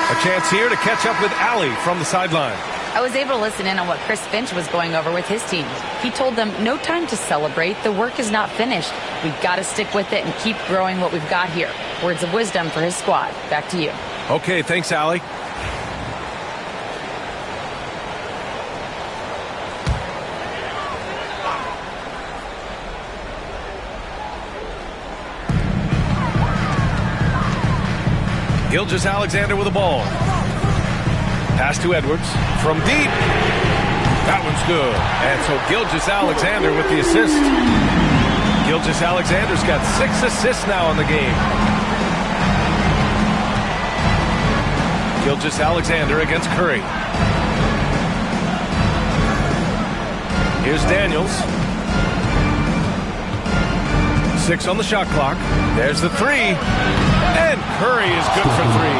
A chance here to catch up with Allie from the sideline. I was able to listen in on what Chris Finch was going over with his team. He told them, no time to celebrate. The work is not finished. We've got to stick with it and keep growing what we've got here. Words of wisdom for his squad. Back to you. Okay, thanks, Allie. Gilgeous-Alexander with the ball. Pass to Edwards from deep. That one's good. And so Gilgeous-Alexander with the assist. Gilgeous-Alexander's got 6 assists now in the game. Gilgeous-Alexander against Curry. Here's Daniels. 6 on the shot clock. There's the 3. And Curry is good for 3.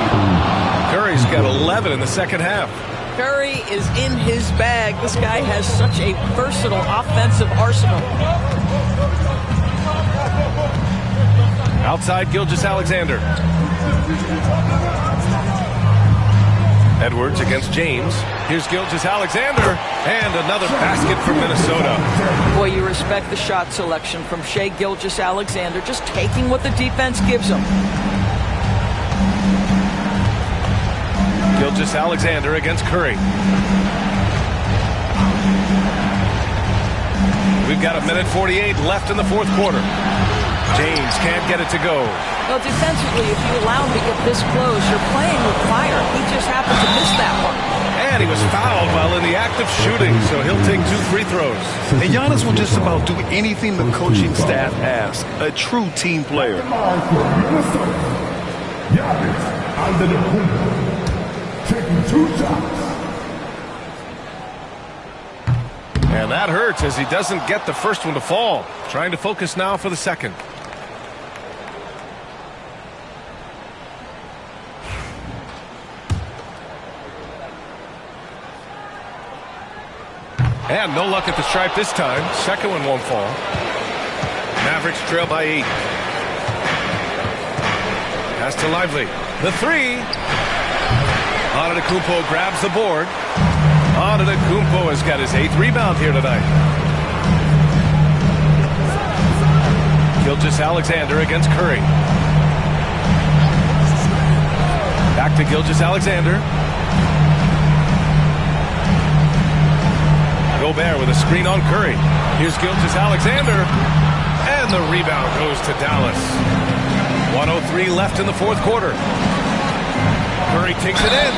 Curry's got 11 in the second half. Curry is in his bag. This guy has such a versatile offensive arsenal. Outside Gilgeous-Alexander. Edwards against James. Here's Gilgeous-Alexander. And another basket from Minnesota. Boy, you respect the shot selection from Shai Gilgeous-Alexander, just taking what the defense gives him. Gilgeous-Alexander against Curry. We've got 1:48 left in the fourth quarter. James can't get it to go. Well, defensively, if you allow him to get this close, you're playing with fire. He just happened to miss that one. And he was fouled while in the act of shooting, so he'll take 2 free throws. And Giannis will just about do anything the coaching staff asks. A true team player. Giannis Antetokounmpo taking 2 shots. And that hurts as he doesn't get the first one to fall. Trying to focus now for the second. And no luck at the stripe this time. Second one won't fall. Mavericks trail by 8. Pass to Lively. The 3. Antetokounmpo grabs the board. Antetokounmpo has got his 8th rebound here tonight. Gilgeous-Alexander against Curry. Back to Gilgeous-Alexander. Gobert with a screen on Curry. Here's Gilgeous-Alexander. And the rebound goes to Dallas. 1:03 left in the fourth quarter. Curry takes it in.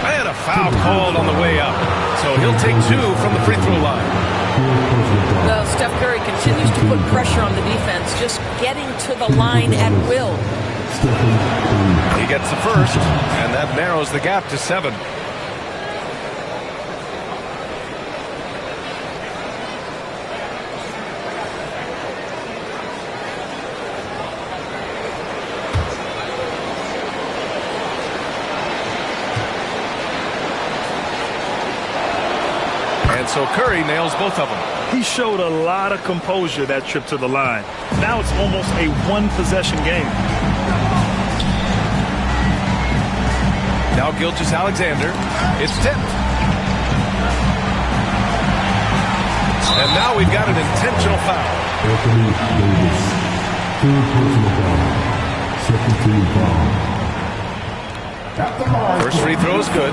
And a foul called on the way up. So he'll take 2 from the free throw line. Well, Steph Curry continues to put pressure on the defense, just getting to the line at will. He gets the first, and that narrows the gap to 7. So Curry nails both of them. He showed a lot of composure that trip to the line. Now it's almost a one-possession game. Now Gilgeous-Alexander. It's tipped. And now we've got an intentional foul. Anthony Davis. 3rd personal foul. Second team foul. First free throw is good.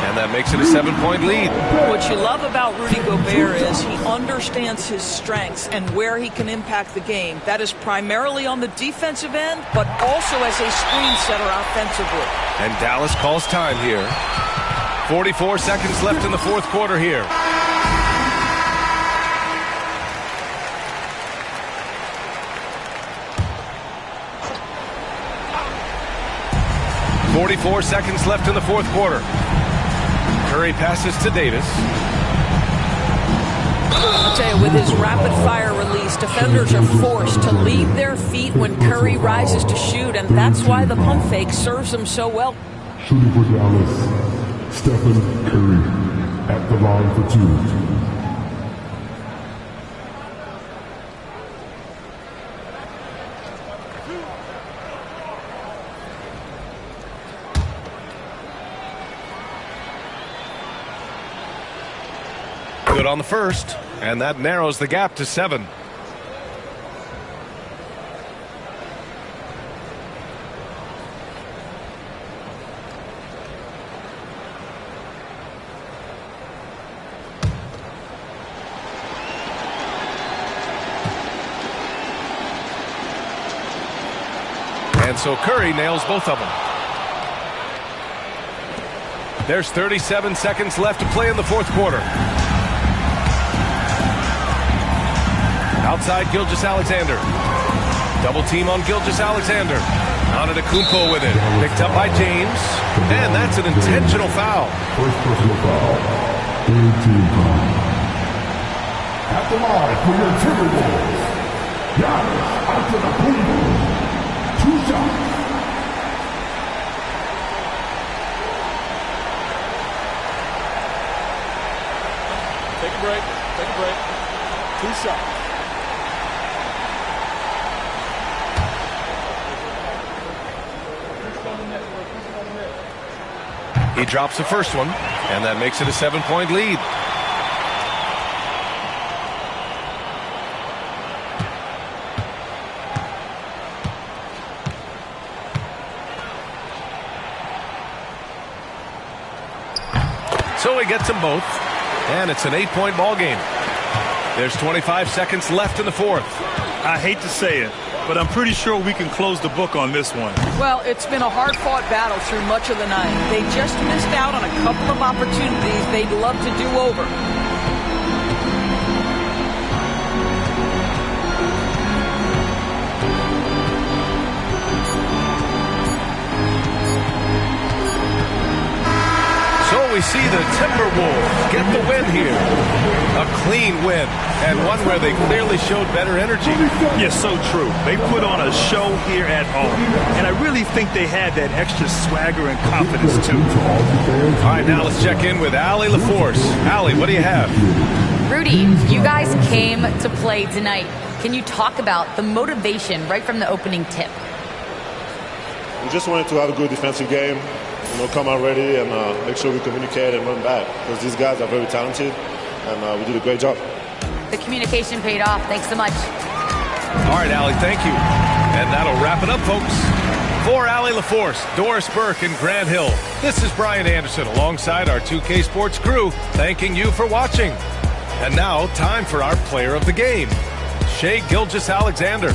And that makes it a 7-point lead. What you love about Rudy Gobert is he understands his strengths and where he can impact the game. That is primarily on the defensive end, but also as a screen setter offensively. And Dallas calls time here. 44 seconds left in the fourth quarter here. .44 seconds left in the fourth quarter. Curry passes to Davis. I'll tell you, with his rapid-fire release, defenders are forced to leave their feet when Curry rises to shoot, and that's why the pump fake serves him so well. Shooting for Dallas, Stephen Curry at the line for 2. Good on the first, and that narrows the gap to 7. And so Curry nails both of them. There's 37 seconds left to play in the fourth quarter. Outside Gilgeous-Alexander. Double team on Gilgeous-Alexander. Antetokounmpo with it. Picked up by James. And that's an intentional foul. First personal foul. Third team foul. At the line for your Timberwolves, Giannis Antetokounmpo. 2 shots. Take a break. 2 shots. He drops the first one, and that makes it a 7-point lead. So he gets them both, and it's an 8-point ball game. There's 25 seconds left in the fourth. I hate to say it, but I'm pretty sure we can close the book on this one. Well, it's been a hard-fought battle through much of the night. They just missed out on a couple of opportunities they'd love to do over. So we see the Timberwolves get the win here. A clean win, and one where they clearly showed better energy. Yes, so true. They put on a show here at home, and I really think they had that extra swagger and confidence, too. All right, now let's check in with Allie LaForce. Allie, what do you have? Rudy, you guys came to play tonight. Can you talk about the motivation right from the opening tip? We just wanted to have a good defensive game, come out ready and make sure we communicate and run back, because these guys are very talented, and we did a great job. The communication paid off. Thanks so much. All right, Allie, thank you. And that'll wrap it up, folks. For Allie LaForce, Doris Burke, and Grant Hill, this is Brian Anderson alongside our 2K Sports crew, thanking you for watching. And now, time for our player of the game, Shai Gilgeous-Alexander.